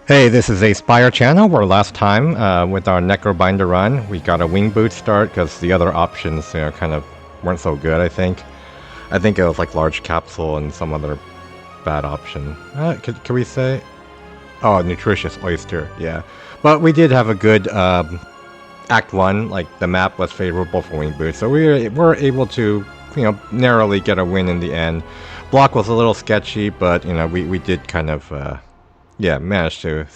Hey, this is a Spire channel where last time with our Necrobinder run, we got a wing boot start because the other options kind of weren't so good, I think. I think it was like large capsule and some other bad option. Can we say? Oh, nutritious oyster, yeah. But we did have a good Act 1, like the map was favorable for wing boots, so were able to, narrowly get a win in the end. Block was a little sketchy, but, we did kind of yeah, managed to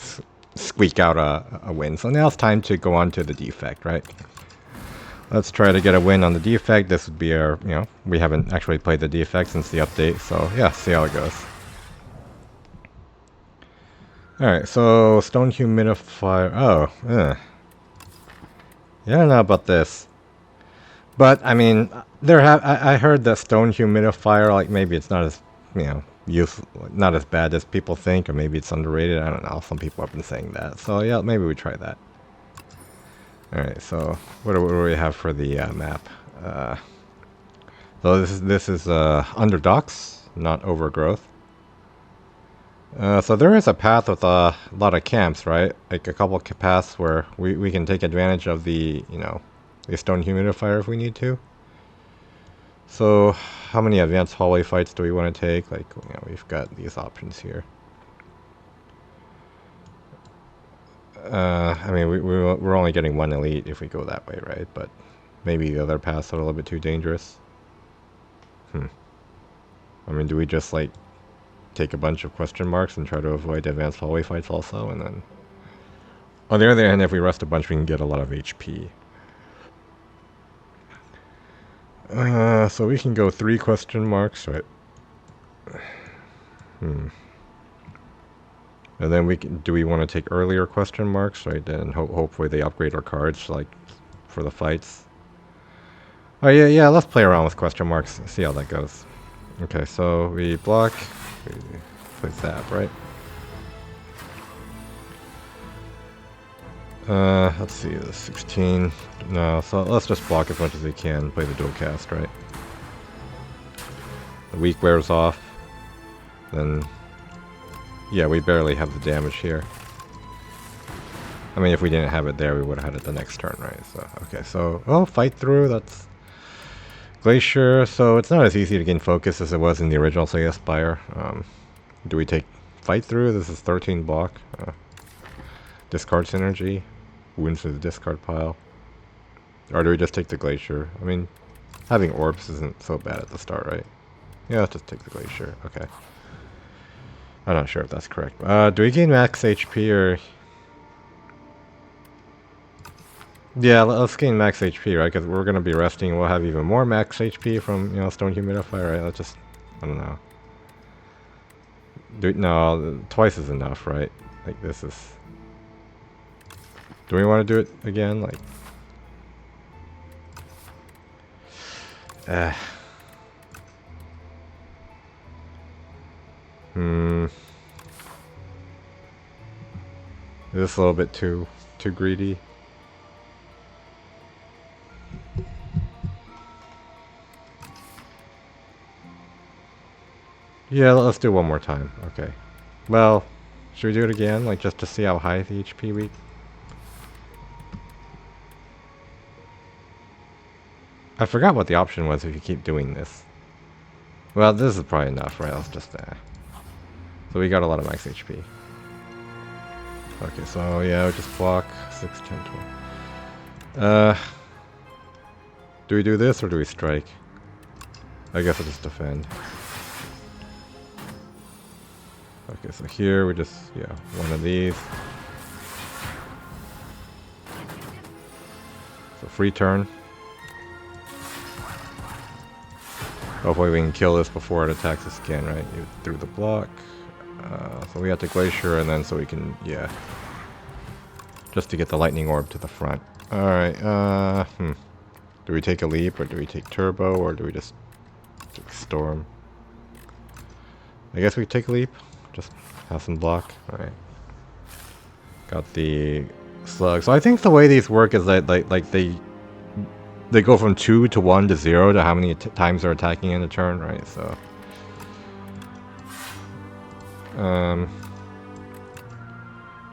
squeak out a win. So now it's time to go on to the defect, right? Let's try to get a win on the defect. This would be our, we haven't actually played the defect since the update, so yeah, see how it goes. Alright, so stone humidifier. Oh, yeah, I don't know about this. But, I mean, I heard that stone humidifier, like maybe it's not as, not as bad as people think, or maybe it's underrated. I don't know. Some people have been saying that. So yeah, maybe we try that. Alright, so what do we have for the map? So this is under docks, not overgrowth. So there is a path with a lot of camps, right? Like a couple paths where we can take advantage of the, the stone humidifier if we need to. So how many advanced hallway fights do we want to take? Like, we've got these options here. I mean, we're only getting one elite if we go that way, right? But maybe the other paths are a little bit too dangerous. I mean, do we just, like, take a bunch of question marks and try to avoid advanced hallway fights also? And then, on the other hand, if we rest a bunch, we can get a lot of HP. So we can go 3 question marks, right? And then do we want to take earlier question marks, right? And hopefully they upgrade our cards, like, for the fights. Oh yeah, let's play around with question marks, see how that goes. Okay, so we block, we play zap, right? Let's see, the 16. No, so let's just block as much as we can, play the dual cast, right? The weak wears off. Then, yeah, we barely have the damage here. I mean, if we didn't have it there, we would have had it the next turn, right? So, okay, so, oh, fight through, that's Glacier. So it's not as easy to gain focus as it was in the original Sega Spire. Do we take fight through? This is 13 block. Discard synergy. Wounds to the discard pile. Or do we just take the Glacier? I mean, having orbs isn't so bad at the start, right? Yeah, let's just take the Glacier. Okay. I'm not sure if that's correct. Do we gain max HP or... Yeah, let's gain max HP, right? Because we're going to be resting. We'll have even more max HP from, Stone Humidifier, right? Let's just... I don't know. No, twice is enough, right? Like, this is... Do we want to do it again? Like... Is this a little bit too greedy? Yeah, let's do one more time. Okay. Well, should we do it again? Like, just to see how high the HP we... I forgot what the option was if you keep doing this. Well, this is probably enough, right? Let's just... So we got a lot of max HP. Okay, so yeah, we just block 6, 10, 12. Do we do this or do we strike? I guess I'll just defend. Okay, so here we just, yeah, one of these. So free turn. Hopefully we can kill this before it attacks us again, right? Through the block. So we have to Glacier and then so we can, yeah. Just to get the lightning orb to the front. Alright, do we take a leap or do we take turbo or do we just take storm? I guess we take a leap. Just have some block. Alright. Got the slug. So I think the way these work is that like they go from 2 to 1 to 0 to how many times they're attacking in a turn, right? So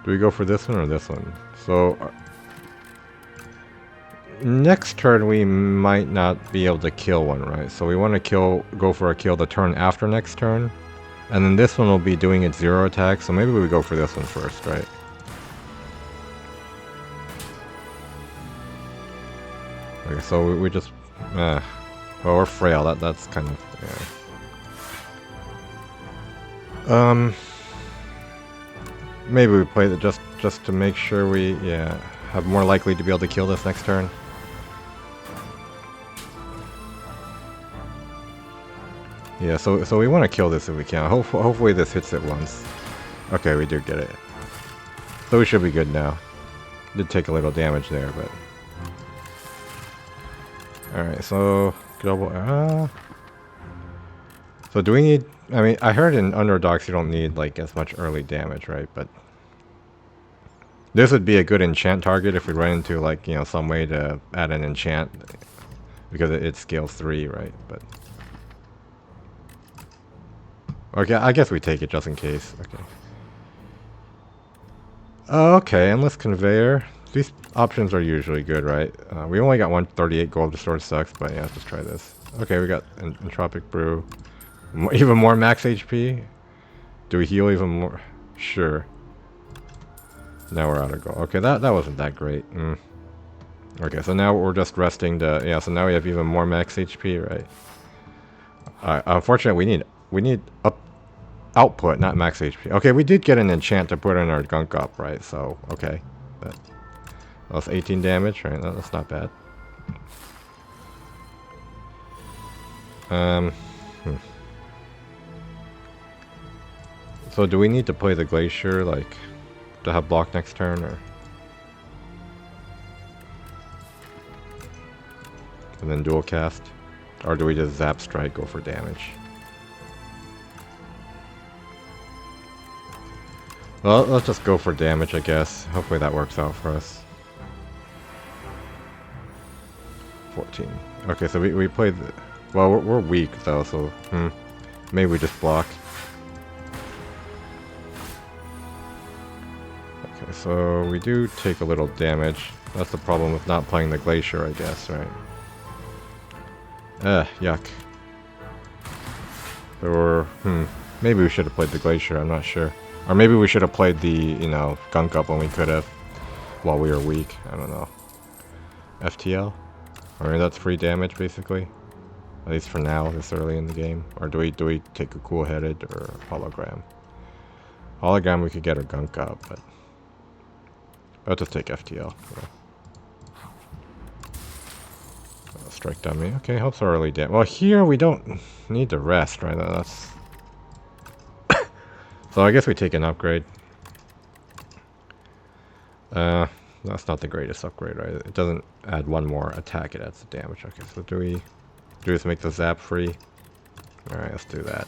Do we go for this one or this one? So next turn we might not be able to kill one, right? So we want to go for a kill the turn after next turn. And then this one will be doing its 0 attack, so maybe we go for this one first, right? Okay, so we just... well, we're frail, that's kind of... yeah. Maybe we play it just to make sure we, have more likely to be able to kill this next turn. Yeah, so we want to kill this if we can. Hopefully this hits it once. Okay, we do get it. So we should be good now. Did take a little damage there, but... Alright, so... global... So do we need... I mean, I heard in Underdogs you don't need, like, as much early damage, right? But... this would be a good enchant target if we run into, like, you know, some way to add an enchant. Because it scales 3, right? But... okay, I guess we take it just in case. Okay. Okay, endless conveyor. These options are usually good, right? We only got 138 gold. The sword sucks, but yeah, let's just try this. Okay, we got entropic brew. Even more max HP. Do we heal even more? Sure. Now we're out of gold. Okay, that wasn't that great. Okay, so now we're just resting to... yeah, so now we have even more max HP, right? Unfortunately, we need output, not max HP. Okay, we did get an enchant to put in our gunk up, right? So, okay. That was 18 damage, right? That's not bad. So do we need to play the Glacier, like, to have block next turn, or... and then dual cast? Or do we just zap strike, go for damage? Well, let's just go for damage, I guess. Hopefully that works out for us. 14. Okay, so we played the... well, we're weak, though, so... maybe we just block. Okay, so we do take a little damage. That's the problem with not playing the Glacier, I guess, right? Yuck. Or, maybe we should have played the Glacier, I'm not sure. Or maybe we should have played the, you know, gunk up when we could have, while we were weak. I don't know. FTL? I mean, that's free damage, basically. At least for now, this early in the game. Or do we take a cool-headed or hologram? Hologram, we could get a gunk up, but... I'll just take FTL. Yeah. Strike dummy. Okay, helps our early damage. Well, here we don't need to rest, right? That's... so I guess we take an upgrade. That's not the greatest upgrade, right? It doesn't add one more attack, it adds the damage. Okay, so do we just make the zap free? Alright, let's do that.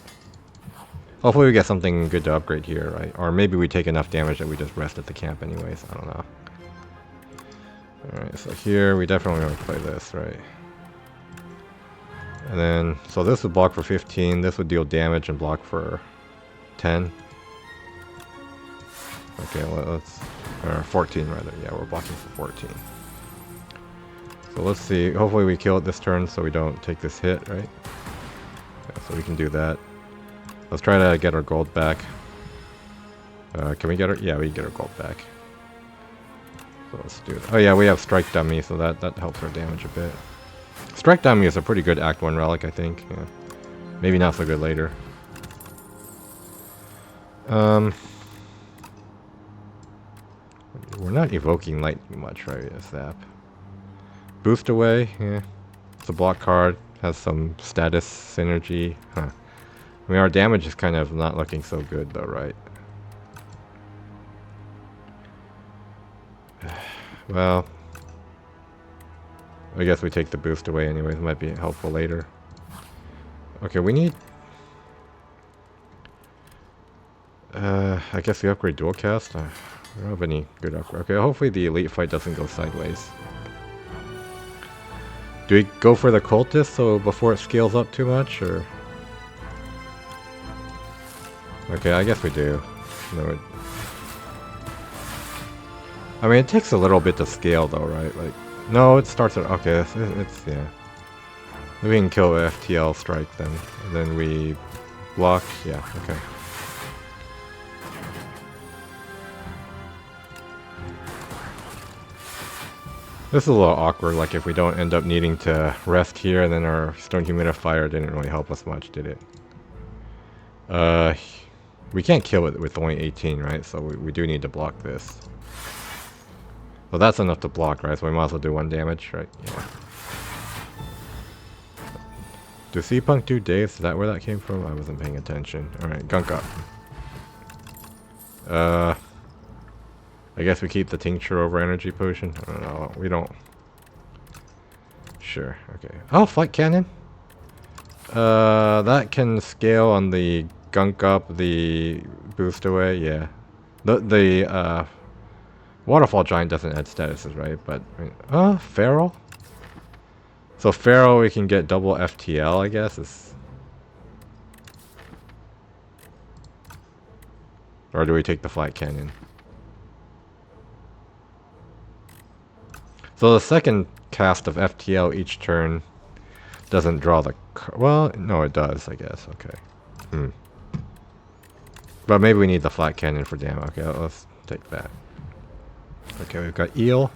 Hopefully we get something good to upgrade here, right? Or maybe we take enough damage that we just rest at the camp anyways. I don't know. Alright, so here we definitely want to play this, right? And then, so this would block for 15, this would deal damage and block for 10. Okay, let's... or 14 rather, yeah, we're blocking for 14. So let's see, hopefully we kill it this turn so we don't take this hit, right? Yeah, so we can do that. Let's try to get our gold back. Can we get our... yeah, we can get our gold back. So let's do it. Oh yeah, we have Strike Dummy, so that helps our damage a bit. Strike Dummy is a pretty good Act 1 relic, I think. Yeah. Maybe not so good later. We're not evoking lightning much, right? Zap. Boost away, yeah. It's a block card. Has some status synergy. Huh. I mean, our damage is kind of not looking so good, though, right? Well, I guess we take the boost away anyways. It might be helpful later. Okay, we need... I guess we upgrade dual cast. I don't have any good upgrade. Okay, hopefully the elite fight doesn't go sideways. Do we go for the cultist so before it scales up too much, or? Okay, I guess we do. No, I mean, it takes a little bit to scale though, right? Like, no, it starts at, okay, it's yeah. We can kill FTL strike then. And then we block, yeah, okay. This is a little awkward, like if we don't end up needing to rest here, and then our stone humidifier didn't really help us much, did it? We can't kill it with only 18, right? So we do need to block this. Well, that's enough to block, right? So we might as well do 1 damage, right? Yeah. Do C-Punk do Daves? Is that where that came from? I wasn't paying attention. Alright, gunk up. I guess we keep the tincture over energy potion. I don't know. We don't. Sure. Okay. Oh, flight cannon. That can scale on the gunk up, the boost away. Yeah. The waterfall giant doesn't add statuses, right? But feral. So feral, we can get double FTL. I guess or do we take the flight cannon? So the second cast of FTL each turn doesn't draw the... Well, no, it does, I guess. Okay. But maybe we need the flat cannon for damage. Okay, let's take that. Okay, we've got eel.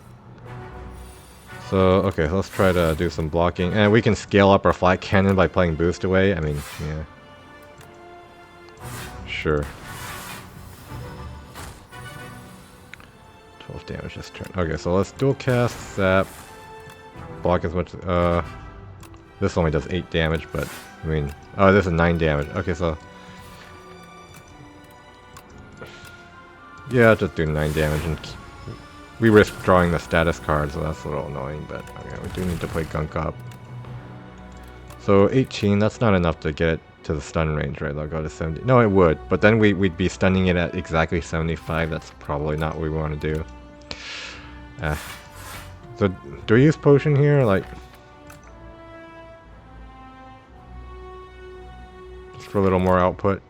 So, okay, so let's try to do some blocking. And we can scale up our flat cannon by playing boost away. I mean, yeah. Sure. 12 damage this turn. Okay, so let's dual cast Zap. Block as much. This only does 8 damage, but I mean, oh, this is 9 damage. Okay, so yeah, just do 9 damage, and we risk drawing the status card, so that's a little annoying. But okay, we do need to play gunk up. So 18, that's not enough to get to the stun range, right? I'll go to 70. No, it would, but then we'd be stunning it at exactly 75. That's probably not what we want to do. So do we use potion here? Like, just for a little more output,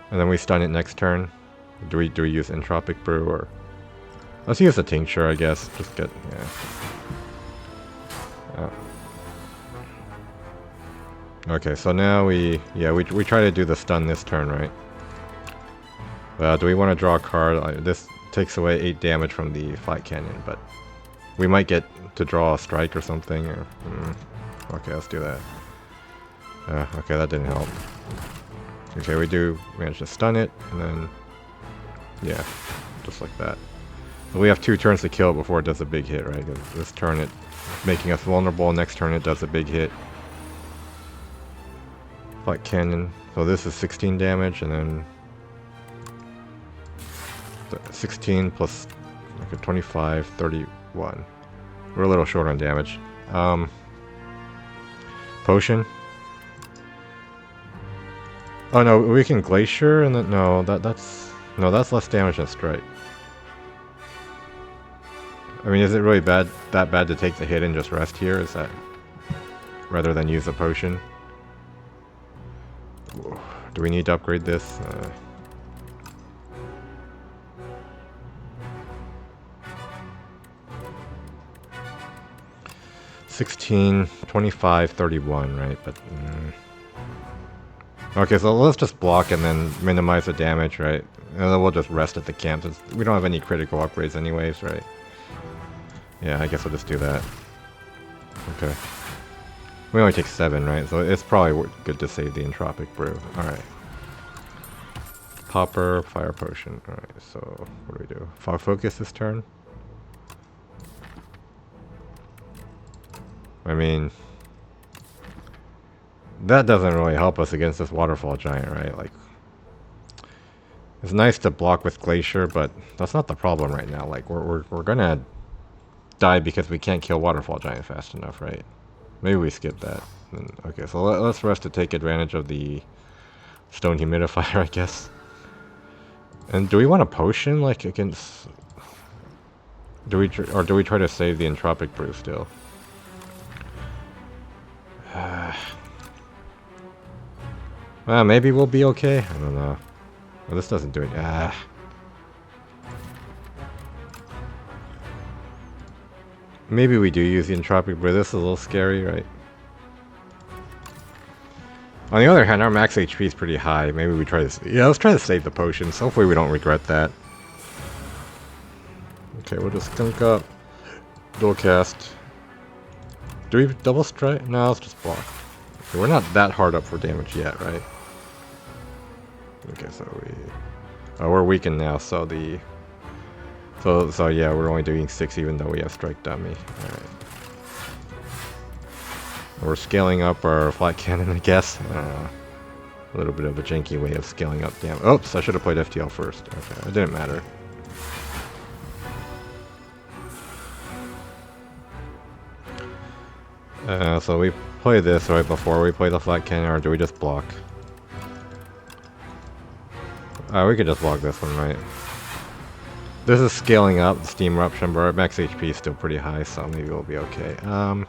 and then we stun it next turn. Do we use entropic brew, or let's use the tincture? I guess just get Okay, so now we try to do the stun this turn, right? Do we want to draw a card? This takes away 8 damage from the flight cannon, but we might get to draw a strike or something. Or okay, let's do that. Okay, that didn't help. Okay, we do manage to stun it, and then yeah, just like that. So we have 2 turns to kill it before it does a big hit, right? This turn it's making us vulnerable. Next turn it does a big hit. Flight cannon. So this is 16 damage, and then 16 plus okay, 25, 31. We're a little short on damage. Potion. Oh no, we can glacier, and then no, that's less damage than strike. I mean, is it really that bad to take the hit and just rest here? Is that rather than use a potion? Do we need to upgrade this? 16, 25, 31, right? But okay, so let's just block and then minimize the damage, right? And then we'll just rest at the camp. We don't have any critical upgrades anyways, right? Yeah, I guess we'll just do that. Okay. We only take 7, right? So it's probably good to save the entropic brew. Alright. Popper, fire potion. Alright, so what do we do? Fog focus this turn? I mean, that doesn't really help us against this waterfall giant, right? Like, it's nice to block with glacier, but that's not the problem right now. Like, we're gonna die because we can't kill waterfall giant fast enough, right? Maybe we skip that. Okay, so let's rest to take advantage of the stone humidifier, I guess. And do we want a potion, like, against... do we try to save the entropic brew still? Maybe we'll be okay. I don't know. Well, this doesn't do it. Maybe we do use the entropic, but this is a little scary, right? On the other hand, our max HP is pretty high. Maybe we try to... Yeah, let's try to save the potions. Hopefully we don't regret that. Okay, we'll just skunk up. Dual cast. Do we double strike? No, let's just block. Okay, we're not that hard up for damage yet, right? Okay, so we... Oh, we're weakened now, so the... So yeah, we're only doing 6 even though we have strike dummy. Alright. We're scaling up our flat cannon, I guess. A little bit of a janky way of scaling up damage. Oops, I should have played FTL first. Okay, it didn't matter. So we play this right before we play the flat cannon, or do we just block? We could just block this one, right? This is scaling up, the steam eruption, but our max HP is still pretty high, so maybe we'll be okay. 5,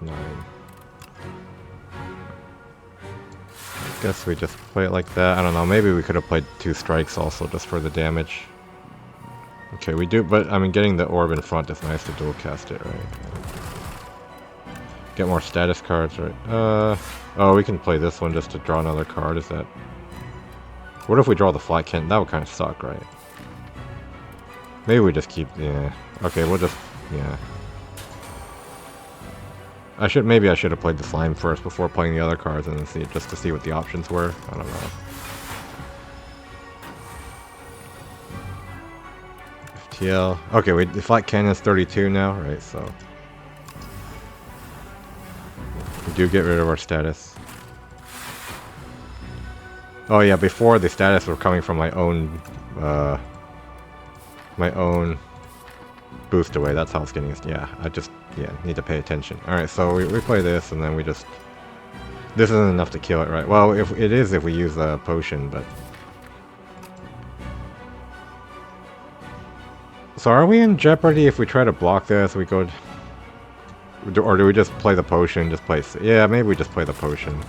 9. I guess we just play it like that. I don't know, maybe we could have played 2 strikes also just for the damage. Okay, we do, but I mean, getting the orb in front is nice to dual cast it, right? Get more status cards, right? Oh, we can play this one just to draw another card, is that... What if we draw the flat cannon? That would kind of suck, right? Maybe we just keep, yeah. Okay, we'll just, yeah. Maybe I should have played the slime first before playing the other cards and then see, just to see what the options were. I don't know. FTL. Okay, the flat cannon is 32 now, right? So we do get rid of our status. Oh yeah, before the status were coming from my own boost away. That's how it's getting. Yeah, I just need to pay attention. All right, so we play this and then we just. This isn't enough to kill it, right? Well, if it is, if we use a potion, but. So are we in jeopardy if we try to block this? We go. Or do we just play the potion? Just play. Yeah, maybe we just play the potion.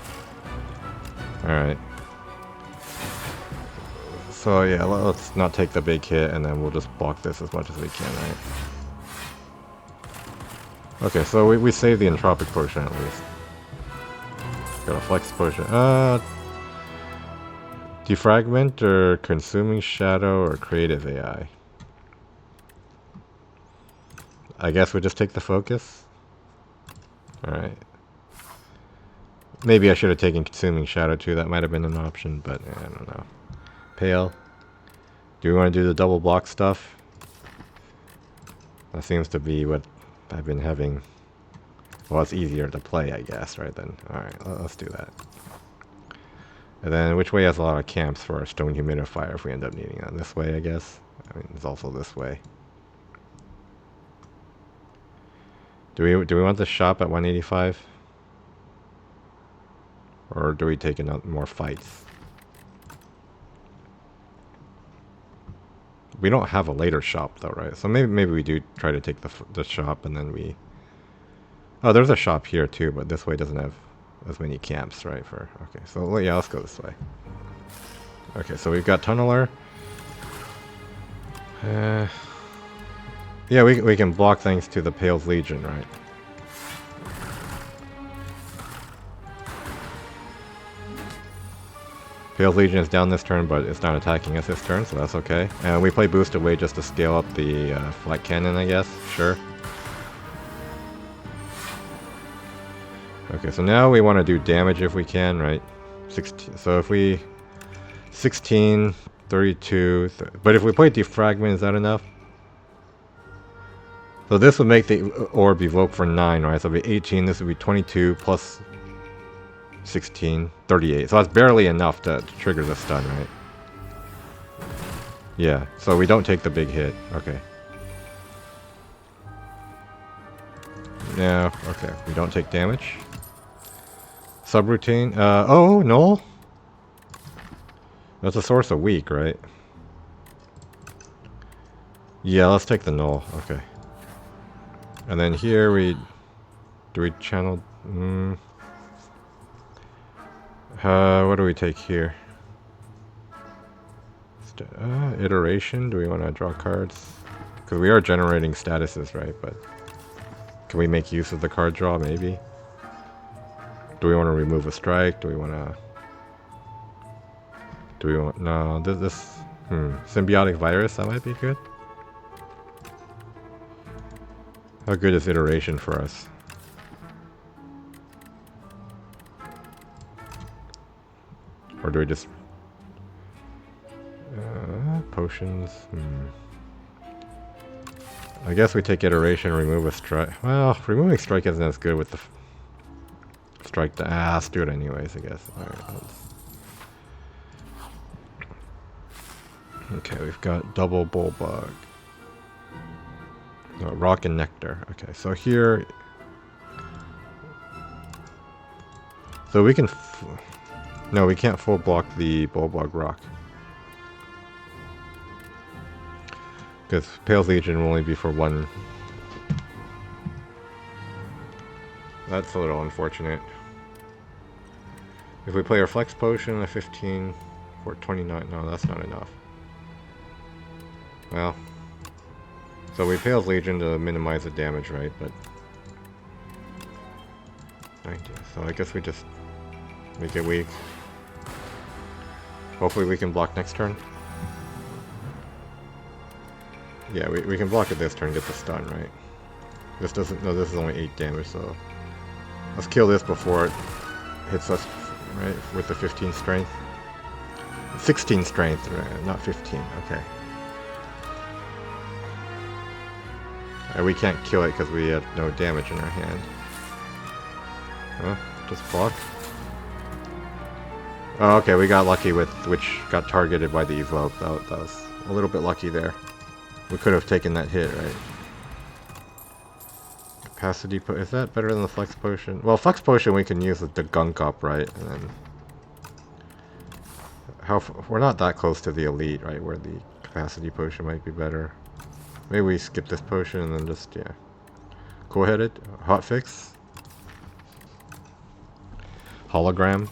All right. So yeah, let's not take the big hit, and then we'll just block this as much as we can, right? Okay, so we save the entropic potion at least. Got a flex potion. Defragment or consuming shadow or creative AI. I guess we just take the focus. All right. Maybe I should have taken consuming shadow too. That might have been an option, but I don't know. Pale. Do we want to do the double block stuff? That seems to be what I've been having. Well, it's easier to play, I guess, right then. Alright, let's do that. And then, which way has a lot of camps for our stone humidifier if we end up needing it? This way, I guess? I mean, it's also this way. Do we want the shop at 185? Or do we take more fights? We don't have a later shop though, right? So maybe we do try to take the shop and then we... Oh, there's a shop here too, but this way doesn't have as many camps, right? Okay, so yeah, let's go this way. Okay, so we've got Tunneler. Yeah, we can block thanks to the Pale's Legion, right? Pale's Legion is down this turn, but it's not attacking us this turn, so that's okay. And we play Boost Away just to scale up the flat cannon, I guess. Sure. Okay, so now we want to do damage if we can, right? 16. So if we... 16, 32... But if we play Defragment, is that enough? So this would make the orb evoke for 9, right? So it'd be 18, this would be 22 plus 16, 38. So that's barely enough to trigger the stun, right? Yeah, so we don't take the big hit. Okay. No, okay. We don't take damage. Subroutine. Oh, Null? That's a source of weak, right? Yeah, let's take the Null. Okay. And then here we... Do we channel... what do we take here? Iteration. Do we want to draw cards? Because we are generating statuses, right? But can we make use of the card draw? Maybe. Do we want to remove a strike? Do we want to? Do we want? No. This. Symbiotic virus. That might be good. How good is iteration for us? Or do we just... potions? I guess we take iteration, remove a strike. Well, removing strike isn't as good with the... strike the ass. Do it anyways, I guess. Alright, okay, we've got double bulldog. No, rock and nectar. Okay, so here... So we can... No, we can't full block the bulldog rock. Because Pale's Legion will only be for one. That's a little unfortunate. If we play our flex potion at 15 for 29, no, that's not enough. Well, so we Pale's Legion to minimize the damage, right? But 90. So I guess we just make it weak. Hopefully we can block next turn. Yeah, we can block it this turn, get the stun, right? This doesn't, no, this is only 8 damage, so... Let's kill this before it hits us, right? With the 15 strength. 16 strength, right? Not 15, okay. We can't kill it because we have no damage in our hand. Huh? Just block? Oh, okay, we got lucky with which got targeted by the evoke. That was a little bit lucky there. We could have taken that hit, right? Capacity is that better than the flex potion? Well, flex potion we can use with the gunk up, right? And then we're not that close to the elite, right? Where the capacity potion might be better. Maybe we skip this potion and then just cool-headed hot fix. Hologram.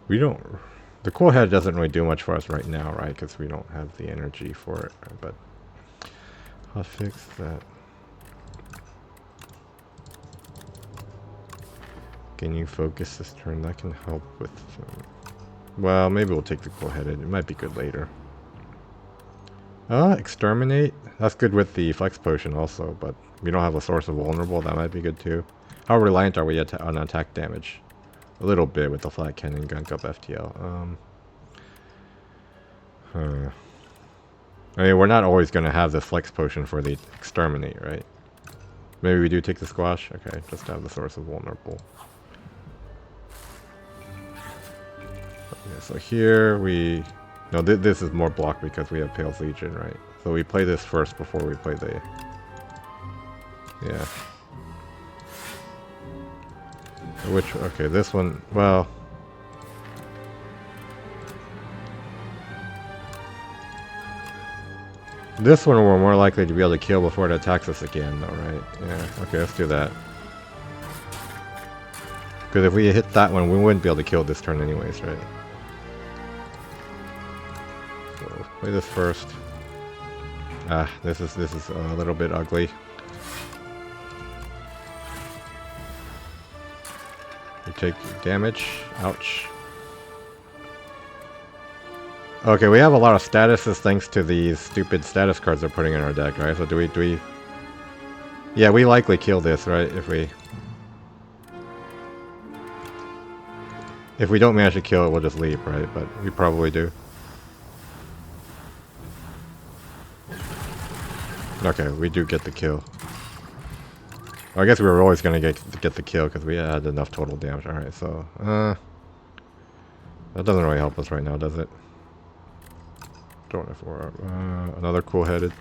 We don't... The cool head doesn't really do much for us right now, right? Because we don't have the energy for it. But I'll fix that. Can you focus this turn? That can help with... well, maybe we'll take the cool headed. It might be good later. Exterminate. That's good with the flex potion also, but we don't have a source of vulnerable. That might be good too. How reliant are we on attack damage? A little bit with the flat cannon gunk up FTL. I mean, we're not always going to have the flex potion for the exterminate, right? Maybe we do take the squash? Okay, just to have the source of vulnerable. Okay, so here we... No, this is more block because we have Pale's Legion, right? So we play this first before we play the... Yeah. Which, okay, this one, well... This one we're more likely to be able to kill before it attacks us again, though, right? Yeah, okay, let's do that. Because if we hit that one, we wouldn't be able to kill this turn anyways, right? So, play this first. Ah, this is a little bit ugly. You take damage. Ouch. Okay, we have a lot of statuses thanks to these stupid status cards they're putting in our deck, right? So do we... Yeah, we likely kill this, right? If we don't manage to kill it, we'll just leave, right? But we probably do. Okay, we do get the kill. I guess we were always going to get the kill because we had enough total damage. Alright, so... that doesn't really help us right now, does it? Don't know if we're... another cool-headed.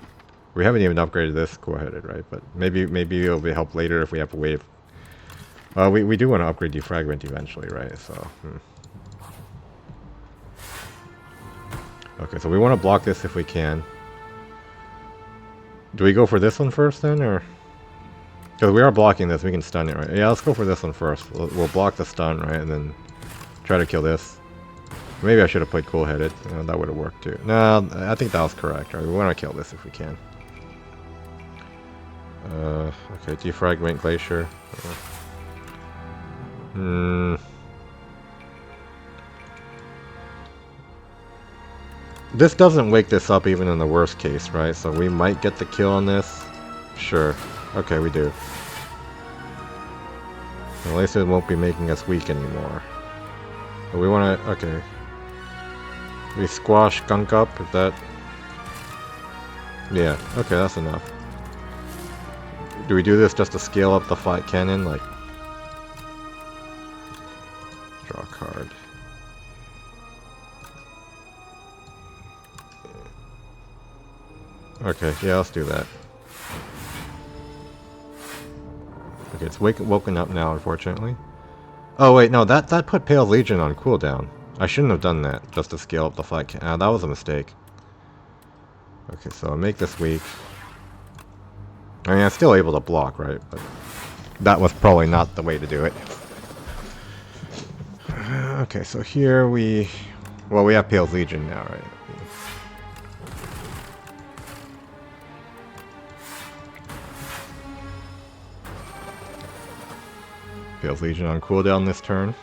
We haven't even upgraded this cool-headed, right? But maybe it'll be help later if we have a wave. We do want to upgrade Defragment eventually, right? So... Okay, so we want to block this if we can. Do we go for this one first then, or... Because we are blocking this, we can stun it, right? Yeah, let's go for this one first. We'll block the stun, right? And then try to kill this. Maybe I should have played cool-headed. That would have worked too. No, I think that was correct, right? We want to kill this if we can. Okay, defragment glacier. This doesn't wake this up even in the worst case, right? So we might get the kill on this. Sure. Okay, we do. At least it won't be making us weak anymore. But we want to... Okay. We squash Gunk up, is that... Yeah, okay, that's enough. Do we do this just to scale up the flat cannon? Like... Draw a card. Okay, yeah, let's do that. Okay, it's woken up now, unfortunately. Oh wait, no, that put Pale Legion on cooldown. I shouldn't have done that, just to scale up the flat cannon. That was a mistake. Okay, so I'll make this weak. I mean, I'm still able to block, right? But that was probably not the way to do it. Okay, so here we... Well, we have Pale Legion now, right? Pale Legion on cooldown this turn.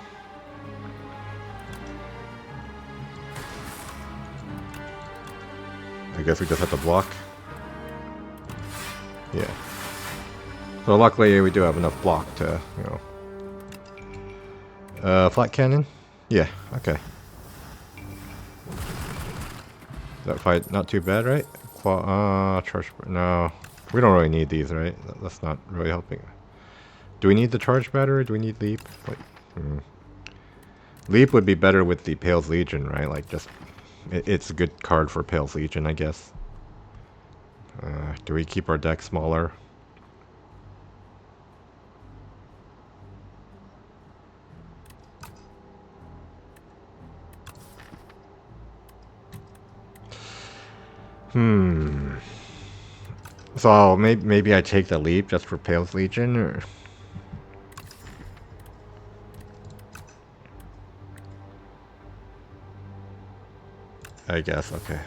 I guess we just have to block. Yeah. So luckily we do have enough block to, you know. Flat cannon? Yeah, okay. That fight not too bad, right? Charge... No. We don't really need these, right? That's not really helping. Do we need the charge battery? Do we need leap? Like, Leap would be better with the Pale's Legion, right? Like, just... It's a good card for Pale's Legion, I guess. Do we keep our deck smaller? So maybe I take the leap just for Pale's Legion, or... I guess, okay.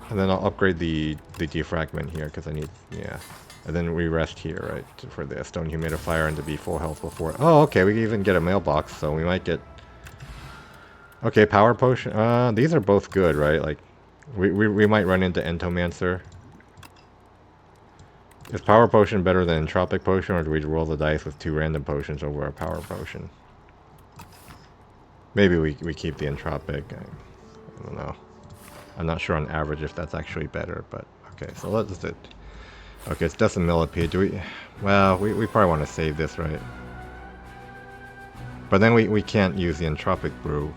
And then I'll upgrade the defragment here, because I need, yeah. And then we rest here, right, for the stone humidifier and to be full health before... Oh, okay, we can even get a mailbox, so we might get... Okay, power potion. These are both good, right? Like, we might run into Entomancer. Is power potion better than entropic potion, or do we roll the dice with 2 random potions over a power potion? Maybe we keep the entropic. I don't know. I'm not sure on average if that's actually better, but okay, so let's do it. Okay, it's Decim Millipede. Do we... Well, we probably want to save this, right? But then we can't use the entropic brew.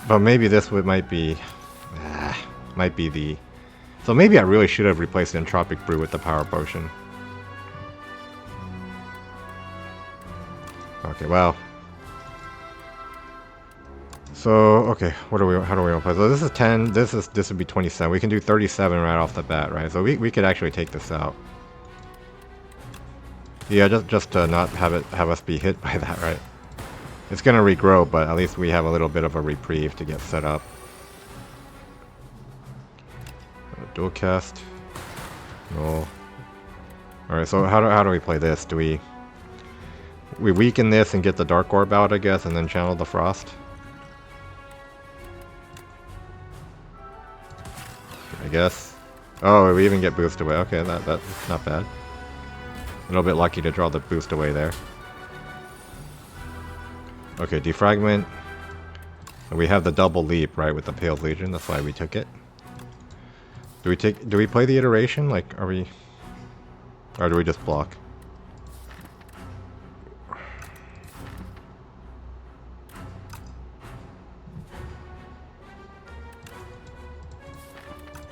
But maybe this might be the... So maybe I really should have replaced the entropic brew with the power potion. Okay, well... So, okay, how do we want to play? So this is 10, this would be 27. We can do 37 right off the bat, right? So we could actually take this out. Yeah, just to not have us be hit by that, right? It's gonna regrow, but at least we have a little bit of a reprieve to get set up. Dual cast. No. Alright, so how do we play this? Do we weaken this and get the Dark Orb out, I guess, and then channel the Frost? I guess. Oh, we even get boost away. Okay, that's not bad. A little bit lucky to draw the boost away there. Okay, defragment. We have the double leap, right, with the Pale Legion. That's why we took it. Do we play the iteration? Like, or do we just block?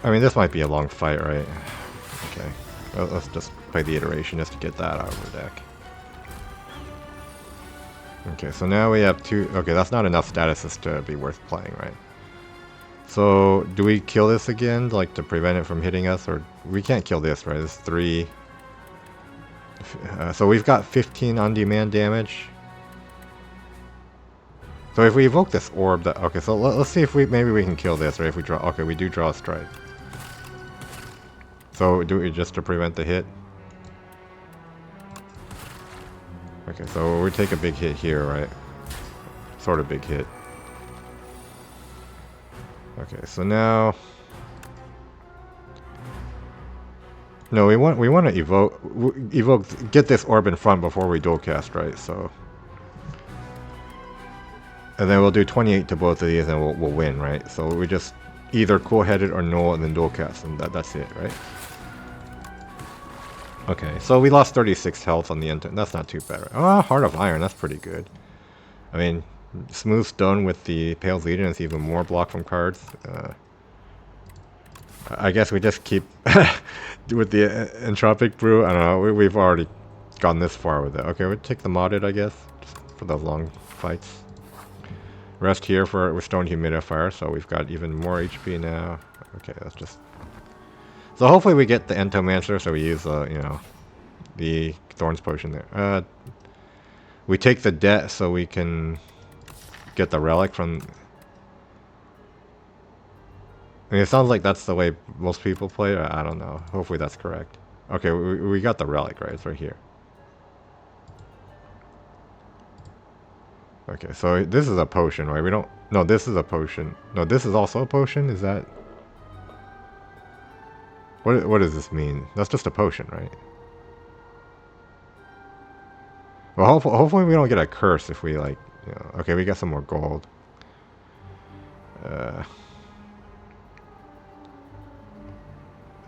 I mean, this might be a long fight, right? Okay. Well, let's just play the iteration just to get that out of the deck. Okay, so now we have 2... Okay, that's not enough statuses to be worth playing, right? So, do we kill this again, like, to prevent it from hitting us? Or, we can't kill this, right? This is 3... So we've got 15 on-demand damage. So if we evoke this orb, that okay. So let's see if maybe we can kill this, right? If we draw, okay, we do draw a strike. So do it just to prevent the hit. Okay, so we take a big hit here, right? Sort of big hit. Okay, so now. No, we want to evoke, get this orb in front before we dual cast, right? So, and then we'll do 28 to both of these, and we'll win, right? So we just either cool-headed or null, and then dual cast, and that's it, right? Okay, so we lost 36 health on the end. That's not too bad. Right? Oh, Heart of Iron, that's pretty good. I mean, Smooth Stone with the Pale Legion is even more block from cards. I guess we just keep with the Entropic Brew. I don't know. We've already gone this far with it. Okay, we'll take the modded, I guess, just for those long fights. Rest here with Stone Humidifier, so we've got even more HP now. Okay, that's just. So hopefully we get the Entomancer, so we use you know, the Thorns Potion there. We take the debt so we can get the relic from. I mean, it sounds like that's the way most people play. I don't know. Hopefully that's correct. Okay, we got the relic, right? It's right here. Okay, so this is a potion, right? We don't... No, this is a potion. No, this is also a potion? Is that... What does this mean? That's just a potion, right? Well, hopefully we don't get a curse if we, like... You know, okay, we got some more gold.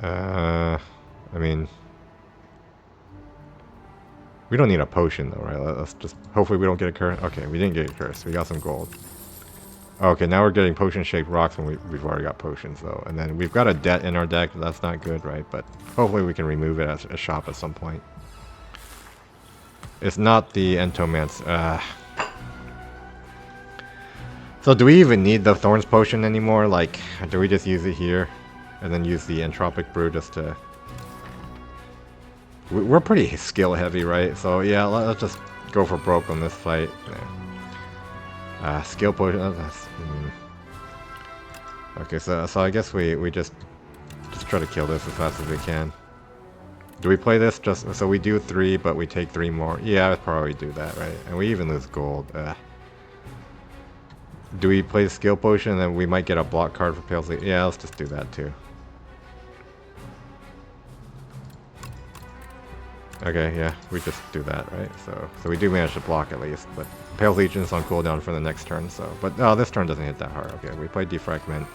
I mean, we don't need a potion though, right? Let's just hopefully we don't get a curse. Okay, we didn't get a curse. We got some gold. Okay, now we're getting potion-shaped rocks when we've already got potions though, and then we've got a debt in our deck. That's not good, right? But hopefully we can remove it as a shop at some point. It's not the Entomance. So do we even need the Thorns Potion anymore? Like, do we just use it here? And then use the Entropic Brew just to... We're pretty skill heavy, right? So yeah, let's just go for broke on this fight. Skill potion... Okay, so I guess we just try to kill this as fast as we can. Do we play this just... So we do 3, but we take 3 more. Yeah, I'd probably do that, right? And we even lose gold. Do we play the skill potion and then we might get a block card for Pale Legion? Yeah, let's just do that too. Okay, yeah, we just do that, right? So we do manage to block at least, but Pale Legion's on cooldown for the next turn, so... But, oh, this turn doesn't hit that hard. Okay, we play Defragment.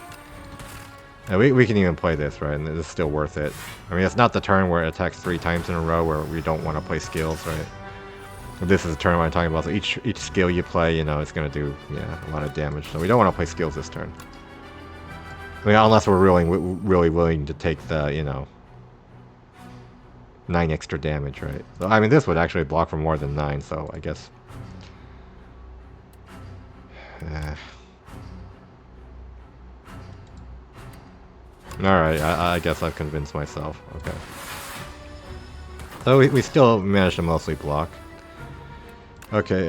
And we can even play this, right? And it's still worth it. I mean, it's not the turn where it attacks 3 times in a row where we don't want to play skills, right? This is the turn I'm talking about, so each skill you play, you know, it's going to do, yeah, a lot of damage. So we don't want to play skills this turn. I mean, unless we're really willing to take the, you know... 9 extra damage, right? So, I mean, this would actually block for more than 9, so I guess... Alright, I guess I've convinced myself. Okay. So we still managed to mostly block. Okay,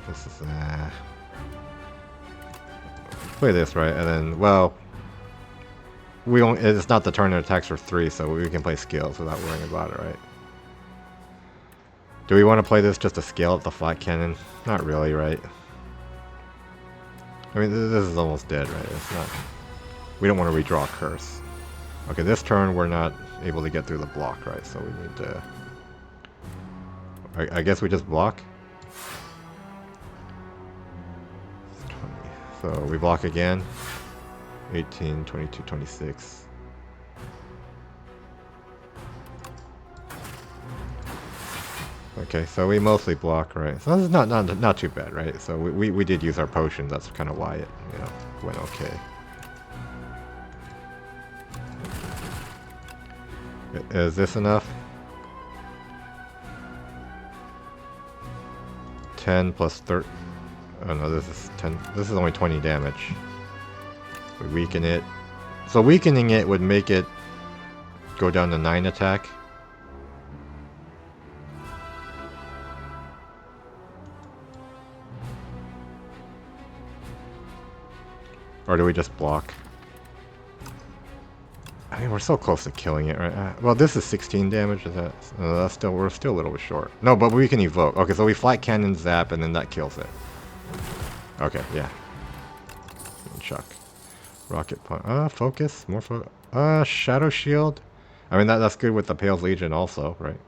this is... play this, right? And then, well... it's not the turn that attacks for 3, so we can play skills without worrying about it, right? Do we want to play this just to scale up the flat cannon? Not really, right? I mean, this is almost dead, right? It's not... We don't want to redraw a curse. Okay, this turn we're not able to get through the block, right? So we need to... I guess we just block? So we block again. 18, 22, 26. Okay, so we mostly block, right? So this is not too bad, right? So we did use our potions. That's kind of why it, you know, went okay. Is this enough? 10 plus 30. Oh no, this is 10. This is only 20 damage. We weaken it. So weakening it would make it go down to 9 attack. Or do we just block? I mean, we're so close to killing it, right? Well, this is 16 damage. Is that? That's still, we're still a little bit short. No, but we can evoke. Okay, so we flat cannon zap, and then that kills it. Okay, yeah. Chuck. Rocket punch. Focus. More focus. Shadow shield. I mean, that's good with the Pale's Legion also, right?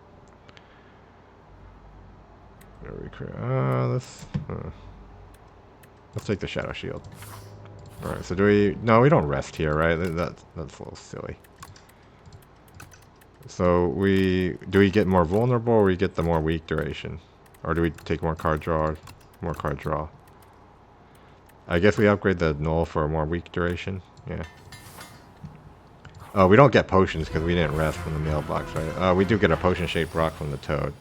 Let's take the Shadow Shield. Alright, so do we... No, we don't rest here, right? That's a little silly. So do we get more vulnerable, or we get the more weak duration? Or do we take more card draw? More card draw. I guess we upgrade the null for a more weak duration. Yeah. Oh, we don't get potions because we didn't rest from the mailbox, right? We do get a potion-shaped rock from the toad.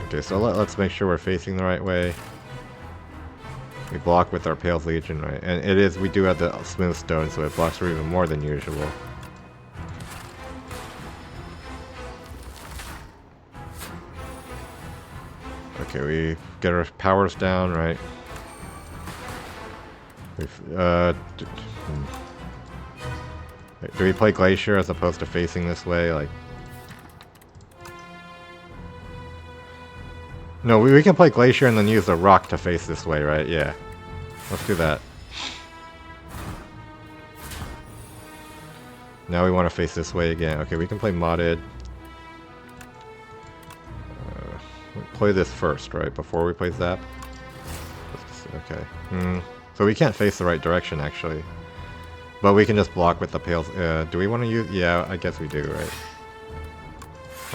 Okay, so let's make sure we're facing the right way. We block with our Pale's Legion, right? And we do have the smooth stone, so it blocks for even more than usual. Okay, we get our powers down, right? Do we play Glacier as opposed to facing this way? Like, no, we can play Glacier and then use the rock to face this way, right? Yeah. Let's do that. Now we want to face this way again. Okay, we can play modded. Play this first, right? Before we play Zap? Okay. So we can't face the right direction, actually. But we can just block with the Pale's... do we want to use... Yeah, I guess we do, right?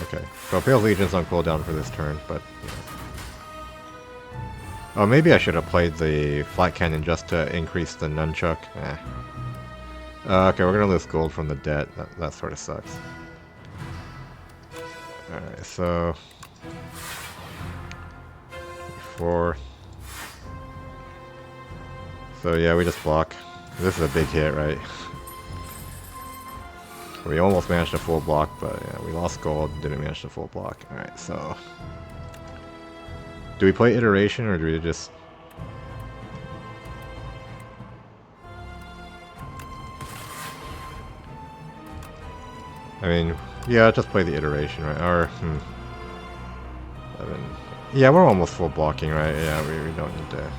Okay. So Pale's Legion's on cooldown for this turn, but... Yeah. Oh, maybe I should have played the Flat Cannon just to increase the Nunchuck. Okay, we're gonna lose gold from the debt. That sort of sucks. Alright, so... 4... So yeah, we just block. This is a big hit, right? We almost managed a full block, but yeah, we lost gold, didn't manage the full block. Alright, so... Do we play Iteration, or do we just... I mean, yeah, just play the Iteration, right? Or, 11. Yeah, we're almost full blocking, right? Yeah, we don't need to...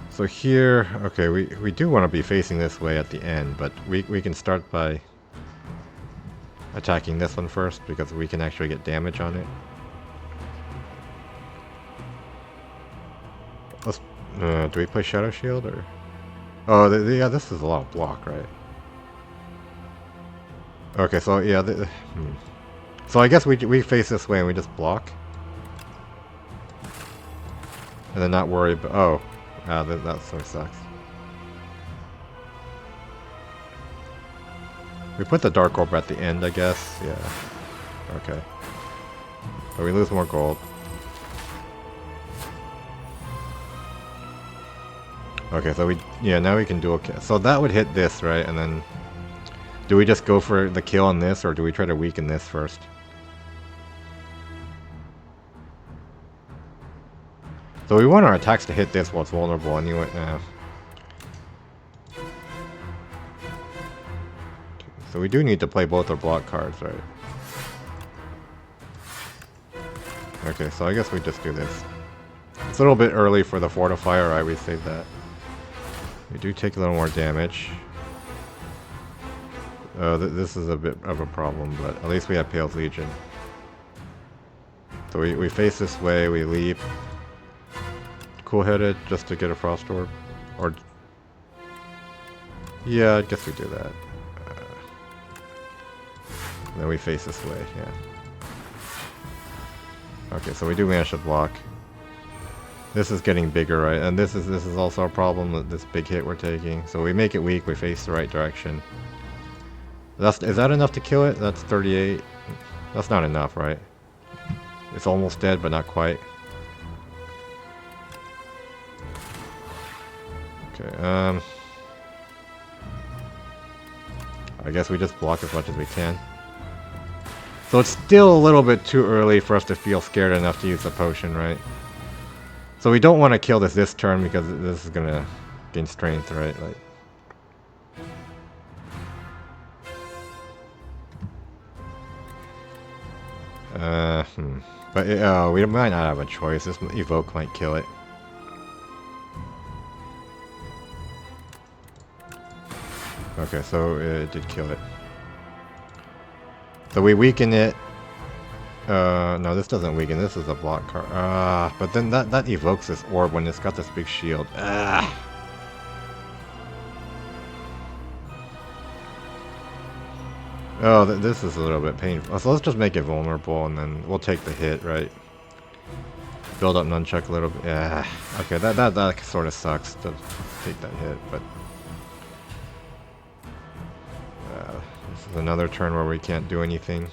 So here, okay, we do want to be facing this way at the end, but we can start by attacking this one first, because we can actually get damage on it. Let's, do we play Shadow Shield, or... Oh, yeah, this is a lot of block, right? Okay, so yeah, so I guess we face this way and we just block? And then not worry about... Oh. That sort of sucks. We put the Dark Orb at the end, I guess. Yeah. Okay. But we lose more gold. Okay, so yeah, now we can dual kill. So that would hit this, right? And then... Do we just go for the kill on this, or do we try to weaken this first? So we want our attacks to hit this while it's vulnerable anyway. So we do need to play both our block cards, right? Okay, so I guess we just do this. It's a little bit early for the Fortifier, right? We save that. We do take a little more damage. This is a bit of a problem, but at least we have Pale's Legion. So we face this way, we leap. Cool-headed just to get a Frost Orb, or yeah, I guess we do that. Then we face this way, yeah. Okay, so we do manage to block. This is getting bigger, right? And this is also a problem, this big hit we're taking. So we make it weak, we face the right direction. Is that enough to kill it? That's 38. That's not enough, right? It's almost dead, but not quite. Okay, I guess we just block as much as we can. So it's still a little bit too early for us to feel scared enough to use the potion, right? So we don't want to kill this turn because this is gonna gain strength, right? Like. But we might not have a choice. This evoke might kill it. Okay, so it did kill it. So we weaken it. No, this doesn't weaken. This is a block card. But then that evokes this orb when it's got this big shield. Oh, this is a little bit painful. So let's just make it vulnerable, and then we'll take the hit, right? Build up nunchuck a little bit. Yeah. Okay, that sort of sucks to take that hit, but this is another turn where we can't do anything.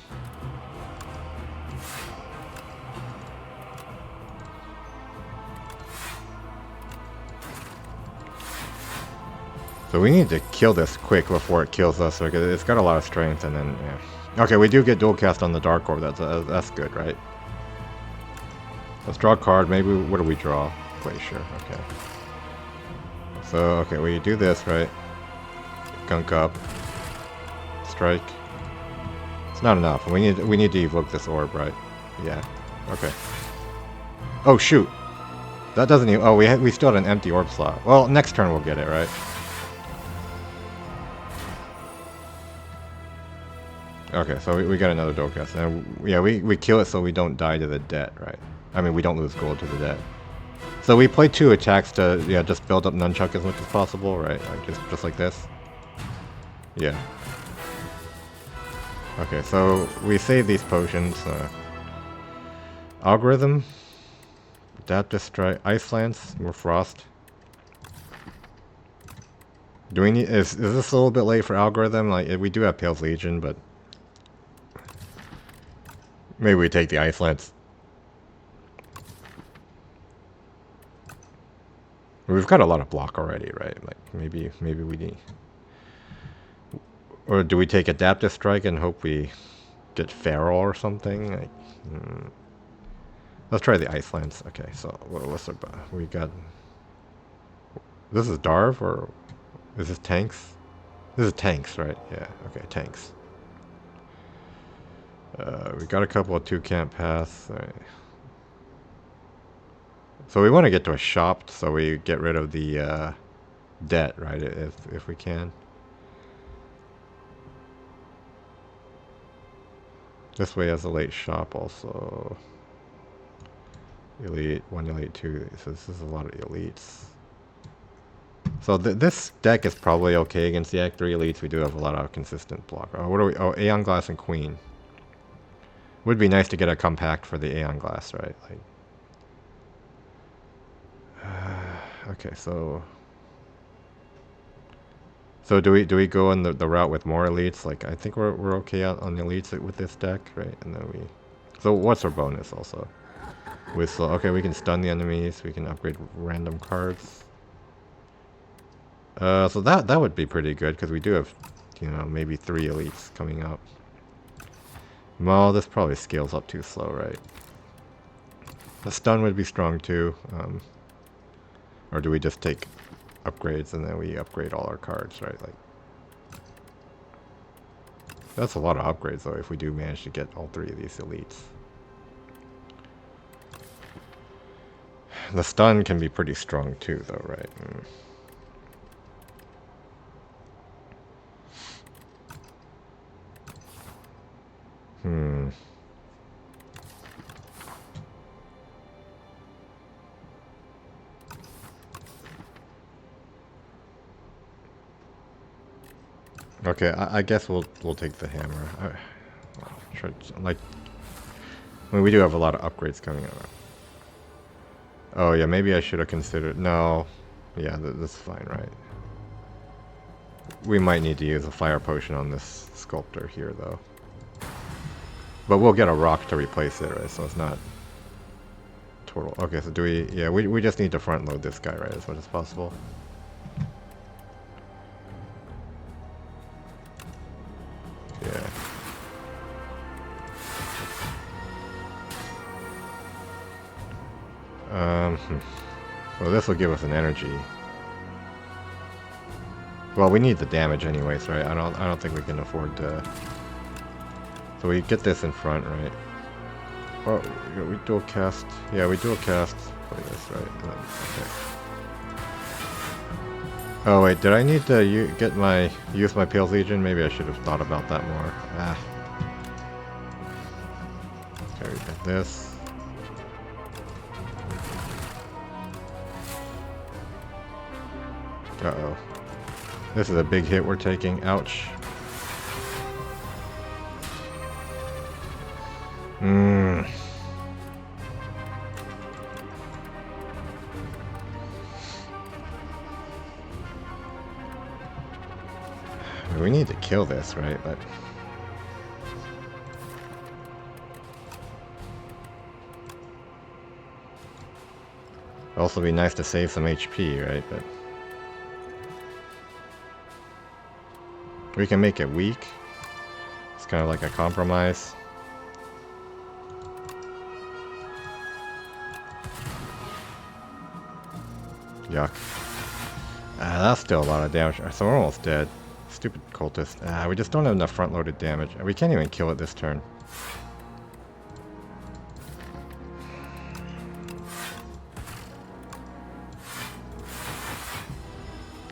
So we need to kill this quick before it kills us, because it's got a lot of strength, and then, yeah. Okay, we do get dual cast on the Dark Orb, that's good, right? Let's draw a card, maybe, what do we draw? Glacier, okay. So, okay, we do this, right? Gunk up. Strike. It's not enough, we need to evoke this orb, right? Yeah, okay. Oh, shoot! That doesn't even, oh, we still had an empty orb slot. Well, next turn we'll get it, right? Okay, so we got another dual cast. And yeah, we kill it so we don't die to the debt, right? I mean, we don't lose gold to the debt. So we play 2 attacks to, yeah, just build up nunchuck as much as possible, right? Like just like this. Yeah. Okay, so we save these potions. Algorithm. Adaptive Strike. Ice Lance. More Frost. Do we need... Is this a little bit late for Algorithm? Like, we do have Pale's Legion, but... Maybe we take the Ice Lance. We've got a lot of block already, right? Like, maybe we need... Or do we take Adaptive Strike and hope we get Feral or something? Like, let's try the Ice Lance. Okay, so what's our... We got... This is Darv, or... Is this Tanks? This is Tanks, right? Yeah, okay, Tanks. We got a couple of 2 camp paths. Right. So we want to get to a shop, so we get rid of the debt, right? If we can. This way has a late shop also. Elite 1, Elite 2. So this is a lot of elites. So this deck is probably okay against the Act 3 elites. We do have a lot of consistent block. Oh, what are we? Oh, Aeon Glass and Queen. Would be nice to get a compact for the Aeon Glass, right? Like, okay, so do we go on the route with more elites? Like, I think we're okay out on the elites with this deck, right? And then we... So what's our bonus also? Whistle. Okay, we can stun the enemies. We can upgrade random cards. So that would be pretty good, because we do have, you know, maybe 3 elites coming up. Well, this probably scales up too slow, right? The stun would be strong too. Or do we just take upgrades and then we upgrade all our cards, right? Like, that's a lot of upgrades though, if we do manage to get all 3 of these elites. The stun can be pretty strong too though, right? Okay, I guess we'll take the hammer. Like, I mean, we do have a lot of upgrades coming up. Oh yeah, maybe I should have considered. No, yeah, this is fine, right? We might need to use a fire potion on this sculptor here, though. But we'll get a rock to replace it, right? So it's not total. Okay, so do we... Yeah, we just need to front load this guy, right? As much as possible. Yeah. Well, this will give us an energy. Well, we need the damage anyways, right? I don't think we can afford to. So we get this in front, right? Oh, we dual cast. Yeah, we dual cast. Play this, right? Okay. Oh wait, did I need to use my Pale Legion? Maybe I should have thought about that more. Ah. Okay, we got this. Uh-oh. This is a big hit we're taking. Ouch. We need to kill this, right? But it'd also be nice to save some HP, right? But we can make it weak. It's kind of like a compromise. Yuck. That's still a lot of damage. So we're almost dead. Stupid cultist. We just don't have enough front-loaded damage. We can't even kill it this turn.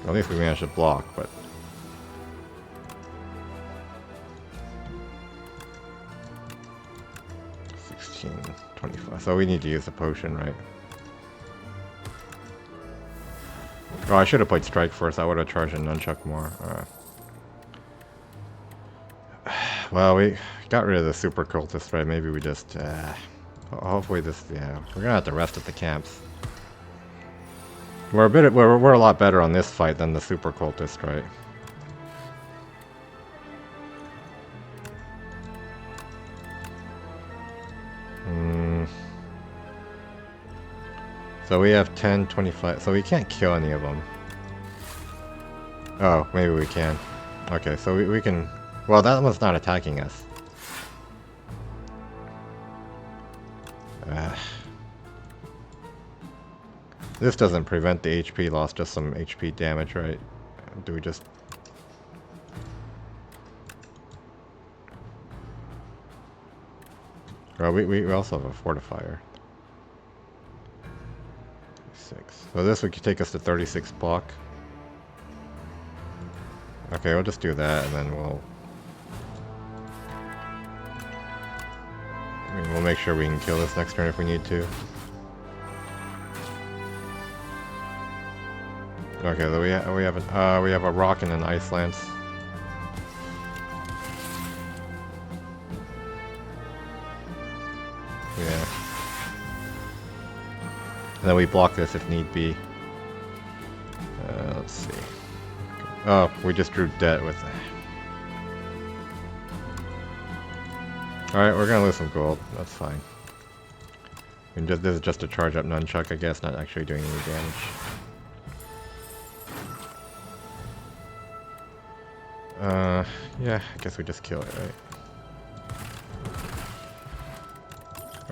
At least we managed to block, but... $16.25. So we need to use the potion, right? Oh, I should have played Strike first. I would have charged a Nunchuck more. Well, we got rid of the super cultist, right? Maybe we just, hopefully this, yeah, we're gonna have to rest at the camps. We're a lot better on this fight than the super cultist, right? So we have 10, 25, so we can't kill any of them. Oh, maybe we can. Okay, so we can... Well, that one's not attacking us. This doesn't prevent the HP loss, just some HP damage, right? Do we just... Well, we also have a fortifier. 6. So this would take us to 36 block. Okay, we'll just do that, and then we'll make sure we can kill this next turn if we need to. Okay, so we have a rock and an ice lance. Yeah. And then we block this if need be. Let's see. Oh, we just drew debt with that. Alright, we're gonna lose some gold. That's fine. This is just a charge up Nunchuck, I guess, not actually doing any damage. Yeah, I guess we just kill it, right?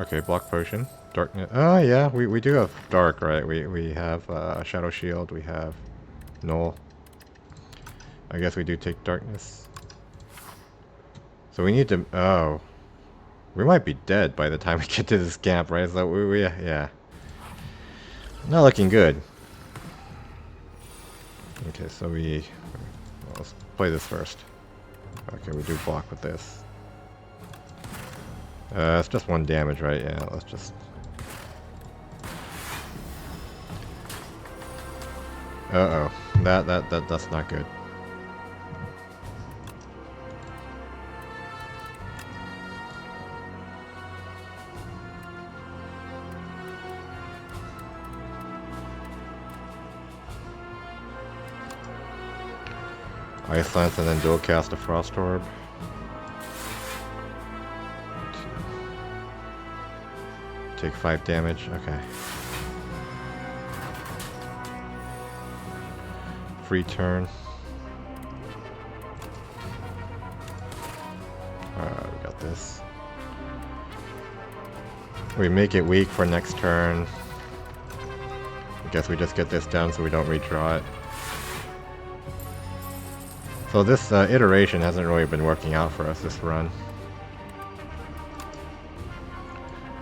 Okay, block potion. Darkness. Oh, yeah, we do have dark, right? We have Shadow Shield, we have Null. I guess we do take darkness. So we need to... Oh. We might be dead by the time we get to this camp, right? So yeah. Not looking good. Okay, so well, let's play this first. Okay, we do block with this. It's just 1 damage, right? Yeah, let's just... Uh-oh. That's not good. Ice Lance and then dual cast a Frost Orb. Take 5 damage, okay. Free turn. We got this. We make it weak for next turn. guess we just get this down so we don't redraw it. So this iteration hasn't really been working out for us this run.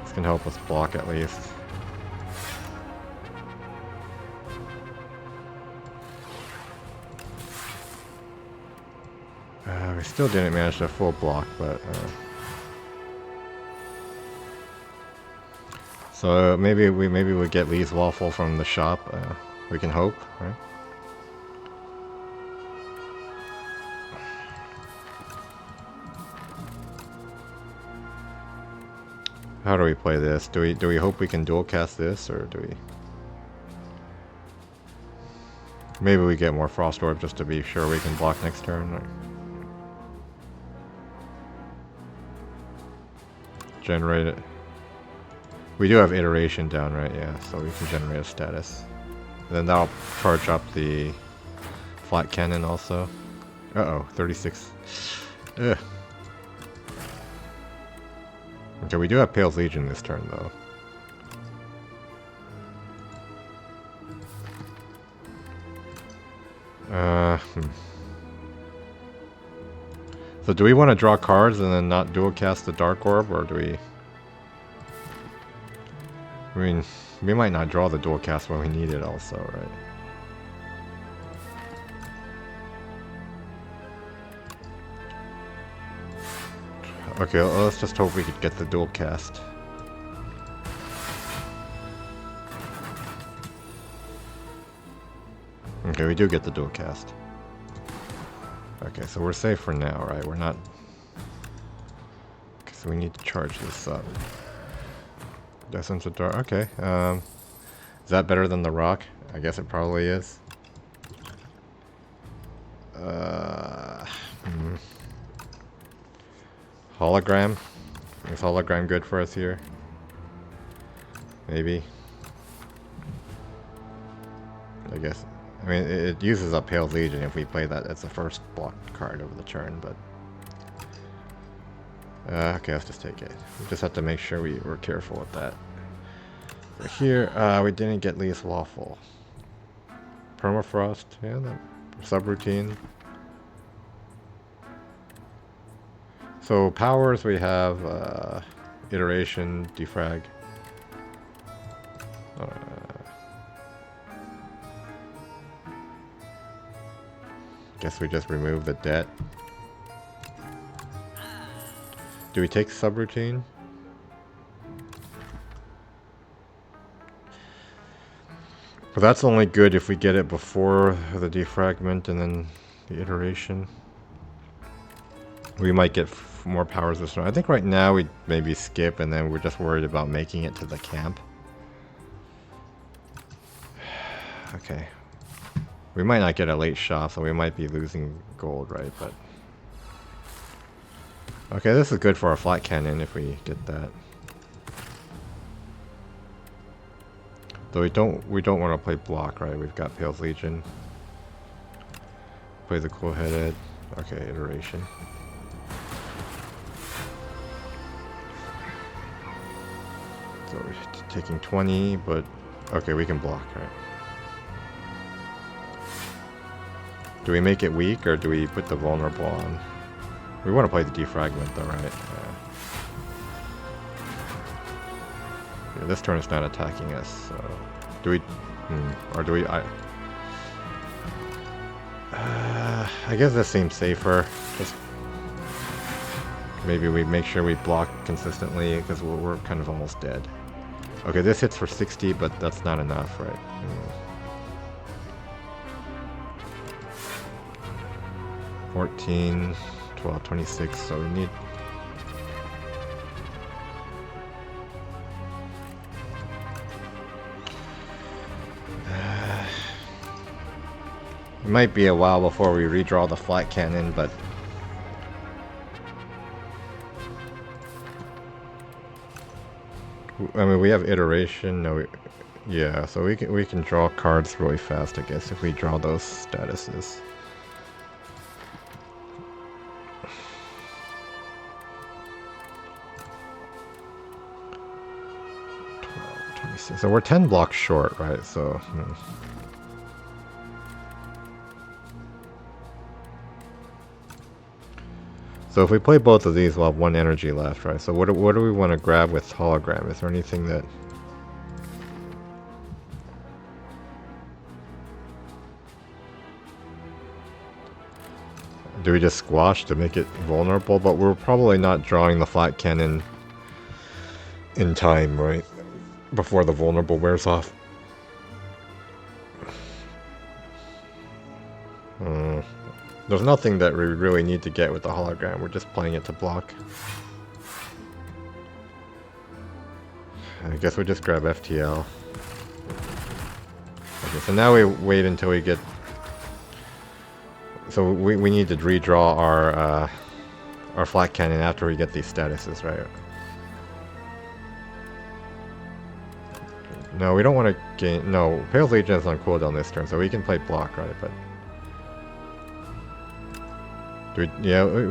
This can help us block at least. We still didn't manage to full block, but... So maybe we get Lee's Waffle from the shop. We can hope, right? How do we play this? Do we hope we can dual cast this, or do we? Maybe we get more Frost Orb just to be sure we can block next turn. Or... Generate it. We do have iteration down, right? Yeah, so we can generate a status. And then that'll charge up the flat cannon also. Uh-oh, 36. Ugh. Okay, we do have Pale's Legion this turn, though. So do we want to draw cards and then not dual cast the Dark Orb, or do we... I mean, we might not draw the dual cast when we need it also, right? Okay, let's just hope we could get the dual cast. Okay, we do get the dual cast. Okay, so we're safe for now, right? We're not... Okay, so we need to charge this up. Essence of Dark. Okay, is that better than the rock? I guess it probably is. Hologram? Is hologram good for us here? Maybe. I guess. I mean, it uses up Pale's Legion if we play that as the first block card over the turn, but... okay, let's just take it. We just have to make sure we're careful with that. So here, we didn't get Lee's Waffle. Permafrost, yeah, that subroutine. So powers, we have iteration, defrag. Guess we just remove the debt. Do we take subroutine? But that's only good if we get it before the defragment and then the iteration. We might get more powers this round. I think right now we maybe skip and then we're just worried about making it to the camp. Okay. We might not get a late shot, so we might be losing gold, right? But okay, this is good for our flat cannon if we get that. Though we don't want to play block, right? We've got Pale's Legion. Play the cool-headed. Okay, iteration. So we're taking 20, but okay, we can block, right? Do we make it weak, or do we put the vulnerable on? We want to play the defragment, though, right? Yeah, this turn is not attacking us, so... Do we... or do we... I guess this seems safer. Just... Maybe we make sure we block consistently, because we're kind of almost dead. Okay, this hits for 60, but that's not enough, right? 14, 12, 26, so we need... It might be a while before we redraw the flat cannon, but... I mean, we have iteration, no... Yeah, so we can draw cards really fast, I guess, if we draw those statuses. 26. So we're 10 blocks short, right? So... So if we play both of these, we'll have 1 energy left, right? So what do we want to grab with hologram? Is there anything that... Do we just squash to make it vulnerable? But we're probably not drawing the flat cannon in time, right? Before the vulnerable wears off. There's nothing that we really need to get with the hologram. We're just playing it to block. I guess we just grab FTL. Okay, so now we wait until we get... So we need to redraw our flat cannon after we get these statuses, right? No, we don't want to gain... No, Pale's Legion is on cooldown this turn, so we can play block, right? But... Do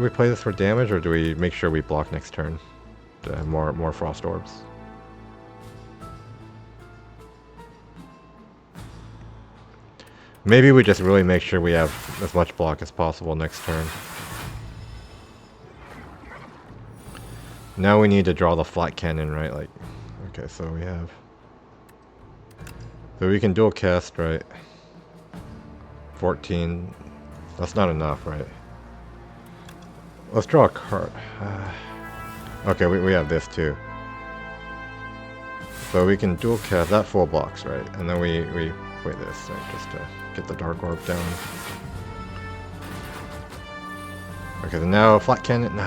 we play this for damage, or do we make sure we block next turn to have more Frost Orbs? Maybe we just really make sure we have as much block as possible next turn. Now we need to draw the flat cannon, right? Like, okay, so we have... So we can dual cast, right? 14. That's not enough, right? Let's draw a card. Okay, we have this too. So we can dual cast that full blocks, right? And then we play this, right? Just to get the Dark Orb down. Okay, then now flat cannon.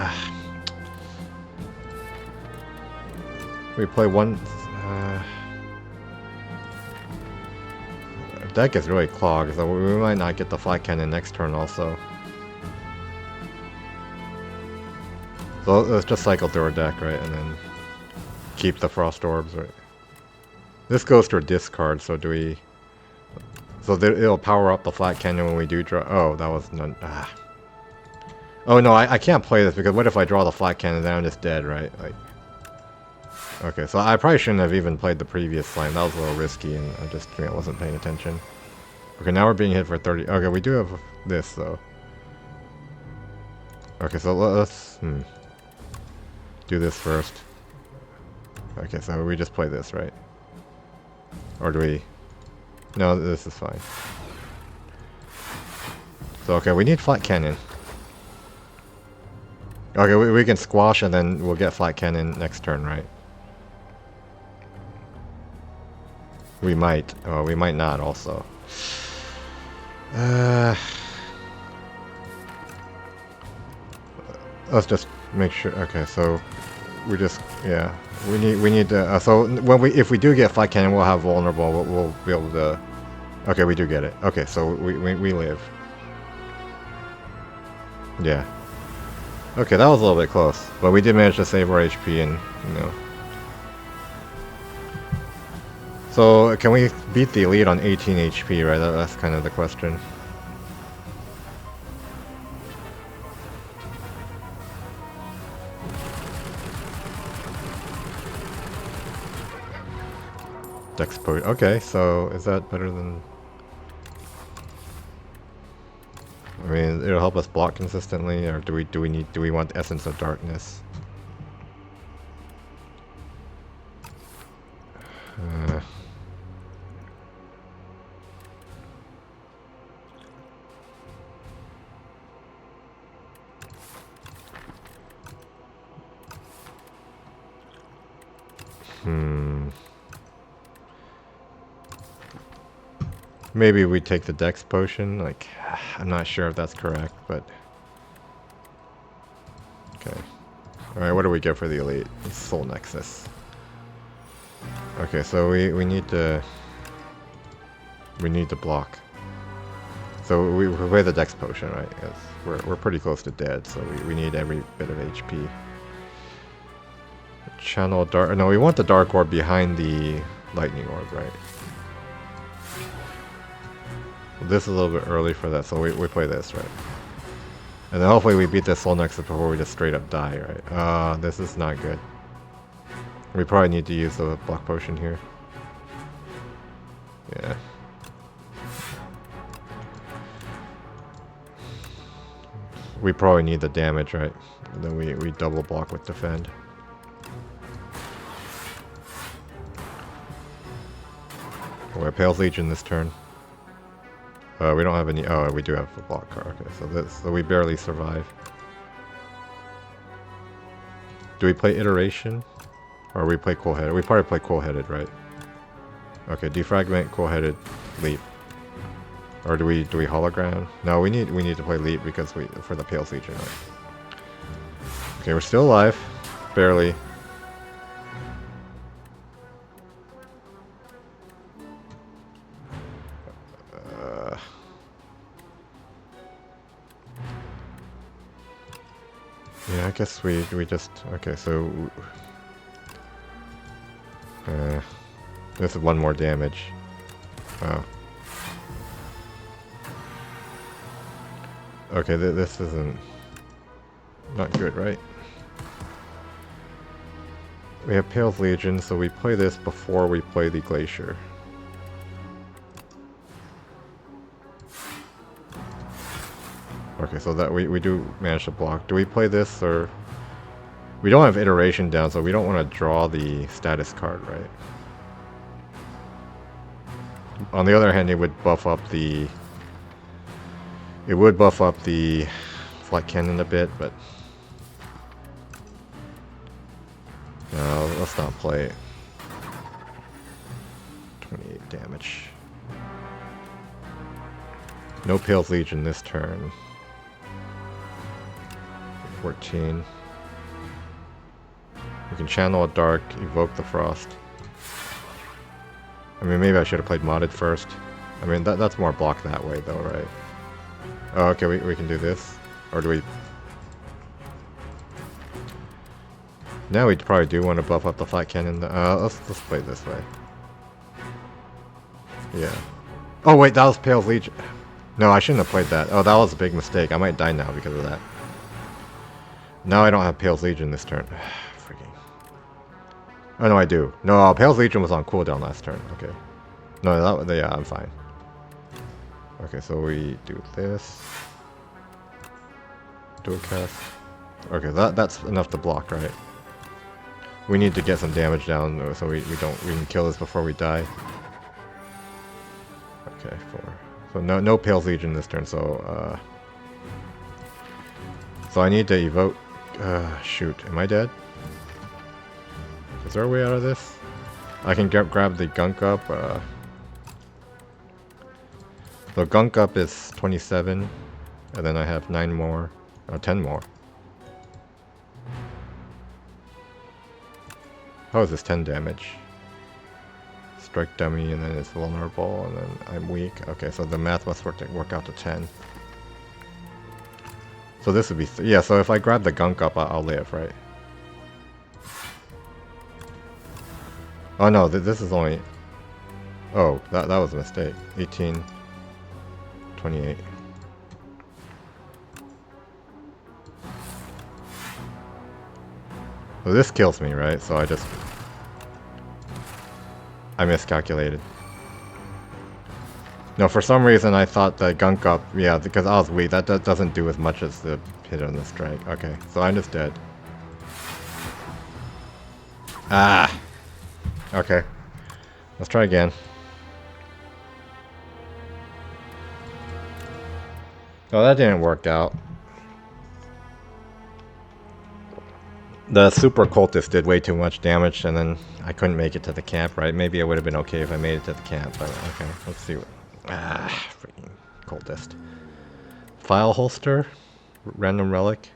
We play one. Deck is really clogged, so we might not get the flat cannon next turn also. So let's just cycle through our deck, right, and then keep the Frost Orbs, right? This goes to a discard, so do we... So it'll power up the flat cannon when we do draw... Oh, that was none... Oh no, I can't play this, because what if I draw the flat cannon, then I'm just dead, right? Like... Okay, so I probably shouldn't have even played the previous slime. That was a little risky, and I just wasn't paying attention. Okay, now we're being hit for 30... Okay, we do have this, though. Okay, so let's... do this first. Okay, so we just play this, right? Or do we... No, this is fine. So, okay, we need flat cannon. Okay, we can squash and then we'll get flat cannon next turn, right? We might. Oh, we might not also. Let's just make sure. Okay, so we just we need to. So when if we do get flat cannon, we'll have vulnerable. We'll be able to. Okay, we do get it. Okay, so we live. Yeah. Okay, that was a little bit close, but we did manage to save our HP and So can we beat the elite on 18 HP? Right, that's kind of the question. Dex potion. Okay, so is that better than? I mean, it'll help us block consistently, or do we want Essence of Darkness? Maybe we take the Dex potion. Like, I'm not sure if that's correct, but okay. All right, what do we get for the elite? It's Soul Nexus. Okay, so we need to block. So we play the Dex potion, right? Because we're pretty close to dead, so we need every bit of HP. Channel Dark. No, we want the Dark Orb behind the Lightning Orb, right? This is a little bit early for that, so we play this, right? And then hopefully we beat this Soul Nexus before we just straight up die, right? This is not good. We probably need to use the block potion here. Yeah. We probably need the damage, right? And then we double block with defend. We have Pale's Legion this turn. We don't have any. Oh, we do have a block card. Okay, so we barely survive. Do we play Iteration? Or we play Cool-Headed? We probably play Cool-Headed, right? Okay, Defragment, Cool-Headed, Leap. Or do we Hologram? No, we need to play Leap because for the Pale's Legion, right? Okay, we're still alive. Barely. Yeah, I guess we just... Okay, so... this is one more damage. Wow. Okay, this isn't... not good, right? We have Pale's Legion, so we play this before we play the Glacier. Okay, so that we do manage to block. Do we play this, or... We don't have Iteration down, so we don't want to draw the status card, right? On the other hand, it would buff up the... It would buff up the Flight Cannon a bit, but... No, let's not play it. 28 damage. No Pale's Legion this turn. 14. We can channel a Dark, evoke the Frost. I mean, maybe I should have played Modded first. I mean, that's more block that way, though, right? Oh, okay, we can do this. Or do we... Now we probably do want to buff up the Flat Cannon. Let's play it this way. Yeah. Oh, wait, that was Pale's Legion. No, I shouldn't have played that. Oh, that was a big mistake. I might die now because of that. Now I don't have Pale's Legion this turn. Freaking. Oh, no, I do. No, Pale's Legion was on cooldown last turn. Okay. No, yeah, I'm fine. Okay, so we do this. Dual cast. Okay, that's enough to block, right? We need to get some damage down so we can kill this before we die. Okay, 4. So no Pale's Legion this turn, so I need to evoke. Shoot, am I dead? Is there a way out of this? I can grab the Gunk Up. So Gunk Up is 27, and then I have 9 more, or 10 more. How is this 10 damage? Strike dummy, and then it's vulnerable, and then I'm weak. Okay, so the math must work out to 10. So this would be... yeah, so if I grab the Gunk Up, I'll live, right? Oh no, this is only... Oh, that was a mistake. 18... 28. So this kills me, right? So I miscalculated. No, for some reason I thought the Gunk Up, yeah, because I was weak, that doesn't do as much as the hit on the strike. Okay, so I'm just dead. Ah! Okay. Let's try again. Oh, that didn't work out. The super cultist did way too much damage, and then I couldn't make it to the camp, right? Maybe it would have been okay if I made it to the camp, but okay, let's see what... Ah, freaking cultist. File holster? Random relic?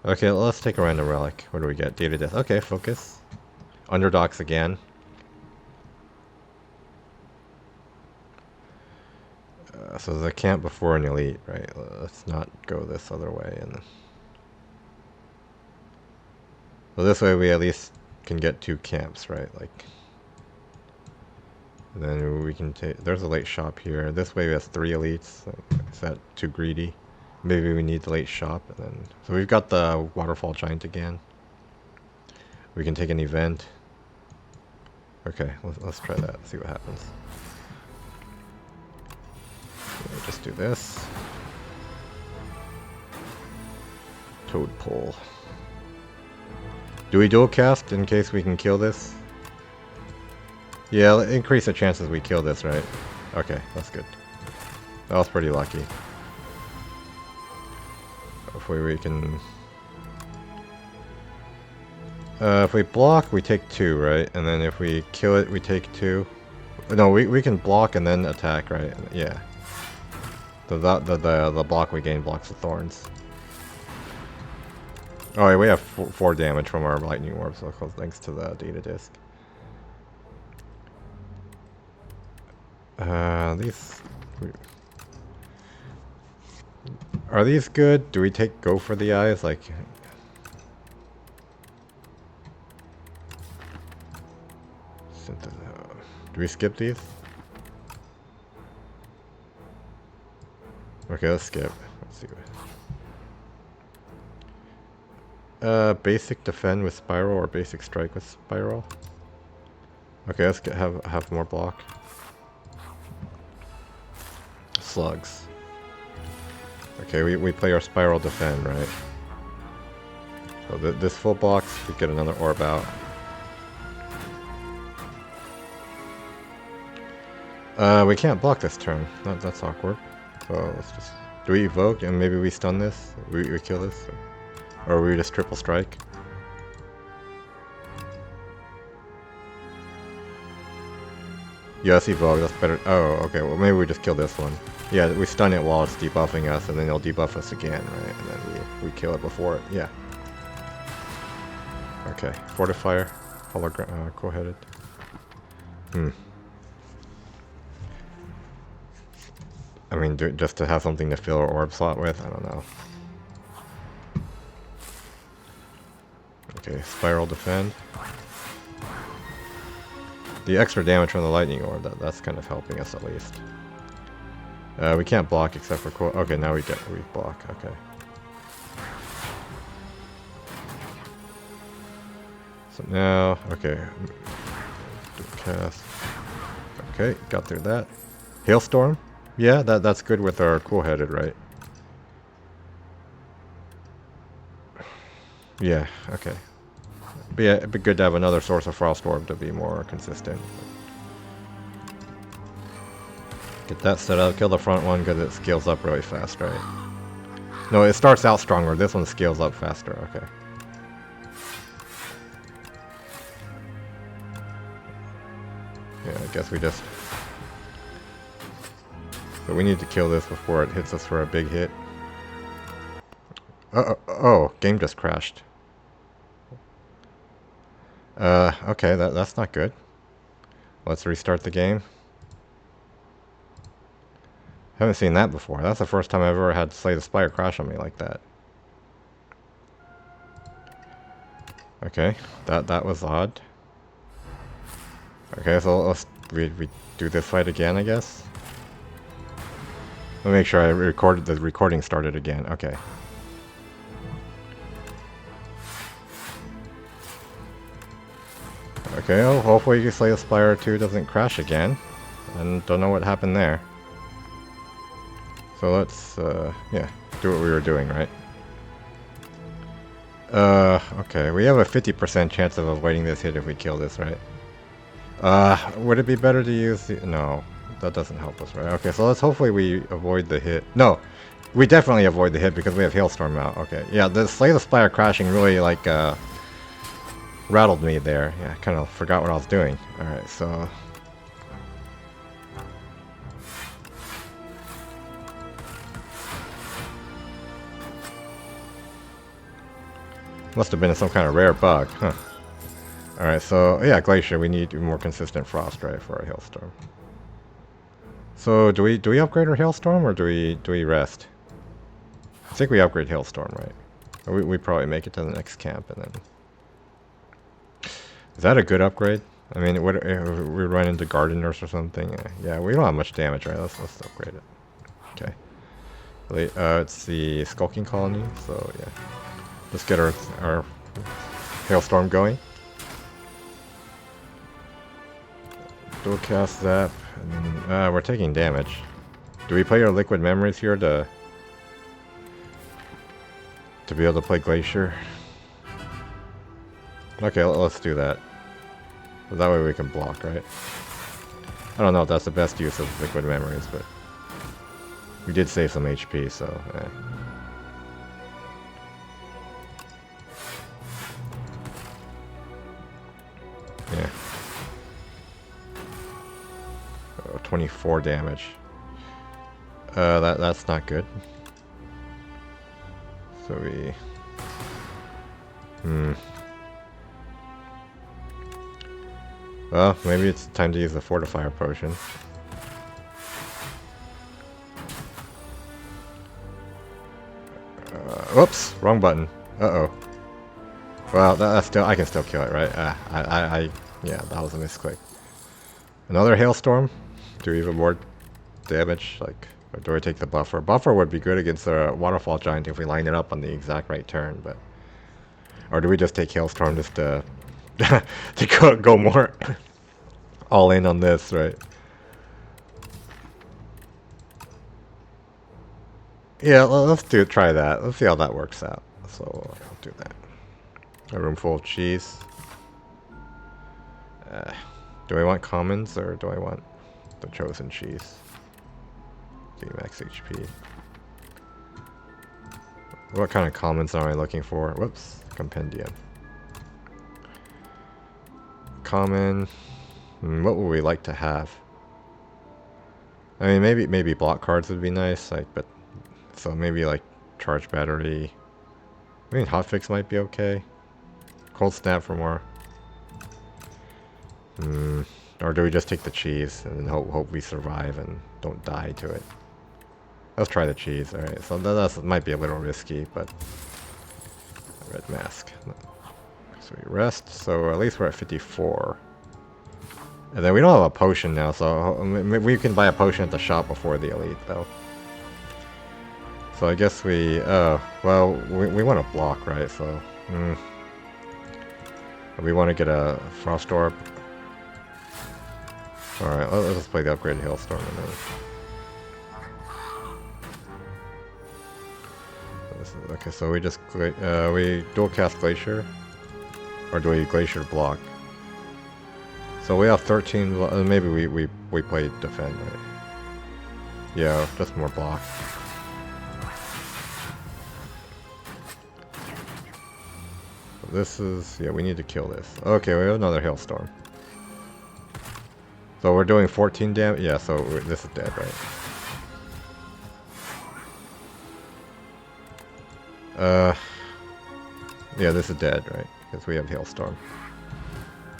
Okay, let's take a random relic. What do we get? Data death. Okay, focus. Underdogs again. So there's a camp before an elite, right? Let's not go this other way. So this way we at least can get 2 camps, right? Like, and then we can take... There's a late shop here. This way we have 3 elites. So is that too greedy? Maybe we need the late shop. And then, so we've got the Waterfall Giant again. We can take an event. Okay, let's try that. See what happens. We'll just do this. Toad pole. Do we dual cast in case we can kill this? Yeah, increase the chances we kill this, right? Okay, that's good. That was pretty lucky. Hopefully we can... if we block, we take 2, right? And then if we kill it, we take 2. No, we can block and then attack, right? Yeah. The block we gain blocks the thorns. Oh, wait, we have 4 damage from our lightning orb, so thanks to the data disk. These... Are these good? Do we go for the eyes? Like... Do we skip these? Okay, let's skip. Let's see. Basic defend with spiral or basic strike with spiral. Okay, let's have more block. Slugs. Okay, we play our spiral defend, right? So this full box, we get another orb out. We can't block this turn. That's awkward. So let's just... Do we evoke and maybe we stun this? We kill this? Or we just triple strike? Yes, evoke, that's better. Oh, okay, well maybe we just kill this one. Yeah, we stun it while it's debuffing us, and then it'll debuff us again, right? And then we kill it before it, yeah. Okay, fortifier, cool-headed. I mean, just to have something to fill our orb slot with? I don't know. Okay, spiral defend. The extra damage from the lightning orb, that's kind of helping us at least. We can't block except for cool. Okay, now we block. Okay. So now, okay. Cast. Okay, got through that. Hailstorm. Yeah, that's good with our cool-headed, right? Yeah, okay. But yeah, it'd be good to have another source of Frost Orb to be more consistent. Get that set up, kill the front one because it scales up really fast, right? No, it starts out stronger, this one scales up faster, okay. Yeah, I guess we just... But we need to kill this before it hits us for a big hit. Oh, game just crashed. Okay, that's not good. Let's restart the game. Haven't seen that before. That's the first time I've ever had Slay the Spire crash on me like that. Okay, that was odd. Okay, so let's we do this fight again, I guess. Let me make sure I recorded the recording started again. Okay. Okay, well, hopefully Slay the Spire 2 doesn't crash again. And don't know what happened there. So let's, yeah, do what we were doing, right? Okay, we have a 50% chance of avoiding this hit if we kill this, right? Would it be better to use the... No, that doesn't help us, right? Okay, so let's hopefully we avoid the hit. No, we definitely avoid the hit because we have Hailstorm out. Okay, yeah, the Slay the Spire crashing really, like, rattled me there. Yeah, I kind of forgot what I was doing. Alright, so... Must have been some kind of rare bug, huh? Alright, so, yeah, Glacier, we need more consistent frost, right, for our Hailstorm. So, do we upgrade our Hailstorm, or do we rest? I think we upgrade Hailstorm, right? We probably make it to the next camp, and then... Is that a good upgrade? I mean, what, we run into Gardeners or something? Yeah, we don't have much damage, right? Let's upgrade it. Okay. It's the Skulking Colony, so, yeah. Let's get our Hailstorm going. Dual cast Zap. And then, we're taking damage. Do we play our Liquid Memories here to be able to play Glacier? Okay, let's do that. That way we can block, right? I don't know if that's the best use of Liquid Memories, but we did save some HP, so yeah. Oh, 24 damage. That's not good. So we... Well, maybe it's time to use the Fortifier Potion. Whoops! Wrong button. Uh-oh. Well, that's still... I can still kill it, right? Yeah, that was a misclick. Another Hailstorm? Do even more damage? Like, or do I take the Buffer? Buffer would be good against the Waterfall Giant if we line it up on the exact right turn, but... Or do we just take Hailstorm just to... to go more all in on this, right? Yeah, let's try that. Let's see how that works out. So I'll do that. A room full of cheese. Do I want commons or do I want the chosen cheese? Max HP. What kind of commons am I looking for? Whoops, compendium. Common. What would we like to have? I mean, maybe block cards would be nice, like, but so maybe like charge battery. I mean, hotfix might be okay. Cold snap for more. Or do we just take the cheese and hope we survive and don't die to it? Let's try the cheese. All right, so that might be a little risky, but red mask. So we rest. So at least we're at 54. And then we don't have a potion now, so we can buy a potion at the shop before the elite, though. So I guess we, well, we want to block, right? So, we want to get a Frost Orb. Alright, let's just play the upgraded Hailstorm and then... Okay, so we just, we dual cast Glacier? Or do we Glacier block? So we have 13, maybe we play Defend, right? Yeah, just more block. This is, yeah, we need to kill this. Okay, we have another Hailstorm. So we're doing 14 damage? Yeah, so this is dead, right? Yeah, this is dead, right? Because we have Hailstorm.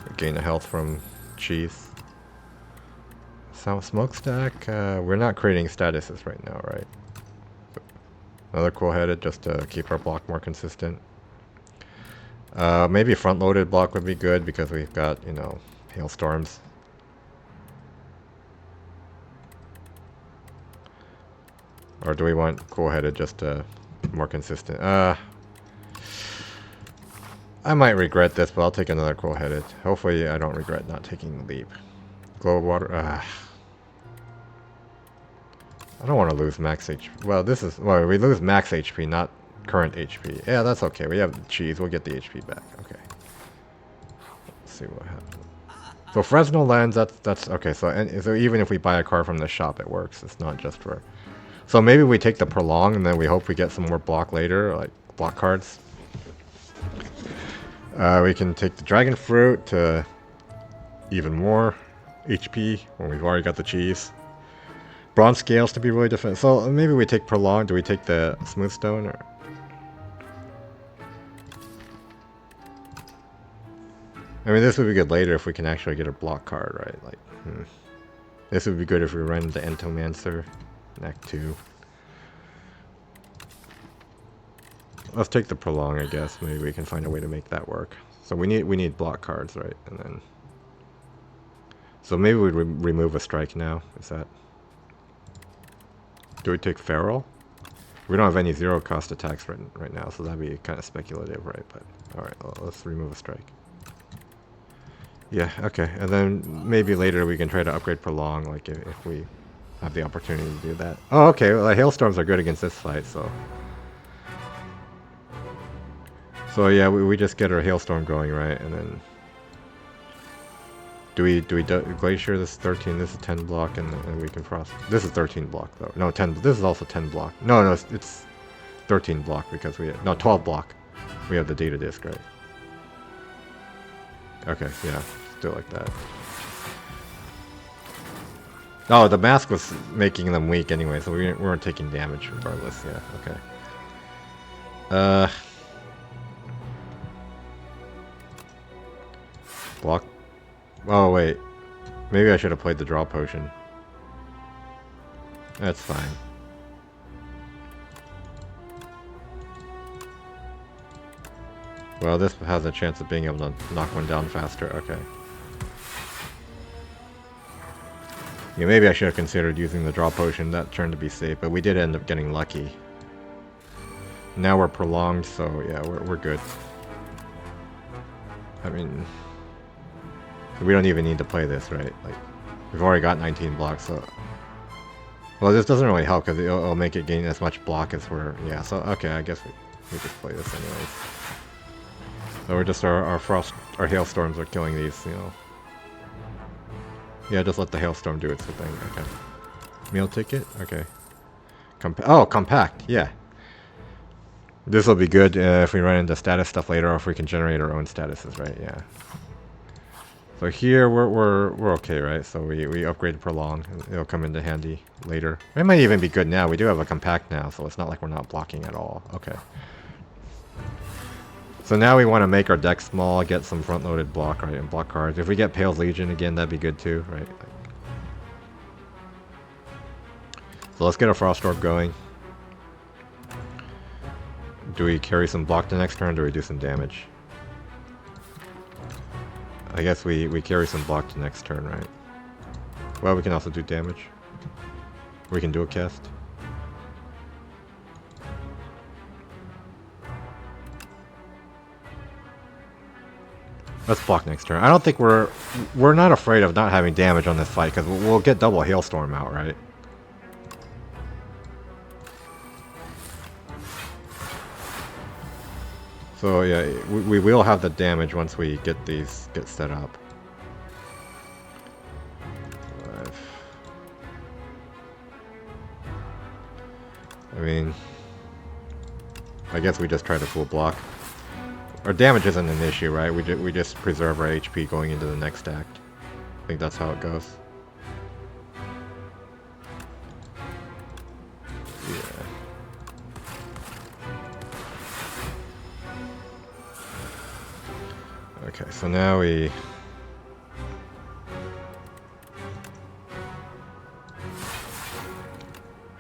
We gain a health from cheese. So smokestack, we're not creating statuses right now, right? So another cool-headed just to keep our block more consistent. Maybe front-loaded block would be good because we've got, you know, Hailstorms. Or do we want cool-headed just to more consistent? I might regret this, but I'll take another cool-headed. Hopefully I don't regret not taking the leap. Glow water. I don't want to lose max HP. Well, this is... Well, we lose max HP, not current HP. Yeah, that's okay. We have cheese. We'll get the HP back. Okay. Let's see what happens. So Fresno Lens, that's... Okay, so even if we buy a card from the shop, it works. It's not just for... So maybe we take the Prolong, and then we hope we get some more block later, like block cards. We can take the Dragon Fruit to even more HP when we've already got the cheese. Bronze Scales to be really defensive. So maybe we take Prolong. Do we take the Smooth Stone? Or? I mean, this would be good later if we can actually get a block card, right? Like, this would be good if we run the Entomancer. Act 2. Let's take the Prolong, I guess. Maybe we can find a way to make that work. So we need block cards, right? And then... So maybe we remove a strike now. Is that... Do we take Feral? We don't have any zero cost attacks right now, so that'd be kind of speculative, right? But alright, let's remove a strike. Yeah, okay. And then maybe later we can try to upgrade Prolong, like if we have the opportunity to do that. Oh, okay. Well, hailstorms are good against this fight, so. So yeah, we just get our hailstorm going, right? And then do we glacier? This is 13. This is 10 block, and we can frost. This is 13 block though. No, 10. This is also 10 block. No, it's 13 block because we no 12 block. We have the data disk, right? Okay, yeah, still like that. Oh, the mask was making them weak anyway, so we weren't taking damage regardless. Yeah, okay. Block. Oh wait, maybe I should have played the draw potion. That's fine. Well, this has a chance of being able to knock one down faster. Okay. Yeah, maybe I should have considered using the draw potion that turn to be safe, but we did end up getting lucky. Now we're prolonged, so yeah, we're good. I mean, we don't even need to play this, right? Like, we've already got 19 blocks, so... Well, this doesn't really help, because it'll make it gain as much block as we're... Yeah, so, okay, I guess we just play this anyways. So we're just, our hailstorms are killing these, you know. Yeah, just let the hailstorm do its thing, okay. Meal ticket? Okay. Compact, yeah. This will be good if we run into status stuff later, or if we can generate our own statuses, right? Yeah. So here we're okay, right? So we upgrade Prolong. It'll come into handy later. It might even be good now. We do have a compact now, so it's not like we're not blocking at all. Okay. So now we want to make our deck small, get some front-loaded block, right? And block cards. If we get Pale's Legion again, that'd be good too, right? So let's get a Frost Orb going. Do we carry some block the next turn, or do we do some damage? I guess we carry some block the next turn, right? Well, we can also do damage. We can do a cast. Let's block next turn. I don't think we're not afraid of not having damage on this fight, because we'll get double Hailstorm out, right? So yeah, we will have the damage once we get set up. I mean, I guess we just try to full block. Our damage isn't an issue, right? We just preserve our HP going into the next act. I think that's how it goes. Yeah. Okay, so now we...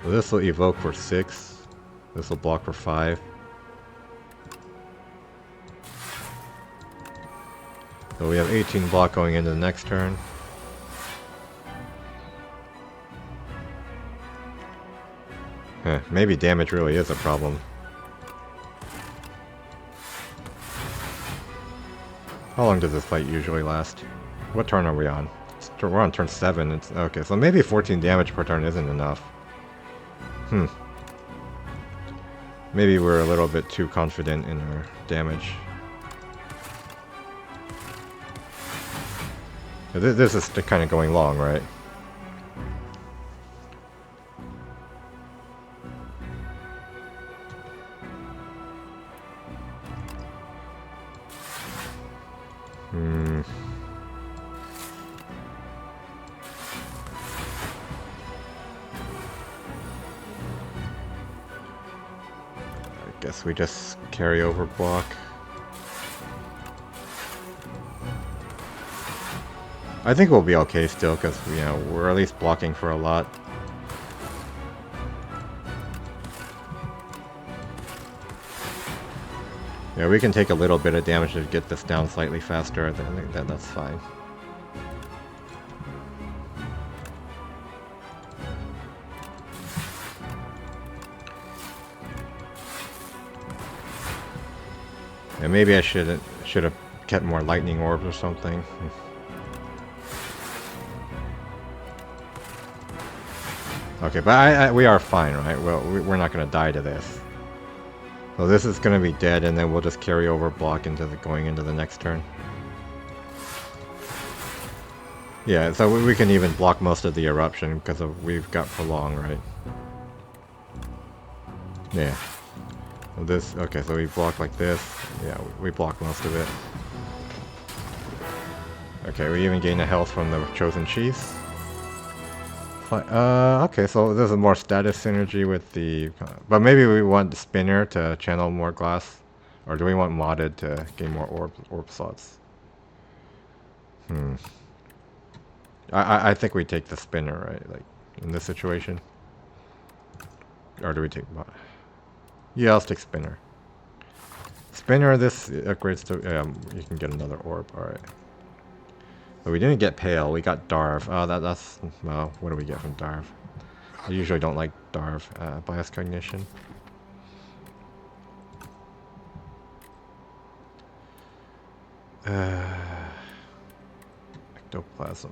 So this will evoke for 6. This will block for 5. So we have 18 block going into the next turn. Maybe damage really is a problem. How long does this fight usually last? What turn are we on? We're on turn 7. It's okay, so maybe 14 damage per turn isn't enough. Maybe we're a little bit too confident in our damage. This is kind of going long, right? I guess we just carry over block. I think we'll be okay still, because, you know, we're at least blocking for a lot. Yeah, we can take a little bit of damage to get this down slightly faster. I think that's fine. Yeah, maybe I should have kept more lightning orbs or something. Okay, but we are fine, right? Well, we're not gonna die to this. So this is gonna be dead, and then we'll just carry over block into going into the next turn. Yeah, so we can even block most of the eruption because we've got prolong, right? Yeah. So this, okay, so we block like this. Yeah, we block most of it. Okay, we even gain a health from the chosen chiefs. Okay, so there's a more status synergy with the... But maybe we want the spinner to channel more glass. Or do we want modded to gain more orb slots? I think we take the spinner, right? Like, in this situation. Or do we take mod? Yeah, let's take spinner. Spinner, this upgrades to... you can get another orb, alright. But we didn't get Pale, we got Darv. Oh, that's... Well, what do we get from Darv? I usually don't like Darv. Bias Cognition. Ectoplasm.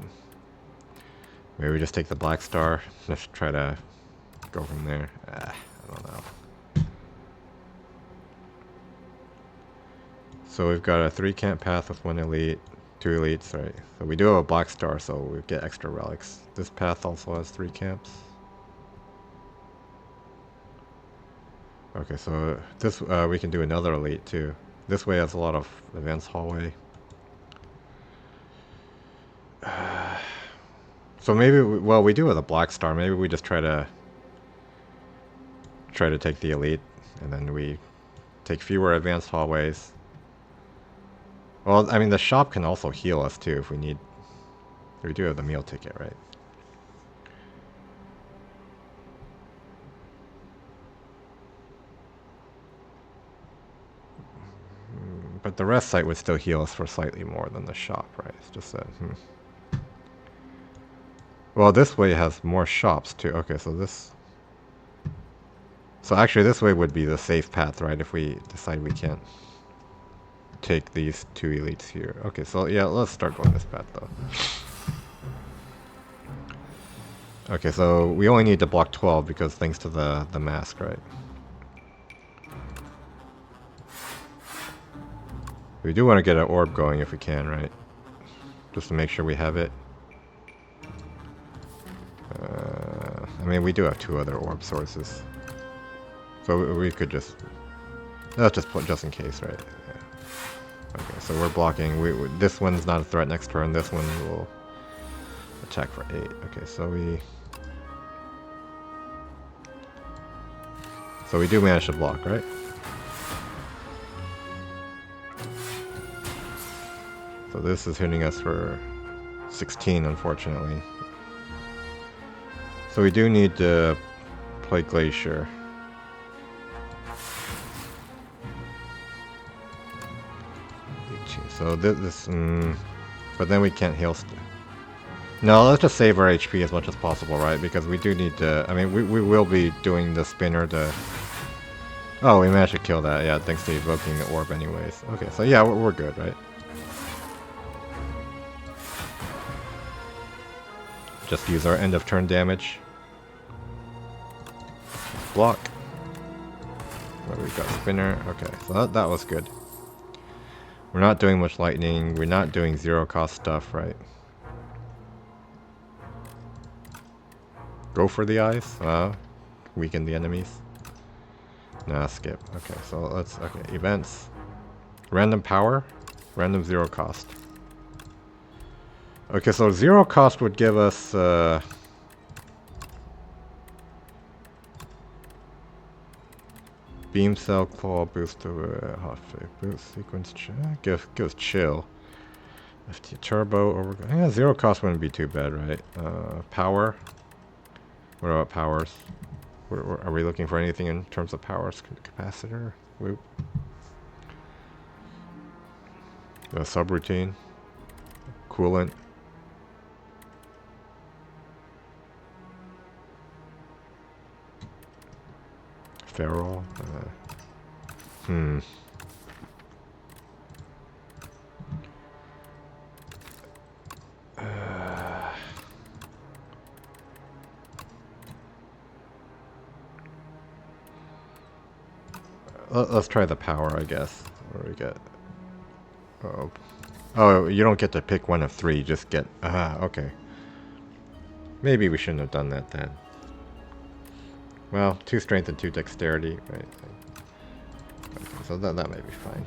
Maybe we just take the Black Star. Let's try to go from there. I don't know. So we've got a 3-camp path with 1 elite, 2 elites, right? So we do have a Black Star, so we get extra relics. This path also has 3 camps. Okay, so this we can do another elite too. This way has a lot of advanced hallway. So maybe, well, we do with a Black Star. Maybe we just try to take the elite, and then we take fewer advanced hallways. Well, I mean, the shop can also heal us too if we need. We do have the meal ticket, right? But the rest site would still heal us for slightly more than the shop, right? It's just that. Well, this way has more shops too. Okay, so this... So actually this way would be the safe path, right? If we decide we can't take these 2 elites here. Okay, so yeah, let's start going this path though. Okay, so we only need to block 12 because thanks to the mask, right? We do want to get an orb going if we can, right? Just to make sure we have it. I mean, we do have 2 other orb sources. So we could just... Let's just put just in case, right? Yeah. Okay, so we're blocking. This one's not a threat next turn. This one will attack for 8. Okay, so we... So we do manage to block, right? So this is hitting us for 16, unfortunately. So we do need to play Glacier. So this but then we can't heal. No, let's just save our HP as much as possible, right? Because we do need to. I mean, we will be doing the spinner to. Oh, we managed to kill that. Yeah, thanks to evoking the orb, anyways. Okay, so yeah, we're good, right? Just use our end of turn damage. Block. What we got? Spinner. Okay, so that was good. We're not doing much lightning. We're not doing 0 cost stuff, right? Go for the eyes. Weaken the enemies. Nah, skip. Okay, so let's... Okay, events. Random power. Random 0 cost. Okay, so 0 cost would give us... Beam cell claw boost to hot fake boost sequence gives chill. FT turbo over. Yeah, 0 cost wouldn't be too bad, right? Power. What about powers? Are we looking for anything in terms of powers? Capacitor. Whoop. Subroutine. Coolant. Feral. Let's try the power, I guess. What do we get? Oh. Oh, you don't get to pick one of three, you just get... okay. Maybe we shouldn't have done that then. Well, 2 strength and 2 dexterity, right? Okay, so that might be fine.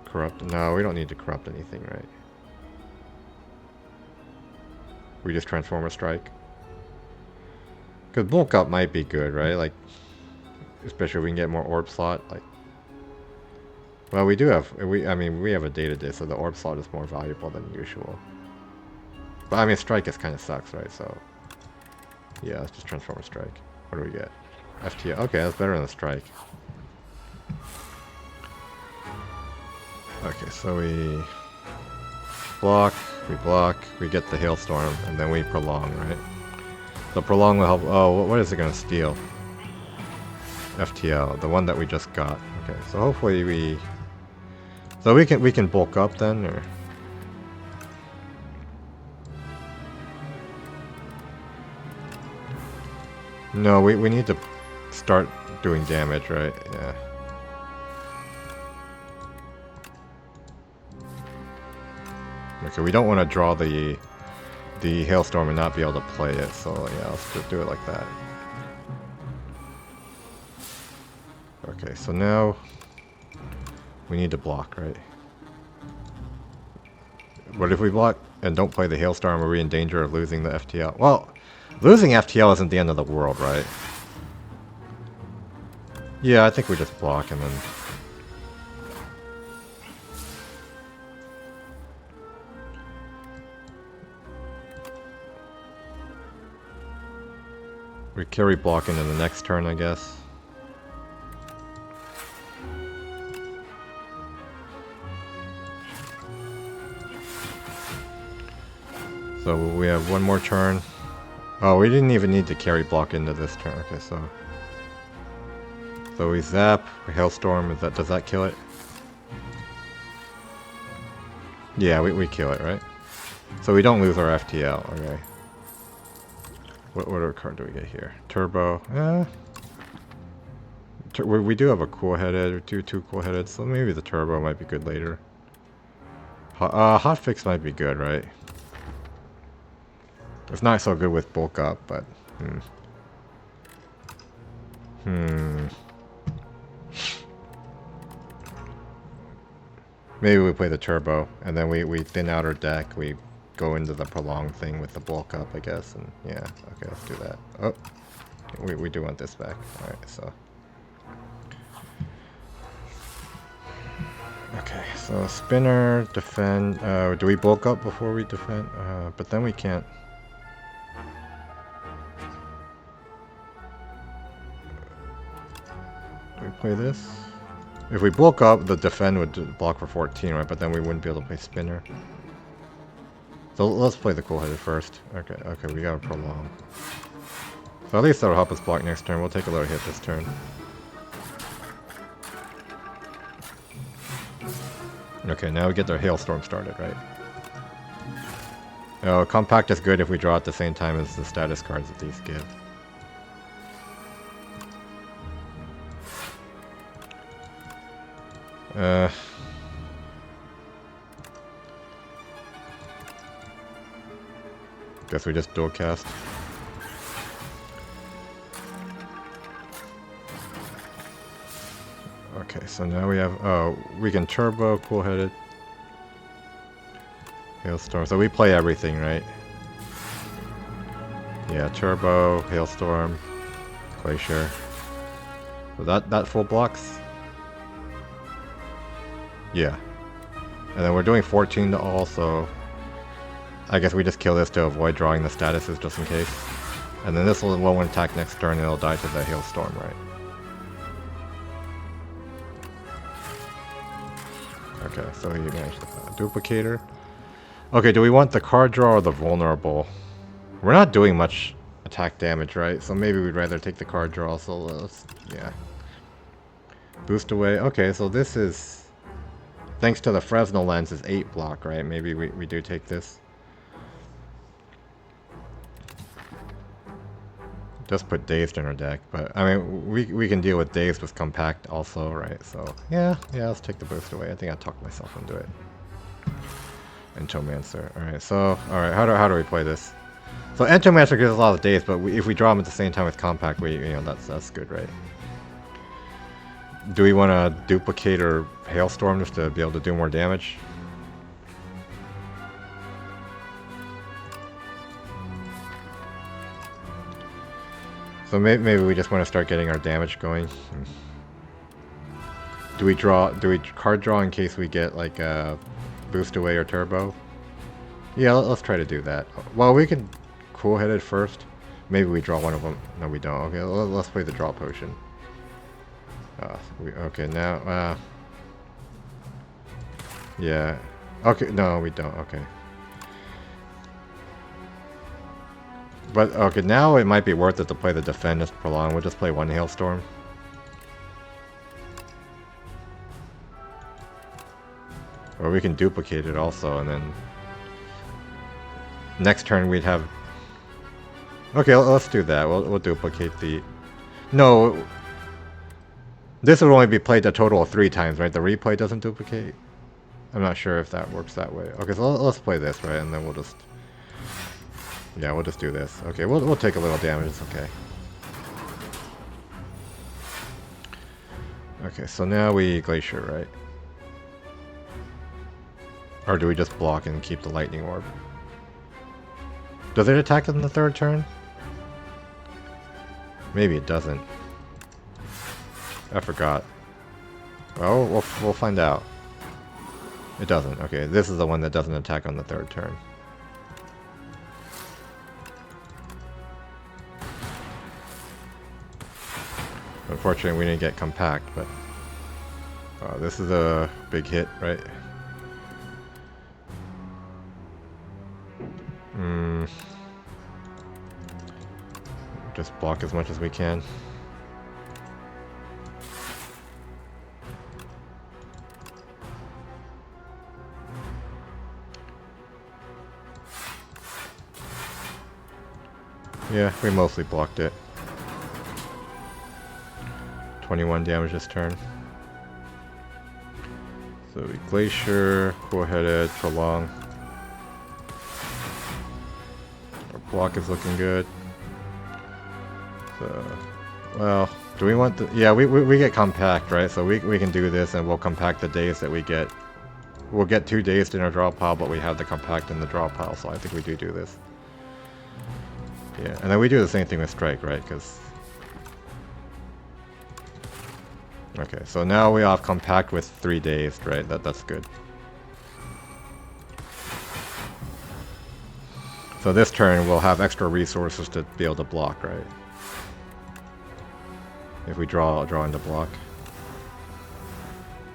Corrupt? No, we don't need to corrupt anything, right? We just transform a strike. Because bulk up might be good, right? Like, especially if we can get more orb slot. Like, well, we do have. I mean, we have a data disc, so the orb slot is more valuable than usual. But I mean, strike is kind of sucks, right? So, yeah, let's just transform a strike. What do we get? FTL. Okay, that's better than a strike. Okay, so we block, we get the hailstorm, and then we prolong, right? The prolong will help. Oh, what is it gonna steal? FTL, the one that we just got. Okay, so hopefully we. So we can bulk up then, or. No, we need to start doing damage, right? Yeah. Okay, we don't want to draw the hailstorm and not be able to play it, so yeah, let's just do it like that. Okay, so now we need to block, right? But if we block and don't play the hailstorm, are we in danger of losing the FTL? Well, losing FTL isn't the end of the world, right? Yeah, I think we just block and then... we carry block into the next turn, I guess. So we have one more turn. Oh, we didn't even need to carry block into this turn. Okay, so we zap, hailstorm. Does that kill it? Yeah, we kill it, right? So we don't lose our FTL. Okay. What other card do we get here? Turbo. We do have a cool-headed, two cool-headed, so maybe the turbo might be good later. Hotfix might be good, right? It's not so good with bulk up, but... Maybe we play the turbo, and then we thin out our deck, we go into the prolonged thing with the bulk up, I guess, and yeah, okay, let's do that. Oh, we do want this back. Alright, so... Okay, so spinner, defend, do we bulk up before we defend? But then we can't... Do we play this? If we bulk up, the defend would block for 14, right? But then we wouldn't be able to play spinner. So let's play the cool-headed first. Okay, we gotta prolong. So at least that'll help us block next turn. We'll take a little hit this turn. Okay, now we get their hailstorm started, right? Oh, compact is good if we draw at the same time as the status cards that these give. Guess we just dual cast. Okay, so now we have, we can turbo, cool-headed. Hailstorm, so we play everything, right? Yeah, turbo, hailstorm, glacier. So that full blocks? Yeah. And then we're doing 14 to all, so I guess we just kill this to avoid drawing the statuses just in case. And then this won't attack next turn and it'll die to the hailstorm, right? Okay, so he managed to duplicator. Okay, do we want the card draw or the vulnerable? We're not doing much attack damage, right? So maybe we'd rather take the card draw, so let's, yeah. Boost away. Okay, so this is... Thanks to the Fresnel lens, is 8 block, right? Maybe we do take this. Just put Dazed in our deck, but I mean, we can deal with Dazed with Compact also, right? So yeah, let's take the boost away. I think I talked myself into it. Entomancer. Alright, so how do we play this? So Entomancer gives us a lot of Dazed, but if we draw them at the same time with Compact, that's good, right? Do we want to duplicate or Hailstorm just to be able to do more damage? So maybe we just want to start getting our damage going. Do we card draw in case we get like a boost away or turbo? Yeah, let's try to do that. Well, we can cool-headed first. Maybe we draw one of them. No, we don't. Okay, let's play the draw potion. Okay, now, yeah. Okay, no, we don't. Okay. But, okay, now it might be worth it to play the Defend as Prolong. We'll just play one Hailstorm. Or we can duplicate it also, and then... Next turn we'd have... Okay, let's do that. We'll duplicate the... No... This would only be played a total of 3 times, right? The replay doesn't duplicate? I'm not sure if that works that way. Okay, so let's play this, right? And then we'll just... Yeah, we'll just do this. Okay, we'll take a little damage, it's okay. Okay, so now we Glacier, right? Or do we just block and keep the Lightning Orb? Does it attack on the 3rd turn? Maybe it doesn't. I forgot. Well, we'll find out. It doesn't. Okay, this is the one that doesn't attack on the 3rd turn. Unfortunately, we didn't get Compact, but... this is a big hit, right? Just block as much as we can. Yeah, we mostly blocked it. 21 damage this turn. So we Glacier, Cool-Headed, Prolong. Our block is looking good. So, well, do we want the... Yeah, we get Compact, right? So we can do this and we'll compact the days that we get. We'll get 2 Dazed in our draw pile, but we have the Compact in the draw pile, so I think we do this. Yeah, and then we do the same thing with Strike, right? Because... Okay, so now we have Compact with 3 Dazed, right? That's good. So this turn we'll have extra resources to be able to block, right? If we draw into block.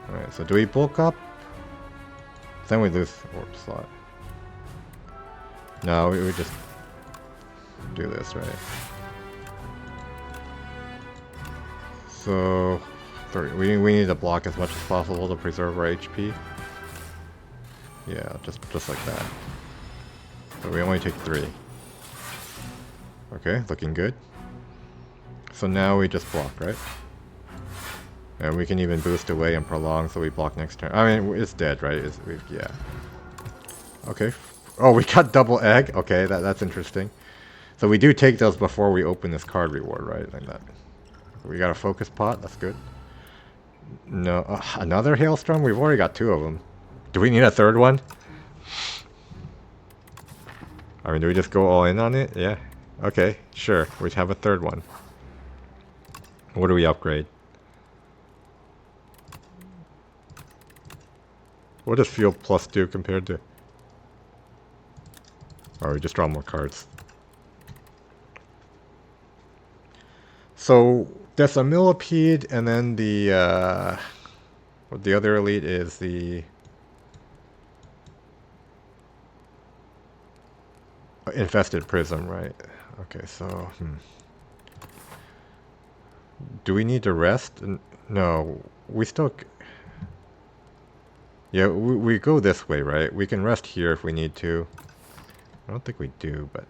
Alright, so do we bulk up? Then we lose Orb Slot. No, we just do this, right? So... We need to block as much as possible to preserve our HP. Yeah, just like that. So we only take 3. Okay, looking good. So now we just block, right? And we can even boost away and prolong, so we block next turn. I mean, it's dead, right? Yeah. Okay. Oh, we got double egg. Okay, that's interesting. So we do take those before we open this card reward, right? Like that. We got a focus pot. That's good. No, another Hailstorm? We've already got 2 of them. Do we need a 3rd one? I mean, do we just go all in on it? Yeah. Okay, sure. We have a 3rd one. What do we upgrade? What does Fuel Plus do compared to... Or we just draw more cards. So... That's a Millipede, and then the other elite is the Infested Prism, right? Okay, so do we need to rest? No, we still. Yeah, we go this way, right? We can rest here if we need to. I don't think we do, but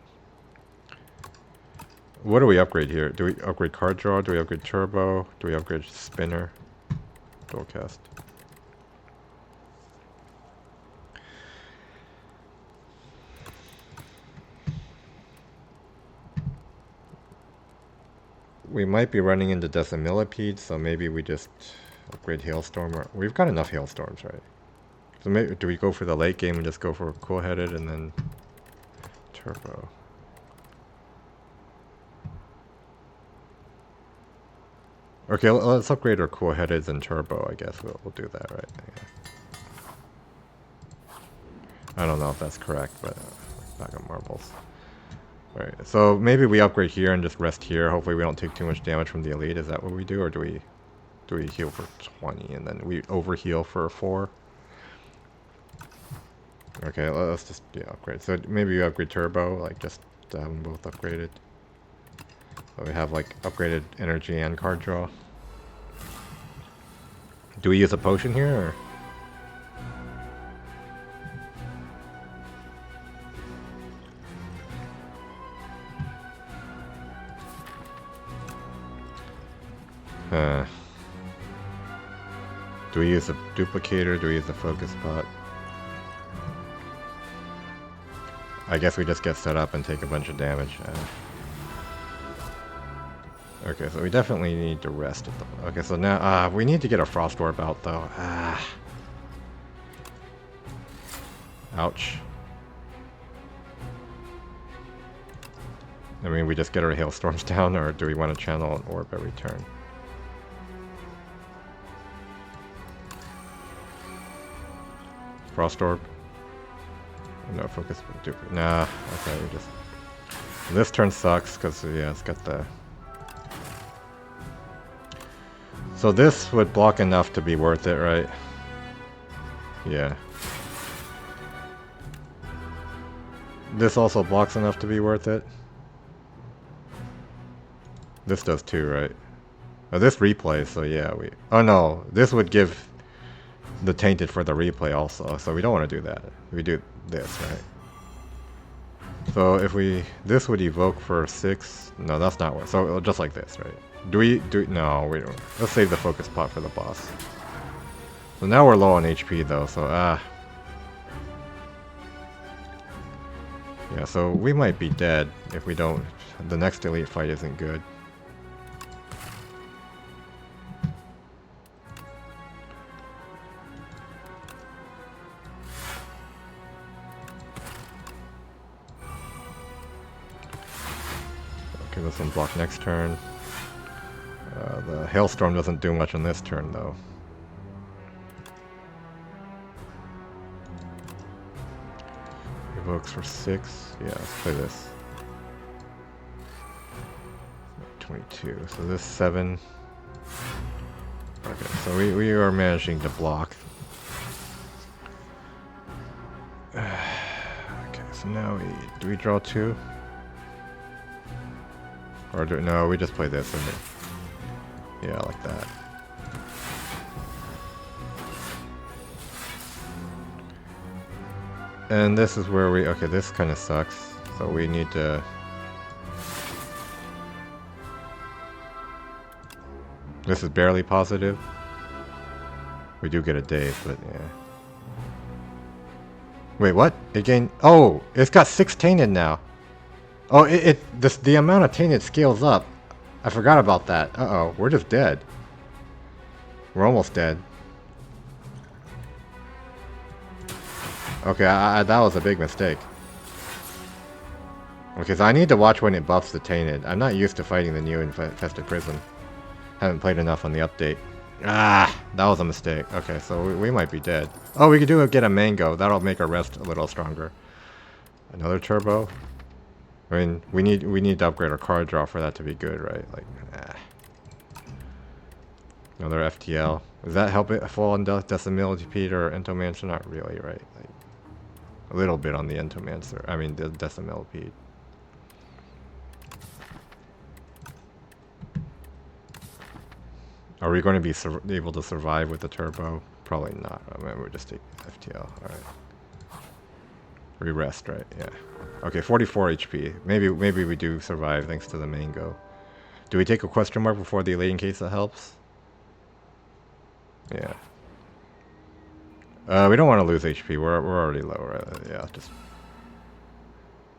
What do we upgrade here? Do we upgrade card draw? Do we upgrade turbo? Do we upgrade spinner? Dual cast. We might be running into decimillipede, so maybe we just upgrade hailstorm. We've got enough hailstorms, right? So maybe, do we go for the late game and just go for cool-headed and then turbo? Okay, let's upgrade our cool-headeds and turbo, I guess. We'll do that, right? Yeah. I don't know if that's correct, but back on marbles. Alright, so maybe we upgrade here and just rest here. Hopefully we don't take too much damage from the elite. Is that what we do? Or do we heal for 20 and then we overheal for 4? Okay, let's just upgrade. So maybe you upgrade turbo, like just to have them both upgraded. So we have like upgraded energy and card draw. Do we use a potion here or? Do we use a duplicator? Do we use a focus pot? I guess we just get set up and take a bunch of damage. Okay, so we definitely need to rest at the... Okay, so now, we need to get a Frost Orb out, though. Ouch. I mean, we just get our Hailstorms down, or do we want to channel an Orb every turn? Frost Orb? No, focus... Nah, okay, we just... This turn sucks, because, yeah, it's got the... So this would block enough to be worth it, right? Yeah. This also blocks enough to be worth it? This does too, right? Oh, this replays, so yeah, we... Oh no, this would give the Tainted for the replay also, so we don't want to do that. We do this, right? So if we... This would evoke for 6... No, that's not what... So just like this, right? No, we don't. Let's save the focus pot for the boss. So now we're low on HP though, so yeah, so we might be dead if we don't... The next elite fight isn't good. Okay, this one block next turn. The Hailstorm doesn't do much on this turn, though. Evokes for 6. Yeah, let's play this. 22. So this 7. Okay, so we are managing to block. Okay, so now do we draw 2? Or no, we just play this, isn't it? Yeah, like that. And this is where we... Okay, this kind of sucks. So we need to... This is barely positive. We do get a date, but yeah. Wait, what? It gained... Oh! It's got 6 Tainted now! Oh, the amount of Tainted scales up. I forgot about that. Uh-oh, we're just dead. We're almost dead. Okay, that was a big mistake. Okay, so I need to watch when it buffs the Tainted. I'm not used to fighting the new Infested Prison. Haven't played enough on the update. Ah, that was a mistake. Okay, so we might be dead. Oh, we could get a mango. That'll make our rest a little stronger. Another turbo? I mean, we need to upgrade our card draw for that to be good, right? Like, Another FTL. Does that help it fall on Decimillipede or Entomancer? Not really, right? Like, a little bit on the Entomancer. I mean, the Decimillipede. Are we going to be able to survive with the turbo? Probably not. I mean, we're just taking FTL. Alright. We rest, right? Yeah. Okay, 44 HP. Maybe we do survive thanks to the mango. Do we take a question mark before the elite in case that helps? Yeah. We don't want to lose HP. We're already low, right? Yeah, just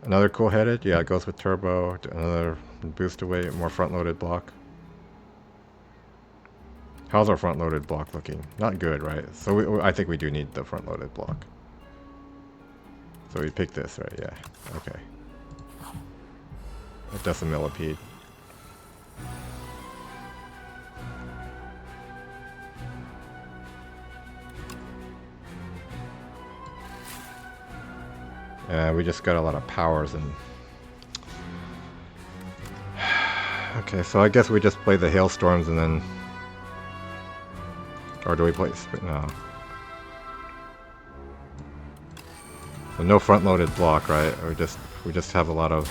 another cool-headed. Yeah, it goes with turbo. Another boost away, more front-loaded block. How's our front-loaded block looking? Not good, right? So I think we do need the front-loaded block. So we pick this, right? Yeah. Okay. It does a millipede. We just got a lot of powers and... Okay, so I guess we just play the hailstorms and then... Or do we play... No. So no front-loaded block, right? We just have a lot of...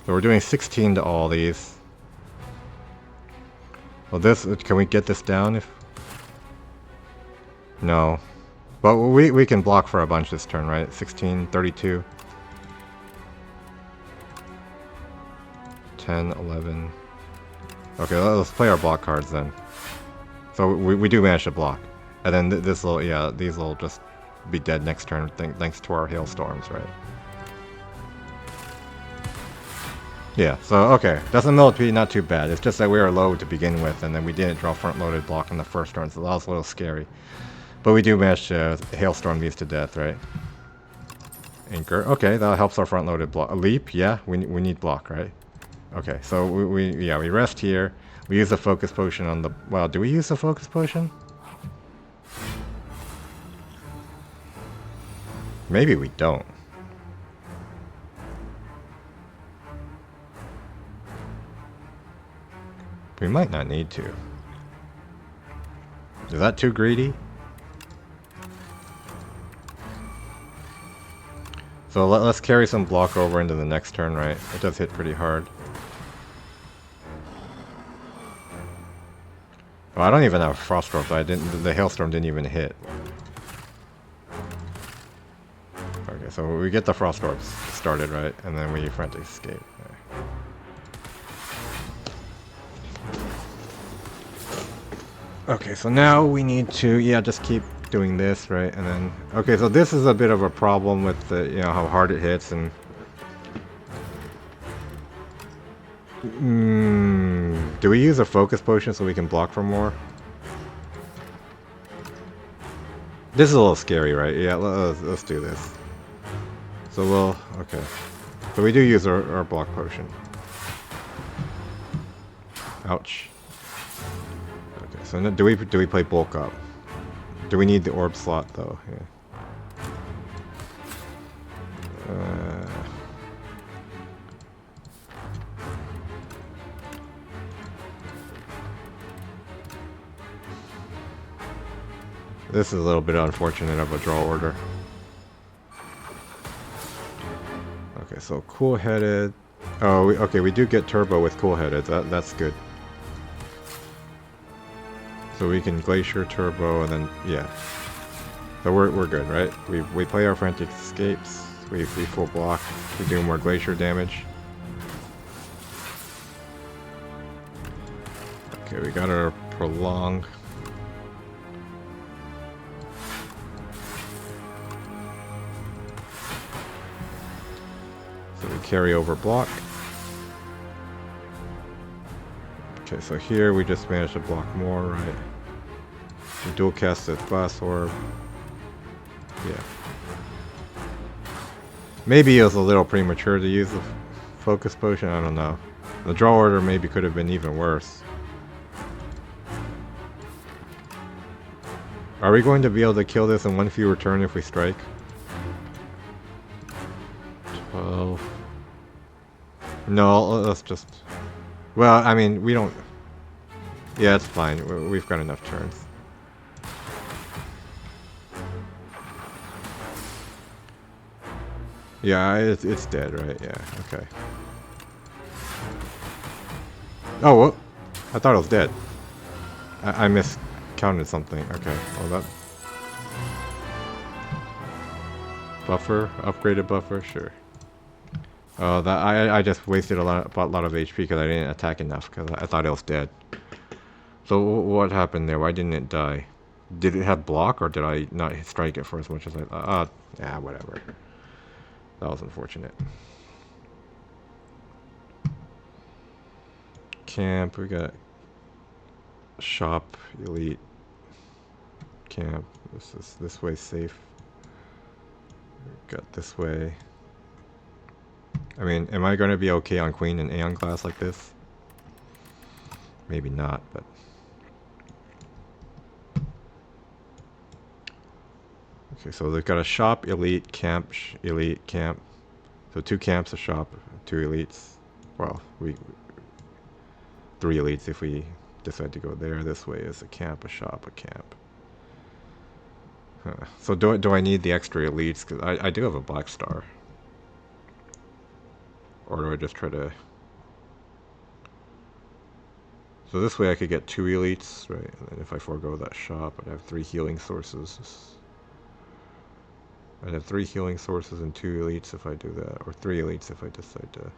So we're doing 16 to all these. Well, this... Can we get this down if... No. But we can block for a bunch this turn, right? 16, 32. 10, 11... Okay, let's play our block cards then. So we do manage to block. And then this will, yeah, these will just be dead next turn thanks to our hailstorms, right? Yeah, so okay, that's a millipede, not too bad. It's just that we were low to begin with, and then we didn't draw front-loaded block in the first turn, so that was a little scary. But we do manage to hailstorm these to death, right? Anchor, okay, that helps our front-loaded block. A leap, yeah, we need block, right? Okay, so we rest here. We use the focus potion on the... Well, do we use the focus potion? Maybe we don't. We might not need to. Is that too greedy? So let's carry some block over into the next turn, right? It does hit pretty hard. Oh, I don't even have frost orb. The hailstorm didn't even hit. Okay, so we get the frost orbs started, right? And then we frantic escape. Okay, so now we need to, yeah, just keep doing this, right? And then, okay, so this is a bit of a problem with the, you know, how hard it hits and... do we use a focus potion so we can block for more? This is a little scary, right? Yeah, let's do this. So we'll, okay. So we do use our block potion. Ouch. Okay, so do we play bulk up? Do we need the orb slot though? Yeah. This is a little bit unfortunate of a draw order. Okay, so cool-headed. Oh, okay, we do get turbo with cool-headed. That's good. So we can glacier turbo and then yeah. So we're good, right? We play our frantic escapes. We full block. We do more glacier damage. Okay, we got our prolong. So we carry over block. Okay, so here we just managed to block more, right? We dual cast this blast orb. Yeah. Maybe it was a little premature to use the focus potion, I don't know. The draw order maybe could have been even worse. Are we going to be able to kill this in one fewer turn if we strike? 12. No, let's just... Well, I mean, we don't... Yeah, it's fine. We've got enough turns. Yeah, it's dead, right? Yeah, okay. Oh, well, I thought it was dead. I miscounted something. Okay, well Buffer, upgraded buffer, sure. Oh, that I just wasted a lot of HP because I didn't attack enough because I thought it was dead. So what happened there? Why didn't it die? Did it have block or did I not strike it for as much as I thought? Yeah, whatever. That was unfortunate. Camp, we got shop, elite, camp. This way safe. Got this way. I mean, am I going to be okay on queen and Aeon class like this? Maybe not, but... Okay, so they've got a shop, elite, camp, elite, camp. So 2 camps, a shop, 2 elites. Well, 3 elites if we decide to go there. This way is a camp, a shop, a camp. Huh. So do I need the extra elites? Because I do have a black star. Or do I just try to... So this way I could get 2 elites, right? And then if I forego that shop, I'd have 3 healing sources. I'd have 3 healing sources and 2 elites if I do that. Or 3 elites if I decide to...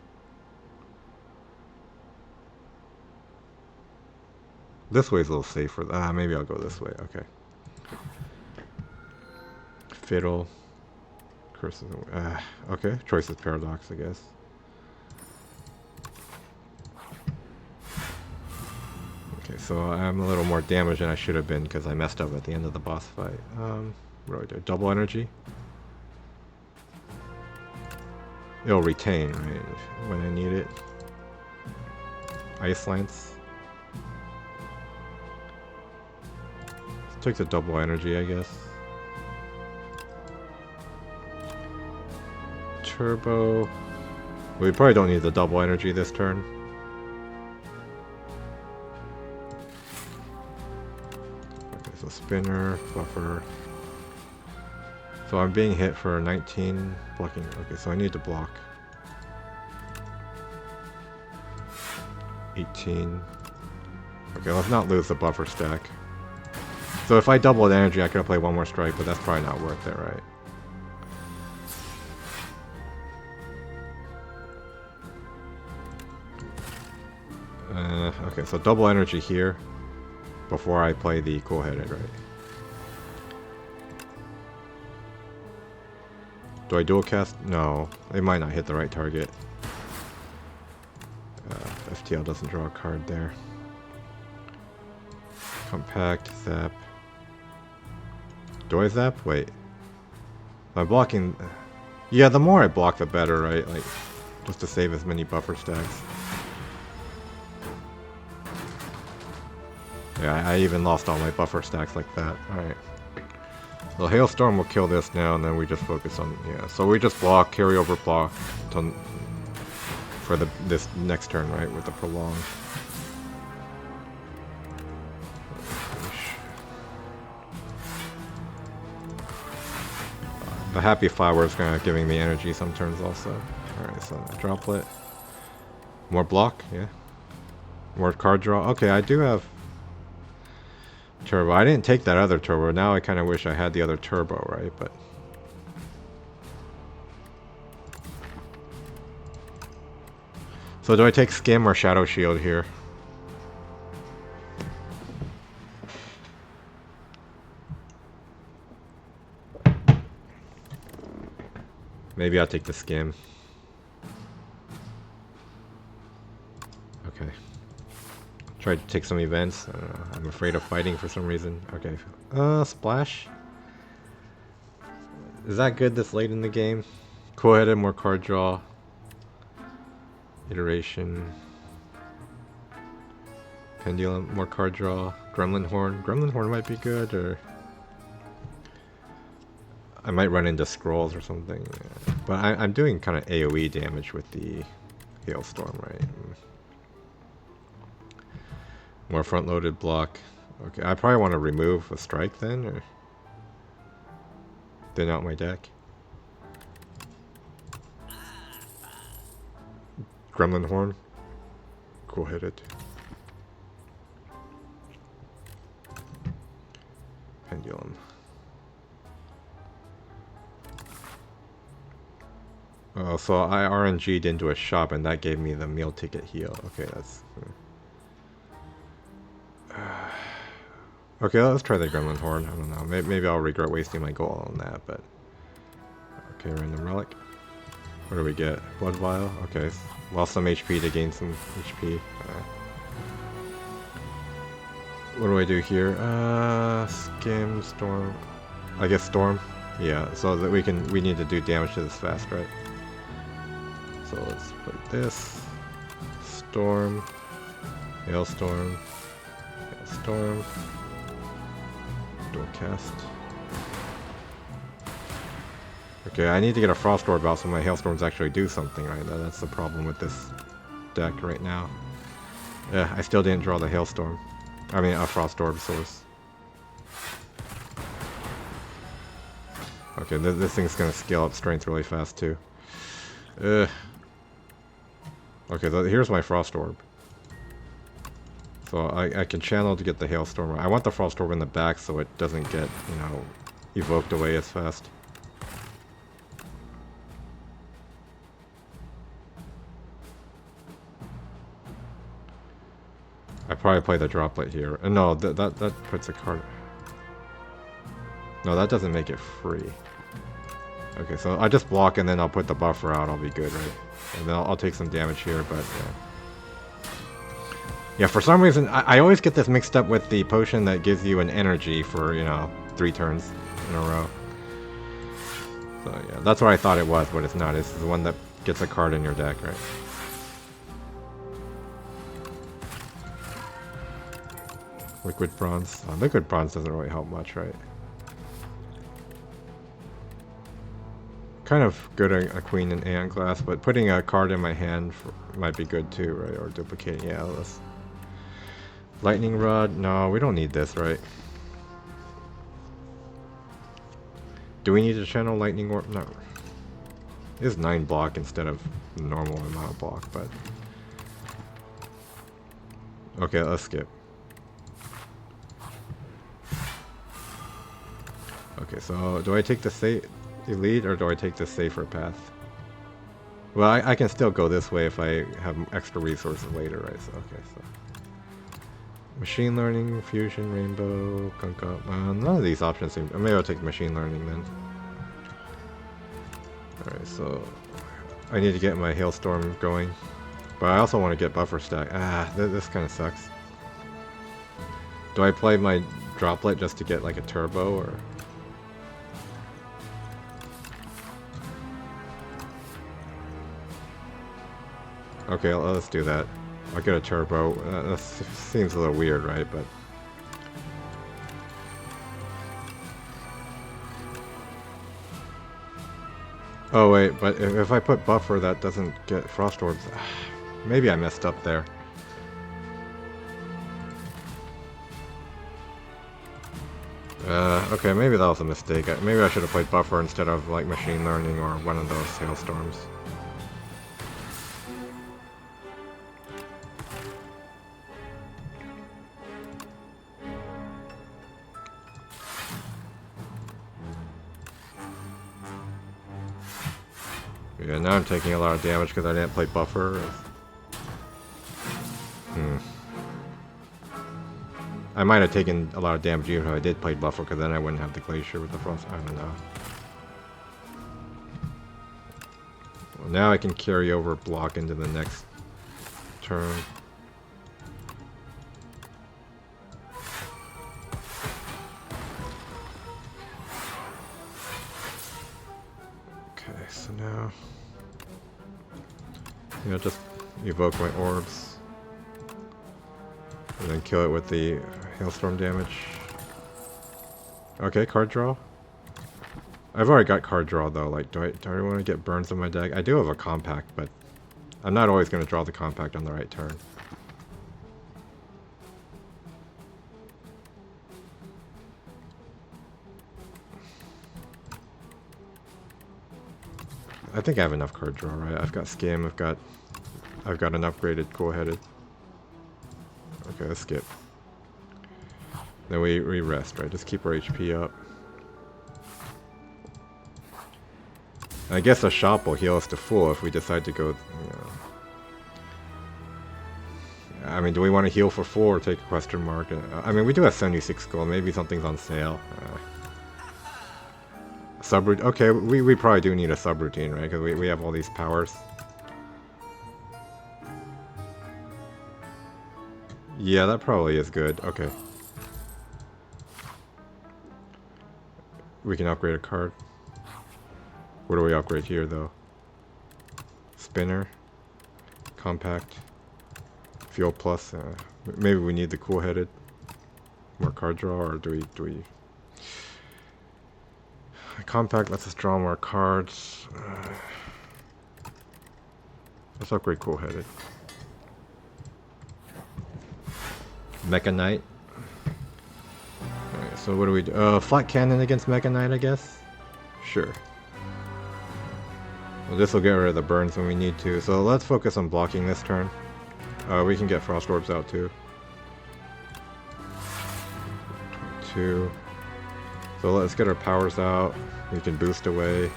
This way's a little safer. Ah, maybe I'll go this way. Okay. Fiddle. Curses. Okay. Choices paradox, I guess. Okay, so I'm a little more damaged than I should have been because I messed up at the end of the boss fight. What do I do? Double energy? It'll retain, right? When I need it. Ice Lance. Takes a double energy, I guess. Turbo. We probably don't need the double energy this turn. Okay, so spinner, buffer. So I'm being hit for 19 blocking. Okay, so I need to block. 18. Okay, let's not lose the buffer stack. So if I doubled energy, I could have played 1 more strike, but that's probably not worth it, right? Okay, so double energy here before I play the cool-headed, right? Do I dual cast? No, they might not hit the right target. FTL doesn't draw a card there. Compact, zap. Do I zap? Wait. I'm blocking... Yeah, the more I block, the better, right? Like, just to save as many buffer stacks. Yeah, I even lost all my buffer stacks like that. Alright. So Hailstorm will kill this now, and then we just focus on... Yeah, so we just block, carryover block for this next turn, right? With the prolong. The happy flower is kind of giving me energy some turns also. Alright, so droplet. More block, yeah. More card draw. Okay, I do have turbo. I didn't take that other turbo. Now I kind of wish I had the other turbo, right? But so do I take Skim or Shadow Shield here? Maybe I'll take the Skim. Okay. Try to take some events. I don't know. I'm afraid of fighting for some reason. Okay. Splash. Is that good this late in the game? Cool-headed, more card draw. Iteration. Pendulum, more card draw. Gremlin Horn. Gremlin Horn might be good, or... I might run into scrolls or something. Yeah. But I'm doing kind of AoE damage with the Hailstorm, right? More front-loaded block. Okay, I probably want to remove a strike then, or thin out my deck. Gremlin Horn. Cool, hit it. Pendulum. Oh, so I RNG'd into a shop and that gave me the meal ticket heal. Okay, that's... Okay, let's try the Gremlin Horn. I don't know. Maybe I'll regret wasting my gold on that, but... Okay, random relic. What do we get? Blood Vial? Okay, lost some HP to gain some HP. What do I do here? Skim, Storm... I guess Storm? Yeah, so that we need to do damage to this fast, right? So let's put this. Storm. Hailstorm. Hailstorm. Dual cast. Okay, I need to get a Frost Orb out so my Hailstorms actually do something, right? That's the problem with this deck right now. Yeah, I still didn't draw the Hailstorm. I mean, a Frost Orb source. Okay, this thing's gonna scale up strength really fast too. Okay, so here's my Frost Orb. So I can channel to get the Hailstorm. I want the Frost Orb in the back so it doesn't get, you know, evoked away as fast. I probably play the Droplet here. No, that puts a card... No, that doesn't make it free. Okay, so I just block and then I'll put the buffer out. I'll be good, right? And then I'll take some damage here, but yeah. Yeah, for some reason, I always get this mixed up with the potion that gives you an energy for, you know, 3 turns in a row. So yeah, that's what I thought it was, but it's not. It's the one that gets a card in your deck, right? Liquid Bronze. Liquid Bronze doesn't really help much, right? Kind of good at a Queen and Aeon Glass, but putting a card in my hand might be good too, right? Or duplicating, yeah, let's... Lightning Rod? No, we don't need this, right? Do we need to channel Lightning Orb? No. It is 9 block instead of the normal amount of block, but... Okay, let's skip. Okay, so do I take the Elite or do I take the safer path? Well, I can still go this way if I have extra resources later, right? So, okay, so... Machine Learning, Fusion, Rainbow, Kunkka... none of these options seem... Maybe I'll take Machine Learning then. Alright, so... I need to get my Hailstorm going. But I also want to get Buffer Stack. This kind of sucks. Do I play my Droplet just to get like a Turbo, or... Okay, let's do that. I'll get a Turbo. That seems a little weird, right? But... Oh wait, but if I put Buffer, that doesn't get Frost Orbs. Maybe I messed up there. Okay, maybe that was a mistake. Maybe I should have played Buffer instead of like Machine Learning or one of those Hailstorms. Yeah, now I'm taking a lot of damage because I didn't play Buffer. I might have taken a lot of damage even if I did play Buffer, because then I wouldn't have the Glacier with the Frost. I don't know. Well, now I can carry over block into the next turn. Okay, so now... Yeah, just evoke my orbs. And then kill it with the Hailstorm damage. Okay, card draw. I've already got card draw though. Like, do I want to get burns on my deck? I do have a compact, but I'm not always going to draw the compact on the right turn. I think I have enough card draw, right? I've got Skim. I've got an upgraded Cool-Headed. Okay, let's skip. Then we rest, right? Just keep our HP up. I guess a shop will heal us to full if we decide to go, you know. I mean, do we want to heal for full or take a question mark? I mean, we do have 76 gold. Maybe something's on sale. Subroutine. Okay, we probably do need a subroutine, right? Because we have all these powers. Yeah, that probably is good. Okay. We can upgrade a card. What do we upgrade here, though? Spinner. Compact. Fuel plus. Maybe we need the cool-headed. More card draw, or do we... Compact lets us draw more cards. Let's upgrade cool-headed. Mecha Knight. Alright, so what do we do? Flat cannon against Mecha Knight, I guess? Sure. Well, this will get rid of the burns when we need to, so let's focus on blocking this turn. We can get Frost Orbs out too. 22. So let's get our powers out. We can boost away.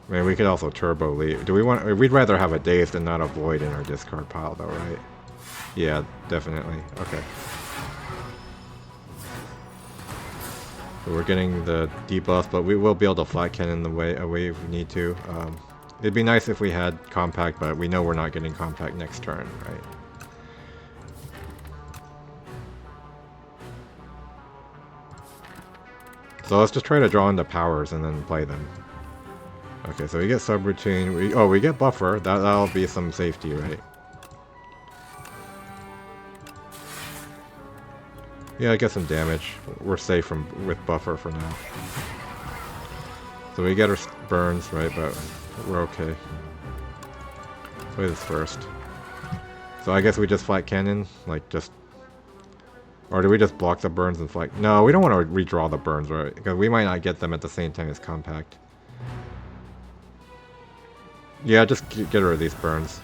I mean, we could also turbo leave. Do we want? We'd rather have a dazed and not a void in our discard pile, though, right? Yeah, definitely. Okay. So we're getting the debuff, but we will be able to flat cannon the way away if we need to. It'd be nice if we had compact, but we know we're not getting compact next turn, right? So let's just try to draw into powers and then play them. Okay, so we get subroutine. We get buffer. That'll be some safety, right? Yeah, I get some damage. We're safe with buffer for now. So we get our burns, right? But we're okay. Let's play this first. So I guess we just flat cannon, like just. Or do we just block the burns and flat? No, we don't want to redraw the burns, right? Because we might not get them at the same time as compact. Yeah, just get rid of these burns.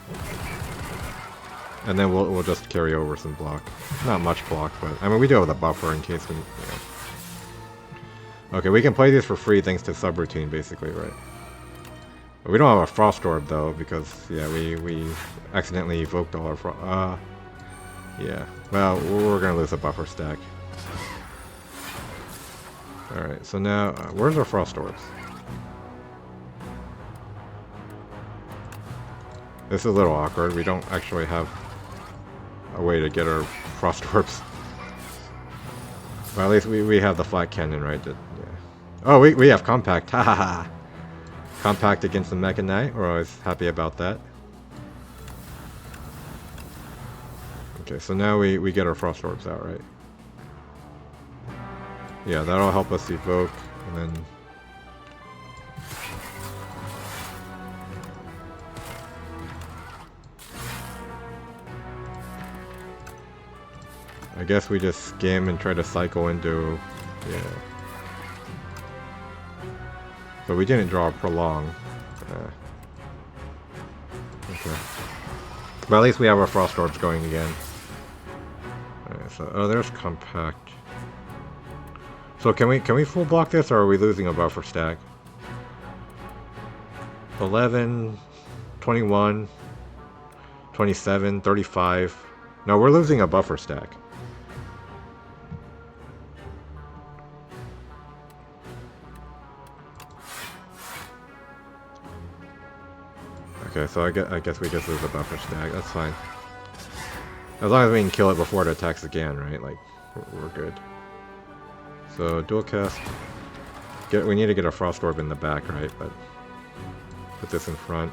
And then we'll just carry over some block. Not much block, but I mean we do have the buffer in case we, you know. Okay, we can play these for free thanks to subroutine basically, right? But we don't have a Frost Orb though, because yeah, we accidentally evoked all our yeah. Well, we're gonna lose a buffer stack. Alright, so now where's our Frost Orbs? This is a little awkward. We don't actually have a way to get our Frost Orbs. Well, at least we have the flat cannon, right? Yeah. Oh, we have compact. Ha ha ha. Compact against the Mecha Knight. We're always happy about that. Okay, so now we get our Frost Orbs out, right? Yeah, that'll help us evoke, and then... I guess we just skim and try to cycle into... yeah. So we didn't draw a prolong. Okay. But at least we have our Frost Orbs going again. Alright, so oh, there's compact. So can we full block this, or are we losing a buffer stack? 11, 21, 27, 35. No, we're losing a buffer stack. Okay, so I guess we just lose a buffer stack. That's fine. As long as we can kill it before it attacks again, right? Like, we're good. So, dual cast. We need to get a Frost Orb in the back, right? But put this in front.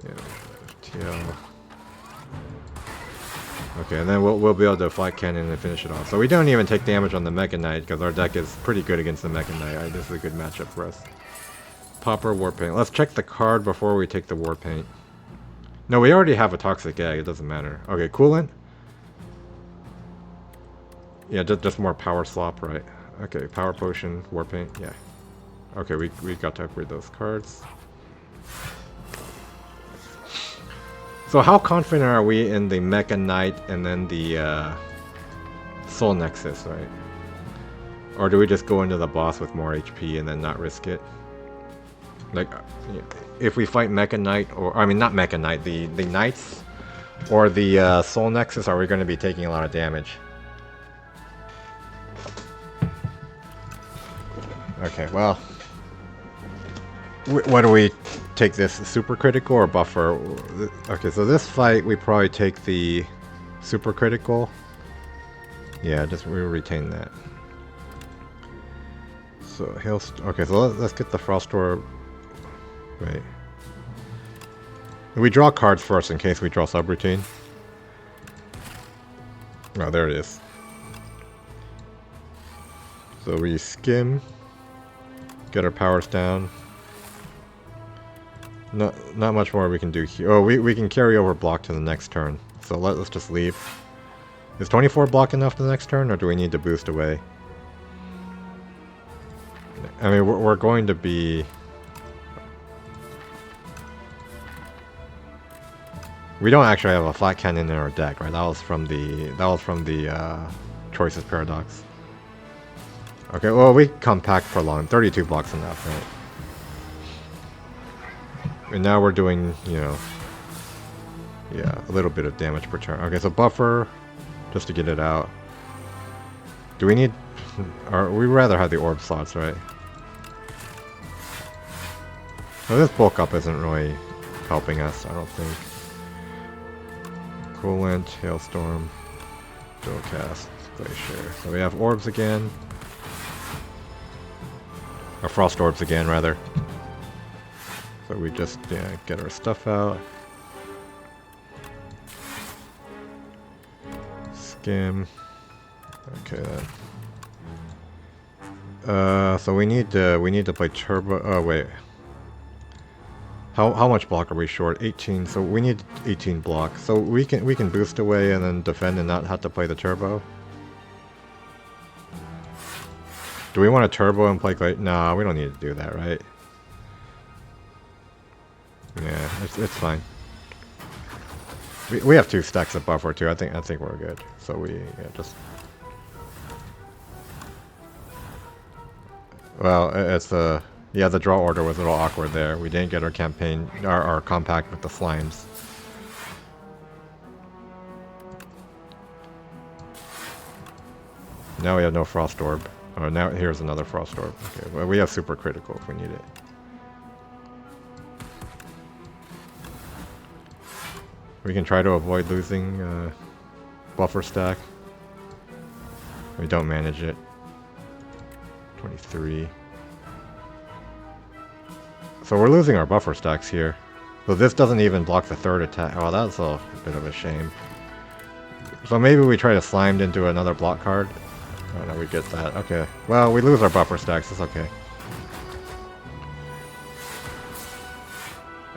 Yeah, TL. Okay, and then we'll be able to flat cannon and finish it off. So we don't even take damage on the Mecha Knight because our deck is pretty good against the Mecha Knight. Right, this is a good matchup for us. Popper, Warpaint. Let's check the card before we take the Warpaint. No, we already have a Toxic Egg. It doesn't matter. Okay, Coolant. Yeah, just more power slop, right? Okay, Power Potion, Warpaint. Yeah. Okay, we got to upgrade those cards. So how confident are we in the Mecha Knight and then the Soul Nexus, right? Or do we just go into the boss with more HP and then not risk it? Like, if we fight Mecha Knight, or I mean not Mecha Knight, the Knights or the Soul Nexus, are we going to be taking a lot of damage? Okay, well, what do we take this? Super critical or buffer? Okay, so this fight we probably take the super critical. Yeah, just we'll retain that. So okay, so let's get the Frost Orb. Wait. We draw cards first in case we draw subroutine. Oh, there it is. So we skim, get our powers down. Not much more we can do here. Oh, we can carry over block to the next turn. So let's just leave. Is 24 block enough the next turn, or do we need to boost away? I mean, we're going to be... We don't actually have a flat cannon in our deck, right? That was from the Choices Paradox. Okay, well, we compact prolong. 32 blocks enough, right? And now we're doing, you know, yeah, a little bit of damage per turn. Okay, so buffer, just to get it out. Do we need... Or we'd rather have the orb slots, right? Well, this bulk up isn't really helping us, I don't think. Coolant, Hailstorm, Dual Cast, Glacier. So we have orbs again. Or Frost Orbs again, rather. So we just, yeah, get our stuff out. Skim. Okay then. So we need to play turbo. Oh wait. How much block are we short? 18. So we need 18 block. So we can boost away and then defend and not have to play the turbo. Do we want to turbo and play like? Nah, we don't need to do that, right? Yeah, it's fine. We have 2 stacks of buffer too. I think we're good. So we just. Well, it's the. Yeah, the draw order was a little awkward there. We didn't get our campaign, our compact with the slimes. Now we have no Frost Orb. Oh, now here's another Frost Orb. Okay, well, we have super critical if we need it. We can try to avoid losing buffer stack. We don't manage it. 23. So we're losing our buffer stacks here. So this doesn't even block the 3rd attack. Oh, that's a bit of a shame. So maybe we try to slime into another block card. Oh no, we get that. Okay. Well, we lose our buffer stacks. It's okay.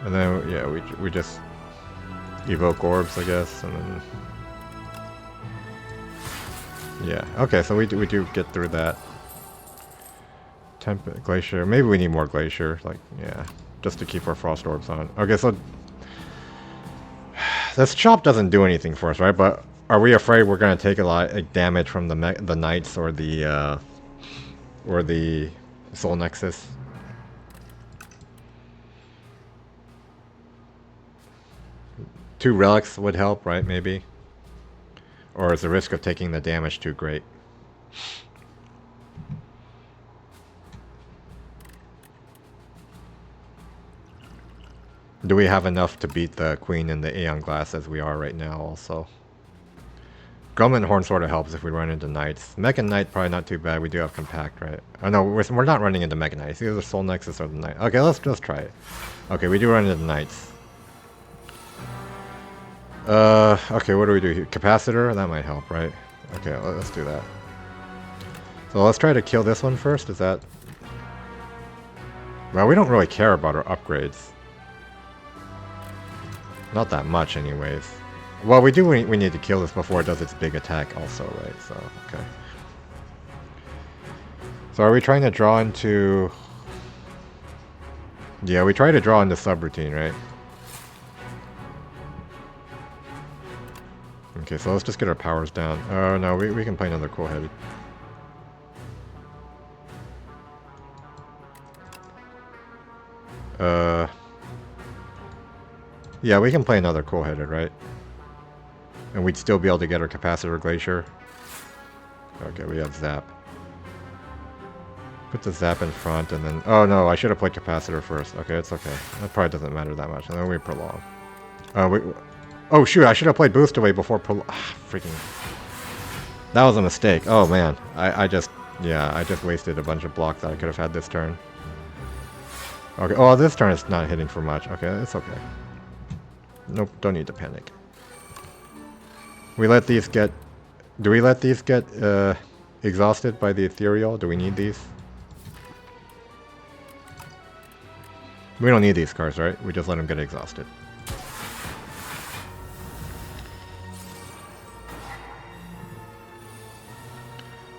And then, yeah, we just evoke orbs, I guess, and then... Yeah, okay, so we do get through that. Glacier. Maybe we need more Glacier, like, yeah, just to keep our Frost Orbs on. Okay, so this chop doesn't do anything for us, right? But are we afraid we're gonna take a lot of damage from the Knights or the Soul Nexus? Two relics would help, right? Maybe, or is the risk of taking the damage too great? Do we have enough to beat the Queen and the Aeon Glass as we are right now also? Grumman Horn sort of helps if we run into Knights. Mech and Knight probably not too bad. We do have Compact, right? Oh no, we're not running into Mech Knights. Either the Soul Nexus or the Knight. Okay, let's try it. Okay, we do run into the Knights. Okay, what do we do here? Capacitor? That might help, right? Okay, let's do that. So let's try to kill this one first. Is that... Well, we don't really care about our upgrades. Not that much, anyways. Well, we need to kill this before it does its big attack also, right? So, okay. So are we trying to draw into... Yeah, we try to draw into subroutine, right? Okay, so let's just get our powers down. Oh no, we can play another cool-headed. Yeah, we can play another cool-headed, right? And we'd still be able to get our capacitor glacier. Okay, we have zap. Put the zap in front and then... Oh no, I should have played capacitor first. Okay, it's okay. That probably doesn't matter that much. And then we prolong. Oh shoot, I should have played boost away before prolong. Freaking... That was a mistake. Oh man, I just... Yeah, I just wasted a bunch of block that I could have had this turn. Okay, oh, this turn is not hitting for much. Okay, it's okay. Nope, don't need to panic. We let these get... Do we let these get exhausted by the ethereal? Do we need these? We don't need these cards, right? We just let them get exhausted.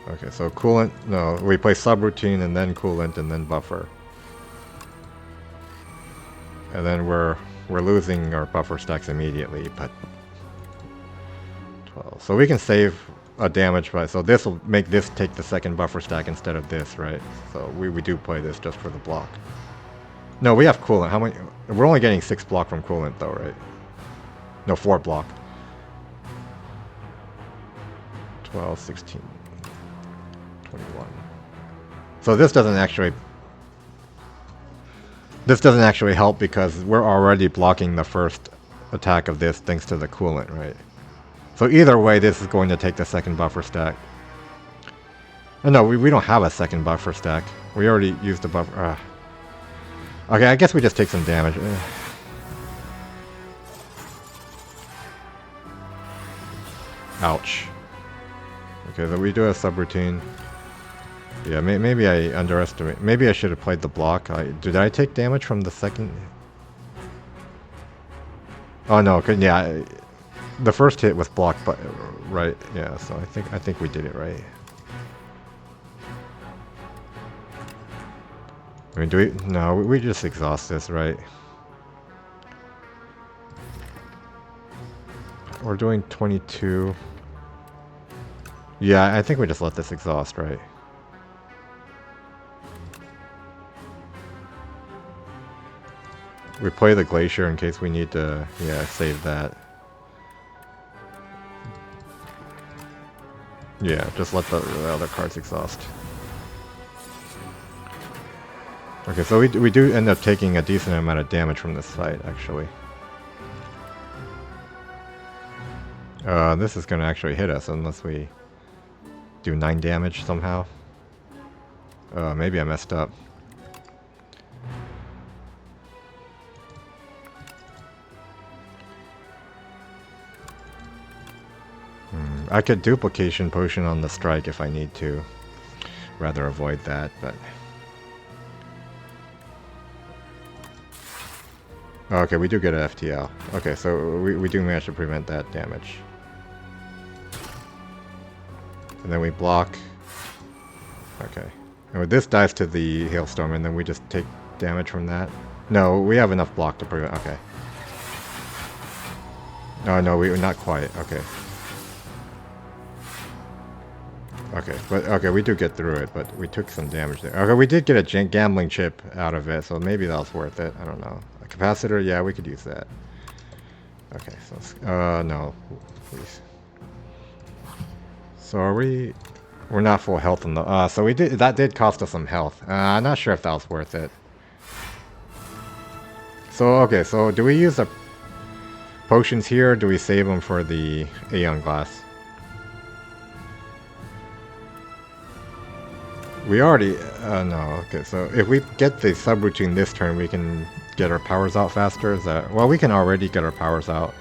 Okay, so coolant... No, we play subroutine and then coolant and then buffer. And then we're losing our buffer stacks immediately, but... 12. So we can save a damage by... So this will make this take the second buffer stack instead of this, right? So we do play this just for the block. No, we have coolant. How many... We're only getting 6 block from coolant though, right? No, 4 block. 12, 16, 21. So this doesn't actually... This doesn't actually help because we're already blocking the first attack of this thanks to the coolant, right? So either way, this is going to take the second buffer stack. Oh, no, we don't have a second buffer stack. We already used the buffer. Okay, I guess we just take some damage. Ouch. Okay, so we do a subroutine. Yeah, maybe I underestimate. Maybe I should have played the block. Did I take damage from the second? Oh no, yeah. The first hit was blocked, but right, yeah. So I think we did it right. I mean, do we? No, we just exhaust this, right? We're doing 22. Yeah, I think we just let this exhaust, right? We play the glacier in case we need to, yeah, save that. Yeah, just let the other cards exhaust. Okay, so we do end up taking a decent amount of damage from this fight, actually. This is going to actually hit us unless we do 9 damage somehow. Maybe I messed up. I could duplication potion on the strike if I need to. Rather avoid that, but... Okay, we do get an FTL. Okay, so we do manage to prevent that damage. And then we block. Okay. And this dives to the hailstorm, and then we just take damage from that. No, we have enough block to prevent. Okay. Oh no, we're not quite. Okay. Okay, but okay, we do get through it, but we took some damage there. Okay, we did get a gambling chip out of it, so maybe that was worth it. I don't know. A capacitor, yeah, we could use that. Okay, so no, please. So are we? We're not full health on the. So we did. That did cost us some health. I'm not sure if that was worth it. So okay, so do we use the potions here? Or do we save them for the Aeon Glass? We already, no, okay, so if we get the subroutine this turn, we can get our powers out faster, is that, well, we can already get our powers out.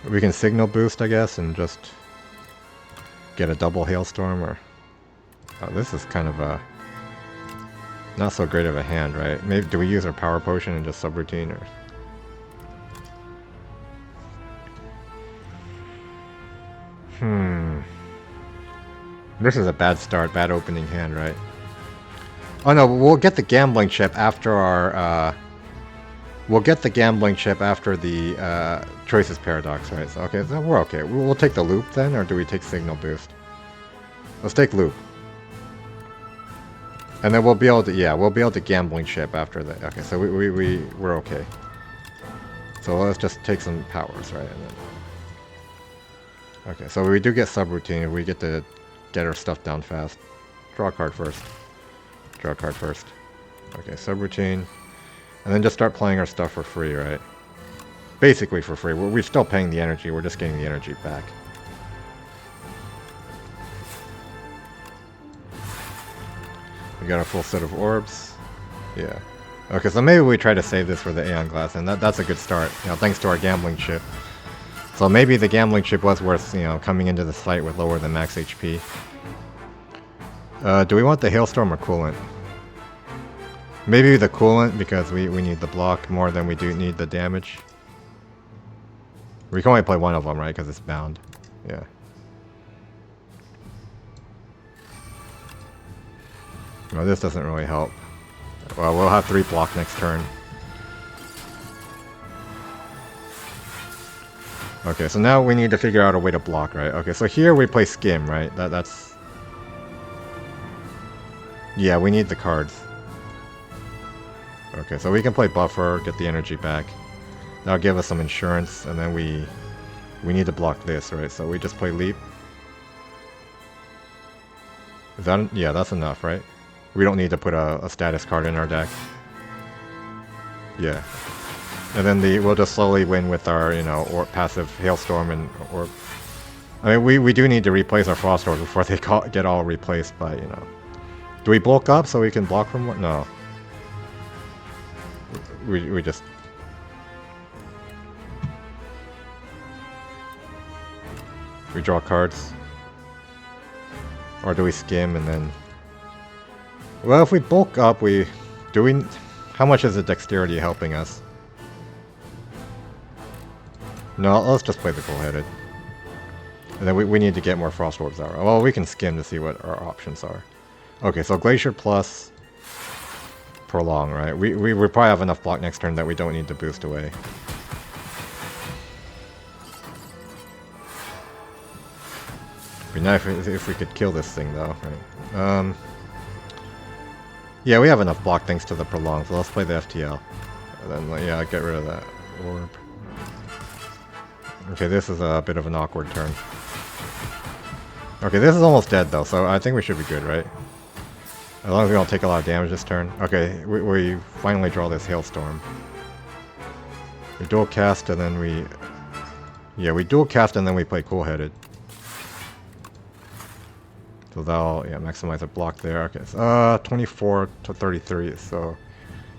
We can signal boost, I guess, and just get a double hailstorm, or, oh, this is kind of a, not so great of a hand, right? Maybe, do we use our power potion and just subroutine, or? This is a bad start, bad opening hand, right? Oh no, we'll get the gambling chip after our We'll get the gambling chip after the Choices Paradox, right? So, okay, so we're okay. We'll take the loop then, or do we take Signal Boost? Let's take loop. And then we'll be able to, yeah, we'll be able to gambling chip after that. Okay, so we're okay. So let's just take some powers, right? And then, okay, so we do get subroutine. We get to get our stuff down fast. Draw a card first. Draw a card first. Okay, subroutine. And then just start playing our stuff for free, right? Basically for free. We're still paying the energy. We're just getting the energy back. We got a full set of orbs. Yeah. Okay, so maybe we try to save this for the Aeon Glass, and that's a good start. You know, thanks to our gambling chip. So maybe the gambling chip was worth, you know, coming into the fight with lower than max HP. Do we want the Hailstorm or Coolant? Maybe the Coolant, because we need the block more than we do need the damage. We can only play one of them, right? Because it's bound. Yeah. Well, this doesn't really help. Well, we'll have 3 block next turn. Okay, so now we need to figure out a way to block, right? Okay, so here we play Skim, right? That's... Yeah, we need the cards. Okay, so we can play Buffer, get the energy back. That'll give us some insurance, and then we need to block this, right? So we just play Leap. Is that... Yeah, that's enough, right? We don't need to put a status card in our deck. Yeah. And then we'll just slowly win with our, you know, or passive Hailstorm and... or. I mean, we do need to replace our Frost Orbs before they get all replaced by, you know... Do we bulk up so we can block from what? No. We just... We draw cards. Or do we skim and then... Well, if we bulk up, how much is the dexterity helping us? No, let's just play the Cool-Headed. And then we need to get more Frost Orbs out. Well, we can skim to see what our options are. Okay, so Glacier plus Prolong, right? We probably have enough block next turn that we don't need to boost away. Be nice if we could kill this thing, though, right? Yeah, we have enough block thanks to the Prolong, so let's play the FTL. And then, yeah, get rid of that orb. Okay, this is a bit of an awkward turn. Okay, this is almost dead, though, so I think we should be good, right? As long as we don't take a lot of damage this turn. Okay, we finally draw this Hailstorm. We dual cast, and then we... Yeah, we dual cast, and then we play Cool-Headed. So that'll, yeah, maximize a block there. Okay, so, 24 to 33, so...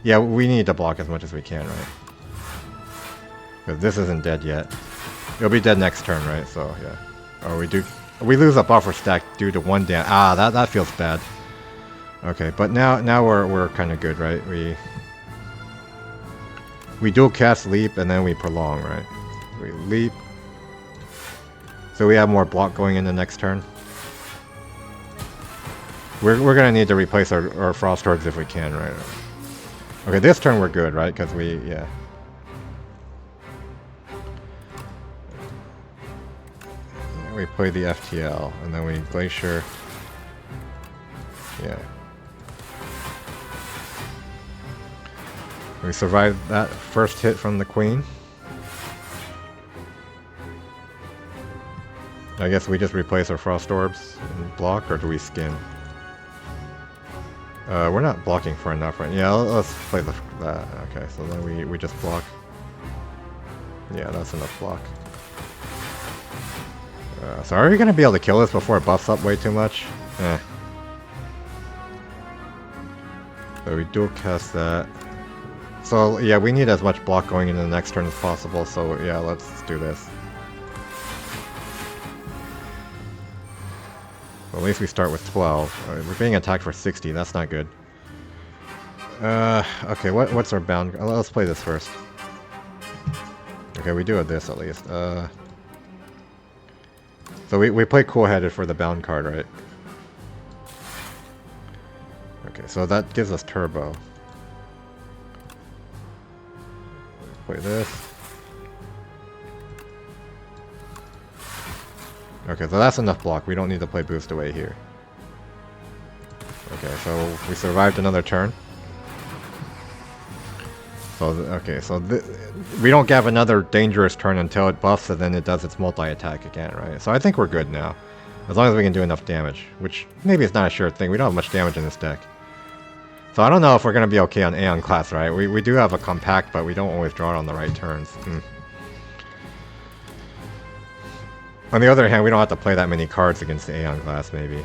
Yeah, we need to block as much as we can, right? Because this isn't dead yet. It'll be dead next turn, right? So, yeah. Oh, we lose a buffer stack due to 1 damage. Ah, that feels bad. Okay, but now we're kind of good, right? We dual cast Leap, and then we Prolong, right? We Leap. So we have more block going into next turn. We're gonna need to replace our Frost Orbs if we can, right? Okay, this turn we're good, right? Because yeah. We play the FTL, and then we Glacier. Yeah. We survived that first hit from the Queen. I guess we just replace our Frost Orbs and block, or do we skim? We're not blocking for enough right now. Yeah, let's play that. Okay, so then we just block. Yeah, that's enough block. So are we going to be able to kill this before it buffs up way too much? Eh. So we dual cast that. So yeah, we need as much block going into the next turn as possible, so yeah, let's do this. Well, at least we start with 12. We're being attacked for 60, that's not good. Okay, what's our bound? Let's play this first. Okay, we do have this at least. So we play Cool-Headed for the bound card, right? Okay, so that gives us Turbo. Play this. Okay, so that's enough block. We don't need to play boost away here. Okay, so we survived another turn. So, okay, so we don't have another dangerous turn until it buffs and then it does its multi-attack again, right? So I think we're good now. As long as we can do enough damage, which maybe it's not a sure thing. We don't have much damage in this deck. So I don't know if we're going to be okay on Aeon class, right? We do have a compact, but we don't always draw it on the right turns. On the other hand, we don't have to play that many cards against the Aeon class, maybe.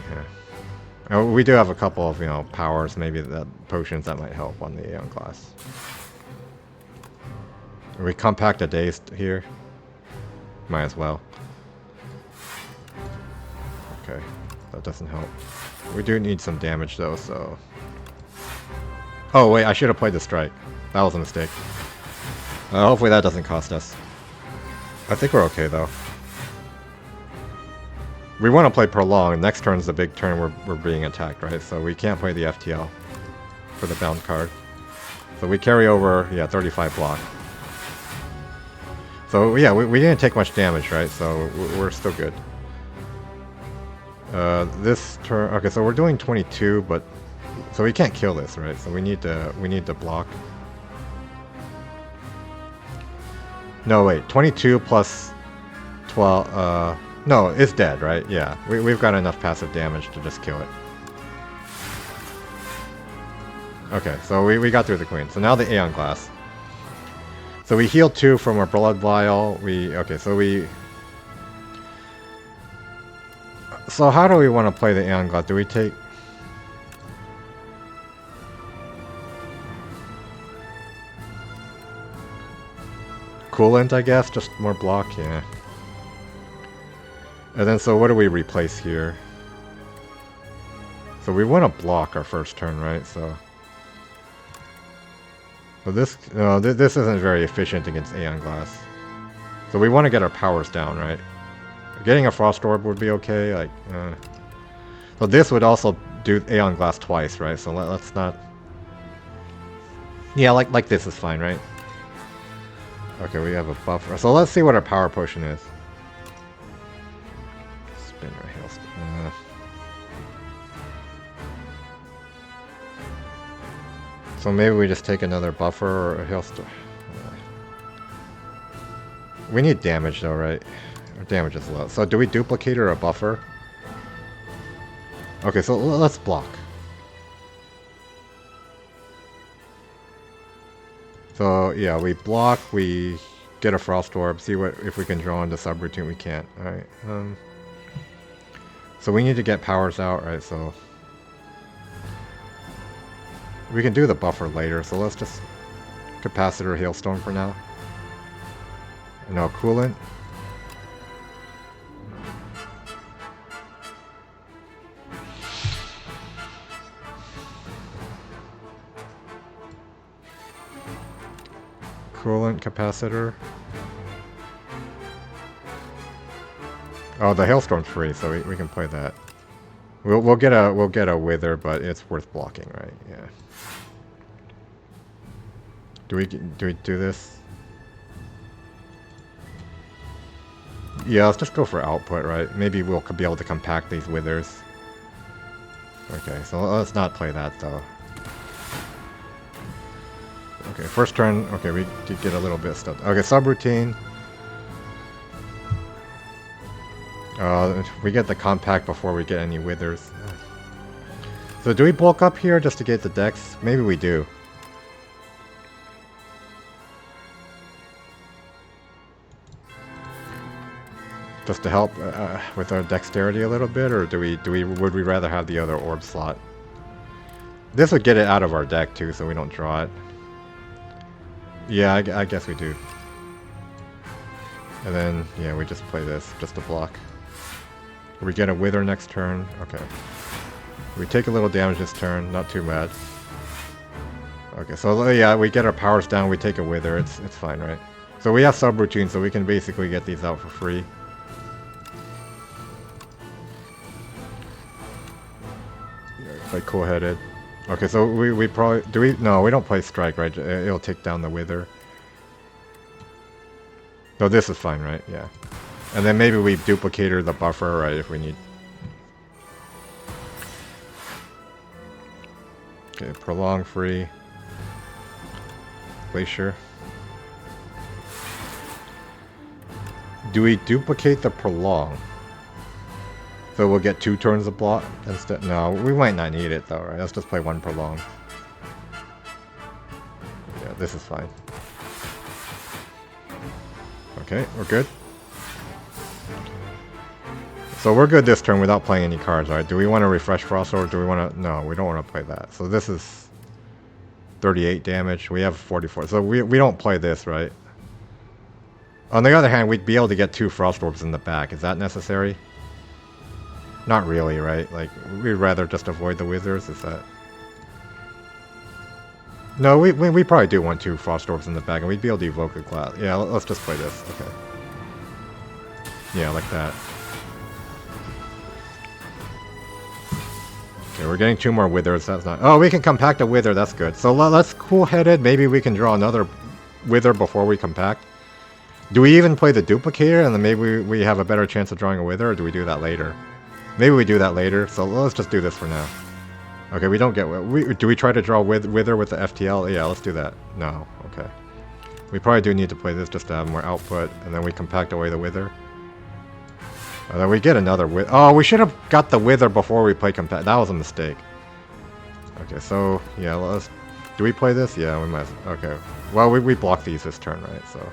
Yeah. We do have a couple of, powers, maybe the potions that might help on the Aeon class. We compact a Dazed here. Might as well. Okay, that doesn't help. We do need some damage though, so... Oh wait, I should have played the Strike. That was a mistake. Hopefully that doesn't cost us. I think we're okay though. We want to play Prolong. Next turn's the big turn we're being attacked, right? So we can't play the FTL for the bound card. So we carry over, yeah, 35 block. So yeah, we didn't take much damage, right? So we're still good. This turn, okay, so we're doing 22, but so we can't kill this, right? So we need to block. No, wait, 22 plus 12. No, it's dead, right? Yeah, we've got enough passive damage to just kill it. Okay, so we got through the queen. So now the Aeon Glass. So we heal 2 from our Blood Vial. So how do we want to play the Aeon Glass? Do we take... Coolant, I guess? Just more block? Yeah. And then, so what do we replace here? So we want to block our first turn, right? So this isn't very efficient against Aeon Glass. So we want to get our powers down, right? Getting a Frost Orb would be okay. Like, so this would also do Aeon Glass twice, right? So let's not. Yeah, like this is fine, right? Okay, we have a buffer. So let's see what our power potion is. Spin our Hailstone. So maybe we just take another buffer or a Hailstone. We need damage though, right? Our damage is low. So do we duplicate or a buffer? Okay, so let's block. So yeah, we block, we get a Frost Orb, see what if we can draw into subroutine. We can't. Alright. So we need to get powers out, right? So we can do the buffer later, so let's just Capacitor Hailstone for now. No Coolant. Coolant Capacitor. Oh, the Hailstorm's free, so we can play that. We'll get a Wither, but it's worth blocking, right? Yeah. Do we do this? Yeah, let's just go for output, right? Maybe we'll be able to compact these Withers. Okay, so let's not play that though. Okay, first turn. Okay, we did get a little bit of stuff. Okay, subroutine. We get the compact before we get any Withers. So do we bulk up here just to get the decks? Maybe we do. Just to help with our dexterity a little bit, or would we rather have the other orb slot? This would get it out of our deck too, so we don't draw it. Yeah, I guess we do. And then, yeah, we just play this, just to block. We get a Wither next turn. Okay. We take a little damage this turn, not too bad. Okay, so yeah, we get our powers down, we take a Wither, it's fine, right? So we have subroutine, so we can basically get these out for free. Play Cool-Headed. Okay, so we probably... No, we don't play Strike, right? It'll take down the Wither. No, this is fine, right? Yeah. And then maybe we duplicated the buffer, right, if we need. Okay, prolong free. Glacier. Do we duplicate the prolong? So we'll get 2 turns of block instead? No, we might not need it though, right? Let's just play 1 prolong. Yeah, this is fine. Okay, we're good. So we're good this turn without playing any cards, right? Do we want to refresh Frost or do we want to... No, we don't want to play that. So this is 38 damage. We have 44. So we don't play this, right? On the other hand, we'd be able to get 2 Frost Orbs in the back. Is that necessary? Not really, right? Like, we'd rather just avoid the Withers. Is that... No, we probably do want 2 Frost Orbs in the back, and we'd be able to evoke a glass. Yeah, let's just play this. Okay. Yeah, like that. Okay, we're getting 2 more Withers. That's not... Oh, we can compact a Wither. That's good. So let's cool-headed. Maybe we can draw another Wither before we compact. Do we even play the Duplicator, and then maybe we have a better chance of drawing a Wither, or do we do that later? Maybe we do that later, so let's just do this for now. Okay, we don't get... do we try to draw Wither with the FTL? Yeah, let's do that. No, okay. We probably do need to play this just to have more output, and then we compact away the Wither. And then we get another Wither. Oh, we should have got the Wither before we play compact. That was a mistake. Okay, so, yeah, let's... Do we play this? Yeah, we might... Okay. Well, we block these this turn, right, so...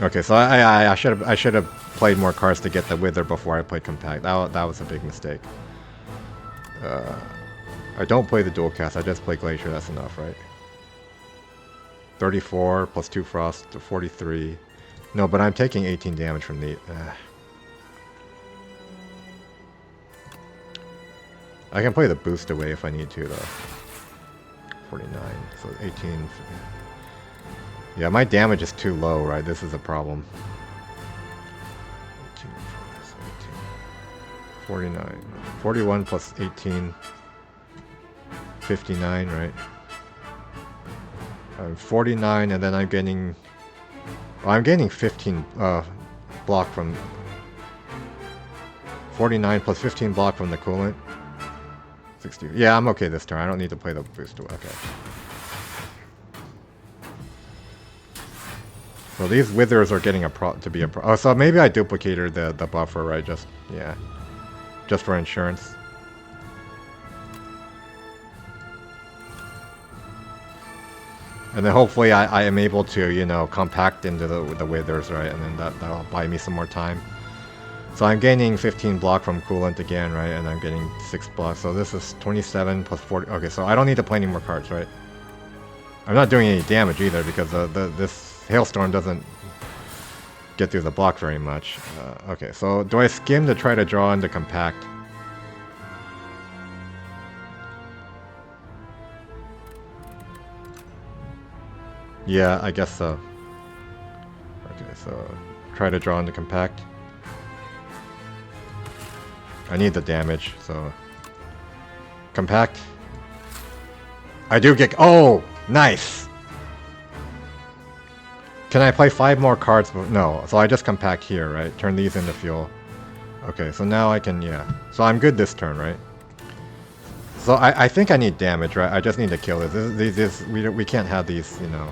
Okay, so I should have played more cards to get the Wither before I played Compact. That was a big mistake. I don't play the dual cast. I just play Glacier. That's enough, right? 34 plus 2 Frost to 43. No, but I'm taking 18 damage from the... I can play the boost away if I need to, though. 49. So 18... Yeah, my damage is too low, right? This is a problem. 18, 49. 41 plus 18. 59, right? 49, and then I'm getting... Well, I'm gaining 15 block from... 49 plus 15 block from the coolant. 60. Yeah, I'm okay this turn. I don't need to play the boost away. Okay. So these Withers are getting to be a pro. Oh, so maybe I duplicated the buffer, right? Just, yeah. Just for insurance. And then hopefully I am able to, you know, compact into the Withers, right? And then that'll buy me some more time. So I'm gaining 15 block from coolant again, right? And I'm getting 6 block. So this is 27 plus 40. Okay, so I don't need to play any more cards, right? I'm not doing any damage either because this Hailstorm doesn't get through the block very much. Okay, so do I skim to try to draw into compact? Yeah, I guess so. Okay, so try to draw into compact. I need the damage, so... Compact. I do get... Oh! Nice! Can I play 5 more cards? No, so I just compact here, right? Turn these into fuel. Okay, so now I can, yeah. So I'm good this turn, right? So I think I need damage, right? I just need to kill this. We can't have these, you know.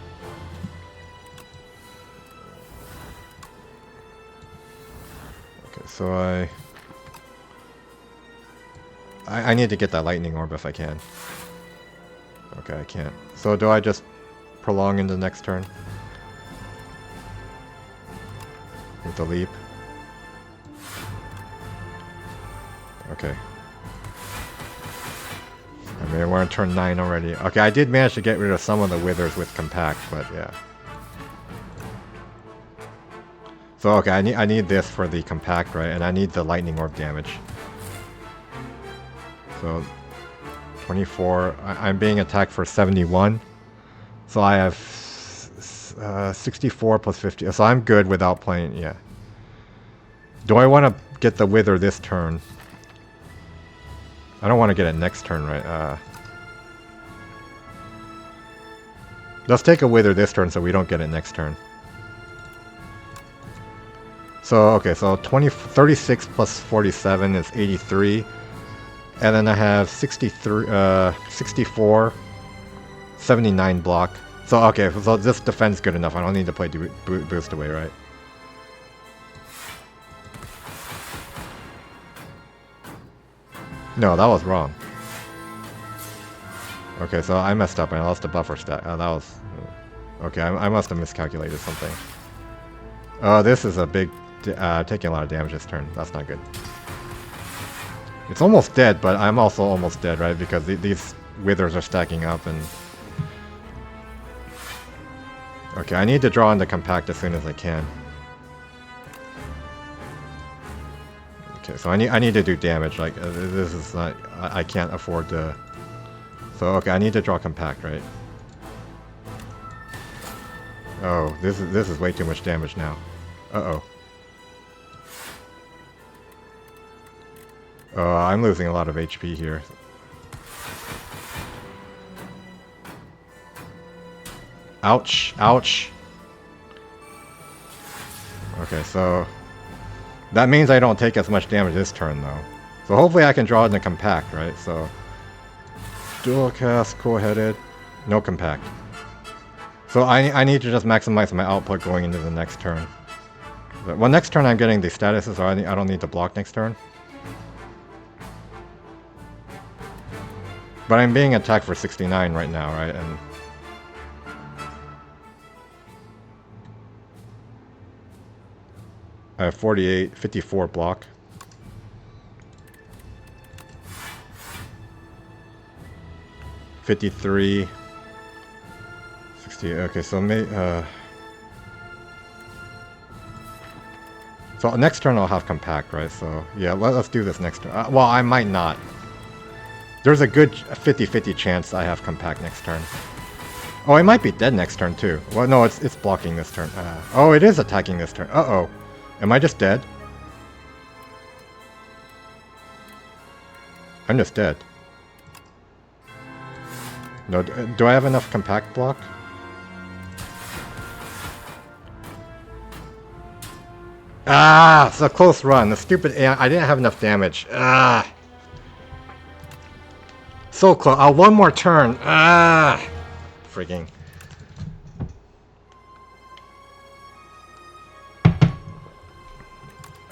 Okay, so I need to get that lightning orb if I can. Okay, I can't. So do I just prolong into the next turn? With the leap. Okay. I mean, we're on turn 9 already. Okay, I did manage to get rid of some of the Withers with compact, but yeah. So okay, I need this for the compact, right? And I need the lightning orb damage. So 24. I'm being attacked for 71. So I have 64 plus 50. So I'm good without playing, yeah. Do I want to get the Wither this turn? I don't want to get it next turn, right? Let's take a Wither this turn so we don't get it next turn. So, okay, so 36 plus 47 is 83. And then I have 64, 79 block. So, okay, so this defense good enough. I don't need to play boost away, right? No, that was wrong. Okay, so I messed up. I lost the buffer stat. That was... Okay, I must have miscalculated something. Oh, this is a big... taking a lot of damage this turn. That's not good. It's almost dead, but I'm also almost dead, right? Because these withers are stacking up and... Okay, I need to draw in the compact as soon as I can. Okay, so I need to do damage. Like this is not. I can't afford to. So okay, I need to draw compact, right? Oh, this is way too much damage now. Uh-oh. I'm losing a lot of HP here. Ouch! Ouch! Okay, so that means I don't take as much damage this turn, though. So hopefully I can draw it in the compact, right? So dual cast, cool-headed, no compact. So I need to just maximize my output going into the next turn. Well, next turn I'm getting the statuses, so I don't need to block next turn. But I'm being attacked for 69 right now, right? And I have 48, 54 block. $53, 60. Okay, so so next turn I'll have compact, right? So yeah, let's do this next turn. Well, I might not. There's a good 50-50 chance I have compact next turn. Oh, I might be dead next turn too. Well, no, it's blocking this turn. Oh, it is attacking this turn. Uh-oh. Am I just dead? I'm just dead. No, do I have enough compact block? Ah, it's a close run. The stupid AI, I didn't have enough damage. Ah. So close. One more turn. Ah. Freaking.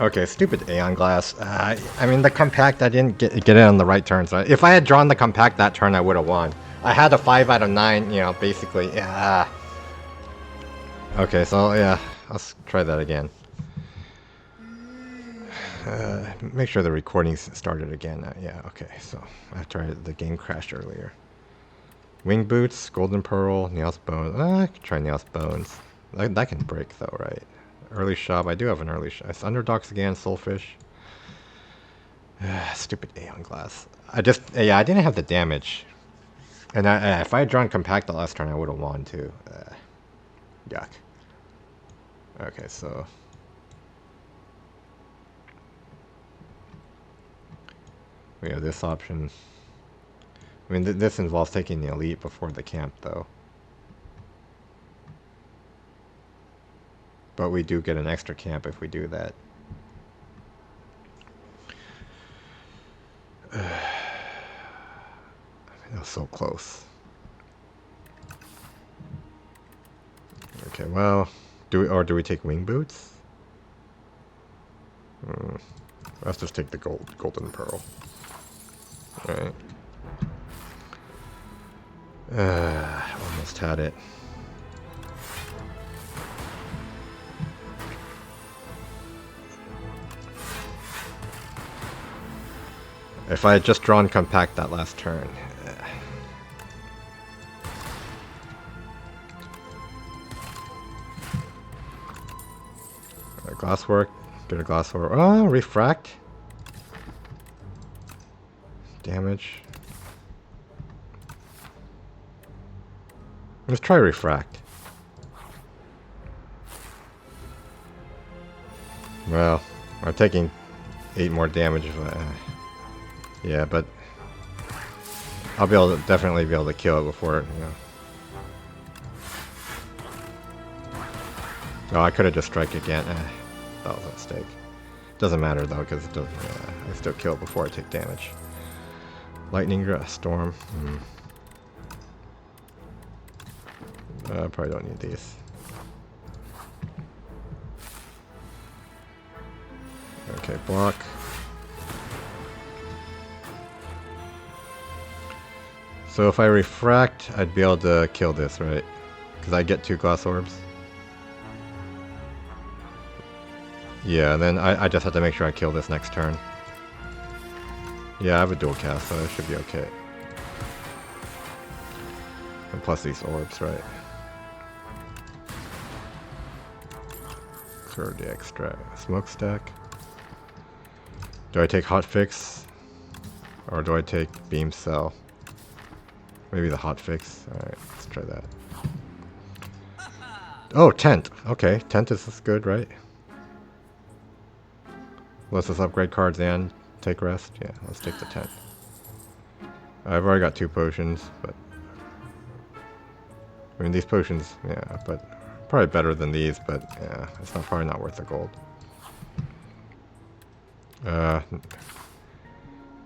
Okay, stupid Aeon Glass. I mean, the compact, I didn't get it on the right turn. So if I had drawn the compact that turn, I would have won. I had a 5 out of 9, you know, basically. Yeah. Okay, so yeah, let's try that again. Make sure the recording's started again. Yeah, okay, so I tried the game crashed earlier. Wing Boots, Golden Pearl, Nails Bones. I could try Nails Bones. That can break though, right? Early shop. I do have an early shop. It's Underdogs again, Soulfish. Stupid Aeon Glass. Yeah, I didn't have the damage. And if I had drawn compact the last turn, I would have won too. Yuck. Okay, so we have this option. I mean, this involves taking the elite before the camp, though. But we do get an extra camp if we do that. I mean, that was so close. Okay, well, do we take Wing Boots? Let's just take the Golden Pearl. All right. Almost had it. If I had just drawn compact that last turn. Glasswork. Get a glasswork. Oh, refract. Damage. Let's try refract. Well, I'm taking 8 more damage. Yeah, but I'll definitely be able to kill it before it, you know. Oh, I could have just strike again. That was a mistake. Doesn't matter though, because I still kill before I take damage. Lightning storm. I probably don't need these. Okay, block. So if I refract, I'd be able to kill this, right? Because I get 2 glass orbs. Yeah, then I just have to make sure I kill this next turn. Yeah, I have a dual cast, so it should be okay. And plus these orbs, right? For the extra smokestack. Do I take hotfix? Or do I take beam cell? Maybe the hotfix. Alright, let's try that. Oh, tent! Okay, tent is good, right? Let's just upgrade cards and take rest. Yeah, let's take the tent. I've already got 2 potions, but... I mean, these potions, yeah, but... Probably better than these, but yeah, it's probably not worth the gold.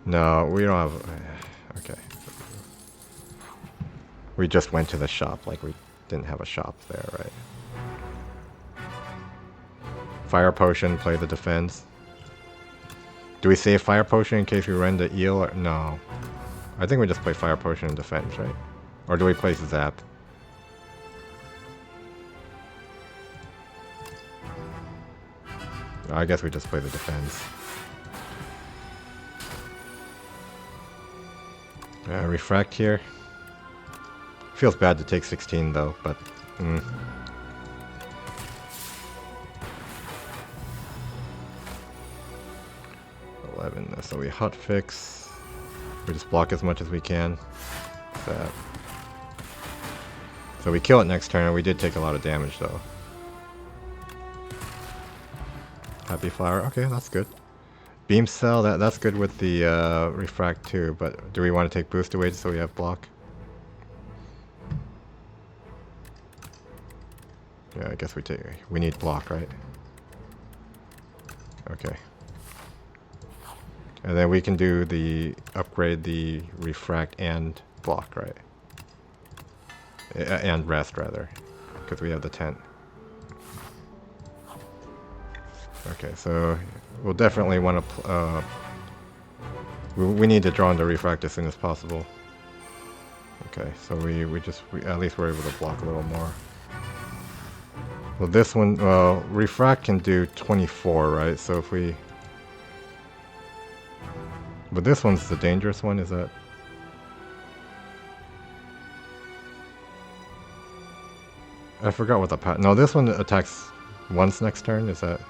No, we don't have... okay. We just went to the shop, like we didn't have a shop there, right? Fire potion, play the defense. Do we save fire potion in case we run the eel? Or, no. I think we just play fire potion and defense, right? Or do we play zap? I guess we just play the defense. Refract here. Feels bad to take 16 though, but... 11, so we hotfix. We just block as much as we can. That. So we kill it next turn, and we did take a lot of damage though. Happy flower, okay, that's good. Beam cell, that's good with the refract too, but do we want to take boost away so we have block? Yeah, I guess we need block, right? Okay. And then we can do upgrade the refract and block, right? And rest rather, because we have the tent. Okay, so we'll definitely want to... we need to draw into refract as soon as possible. Okay, so we at least we're able to block a little more. Well, this one, refract can do 24, right? So if we... But this one's the dangerous one, is that... I forgot what the pattern... No, this one attacks once next turn, is that...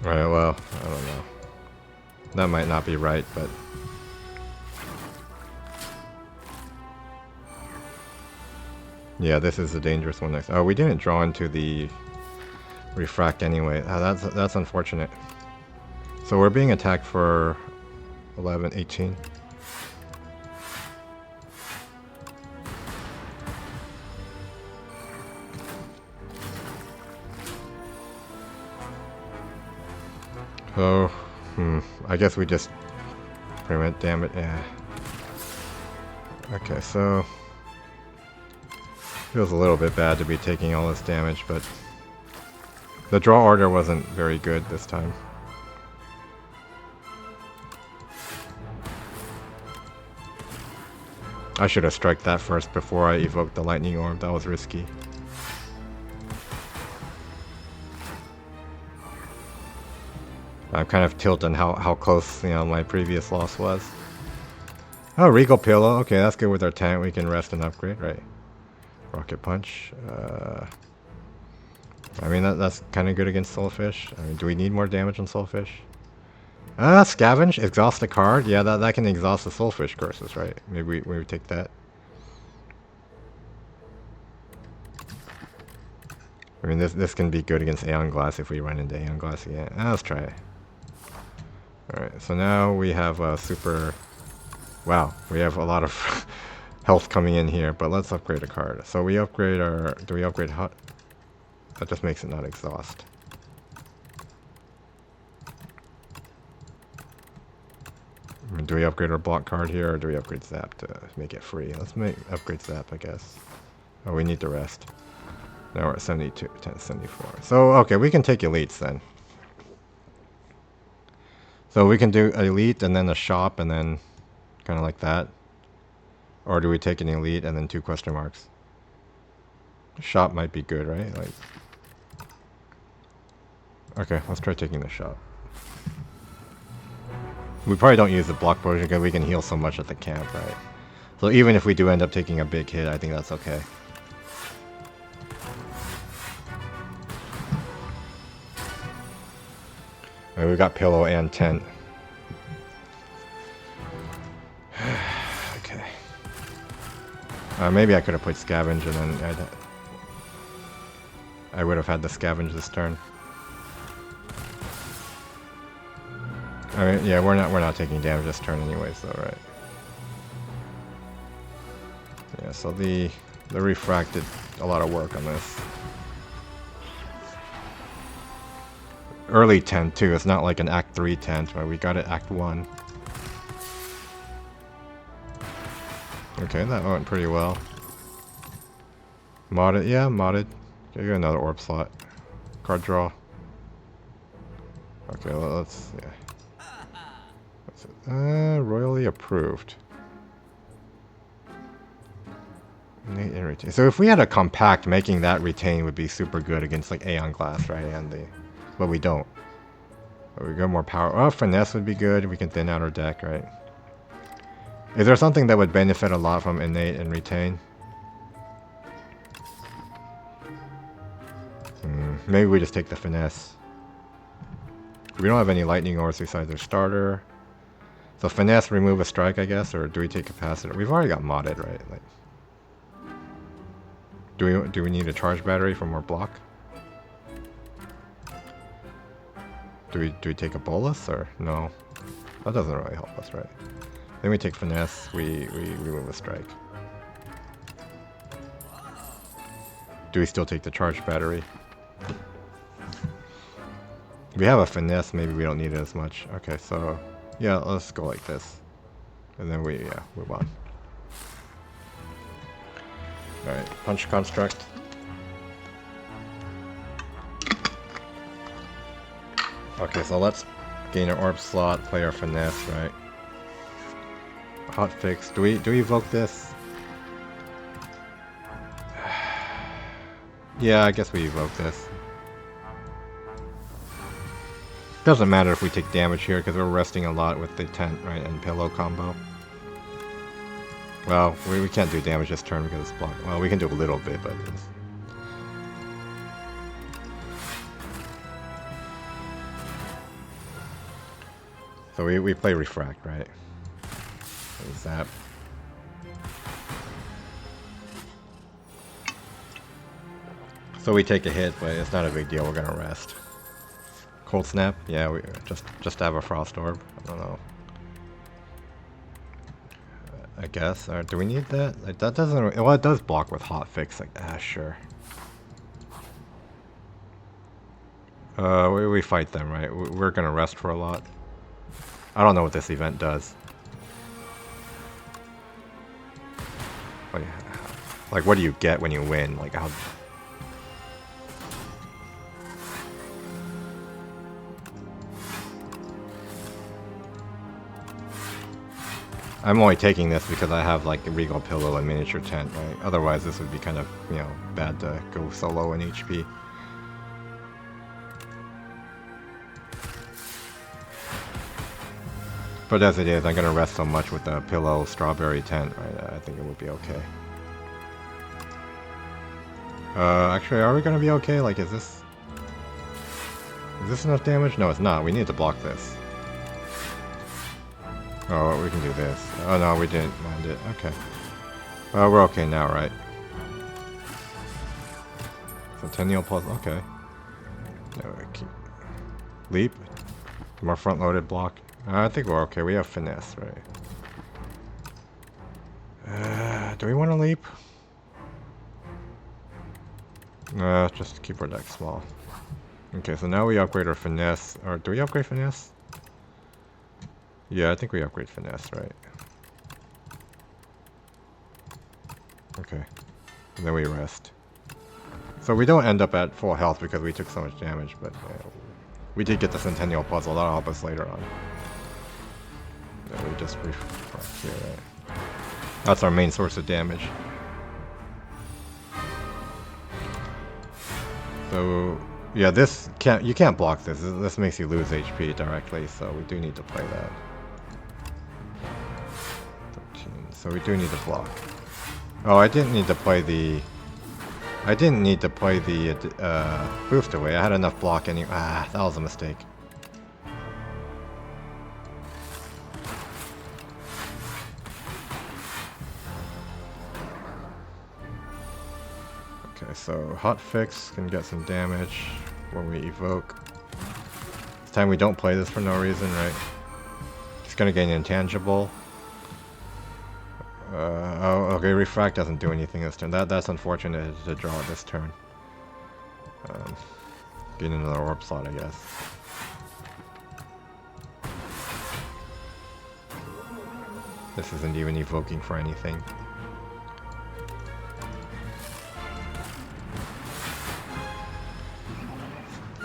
Right, well, I don't know. That might not be right, but... Yeah, this is the dangerous one next. Oh, we didn't draw into the refract anyway. Oh, that's unfortunate. So we're being attacked for 11, 18. Oh, I guess we just prevent damage. Yeah. Okay, so feels a little bit bad to be taking all this damage, but the draw order wasn't very good this time. I should have struck that first before I evoked the lightning orb. That was risky. I'm kind of tilted on how close, my previous loss was. Oh, Regal Pillow. Okay, that's good with our tank. We can rest and upgrade, right? Rocket Punch. I mean, that's kind of good against Soulfish. I mean, do we need more damage on Soulfish? Scavenge. Exhaust a card. Yeah, that can exhaust the Soulfish curses, right? Maybe we would take that. I mean, this can be good against Aeon Glass if we run into Aeon Glass again. Let's try it. Alright, so now we have super... Wow, we have a lot of health coming in here, but let's upgrade a card. So we upgrade our... Do we upgrade hot? That just makes it not exhaust. Do we upgrade our block card here, or do we upgrade Zap to make it free? Let's upgrade Zap, I guess. Oh, we need the rest. Now we're at 72, 10, 74. So, okay, we can take elites then. So we can do elite and then a shop and then kind of like that. Or do we take an elite and then 2 question marks? Shop might be good, right? Like, okay, let's try taking the shop. We probably don't use the block potion because we can heal so much at the camp, right? So even if we do end up taking a big hit, I think that's okay. Right, we got pillow and tent. Okay. Maybe I could have put scavenge and then I would have had the scavenge this turn. I mean, yeah, we're not taking damage this turn anyways, though, right? Yeah, so the refract did a lot of work on this. Early tent too. It's not like an Act 3 tent, right? We got it Act 1. Okay, that went pretty well. Modded, yeah, modded. Okay, get another orb slot. Card draw. Okay, let's yeah. Royally approved. Innate and retain. So if we had a compact, making that retain would be super good against like Aeon Glass, right? And the, but we don't. But we got more power. Oh, finesse would be good. We can thin out our deck, right? Is there something that would benefit a lot from innate and retain? Maybe we just take the finesse. We don't have any lightning ores besides their starter. So finesse, remove a strike, I guess, or do we take capacitor? We've already got modded, right? Like, do we need a charge battery for more block? Do we take a bolus or no? That doesn't really help us, right? Then we take finesse. We remove a strike. Do we still take the charge battery? We have a finesse. Maybe we don't need it as much. Okay, so. Yeah, let's go like this. And then we, yeah, move on. Alright, punch construct. Okay, so let's gain an orb slot, play our finesse, right? Hot fix. Do we evoke this? Yeah, I guess we evoke this. Doesn't matter if we take damage here because we're resting a lot with the tent, right, and pillow combo. Well, we can't do damage this turn because it's blocked. Well, we can do a little bit, but it's... So we play refract, right? Zap. So we take a hit, but it's not a big deal. We're gonna rest. Cold snap? Yeah, we just have a frost orb. I don't know. I guess. Or do we need that? Like, that doesn't. Well, it does block with hot fix. Like, sure. We fight them, right? We're gonna rest for a lot. I don't know what this event does. Like, what do you get when you win? Like, how? I'm only taking this because I have like a Regal Pillow and Miniature Tent, right? Otherwise this would be kind of, you know, bad to go solo in HP. But as it is, I'm gonna rest so much with the Pillow Strawberry Tent, right? I think it would be okay. Actually, are we gonna be okay? Like, is this enough damage? No, it's not. We need to block this. Oh, we can do this. Oh no, we didn't mind it. Okay. Well, we're okay now, right? Centennial plus, okay. Keep leap. More front-loaded block. I think we're okay. We have finesse, right? Do we want to leap? Just keep our deck small. Okay, so now we upgrade our finesse. Or do we upgrade finesse? Yeah, I think we upgrade finesse, right? Okay. And then we rest. So we don't end up at full health because we took so much damage, but we did get the Centennial Puzzle. That'll help us later on. Yeah, we just refresh here, right? That's our main source of damage. So yeah, you can't block this. This makes you lose HP directly, so we do need to play that. 13. So we do need to block. Oh, I didn't need to play the boost away. I had enough block anyway. Ah, that was a mistake. Okay, so Hot Fix can get some damage when we evoke. This time we don't play this for no reason, right? He's gonna gain intangible. Oh, okay, Refract doesn't do anything this turn. That's unfortunate to draw this turn. Get another orb slot, I guess. This isn't even evoking for anything.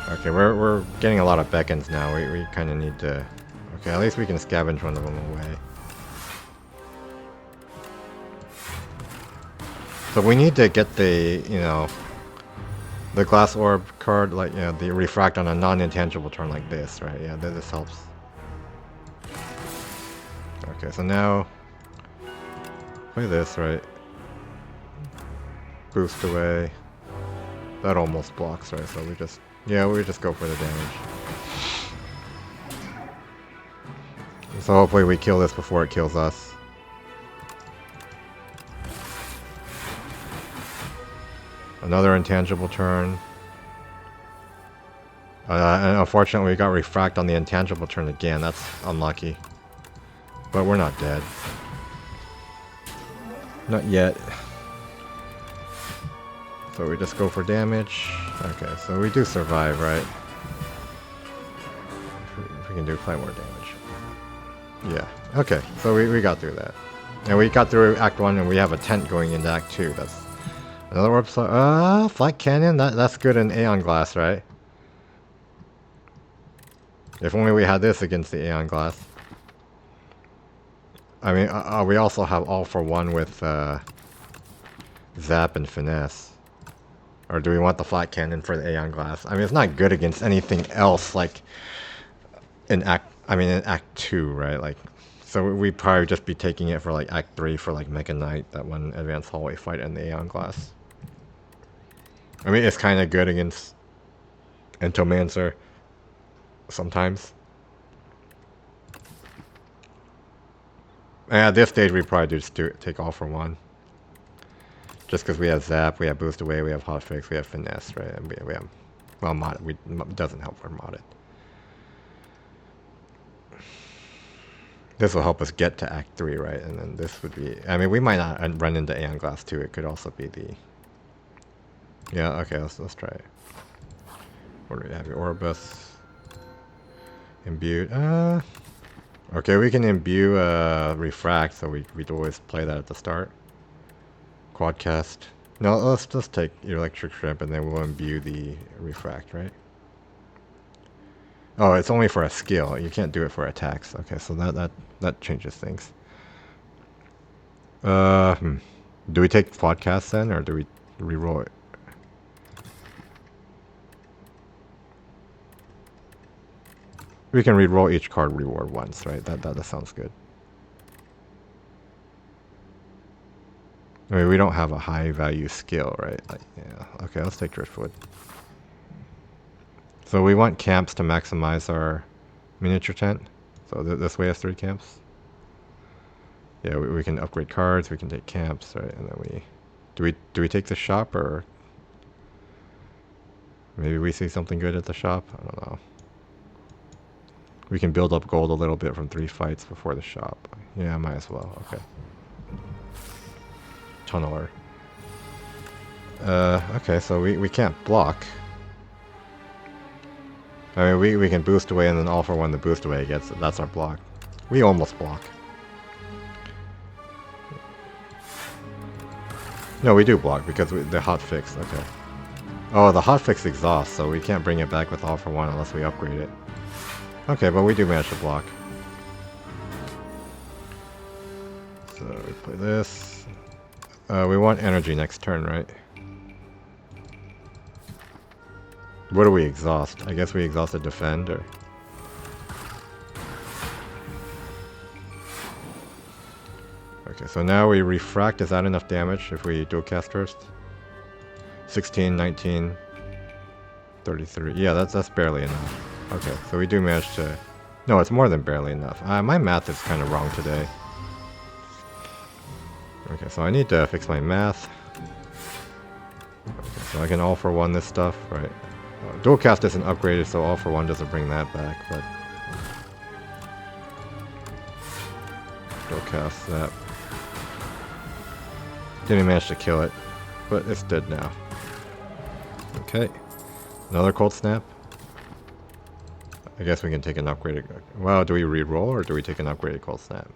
Okay, we're getting a lot of beckons now. We kind of need to... Okay, at least we can scavenge one of them away. So we need to get the, you know, the glass orb card, like, you know, the refract on a non-intangible turn like this, right? Yeah, this helps. Okay, so now play this, right? Boost away. That almost blocks, right? So we just, yeah, we just go for the damage. So hopefully we kill this before it kills us. Another intangible turn. And unfortunately we got refract on the intangible turn again. That's unlucky. But we're not dead. Not yet. So we just go for damage. Okay, so we do survive, right? If we can do 5 more damage. Yeah, okay, so we got through that. And we got through Act 1 and we have a tent going into Act 2. That's another warp slot. Flight Cannon? That's good in Aeon Glass, right? If only we had this against the Aeon Glass. I mean, we also have All for One with Zap and Finesse. Or do we want the Flat Cannon for the Aeon Glass? I mean, it's not good against anything else, like in Act 2, right? Like, so we'd probably just be taking it for like Act 3 for like Mega Knight, that one advanced hallway fight in the Aeon Glass. I mean, it's kind of good against Entomancer sometimes. And at this stage, we probably just take All for One. Just because we have Zap, we have Boost Away, we have Hotfix, we have Finesse, right? And we have, well, Mod. It doesn't help for modded. This will help us get to Act 3, right? And then this would be... I mean, we might not run into Aeon Glass 2. It could also be the... Yeah, okay, let's try it. What do we have here? Orbus. Imbued. Okay, we can imbue Refract, so we'd always play that at the start. Quadcast. No, let's just take your Electric Shrimp and then we'll imbue the Refract, right? Oh, it's only for a skill. You can't do it for attacks. Okay, so that changes things. Do we take Quadcast then, or do we reroll it? We can reroll each card reward once, right? That sounds good. I mean, we don't have a high value skill, right? Like, yeah. Okay, let's take Driftwood. So we want camps to maximize our miniature tent. So this way has 3 camps. Yeah, we can upgrade cards. We can take camps, right? And then do we take the shop, or maybe we see something good at the shop? I don't know. We can build up gold a little bit from 3 fights before the shop. Yeah, might as well. Okay. tunneler. Okay, so we can't block. I mean, we can boost away, and then all for one the boost away gets, that's our block. We almost block. No, we do block, because the hotfix, okay. Oh, the hotfix exhaust, so we can't bring it back with all for one unless we upgrade it. Okay, but we do manage to block. So we play this. We want energy next turn, right? What do we exhaust? I guess we exhausted defend, or... Okay, so now we refract. Is that enough damage if we dual cast first? 16, 19, 33. Yeah, that's barely enough. Okay, so we do manage to... No, it's more than barely enough. My math is kind of wrong today. Okay, so I need to fix my math. Okay, so I can all for one this stuff, right? Dual cast isn't upgraded, so all for one doesn't bring that back, but... Dual cast that. Didn't manage to kill it, but it's dead now. Okay, another cold snap. I guess we can take an upgraded... Well, do we re-roll or do we take an upgraded cold snap?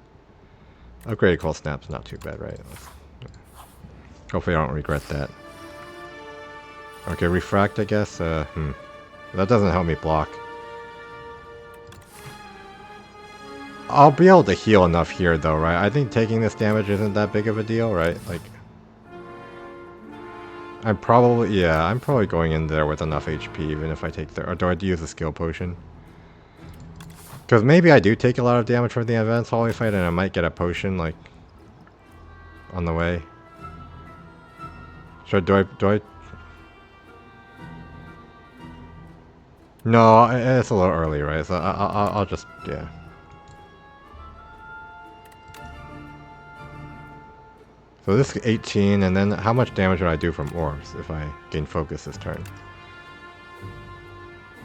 Upgraded cold snap's not too bad, right? Hopefully I don't regret that. Okay, refract, I guess. That doesn't help me block. I'll be able to heal enough here, though, right? I think taking this damage isn't that big of a deal, right? Like... I'm probably going in there with enough HP, even if I take the... Or do I use a skill potion? Because maybe I do take a lot of damage from the advanced hallway fight, and I might get a potion, like... on the way. Do I... No, it's a little early, right? So I'll just... yeah. So this is 18, and then how much damage would I do from orbs if I gain focus this turn?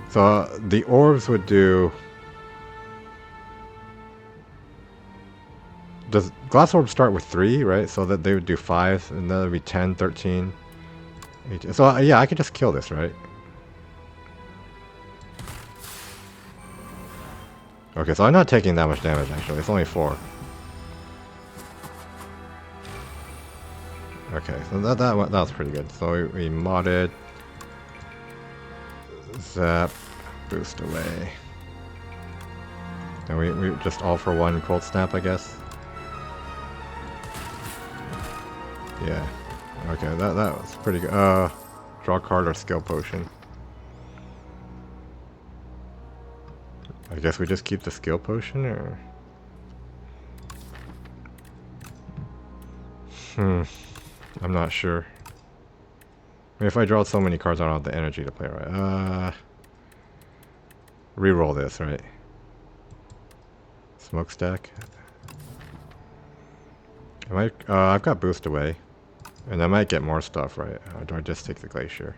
So the orbs would do... Does glass orbs start with 3, right? So that they would do 5, and that would be 10, 13, 18. So yeah, I could just kill this, right? Okay, so I'm not taking that much damage, actually. It's only 4. Okay, so that was pretty good. So we modded... Zap, boost away. And we just all for one cold snap, I guess. Yeah. Okay, that was pretty good. Draw card or skill potion. I guess we just keep the skill potion, or... I'm not sure. I mean, if I draw so many cards, I don't have the energy to play, right? Reroll this, right? Smokestack. I've got boost away. And I might get more stuff, right? Or do I just take the glacier?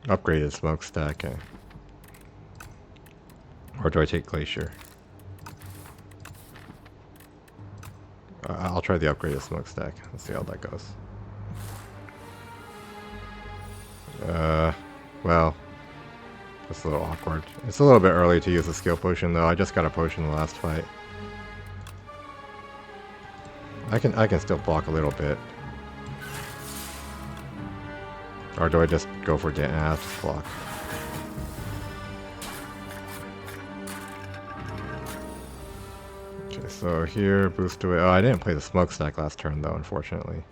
Upgraded smokestack. Or do I take glacier? I'll try the upgraded smokestack. Let's see how that goes. Well, that's a little awkward. It's a little bit early to use a skill potion, though. I just got a potion in the last fight. I can still block a little bit. Or do I just go for damage? Just block. Okay, so here, boost away. Oh, I didn't play the smokestack last turn, though, unfortunately.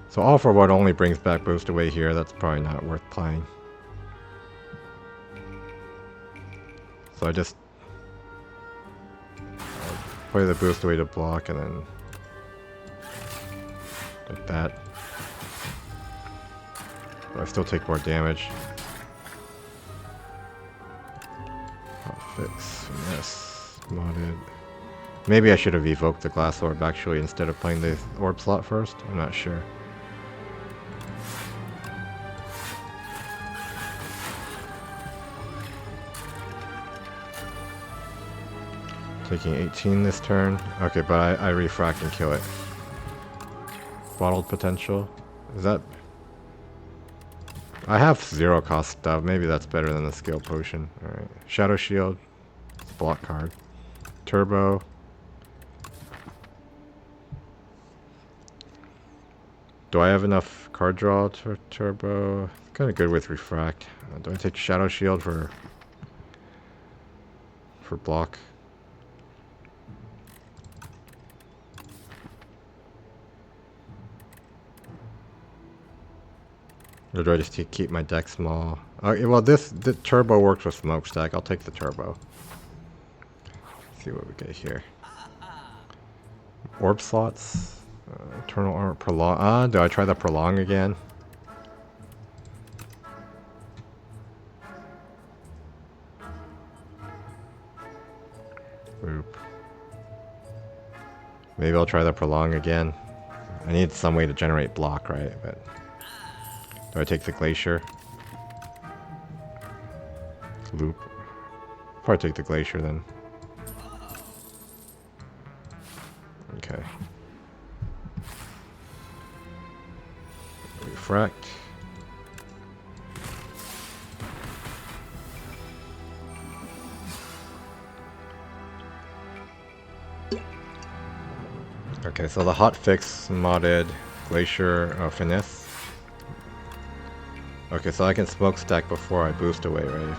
So all for what only brings back boost away here. That's probably not worth playing. So I just play the boost away to block, and then like that. But I still take more damage. Fix, yes, modded. Maybe I should have evoked the glass orb actually instead of playing the orb slot first. I'm not sure. Taking 18 this turn. Okay, but I refract and kill it. Bottled potential. Is that... I have 0 cost stuff. Maybe that's better than the skill potion. Alright. Shadow Shield. Block card. Turbo. Do I have enough card draw to turbo? Kind of good with refract. Do I take Shadow Shield for block? Or do I just keep my deck small? Okay, well the turbo works with smokestack. I'll take the turbo. Let's see what we get here. Orb slots. Eternal armor prolong. Do I try the prolong again? Oop. Maybe I'll try the prolong again. I need some way to generate block, right? But do I take the glacier? Loop. Probably take the glacier then. Okay. Refract. Okay, so the hotfix modded glacier finesse. Okay, so I can smokestack before I boost away, right?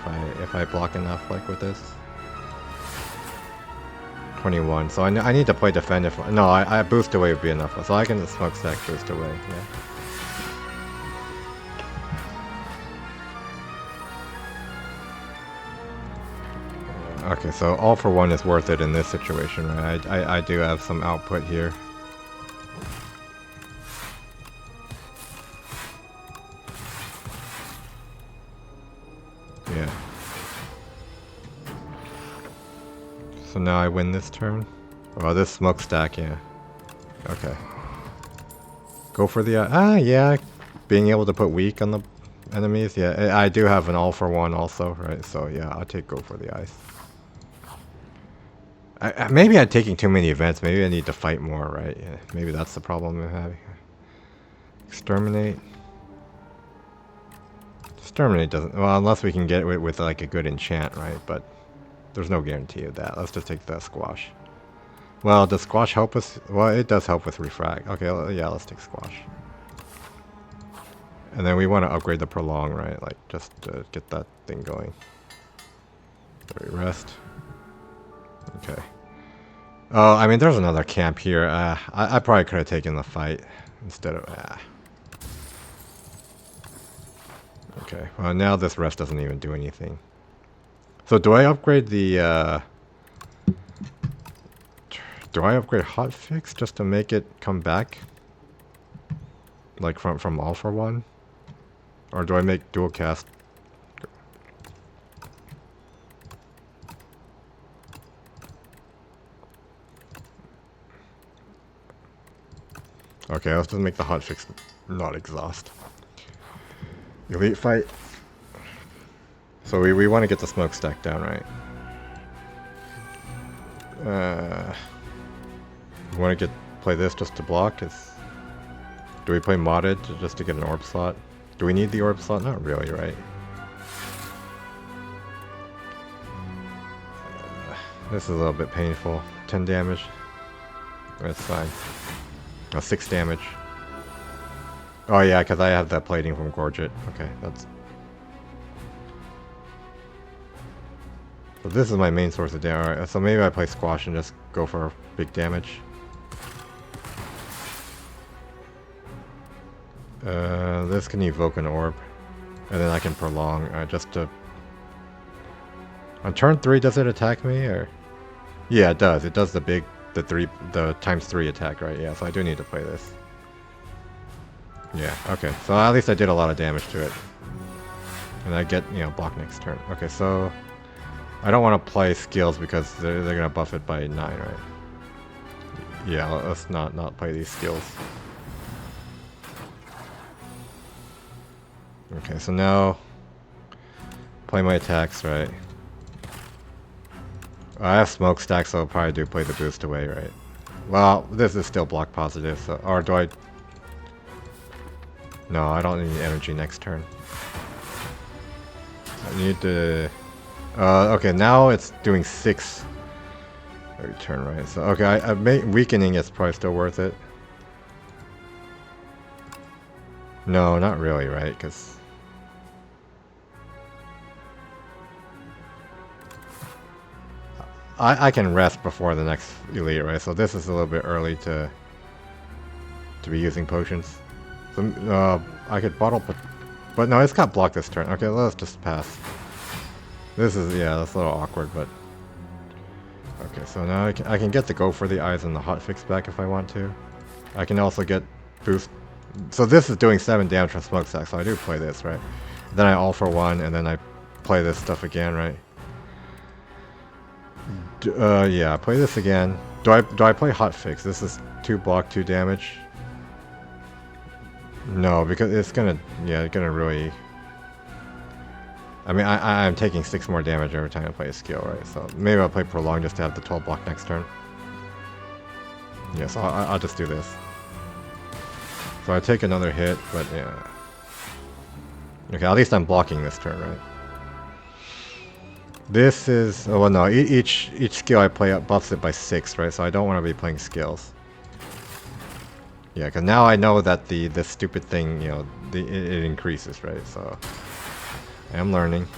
If I block enough, like with this. 21. So I need to play defend if no, I boost away would be enough. So I can smokestack boost away. Yeah. Okay, so all for one is worth it in this situation, right? I do have some output here. Yeah. So now I win this turn. Oh, this smokestack, yeah. Okay. Go for the yeah. Being able to put weak on the enemies, yeah. I do have an all for one also, right? So yeah, I'll take go for the ice. Maybe I'm taking too many events. Maybe I need to fight more, right? Yeah, maybe that's the problem I'm having. Exterminate. Exterminate doesn't... Well, unless we can get it with like a good enchant, right? But there's no guarantee of that. Let's just take the squash. Well, does squash help us? Well, it does help with refract. Okay, yeah, let's take squash. And then we want to upgrade the prolong, right? Like, just to get that thing going. There we rest. Okay. Oh, I mean, there's another camp here. I probably could have taken the fight instead of... Okay, well, now this rest doesn't even do anything. So do I upgrade the... Do I upgrade hotfix just to make it come back? Like from all for one? Or do I make dual cast? Okay, let's just make the hotfix not exhaust. Elite fight. So we want to get the smokestack down, right? We want to play this just to block? Do we play modded just to get an orb slot? Do we need the orb slot? Not really, right? This is a little bit painful. 10 damage. That's fine. Oh, 6 damage. Oh yeah, because I have that plating from Gorget. Okay, that's... So this is my main source of damage. Alright, so maybe I play squash and just go for big damage. This can evoke an orb. And then I can prolong, just to... On turn 3, does it attack me, or...? Yeah, it does. It does the big... The ×3 attack, right? Yeah, so I do need to play this. Yeah, okay. So at least I did a lot of damage to it. And I get, you know, block next turn. Okay, so... I don't want to play skills because they're going to buff it by 9, right? Yeah, let's not play these skills. Okay, so now... Play my attacks, right? I have smokestack, so I'll probably do play the boost away, right? Well, this is still block positive, so... Or do I... No, I don't need energy next turn. I need to... okay, now it's doing 6 every turn, right? So, okay, weakening is probably still worth it. No, not really, right? Because... I can rest before the next elite, right? So this is a little bit early to be using potions. So, I could bottle, but no, it's got blocked this turn. Okay, let's just pass. This is, yeah, that's a little awkward, but... Okay, so now I can get the go for the eyes and the hotfix back if I want to. I can also get boost. So this is doing 7 damage from smokestack, so I do play this, right? Then I all for 1, and then I play this stuff again, right? Yeah, play this again. Do I play hotfix? This is 2 block, 2 damage. No, because it's gonna, yeah, it's gonna really... I mean, I'm taking 6 more damage every time I play a skill, right? So maybe I'll play prolong just to have the 12 block next turn. Yeah, so I'll just do this. So I take another hit, but yeah. Okay, at least I'm blocking this turn, right? This is... Oh, well, no. Each skill I play buffs it by 6, right? So I don't want to be playing skills. Yeah, because now I know that the stupid thing, you know, it increases, right? So I am learning.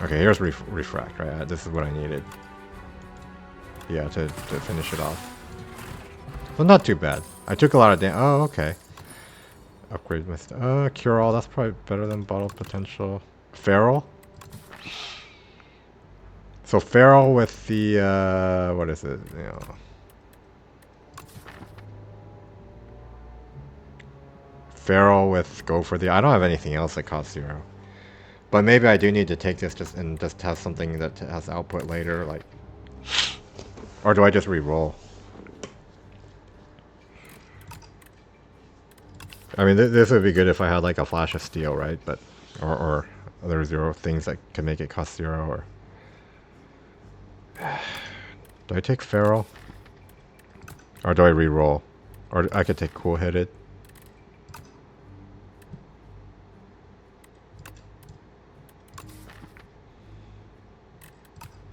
Okay, here's refract, right? This is what I needed. Yeah, to finish it off. So not too bad. I took a lot of damage. Oh, okay. Upgrade my... Cure All. That's probably better than Bottle Potential. Feral? So Feral with the, what is it, you know... Feral with Go for the... I don't have anything else that costs 0. But maybe I do need to take this just have something that has output later, like... Or do I just re-roll? I mean, this would be good if I had like a Flash of Steel, right? But... Or other 0 things that can make it cost 0, or... Do I take Feral? Or do I re-roll? Or I could take Cool-Headed.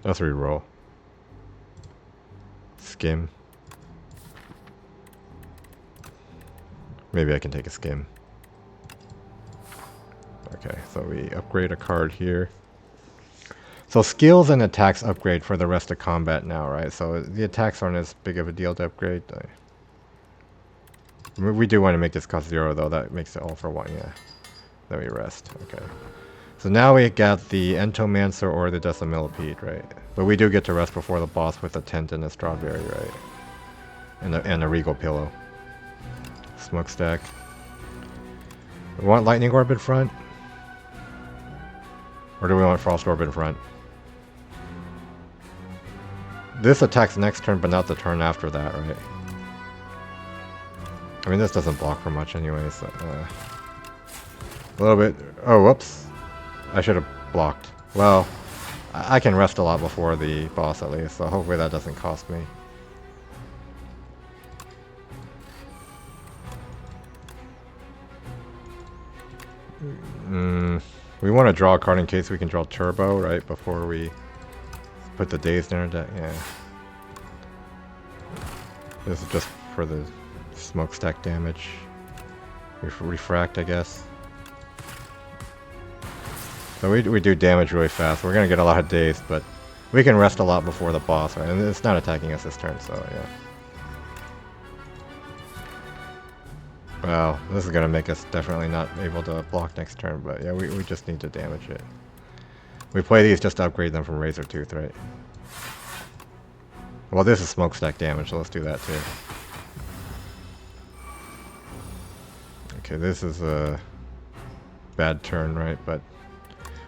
Let's re-roll. Skim. Maybe I can take a skim. Okay, so we upgrade a card here. So skills and attacks upgrade for the rest of combat now, right? So the attacks aren't as big of a deal to upgrade. We do want to make this cost 0 though. That makes it all for 1, yeah. Then we rest. Okay. So now we got the Entomancer or the Decimillipede, right? But we do get to rest before the boss with a tent and a strawberry, right? And a regal pillow. Smokestack. We want Lightning Orb in front? Or do we want Frost Orb in front? This attacks next turn, but not the turn after that, right? I mean, this doesn't block for much anyway, so... a little bit... Oh, whoops. I should have blocked. Well, I can rest a lot before the boss at least, so hopefully that doesn't cost me. We want to draw a card in case we can draw Turbo, right? Before we put the Dazed in our deck. Yeah. This is just for the smokestack damage. Refract, I guess. So we do damage really fast. We're going to get a lot of Dazed, but we can rest a lot before the boss, right? And it's not attacking us this turn, so yeah. Well, this is going to make us definitely not able to block next turn, but yeah, we just need to damage it. We play these just to upgrade them from Razor Tooth, right? Well, this is smokestack damage, so let's do that too. Okay, this is a bad turn, right? But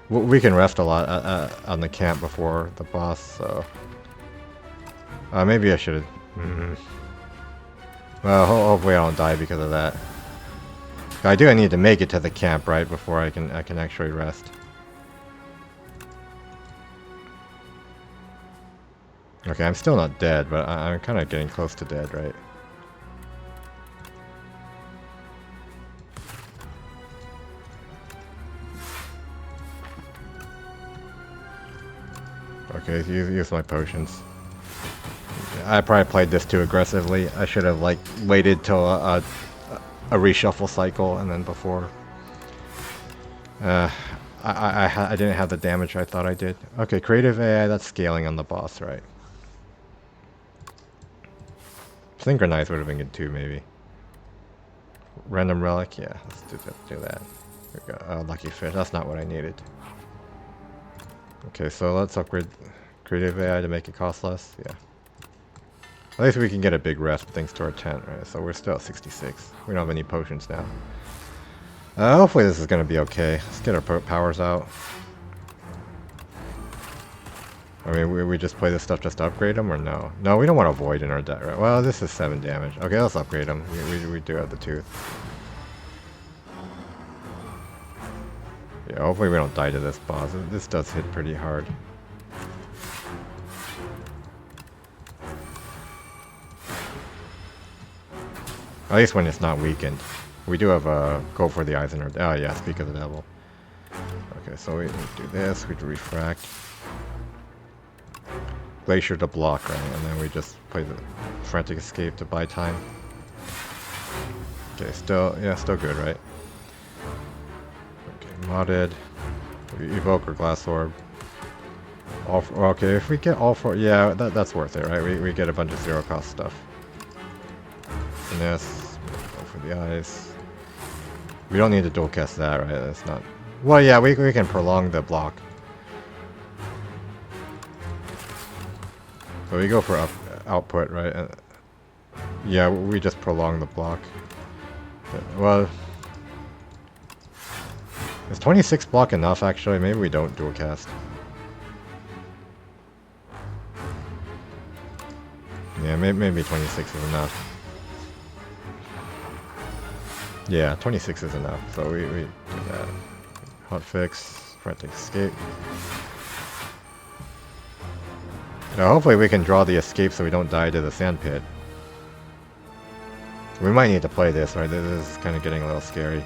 we can rest a lot on the camp before the boss, so... maybe I should have... Well, hopefully I don't die because of that. I do need to make it to the camp, right, before I can actually rest. Okay, I'm still not dead, but I'm kind of getting close to dead, right? Okay, use my potions. I probably played this too aggressively. I should have like waited till a reshuffle cycle and then before. I didn't have the damage I thought I did. Okay, creative AI, that's scaling on the boss, right? Synchronize would have been good too, maybe. Random relic, yeah, let's do that. We got lucky fish. That's not what I needed. Okay, so let's upgrade creative AI to make it cost less. Yeah. At least we can get a big rest thanks to our tent, right? So we're still at 66. We don't have any potions now. Hopefully this is going to be okay. Let's get our powers out. I mean, we just play this stuff just to upgrade them, or no? No, we don't want to avoid in our deck, right? Well, this is 7 damage. Okay, let's upgrade them. We do have the tooth. Yeah, hopefully we don't die to this boss. This does hit pretty hard. At least when it's not weakened. We do have a go for the eyes in our... Oh yeah, speak of the devil. Okay, so we do this. We do refract. Glacier to block, right? And then we just play the frantic escape to buy time. Okay, still good, right? Okay, modded. We evoke our glass orb. Okay, if we get all 4, yeah, that's worth it, right? We get a bunch of 0 cost stuff. Finesse, go for the eyes. We don't need to dual cast that, right? That's not... Well, yeah, we can prolong the block. So we go for output, right? Yeah, we just prolong the block. Well, is 26 block enough, actually? Maybe we don't dual cast. Yeah, maybe 26 is enough. Yeah, 26 is enough, so we do that. Hotfix, frantic escape. Now hopefully we can draw the escape so we don't die to the sand pit. We might need to play this, right? This is kind of getting a little scary.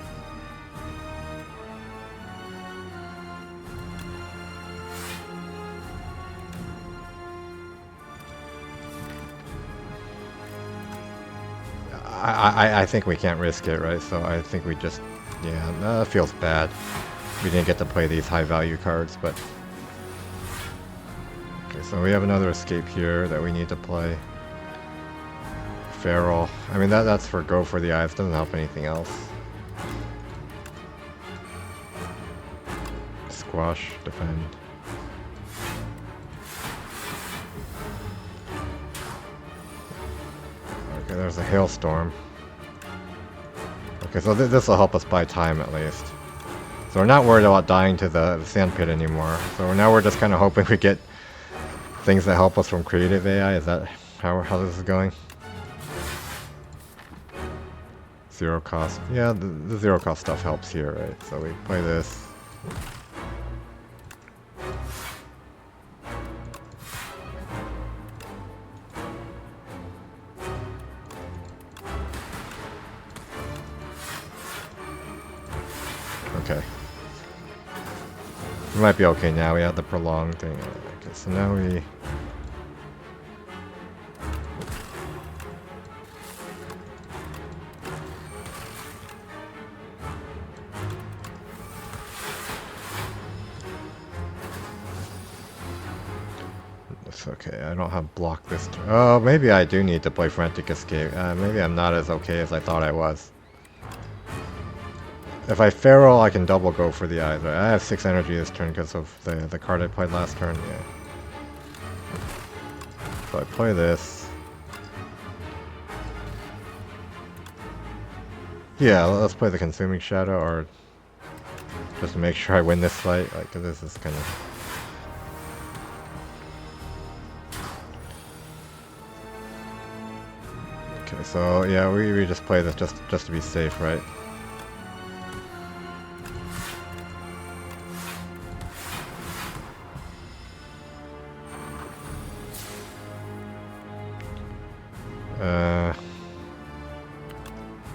I think we can't risk it, right? So I think we just... Yeah, that feels bad. We didn't get to play these high value cards, but... Okay, so we have another escape here that we need to play. Feral. I mean, that's for go for the eyes. Doesn't help anything else. Squash, defend. Okay, there's a hailstorm. Okay, so this will help us buy time at least. So we're not worried about dying to the sand pit anymore. So now we're just kind of hoping we get things that help us from creative AI. Is that how this is going? 0 cost. Yeah, the 0 cost stuff helps here, right? So we play this. Okay. We might be okay now. We have the prolonged thing. Okay, so now we... It's okay. I don't have block this turn. Oh, maybe I do need to play Frantic Escape. Maybe I'm not as okay as I thought I was. If I feral, I can double go for the eyes. Right? I have 6 energy this turn because of the card I played last turn. Yeah. So I play this. Yeah, let's play the Consuming Shadow, or just to make sure I win this fight. Like, 'cause this is kind of... Okay, so yeah, we just play this just to be safe, right?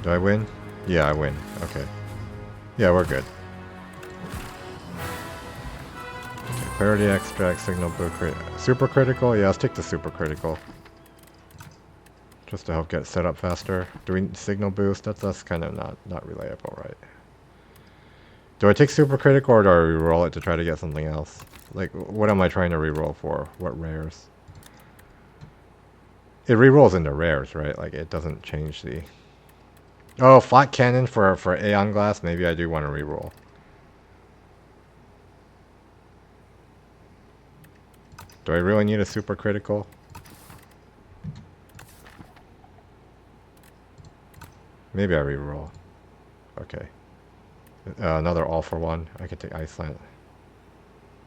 Do I win? Yeah, I win. Okay. Yeah, we're good. Okay, clarity extract, signal boost, super critical? Yeah, let's take the super critical. Just to help get it set up faster. Doing signal boost, that's kind of not reliable, right? Do I take super critical or do I reroll it to try to get something else? Like, what am I trying to reroll for? What rares? It rerolls into rares, right? Like, it doesn't change the... Oh, flat cannon for Aeon Glass? Maybe I do want to reroll. Do I really need a super critical? Maybe I reroll. Okay. Another all for one. I could take Iceland.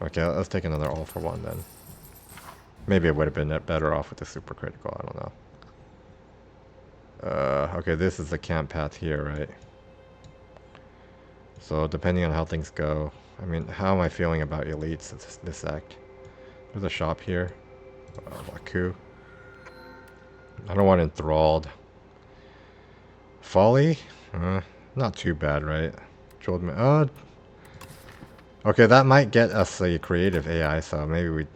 Okay, let's take another all for one then. Maybe it would have been better off with the super critical. I don't know. Okay, this is the camp path here, right? So depending on how things go, I mean, how am I feeling about elites this act? There's a shop here. Baku. I don't want enthralled. Folly? Not too bad, right? Okay, that might get us a creative AI, so maybe we...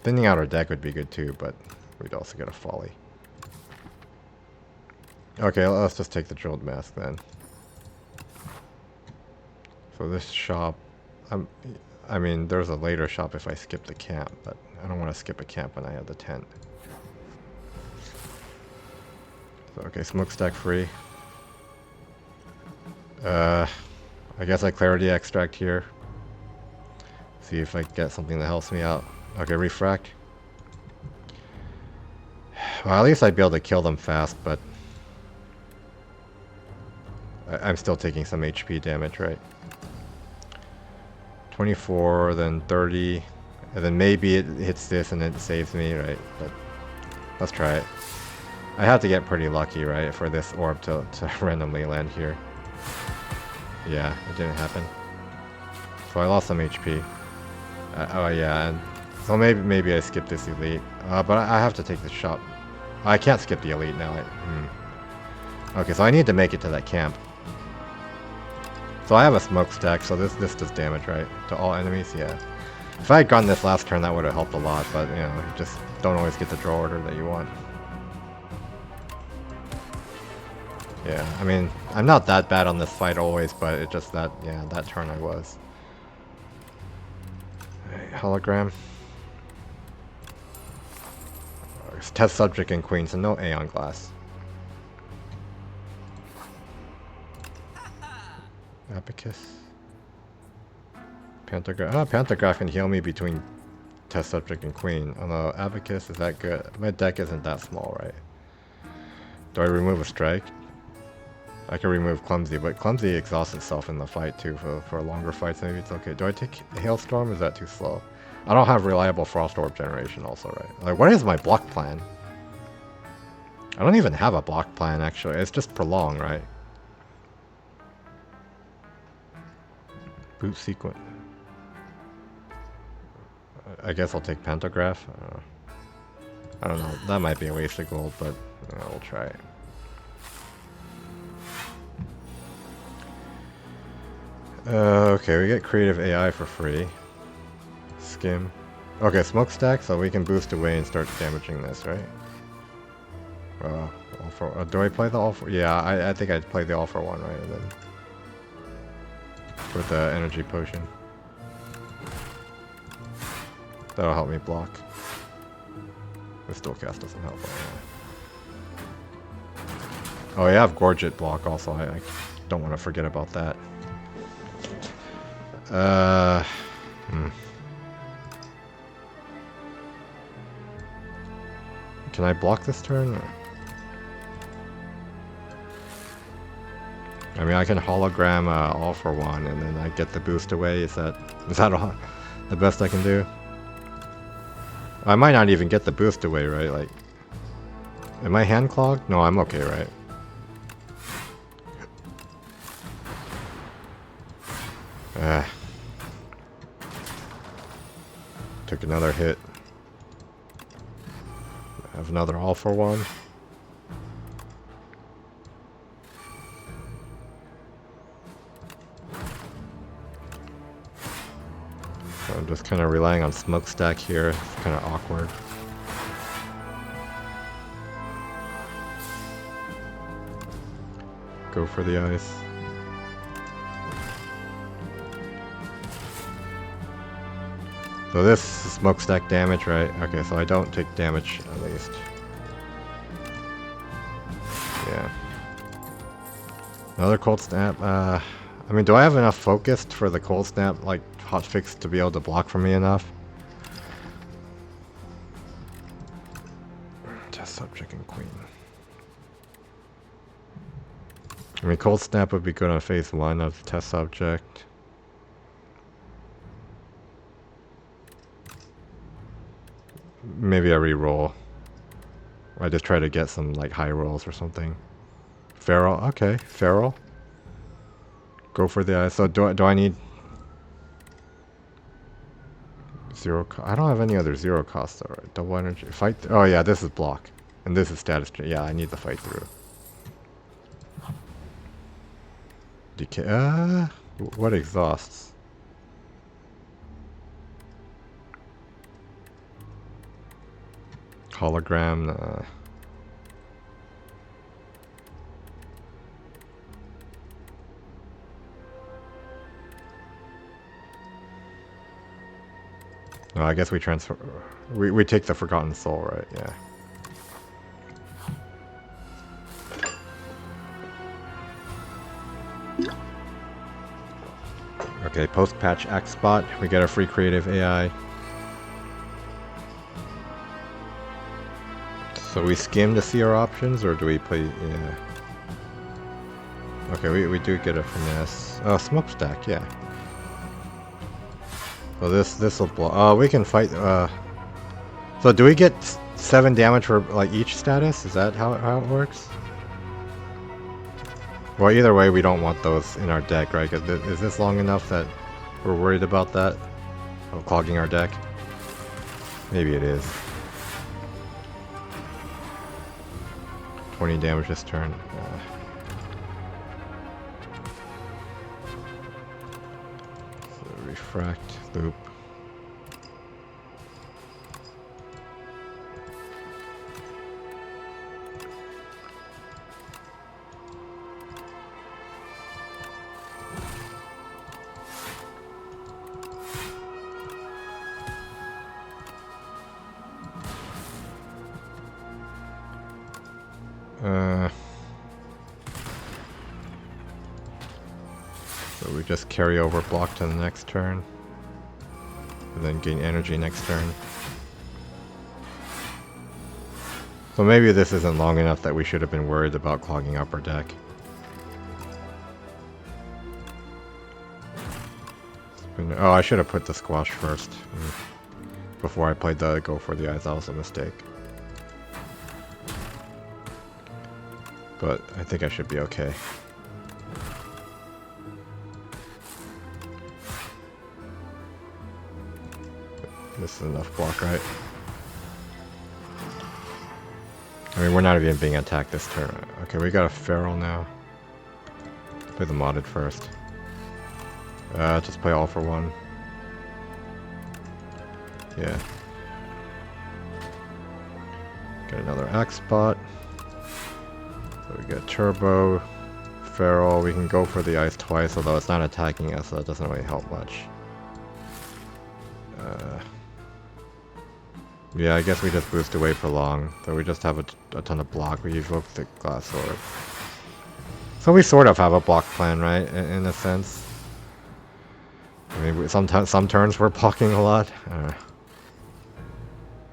Thinning out our deck would be good too, but we'd also get a folly. Okay, let's just take the Jeweled Mask then. So this shop... I mean, there's a later shop if I skip the camp, but I don't want to skip a camp when I have the tent. So, okay, smokestack free. I guess I clarity extract here. See if I get something that helps me out. Okay, refract. Well, at least I'd be able to kill them fast, but... I'm still taking some HP damage, right? 24, then 30, and then maybe it hits this and it saves me, right? But let's try it. I have to get pretty lucky, right, for this orb to randomly land here. Yeah, it didn't happen. So I lost some HP. Oh yeah, and so maybe I skip this elite. But I have to take the shop. I can't skip the elite now. Okay, so I need to make it to that camp. So I have a smokestack, so this does damage, right? To all enemies, yeah. If I had gotten this last turn, that would have helped a lot, but, you know, you just don't always get the draw order that you want. Yeah, I mean, I'm not that bad on this fight always, but it just that, yeah, that turn I was. Right, hologram. It's test subject and queen, so no Aeon Glass. Abacus. Pantograph. Oh, Pantograph can heal me between test subject and queen. Although Abacus, is that good? My deck isn't that small, right? Do I remove a strike? I can remove Clumsy, but Clumsy exhausts itself in the fight too. For longer fights, maybe it's okay. Do I take Hailstorm? Is that too slow? I don't have reliable Frost Orb generation also, right? Like, what is my block plan? I don't even have a block plan, actually. It's just Prolong, right? Boot sequence. I guess I'll take Pantograph. I don't know. That might be a waste of gold, but we'll try it. Okay, we get creative AI for free. Skim. Okay, smokestack, so we can boost away and start damaging this, right? All for, do I play the all for? Yeah, I think I'd play the all for one, right? And then with the energy potion. That'll help me block. The Steelcast doesn't help. Oh, yeah, I have Gorget block also. I don't want to forget about that. Can I block this turn? Or? I mean, I can hologram all for one, and then I get the boost away. Is that all, the best I can do? I might not even get the boost away, right? Like, am I hand clogged? No, I'm okay, right? Took another hit. I have another all for one. So I'm just kind of relying on smokestack here. It's kind of awkward. Go for the ice. So this is smokestack damage, right? Okay, so I don't take damage at least. Yeah. Another cold snap. I mean, do I have enough focused for the cold snap, like hotfix, to be able to block for me enough? Test subject and queen. I mean, cold snap would be good on phase 1 of test subject. Maybe I re-roll. I just try to get some like high rolls or something. Feral, okay, feral. Go for the ice. So do I need zero? I don't have any other zero cost though. Right? Double energy fight. Oh yeah, this is block, and this is status. Yeah, I need the fight through. Decay. What exhausts? Hologram. No, I guess we transfer. We take the Forgotten Soul, right? Yeah. Okay, post-patch Axe Spot. We get a free creative AI. So we skim to see our options, or do we play? Yeah. Okay, we do get a finesse. Oh, smokestack, yeah. So this will blow. Oh, we can fight. So do we get 7 damage for like each status? Is that how it works? Well, either way, we don't want those in our deck, right? Is this long enough that we're worried about that? Oh, clogging our deck? Maybe it is. 20 damage this turn. So refract, loop. So we just carry over block to the next turn, and then gain energy next turn. So maybe this isn't long enough that we should have been worried about clogging up our deck. Oh, I should have put the squash first. Before I played the go for the eyes. That was a mistake. But I think I should be okay. This is enough block, right? I mean, we're not even being attacked this turn. Okay, we got a feral now. Play the modded first. Just play all for one. Yeah. Get another axe spot. So we get turbo, feral. We can go for the ice twice, although it's not attacking us, so it doesn't really help much. Yeah, I guess we just boost away prolong. So we just have a ton of block. We evoke the glass sword. So we sort of have a block plan, right? In a sense. I mean, sometimes some turns we're blocking a lot.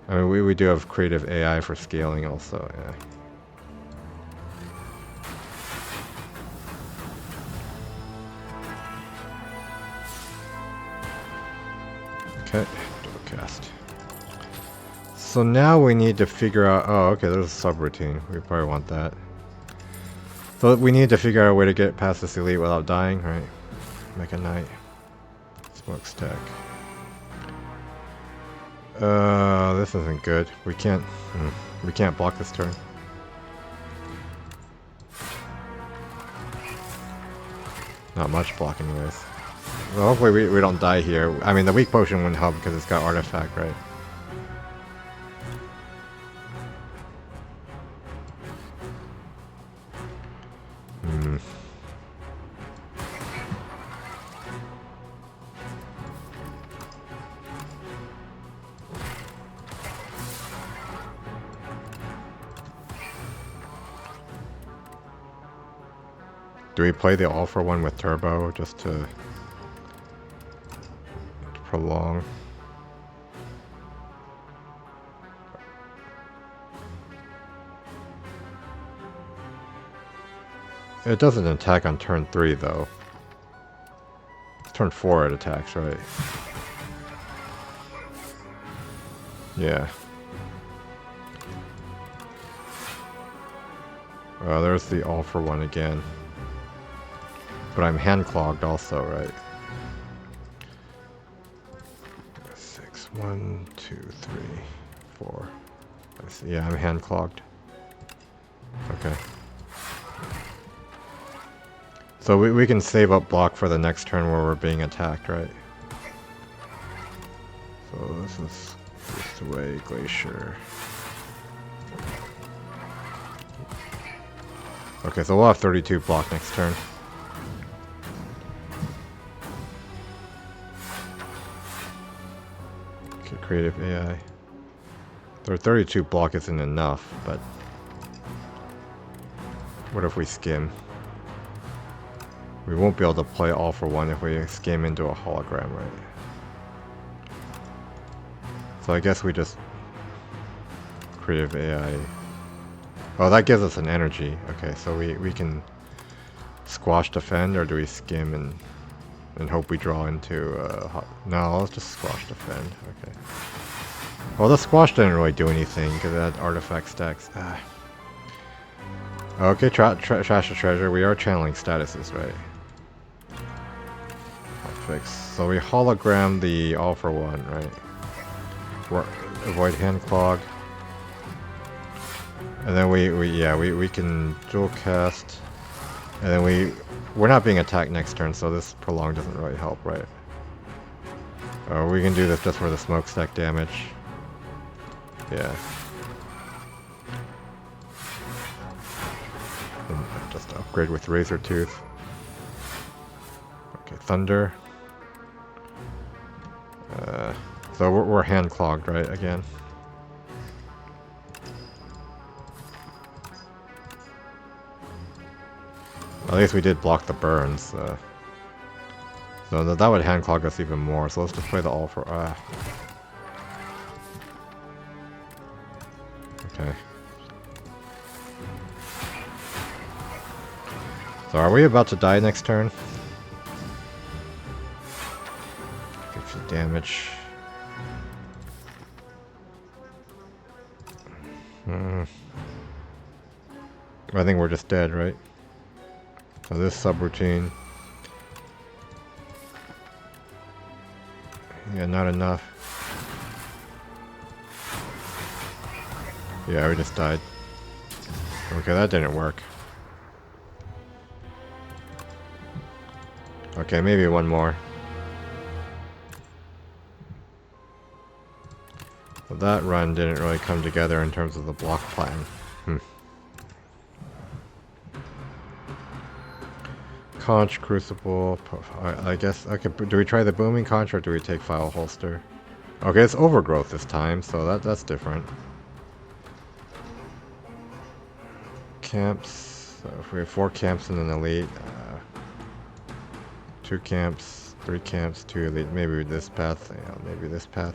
I mean, we do have creative AI for scaling also. Yeah. Okay, double cast. So now we need to figure out. Oh, okay, there's a subroutine. We probably want that. So we need to figure out a way to get past this elite without dying, right? Make a knight. Smokestack. This isn't good. We can't block this turn. Not much block anyways. Well, hopefully we don't die here. I mean, the weak potion wouldn't help because it's got artifact, right? Hmm. Do we play the all for one with turbo just to prolong? It doesn't attack on turn 3 though. It's turn 4 it attacks, right? Yeah. Well, there's the all for one again. But I'm hand clogged also, right? 6, 1, 2, 3, 4. I see. Yeah, I'm hand clogged. Okay. So we can save up block for the next turn where we're being attacked, right? So this is this way, Glacier. Okay, so we'll have 32 block next turn. Okay, creative AI. Their 32 block isn't enough, but what if we skim? We won't be able to play all for one if we skim into a hologram, right? So I guess we just creative AI. Oh, that gives us an energy. Okay, so we can squash defend, or do we skim and hope we draw into no, let's just squash defend. Okay. Well, the squash didn't really do anything because it had artifact stacks. Ah. Okay, trash the treasure. We are channeling statuses, right? Fix. So we hologram the all for one, right? Avoid hand clog. And then we can dual cast. And then we're not being attacked next turn, so this prolong doesn't really help, right? We can do this just for the smokestack damage. Yeah. And just upgrade with Razor Tooth. Okay, Thunder. So we're hand clogged, right? Again. At least we did block the burns. So that would hand clog us even more. So let's just play the all for. Okay. So are we about to die next turn? 50 damage. I think we're just dead, right? So this subroutine. Yeah, not enough. Yeah, we just died. Okay, that didn't work. Okay, maybe one more. Well, that run didn't really come together in terms of the block plan. Conch, Crucible, I guess, okay, do we try the Booming Conch or do we take File Holster? Okay, it's Overgrowth this time, so that's different. Camps, so if we have 4 camps and an elite, 2 camps, 3 camps, 2 elite, maybe this path, yeah, maybe this path.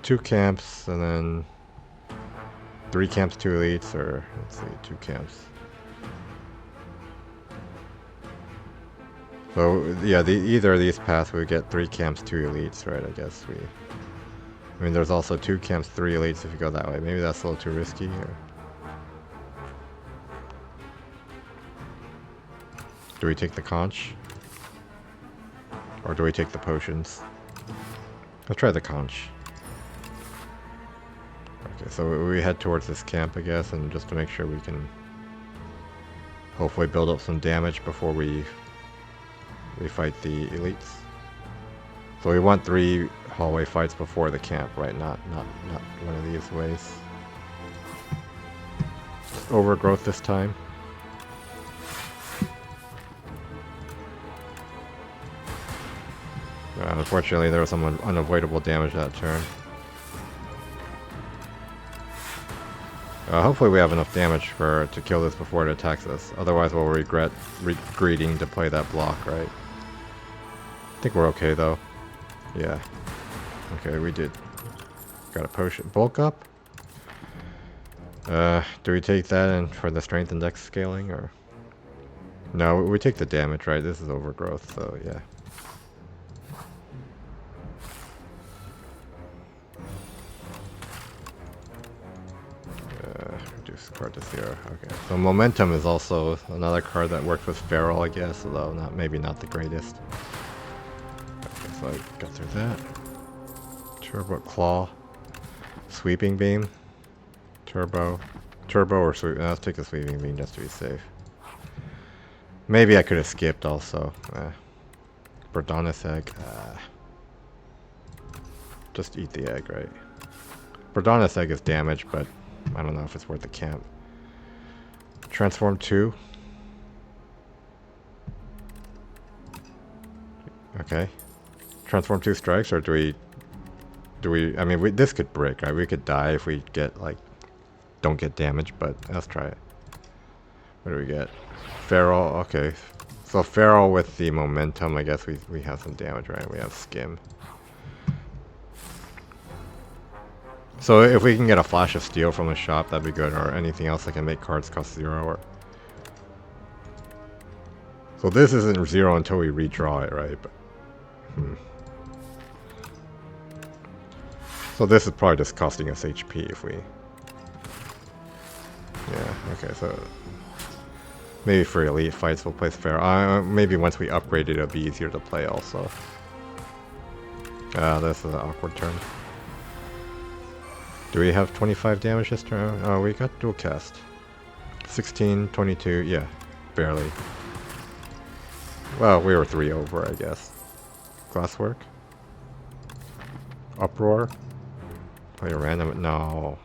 2 camps and then 3 camps, 2 elites, or let's see, 2 camps. So yeah, either of these paths we get 3 camps, 2 elites, right? I guess I mean, there's also 2 camps, 3 elites if you go that way. Maybe that's a little too risky. Or do we take the conch? Or do we take the potions? Let's try the conch. Okay, so we head towards this camp, I guess, and just to make sure we can hopefully build up some damage before we we fight the elites. So we want 3 hallway fights before the camp, right? Not one of these ways. Overgrowth this time. Unfortunately, there was some unavoidable damage that turn. Hopefully we have enough damage to kill this before it attacks us. Otherwise we'll regret greeting to play that block, right? I think we're okay though. Yeah. Okay, we did. Got a potion. Bulk up? Do we take that in for the strength and dex scaling, or? No, we take the damage, right? This is overgrowth, so yeah. Reduce card to 0. Okay. So momentum is also another card that works with feral, I guess, although maybe not the greatest. Okay, so I got through that. Turbo claw. Sweeping beam. Turbo or sweep. Let's take a sweeping beam just to be safe. Maybe I could have skipped also. Bordonus egg. Just eat the egg, right? Bordonus egg is damaged, but I don't know if it's worth the camp. Transform 2. Okay. Transform 2 strikes, or do we? I mean, this could break, right? We could die if we get like don't get damage, but let's try it. What do we get? Feral. Okay. So feral with the momentum, I guess we have some damage, right? We have skim. So if we can get a flash of steel from the shop, that'd be good, or anything else that can make cards cost 0. Or so this isn't 0 until we redraw it, right? But, So this is probably just costing us HP if we. Yeah. Okay. So maybe for elite fights we'll play feral. Maybe once we upgrade it, it'll be easier to play also. This is an awkward turn. Do we have 25 damage this turn? Oh, we got dual cast. 16, 22, yeah, barely. Well, we were 3 over, I guess. Glasswork. Uproar. Play a random, no.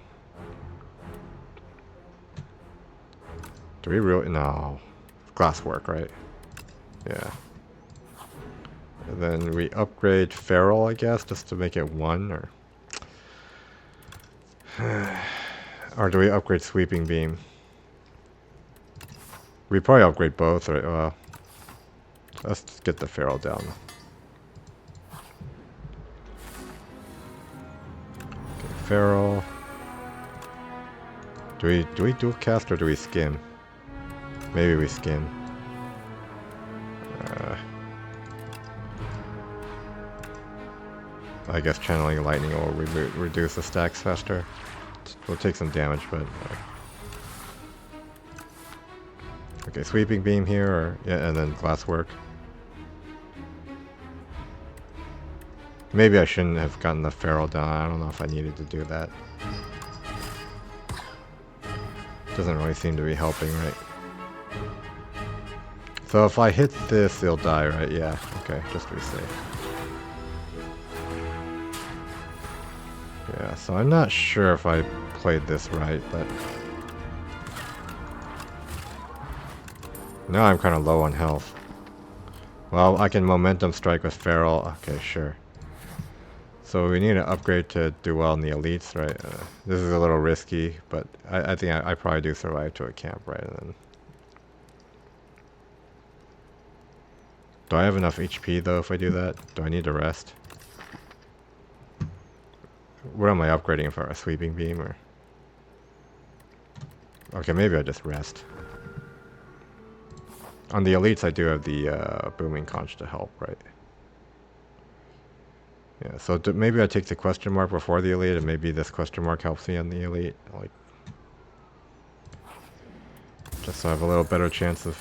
Do we really, no. Glasswork, right? Yeah. And then we upgrade feral, I guess, just to make it 1, or... Or do we upgrade sweeping beam? We probably upgrade both, right? Well, let's get the feral down. Okay, feral. Do we dual cast or do we skim? Maybe we skim. I guess channeling lightning will reduce the stacks faster. We'll take some damage, but okay, sweeping beam here, or yeah, and then glasswork. Maybe I shouldn't have gotten the feral down. I don't know if I needed to do that. Doesn't really seem to be helping, right? So if I hit this, he'll die, right? Yeah. Okay, just to be safe. Yeah, so I'm not sure if I played this right, but now I'm kind of low on health. Well, I can momentum strike with feral. Okay, sure. So we need to upgrade to do well in the elites, right? This is a little risky, but I think I probably do survive to a camp, right? And then do I have enough HP though if I do that? Do I need to rest? What am I upgrading for? A sweeping beam or? Okay, maybe I just rest. On the elites, I do have the booming conch to help, right? Yeah, so maybe I take the question mark before the elite, and maybe this question mark helps me on the elite, like, just so I have a little better chance of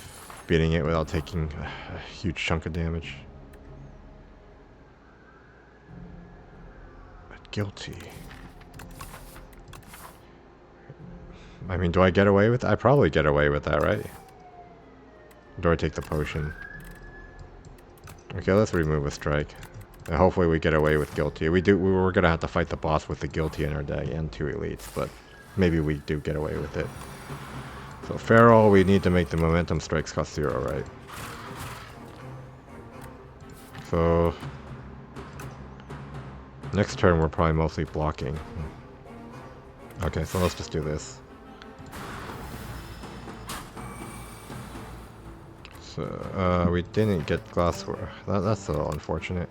beating it without taking a huge chunk of damage. Guilty. I mean, do I get away with it? I probably get away with that, right? Or do I take the potion? Okay, let's remove a strike. And hopefully we get away with guilty. We were gonna have to fight the boss with the guilty in our deck and 2 elites, but maybe we do get away with it. So Feral, we need to make the momentum strikes cost 0, right? So next turn we're probably mostly blocking. Okay, so let's just do this. So we didn't get glassware. That's a little unfortunate.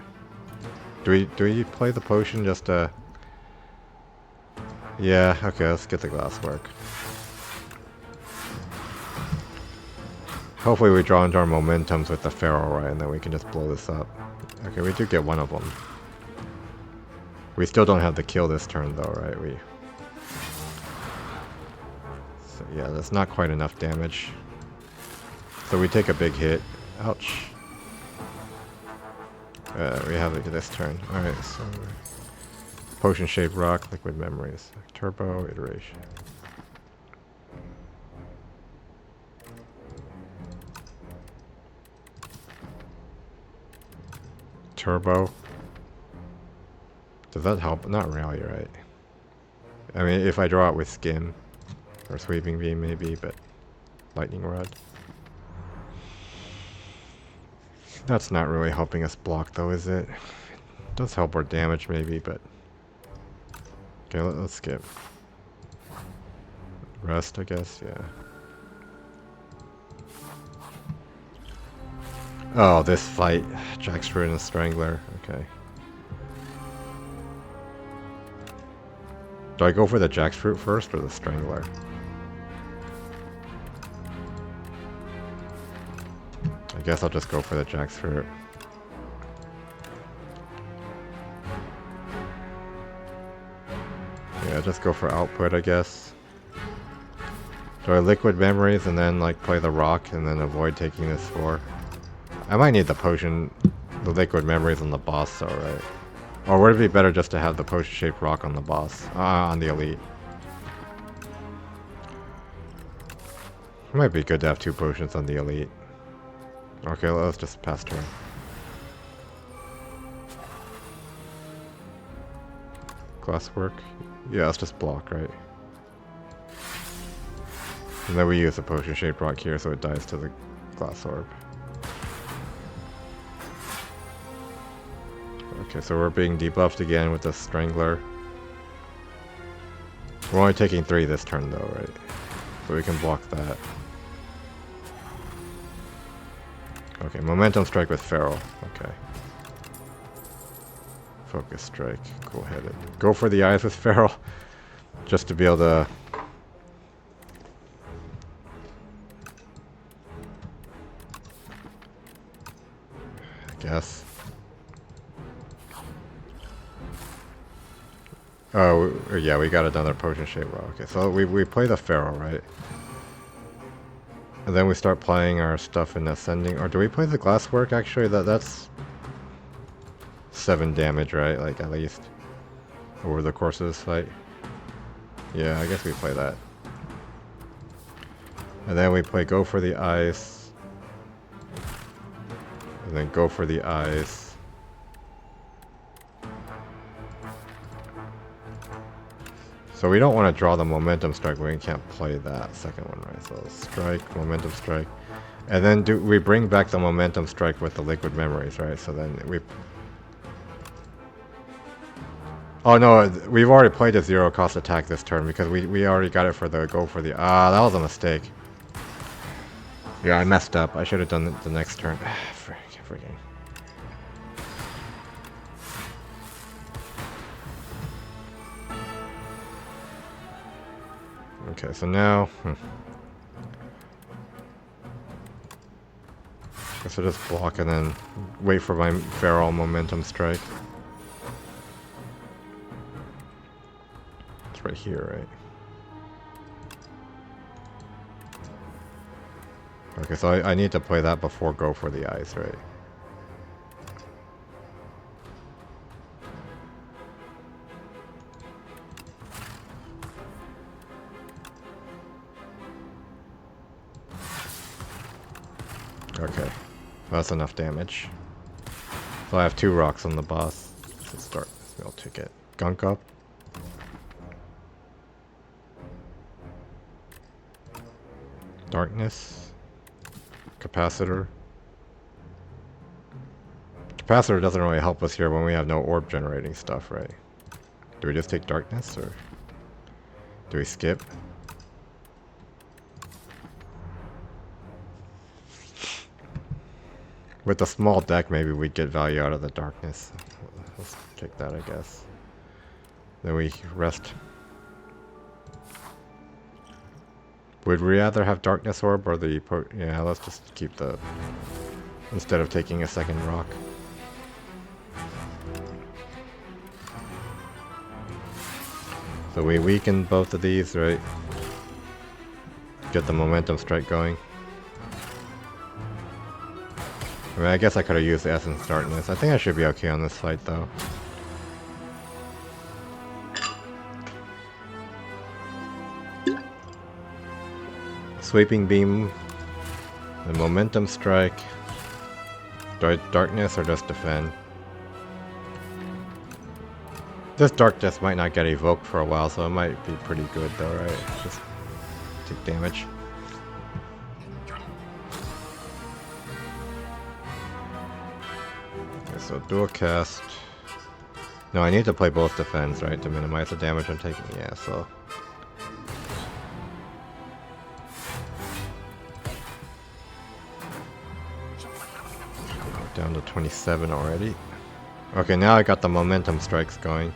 Do we play the potion just to... Yeah, okay, let's get the glasswork. Hopefully we draw into our momentums with the Feral, right, and then we can just blow this up. Okay, we do get one of them. We still don't have the kill this turn though, right? So yeah, that's not quite enough damage. So we take a big hit. Ouch. We have it this turn. Alright, so... Potion-shaped rock, liquid memories. Turbo, iteration. Turbo. Does that help? Not really, right? I mean, if I draw it with Skim. Or Sweeping Beam, maybe, but... Lightning Rod. That's not really helping us block, though, is it? It does help our damage, maybe, but... Okay, let's skip. Rest, I guess, yeah. Oh, this fight. Jackfruit and a Strangler, okay. Do I go for the Jackfruit first or the Strangler? I guess I'll just go for the Jackfruit. Yeah, just go for output, I guess. Do I liquid memories and then like play the rock and then avoid taking this 4? I might need the potion, the liquid memories on the boss though, right? Or would it be better just to have the potion-shaped rock on the boss, on the elite? It might be good to have 2 potions on the elite. Okay, let's just pass turn. Glasswork? Yeah, let's just block, right? And then we use the potion-shaped rock here so it dies to the glass orb. Okay, so we're being debuffed again with the Strangler. We're only taking 3 this turn though, right? So we can block that. Okay, Momentum Strike with Feral. Okay. Focus Strike. Cool-headed. Go for the eyes with Feral. Just to be able to... I guess. Oh, yeah, we got another potion shape. Well, okay, so we play the Feral, right? And then we start playing our stuff in Ascending. Or do we play the Glasswork, actually? That's 7 damage, right? Like, at least. Over the course of this fight. Yeah, I guess we play that. And then we play Go for the Ice. And then Go for the Ice. So we don't want to draw the Momentum Strike when we can't play that second one, right? So Strike, Momentum Strike. And then we bring back the Momentum Strike with the Liquid Memories, right? So then we... Oh no, we've already played a 0 cost attack this turn because we already got it for the Go for the... Ah, that was a mistake. Yeah, I messed up. I should have done it the next turn. Freaking. Okay, so now... Guess I'll just block and then wait for my Feral Momentum Strike. It's right here, right? Okay, so I need to play that before Go for the Ice, right? Okay, that's enough damage. So I have 2 rocks on the boss. Let's start. I'll take it. Gunk up. Darkness. Capacitor. Capacitor doesn't really help us here when we have no orb generating stuff, right? Do we just take darkness, or do we skip? With a small deck, maybe we'd get value out of the darkness. Let's take that, I guess. Then we rest. Would we rather have darkness orb or the... yeah, let's just keep the... instead of taking a second rock. So we weaken both of these, right? Get the momentum strike going. I mean, I guess I could have used the Essence Darkness. I think I should be okay on this fight, though. Sweeping Beam. The Momentum Strike. Darkness or just defend? This Darkness might not get evoked for a while, so it might be pretty good, though, right? Just take damage. So dual cast. No, I need to play both defense, right, to minimize the damage I'm taking. Yeah, so. Down to 27 already. Okay, now I got the momentum strikes going.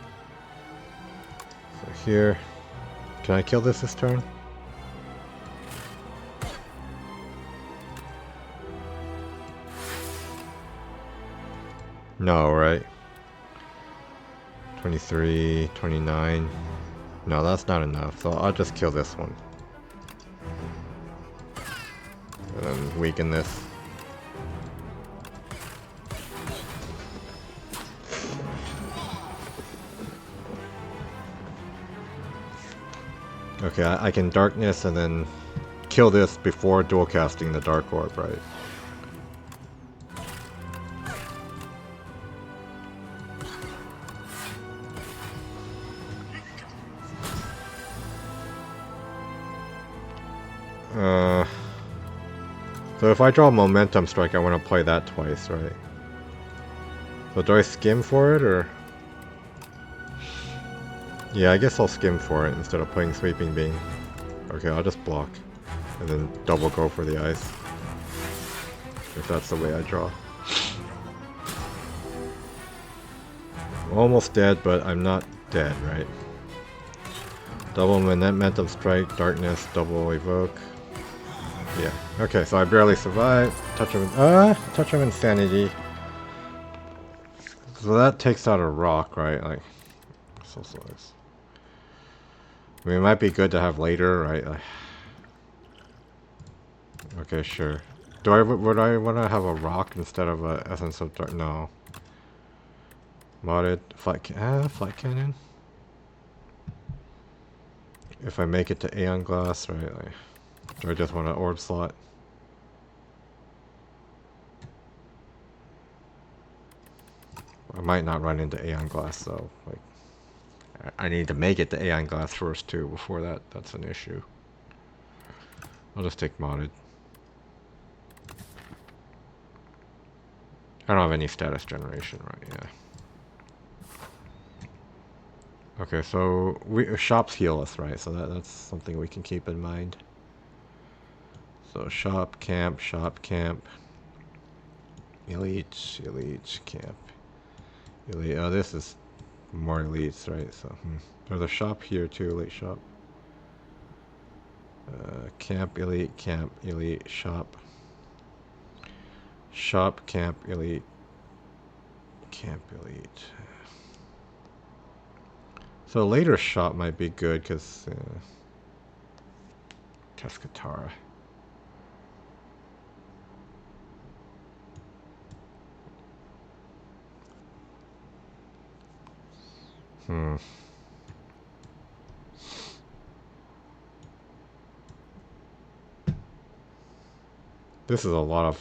So here. Can I kill this turn? No, right? 23, 29. No, that's not enough, so I'll just kill this one. And then weaken this. Okay, I can darkness and then kill this before dual casting the dark orb, right? So if I draw Momentum Strike, I want to play that twice, right? So do I skim for it, or...? Yeah, I guess I'll skim for it instead of playing Sweeping Beam. Okay, I'll just block. And then double go for the ice. If that's the way I draw. Almost dead, but I'm not dead, right? Double Momentum Strike, Darkness, double Evoke. Yeah. Okay, so I barely survived. Touch of Insanity. So that takes out a rock, right? Like, so close. I mean, it might be good to have later, right? Like, okay, sure. Would I want to have a rock instead of a Essence of Dark? No. Modded flight cannon. If I make it to Aeon Glass, right? Like, do I just want an orb slot? I might not run into Aeon Glass though. Like, I need to make it to Aeon Glass first too. Before that's an issue. I'll just take modded. I don't have any status generation, right? Yeah. Okay, so shops heal us, right? So that's something we can keep in mind. So shop, camp, elite, camp, elite. Oh, this is more elites, right? So there's a shop here too, elite shop. Camp, elite, shop. Shop, camp, elite. So later shop might be good because Teskatara. This is a lot of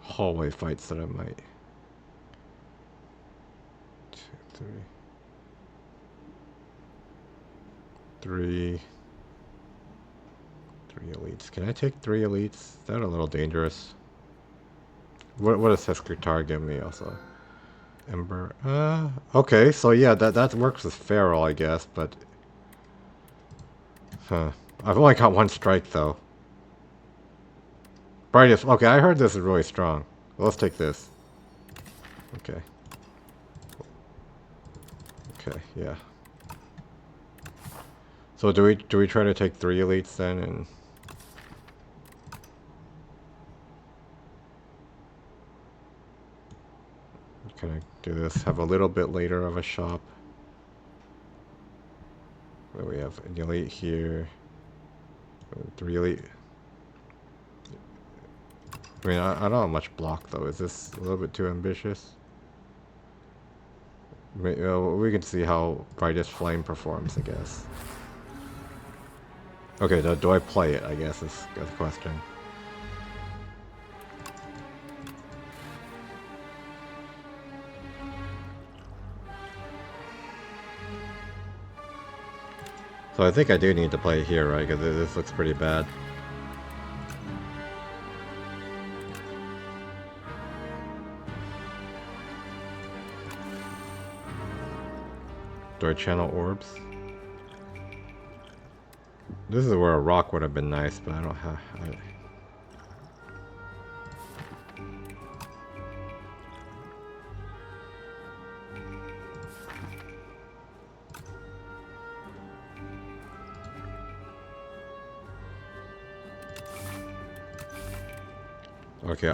hallway fights that I might Three elites. Can I take 3 elites? Is that a little dangerous? What does Sesquirtar give me also? Ember. Okay, so yeah, that works with Feral, I guess, but I've only got 1 strike though. Brightest. Okay, I heard this is really strong. Well, let's take this. Okay. Okay, yeah. So do we try to take 3 elites then and can I do this? Have a little bit later of a shop. Where we have an elite here. 3 elite. I mean, I don't have much block though. Is this a little bit too ambitious? We can see how Brightest Flame performs, I guess. Okay, do I play it, I guess, is the question. So I think I do need to play here, right? Because this looks pretty bad. Do I channel orbs? This is where a rock would have been nice, but I don't have... Okay,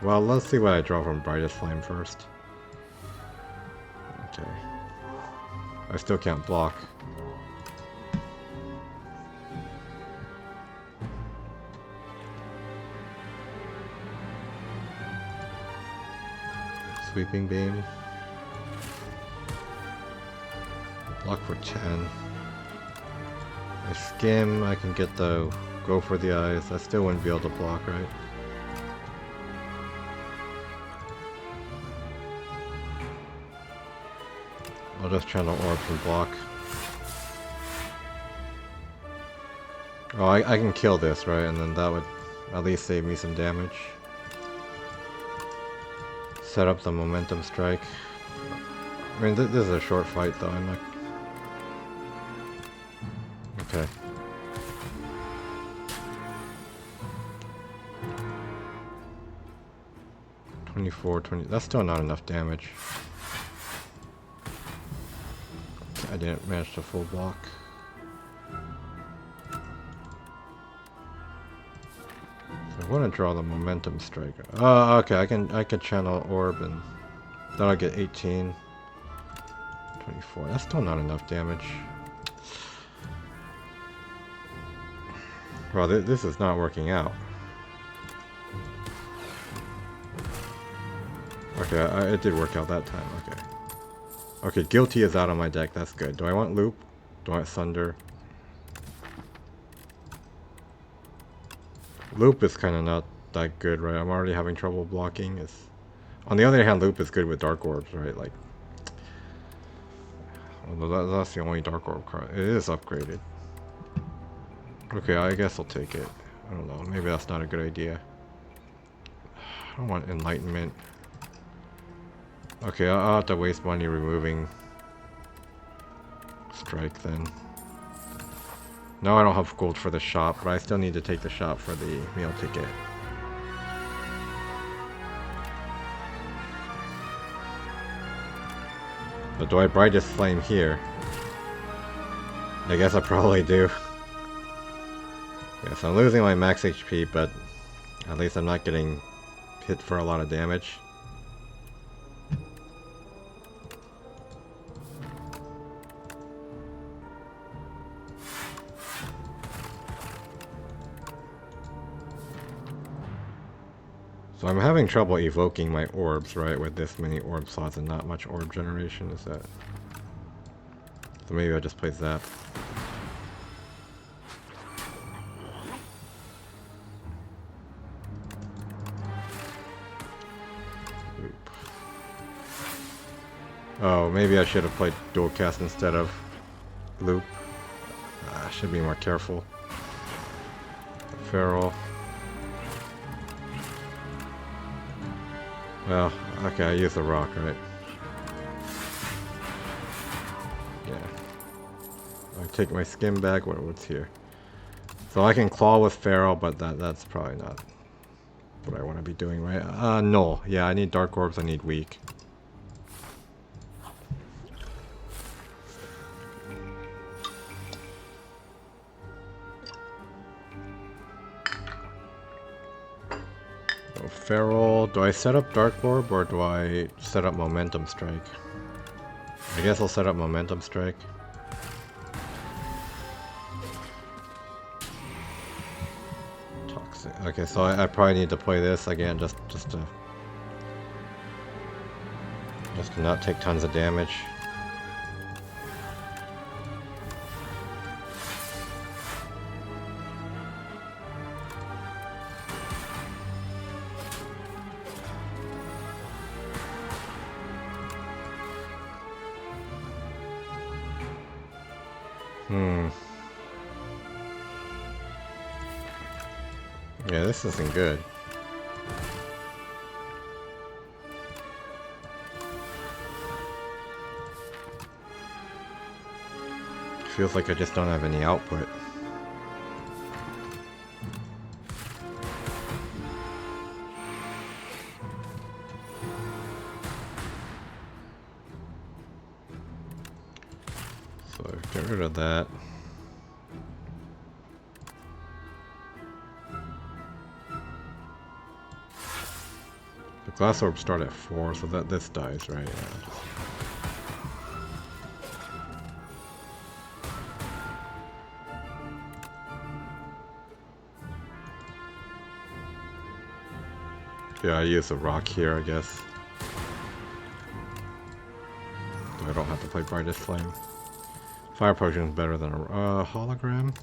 well, let's see what I draw from Brightest Flame first. Okay. I still can't block. Sweeping Beam. Block for 10. I skim, I can get the... Go for the eyes. I still wouldn't be able to block, right? I'll just channel orbs and block. Oh, I can kill this, right? And then that would at least save me some damage. Set up the momentum strike. I mean, this is a short fight, though. I'm not... Okay. That's still not enough damage. I didn't manage to full block. So I want to draw the momentum strike. Oh, okay. I can channel orb and then I'll get 18, 24. That's still not enough damage. Well, this is not working out. Okay, it did work out that time. Okay. Okay, Guilty is out of my deck. That's good. Do I want Loop? Do I want Sunder? Loop is kind of not that good, right? I'm already having trouble blocking. On the other hand, Loop is good with Dark Orbs, right? Like, although that's the only Dark Orb card. It is upgraded. Okay, I guess I'll take it. I don't know. Maybe that's not a good idea. I don't want Enlightenment. Okay, I'll have to waste money removing Strike then. No, I don't have gold for the shop, but I still need to take the shop for the meal ticket. But do I Brightest Flame here? I guess I probably do. Yes, I'm losing my max HP, but at least I'm not getting hit for a lot of damage. So I'm having trouble evoking my orbs, right, with this many orb slots and not much orb generation, is that... So maybe I'll just play Zap. Oh, maybe I should have played dual cast instead of loop. I should be more careful. Feral. Well, okay, I used the rock, right? Yeah. I take my skin back. What's here? So I can claw with Feral, but that's probably not what I want to be doing, right? No. Yeah, I need Dark Orbs, I need Weak. So Feral, do I set up Dark Orb or do I set up Momentum Strike? I guess I'll set up Momentum Strike. Toxic. Okay, so I probably need to play this again just to not take tons of damage. Yeah, this isn't good. Feels like I just don't have any output. So get rid of that. The glass orbs start at 4, so that this dies, right? Yeah, yeah, I use a rock here, I guess. I don't have to play Brightest Flame. Fire Potion is better than a hologram.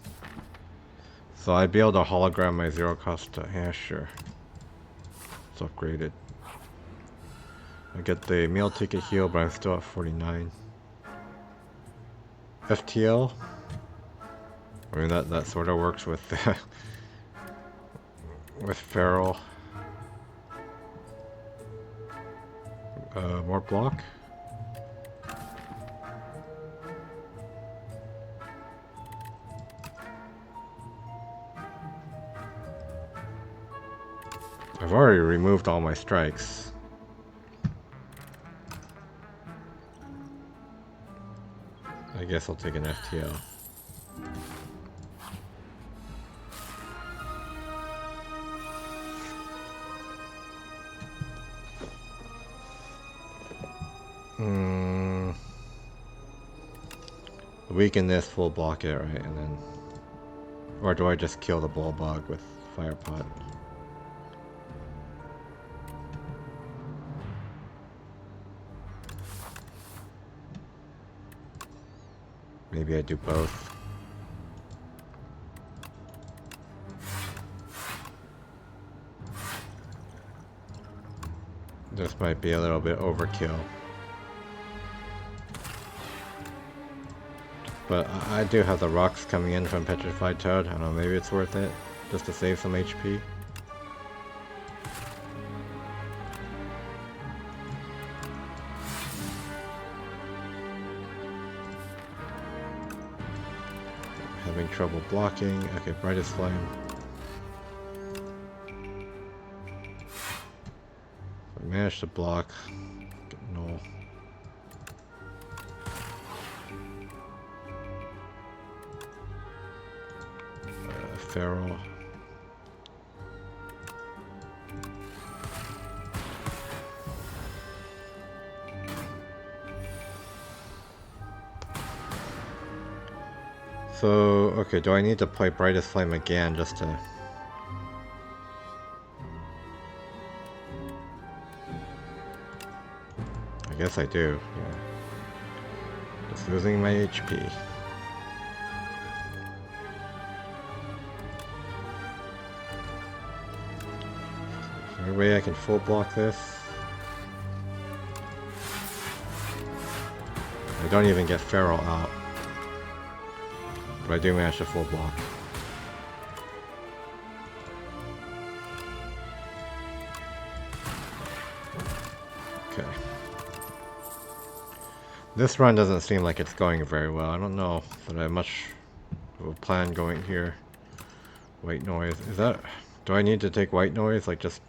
So I'd be able to hologram my zero cost. Yeah, sure. It's upgraded. I get the meal ticket heal, but I'm still at 49. FTL. I mean that sort of works with with Feral. More block. I've already removed all my strikes. I guess I'll take an FTL. Weaken this, full block it, right? And then... Or do I just kill the bull bug with Fire Pot? Maybe I do both. This might be a little bit overkill. But I do have the rocks coming in from Petrified Toad. I don't know, maybe it's worth it just to save some HP. Having trouble blocking. Okay, Brightest Flame. I managed to block. No. Feral. So, okay, do I need to play Brightest Flame again just to... I guess I do, yeah. Just losing my HP. Is there a way I can full block this? I don't even get Feral out. But I do manage to full block. Okay. This run doesn't seem like it's going very well. I don't know that I have much of a plan going here. White noise. Is that... Do I need to take white noise? Like just...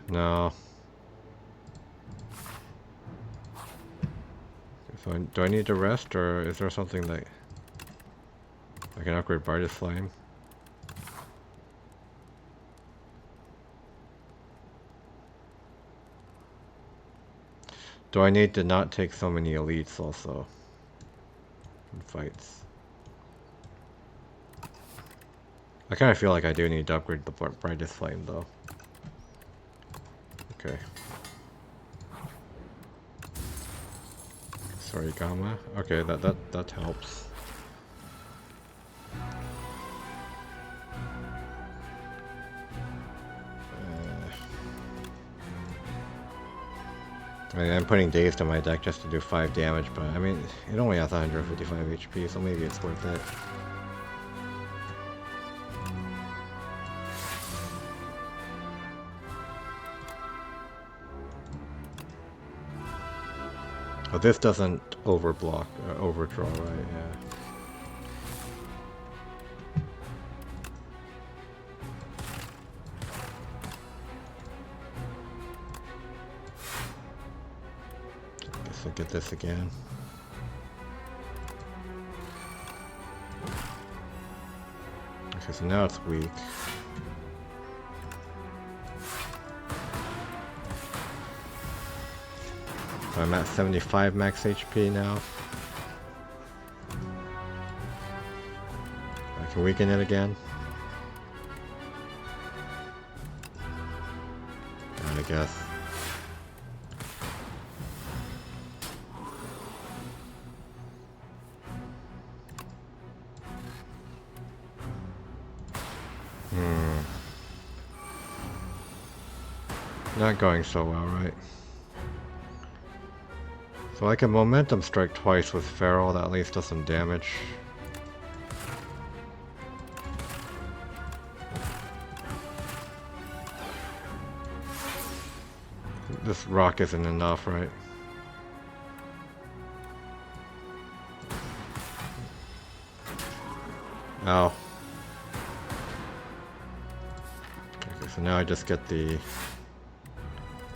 No. So do I need to rest, or is there something that I can upgrade brightest flame? Do I need to not take so many elites also in fights? I kind of feel like I do need to upgrade the brightest flame though. Okay. Sorry, Gamma. Okay, that helps. I'm putting Dazed on my deck just to do 5 damage, but I mean, it only has 155 HP, so maybe it's worth it. But this doesn't overblock, overdraw, right? Yeah. Guess I'll get this again. Okay, so now it's weak. I'm at 75 max HP now. I can weaken it again. I guess. Not going so well, right? So I can momentum strike twice with Feral, that at least does some damage. This rock isn't enough, right? Ow. Okay, so now I just get the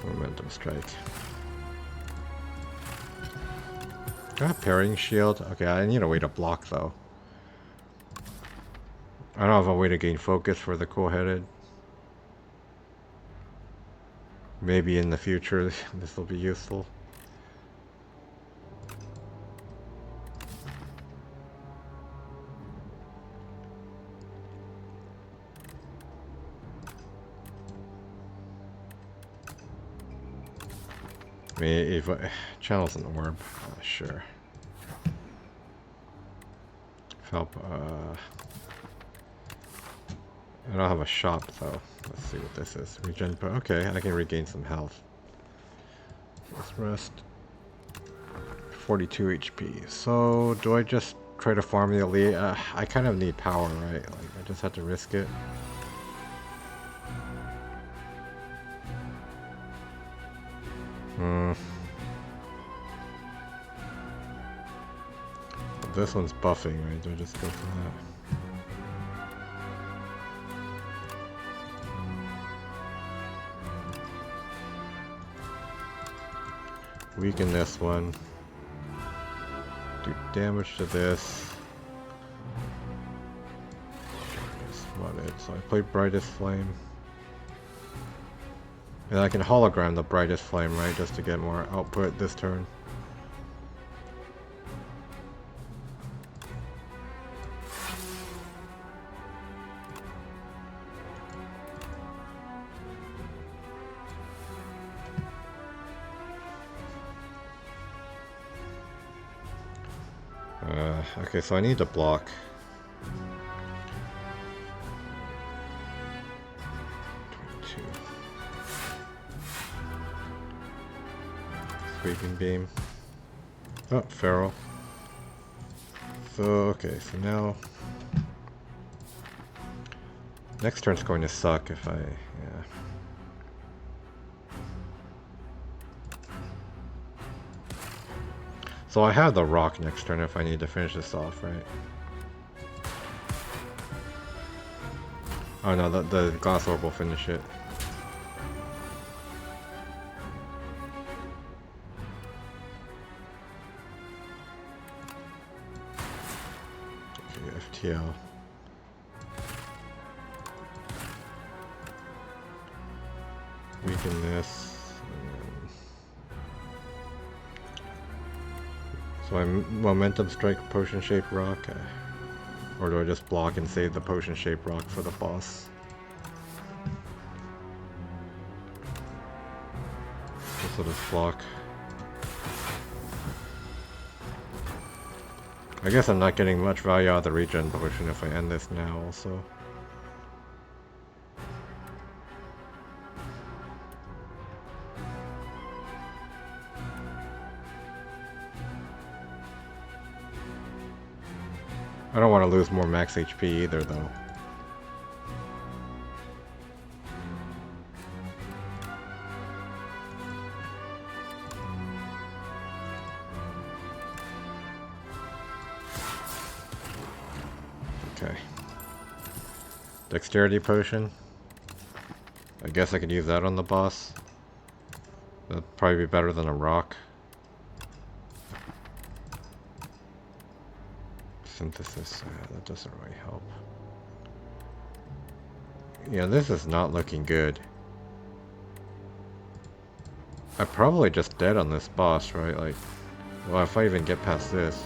momentum strike. Parrying shield. Okay, I need a way to block though. I don't have a way to gain focus for the cool-headed. Maybe in the future this will be useful. I mean, if channels an orb, sure. Help. I don't have a shop though. Let's see what this is. Regen. Okay, I can regain some health. Let's rest. 42 HP. So, do I just try to farm the elite? I kind of need power, right? Like, I just have to risk it. This one's buffing, right? Do I just go for that? Weaken this one. Do damage to this. That's what it. So I play Brightest Flame. And I can hologram the Brightest Flame, right? Just to get more output this turn. Okay, so I need to block. Sweeping Beam. Oh, Feral. So, okay, so now... Next turn's going to suck if I... yeah. So I have the rock next turn if I need to finish this off, right? Oh no, the glass orb will finish it. Okay, FTL. Weaken this. So I momentum strike potion shaped rock, or do I just block and save the potion shaped rock for the boss? This will just block. I guess I'm not getting much value out of the regen potion if I end this now also. I don't want to lose more max HP either, though. Okay. Dexterity potion. I guess I could use that on the boss. That'd probably be better than a rock. Synthesis, that doesn't really help. Yeah, this is not looking good. I'm probably just dead on this boss, right? Like, well, if I even get past this.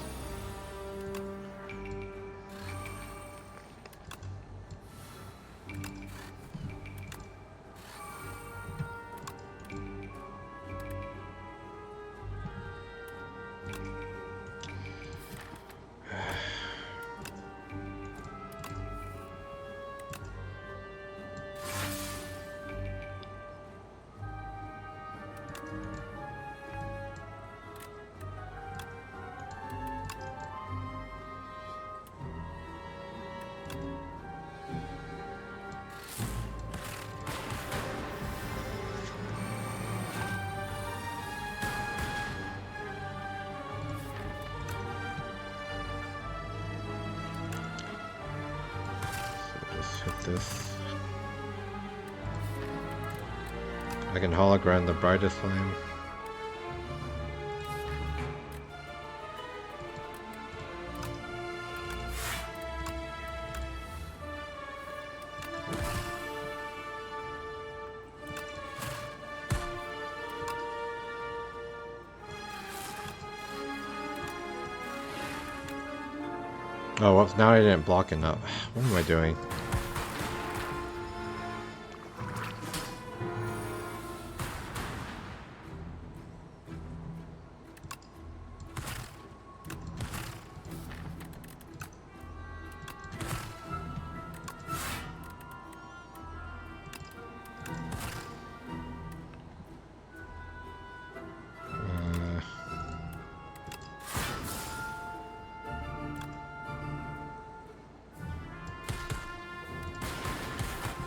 This. I can hologram the brightest flame. Oh, well, now I didn't block enough. What am I doing?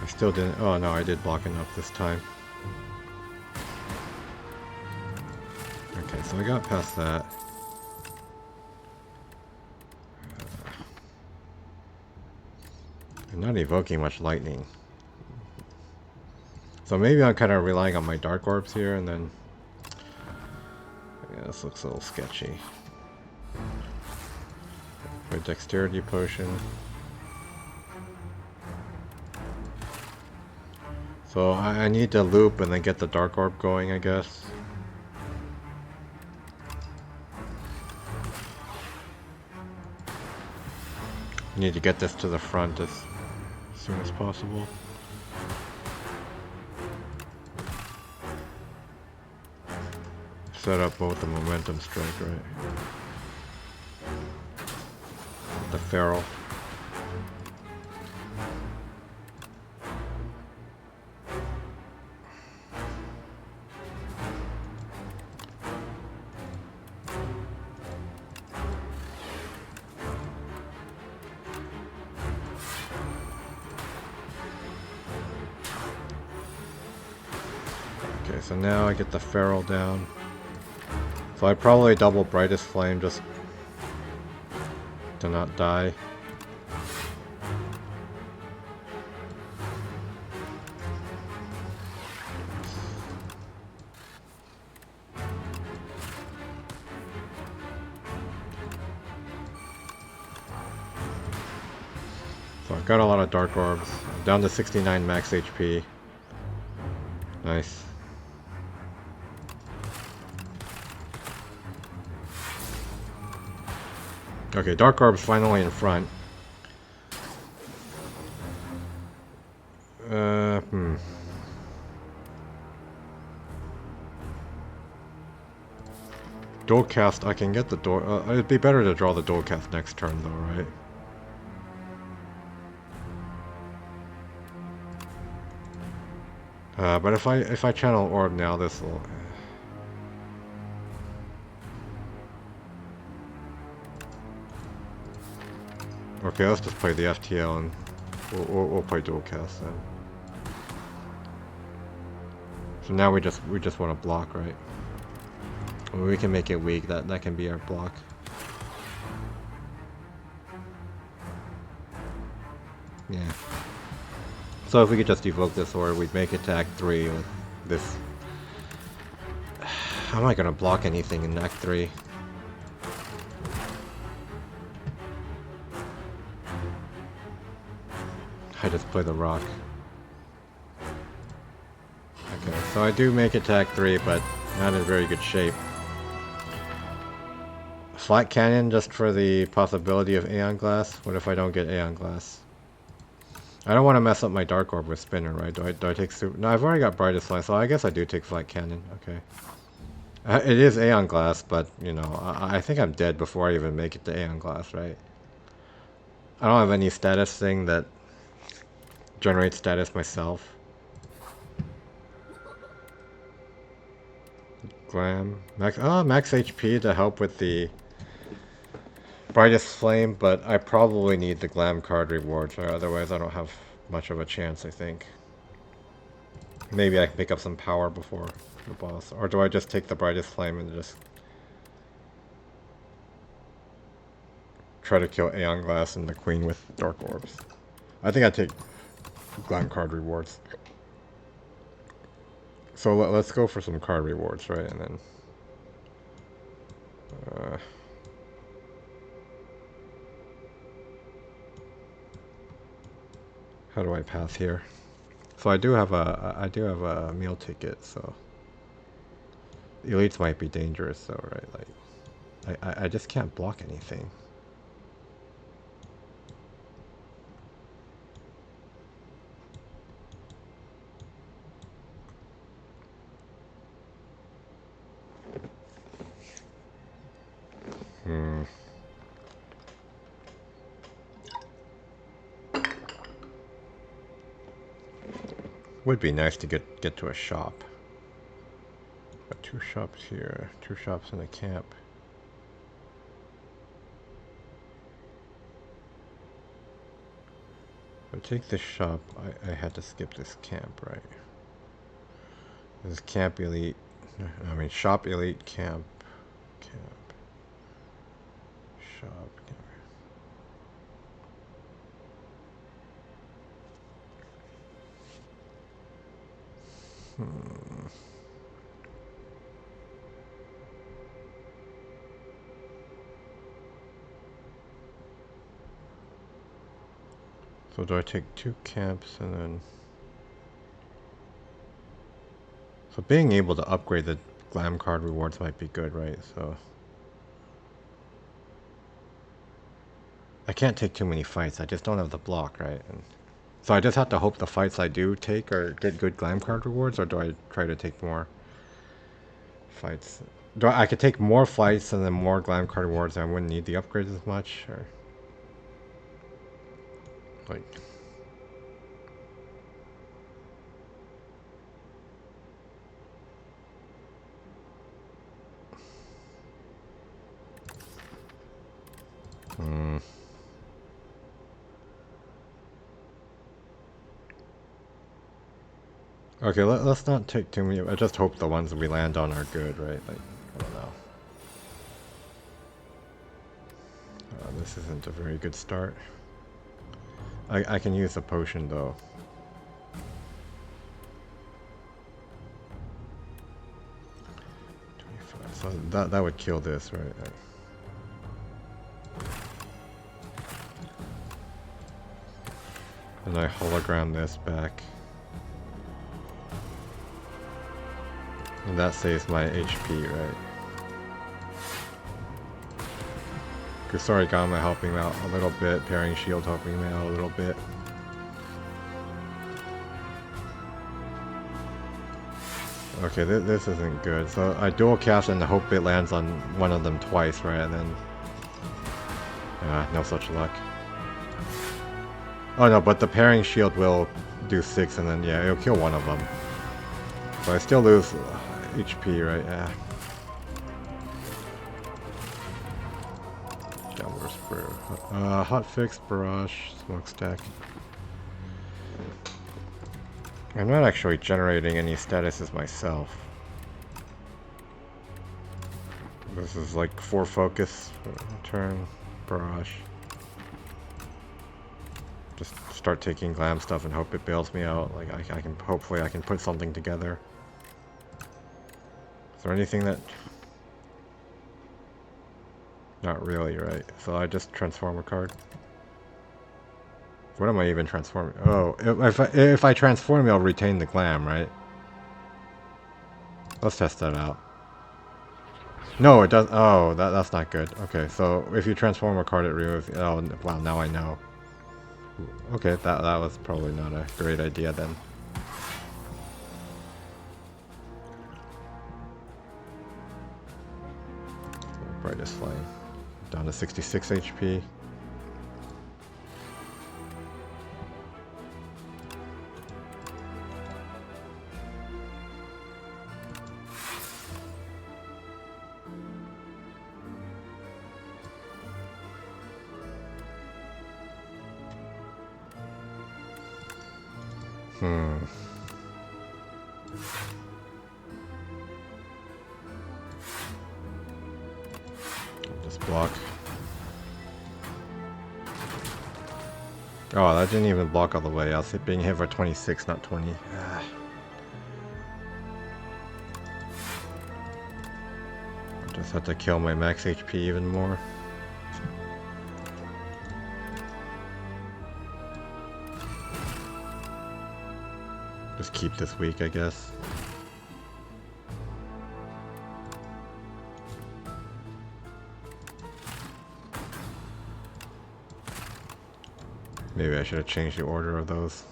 Still didn't. Oh no, I did block enough this time. Okay, so I got past that. I'm not evoking much lightning. So maybe I'm kind of relying on my dark orbs here, and then... yeah, this looks a little sketchy. For a dexterity potion. So I need to loop and then get the dark orb going, I guess. Need to get this to the front as soon as possible. Set up both the momentum strike, right? The feral. so now I get the Feral down. So I probably double Brightest Flame just to not die. So I've got a lot of Dark Orbs. I'm down to 69 max HP. Nice. Okay, Dark Orb's finally in front. Dual cast, I can get the door. It'd be better to draw the dual cast next turn, though, right? But if I channel Orb now, this will. Okay, let's just play the FTL and we'll play dual cast then. So now we just want to block, right? We can make it weak. That can be our block. Yeah. So if we could just evoke this orb, we'd make it to Act 3 with this. How am I gonna block anything in Act 3? I just play the rock. Okay, so I do make it to Act 3, but not in very good shape. Flat Cannon just for the possibility of Aeon Glass? What if I don't get Aeon Glass? I don't want to mess up my Dark Orb with Spinner, right? Do I take Super... No, I've already got Brightest Flame, so I guess I do take Flat Cannon. Okay. It is Aeon Glass, but, you know, I think I'm dead before I even make it to Aeon Glass, right? I don't have any status thing that generates status myself. Glam. Max HP to help with the Brightest Flame, but I probably need the Glam card rewards, or otherwise I don't have much of a chance, I think. Maybe I can pick up some power before the boss. Or do I just take the Brightest Flame and just try to kill Aeon Glass and the Queen with Dark Orbs? I think I take Glam card rewards. So let's go for some card rewards, right? And then... how do I pass here? So I do have a meal ticket, so elites might be dangerous though, right? Like I just can't block anything. Would be nice to get to a shop. Got 2 shops here, 2 shops in the camp. If I take this shop, I had to skip this camp, right? This is camp elite. I mean shop elite camp. Shop. So do I take 2 camps and then... So being able to upgrade the Glam card rewards might be good, right? So... I can't take too many fights, I just don't have the block, right? And so I just have to hope the fights I do take or get good Glam card rewards, or do I try to take more fights? I could take more fights and then more Glam card rewards and I wouldn't need the upgrades as much, or... like... Okay, let's not take too many. I just hope the ones we land on are good, right? Like, I don't know. This isn't a very good start. I can use a potion though. So that would kill this, right? And I hologram this back. And that saves my HP, right? Sorry, Gamma helping him out a little bit. Parrying Shield helping him out a little bit. Okay, this isn't good. So I dual cast and hope it lands on one of them twice, right? And then... no such luck. Oh no, but the Parrying Shield will do 6 and then, yeah, it'll kill one of them. So I still lose HP, right? Yeah. Downward Sprue. Hotfix, Barrage, Smokestack. I'm not actually generating any statuses myself. This is like 4 focus, turn, Barrage. Just start taking glam stuff and hope it bails me out. Like I can, hopefully I can put something together. Is there anything that... Not really, right? So I just transform a card. What am I even transforming? Oh, if I transform I'll retain the glam, right? Let's test that out. No, it does. Oh, that's not good. Okay, so if you transform a card, it removes... Oh, wow, now I know. Okay, that was probably not a great idea then. Brightest Flame. Down to 66 HP. Just block. Oh, that didn't even block all the way. I was being hit for 26, not 20. I just had to kill my max HP even more. Just keep this weak, I guess. Maybe I should have changed the order of those.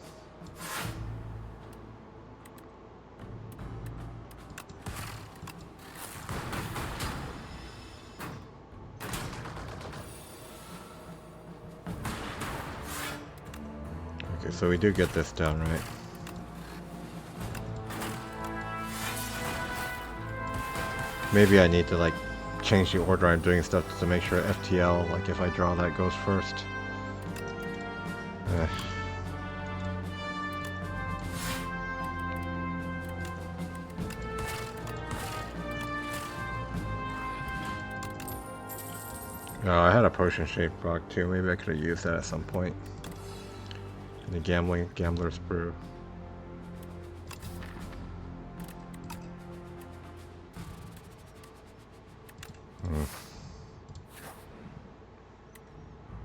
Okay, so we do get this down, right? Maybe I need to like change the order I'm doing stuff to make sure FTL, like if I draw that goes first. Oh, I had a potion shaped block too. Maybe I could have used that at some point. And the Gambler's Brew.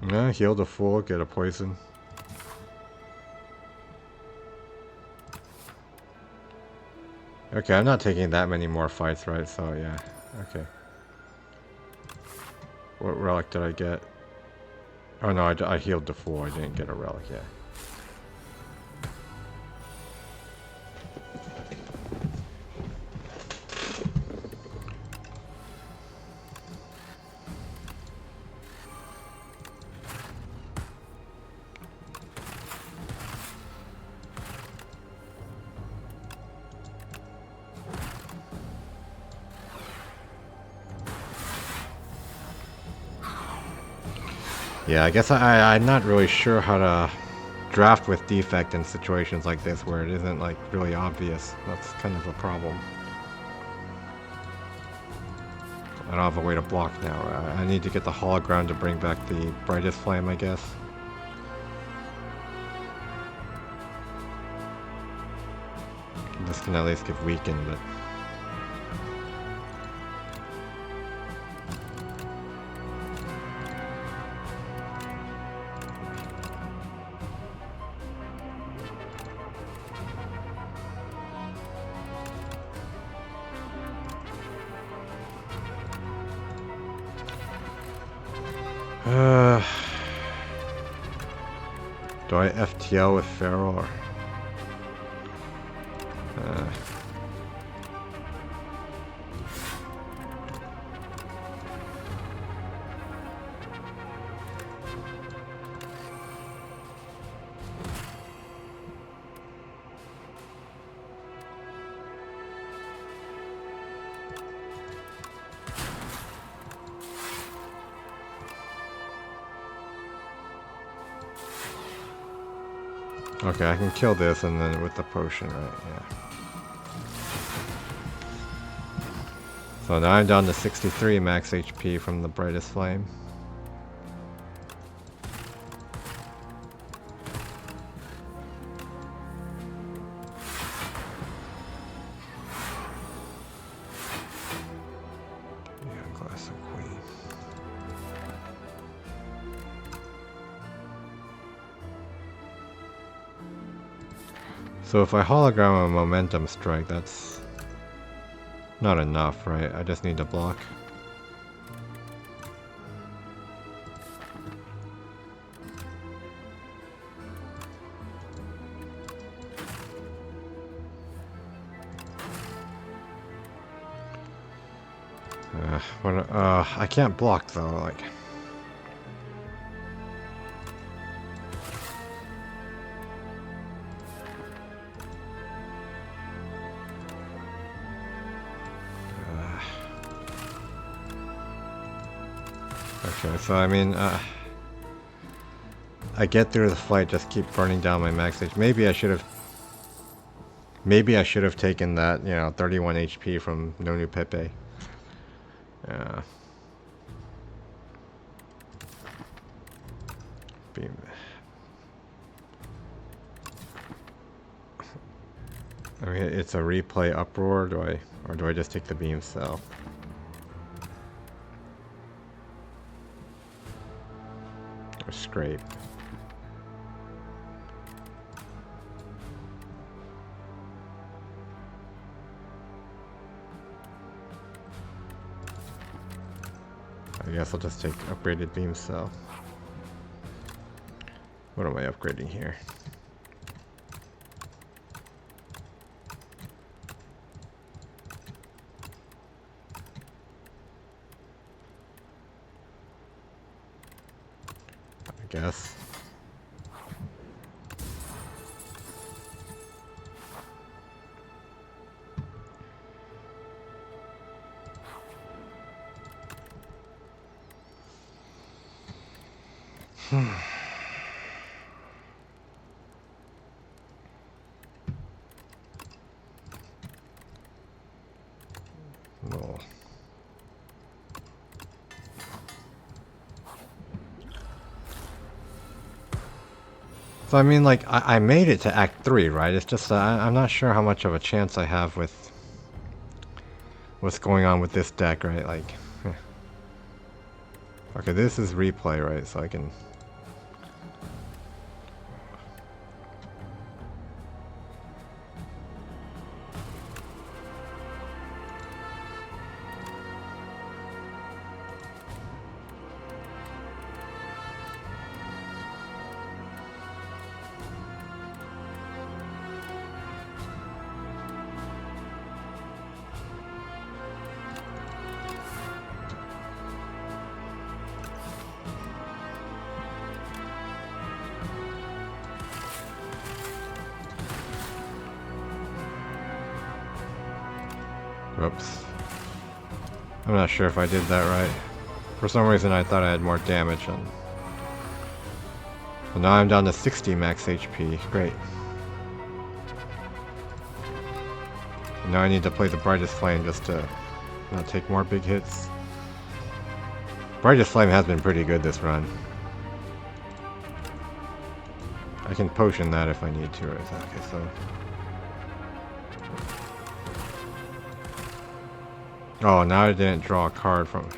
Yeah, heal the full, get a poison. Okay, I'm not taking that many more fights, right? So yeah, okay. What relic did I get? Oh no, I healed the full. I didn't get a relic yet. Yeah, I guess I'm not really sure how to draft with Defect in situations like this where it isn't like really obvious. That's kind of a problem. I don't have a way to block now. I need to get the hologram to bring back the brightest flame, I guess. This can at least give weaken, but... do I FTL with Feral or... Okay, I can kill this and then with the potion, right? Yeah. So now I'm down to 63 max HP from the brightest flame. Yeah, glass of queen. So if I hologram a momentum strike, that's not enough, right? I just need to block. I can't block though, like... Okay, so I mean, I get through the fight, just keep burning down my max HP. Maybe I should have taken that, you know, 31 HP from No New Pepe. Beam. I mean, it's a replay uproar. Or do I just take the beam cell? Or scrape. I guess I'll just take upgraded beam cell. What am I upgrading here? I guess. No. So I mean, like, I made it to Act 3, right? It's just I'm not sure how much of a chance I have with what's going on with this deck, right? Like, okay, this is replay, right? So I can... Whoops. I'm not sure if I did that right. For some reason I thought I had more damage on... Well, now I'm down to 60 max HP. Great. Now I need to play the Brightest Flame just to not take more big hits. Brightest Flame has been pretty good this run. I can potion that if I need to. Okay, so... Oh, now I didn't draw a card from...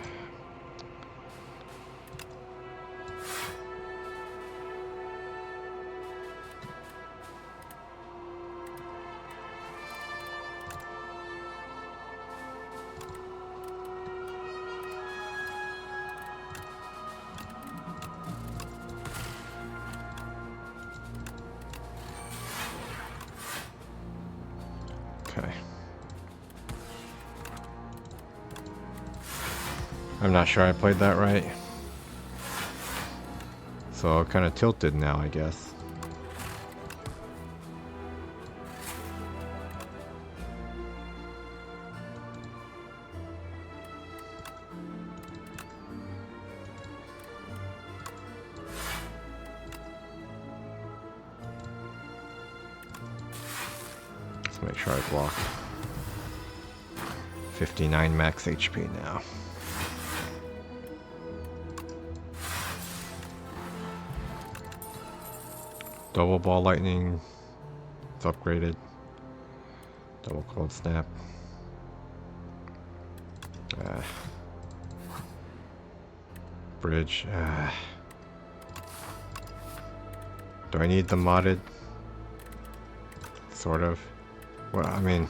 Okay. I'm not sure I played that right. So kind of tilted now, I guess. Let's make sure I block. 59 max HP now. Double ball lightning. It's upgraded. Double cold snap. Bridge. Do I need the modded? Sort of. Well, I mean...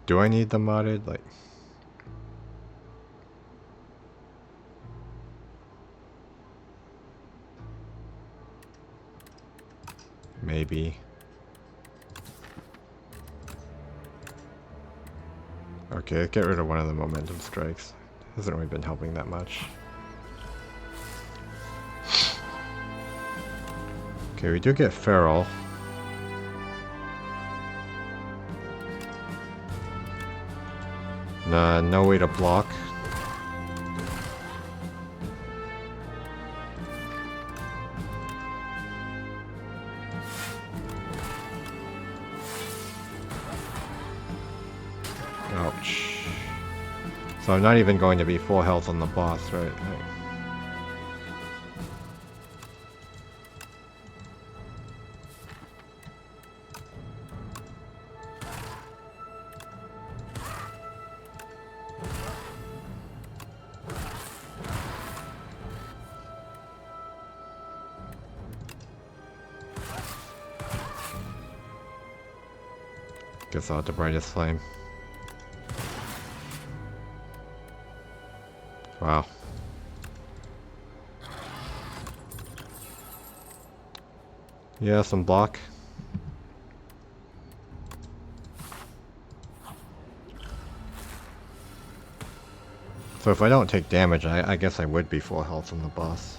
Do I need the modded? Like... Maybe. Okay, let's get rid of one of the momentum strikes. Hasn't really been helping that much. Okay, we do get Feral. No way to block. Ouch. So I'm not even going to be full health on the boss, right? Guess I'll have the Brightest Flame. Wow. Yeah, some block. So if I don't take damage, I guess I would be full health on the boss.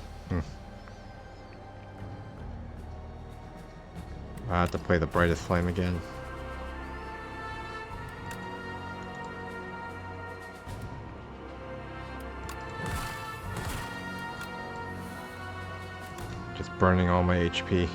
I have to play the Brightest Flame again. Just burning all my HP.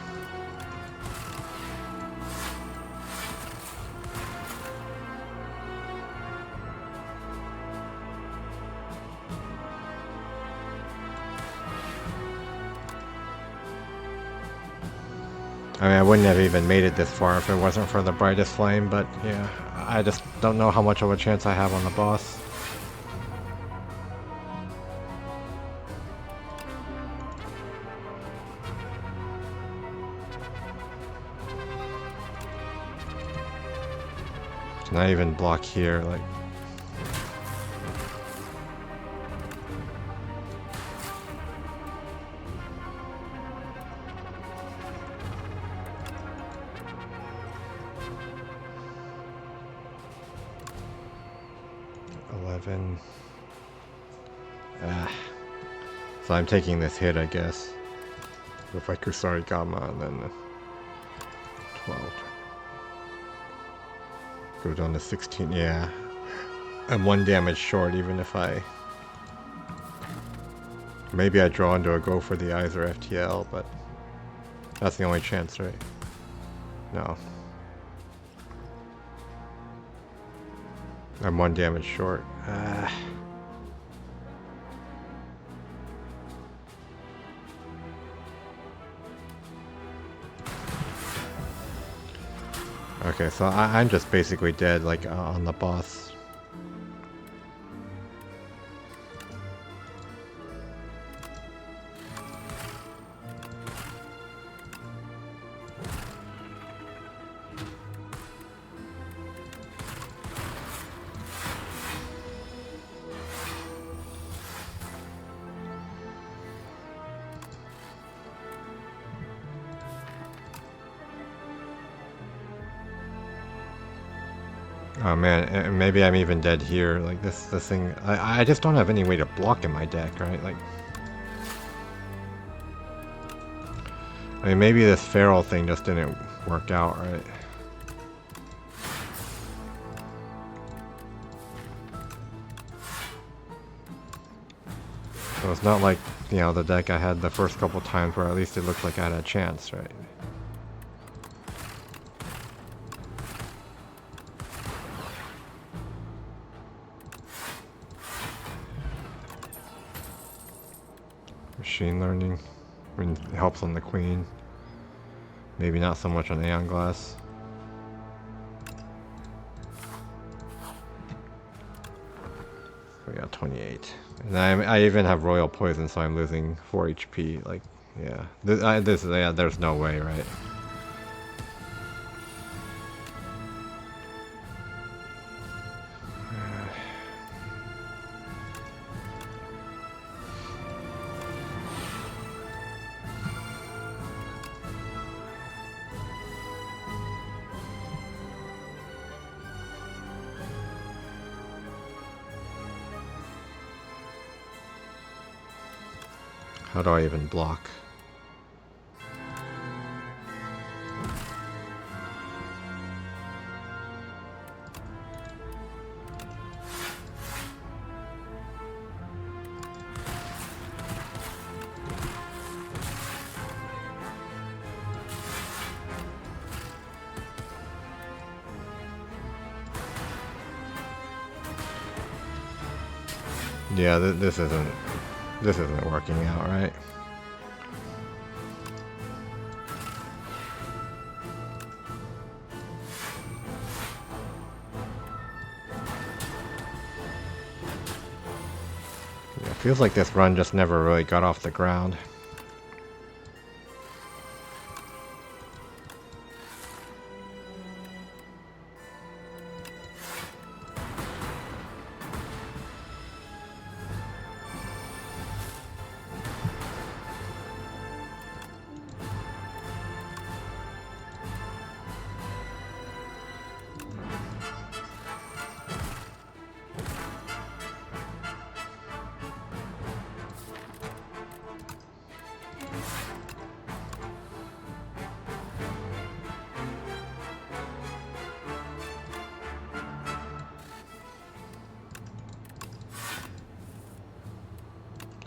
I mean, I wouldn't have even made it this far if it wasn't for the Brightest Flame, but yeah, I just don't know how much of a chance I have on the boss. Can I even block here? Like, so I'm taking this hit, I guess. If I Kusari Gamma, and then 12. could have done the 16, yeah. I'm 1 damage short, even if I... Maybe I draw into a go for the eyes or FTL, but that's the only chance, right? No. I'm 1 damage short. Okay, so I'm just basically dead, like, on the boss. Oh man, maybe I'm even dead here. Like this thing, I just don't have any way to block in my deck, right? Like, I mean, maybe this feral thing just didn't work out, right? So it's not like, you know, the deck I had the first couple times where at least it looked like I had a chance, right? Machine learning, I mean, it helps on the queen. Maybe not so much on Aeon Glass. We got 28. And I even have Royal Poison, so I'm losing 4 HP. Like, yeah. Yeah, there's no way, right? How do I even block? Yeah, this isn't working out, right? Yeah, feels like this run just never really got off the ground.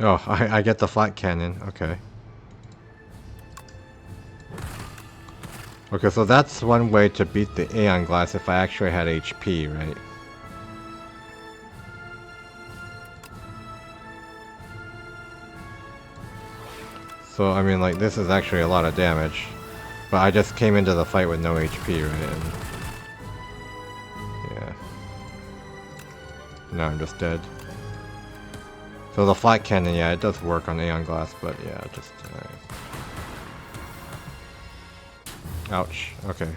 Oh, I get the flat cannon. Okay. Okay, so that's one way to beat the Aeon Glass if I actually had HP, right? So, I mean, like, this is actually a lot of damage. But I just came into the fight with no HP, right? And yeah. Now I'm just dead. So the flat cannon, yeah, it does work on Aeon Glass, but yeah, just... Ouch. Okay.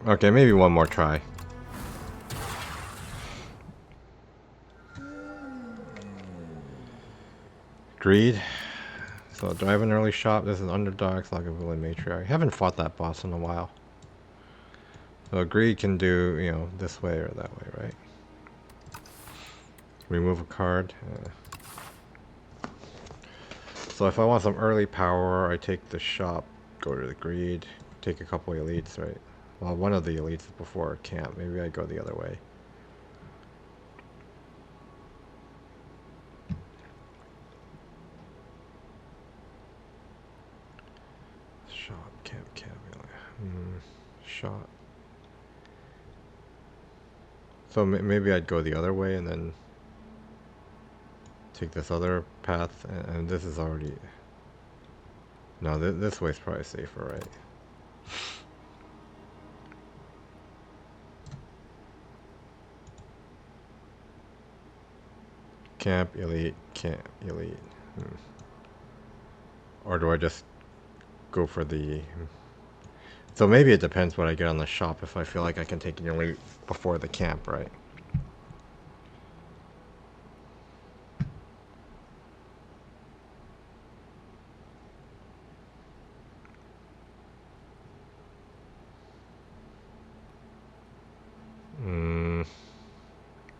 Okay, maybe one more try. Greed. So do I have an early shot? This is Underdogs, like a Villain Matriarch. I haven't fought that boss in a while. So Greed can do, you know, this way or that way, right? Remove a card. So if I want some early power, I take the shop, go to the greed, take a couple elites, right? Well, one of the elites before camp. Maybe I go the other way. Shop, camp. Shot. So maybe I'd go the other way and then take this other path, and this is already... No, this way's probably safer, right? Camp, elite, camp, elite. Or do I just go for the... So maybe it depends what I get on the shop, if I feel like I can take an elite before the camp, right?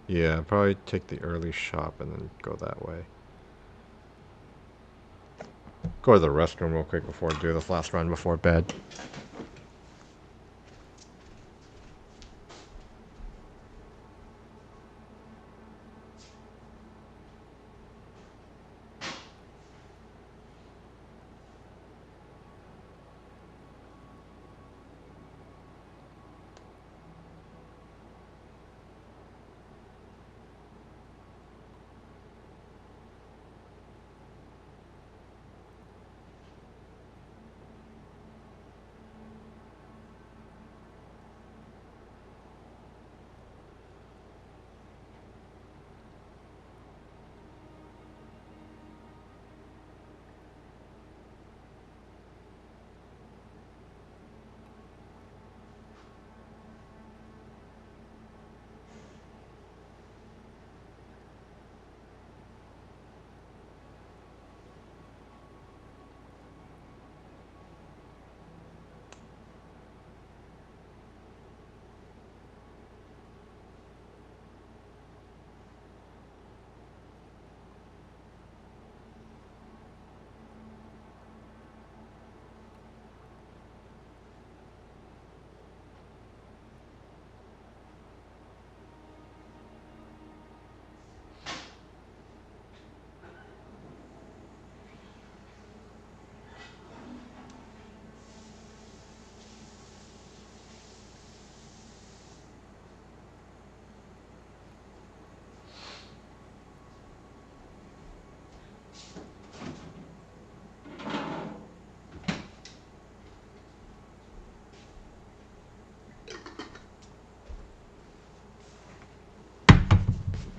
Yeah, probably take the early shop and then go that way. Go to the restroom real quick before I do this last run before bed.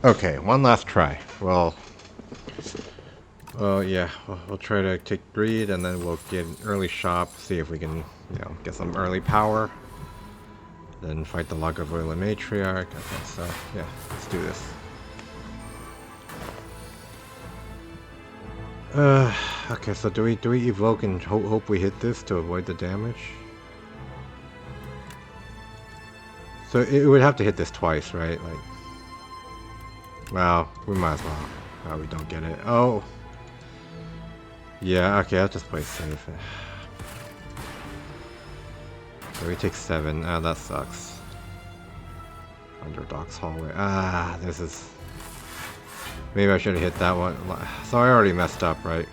Okay, one last try. Well, yeah, we'll try to take greed and then we'll get an early shop, see if we can, get some early power. Then fight the Lagavulin Matriarch. Okay, so yeah, let's do this. Okay, so do we evoke and hope we hit this to avoid the damage? So it would have to hit this twice, right? Like, well, we might as well. Oh, we don't get it. Oh, yeah. Okay, I'll just play safe. So we take 7. Ah, that sucks. Underdog's hallway. Ah, this is... Maybe I should have hit that one. So I already messed up, right?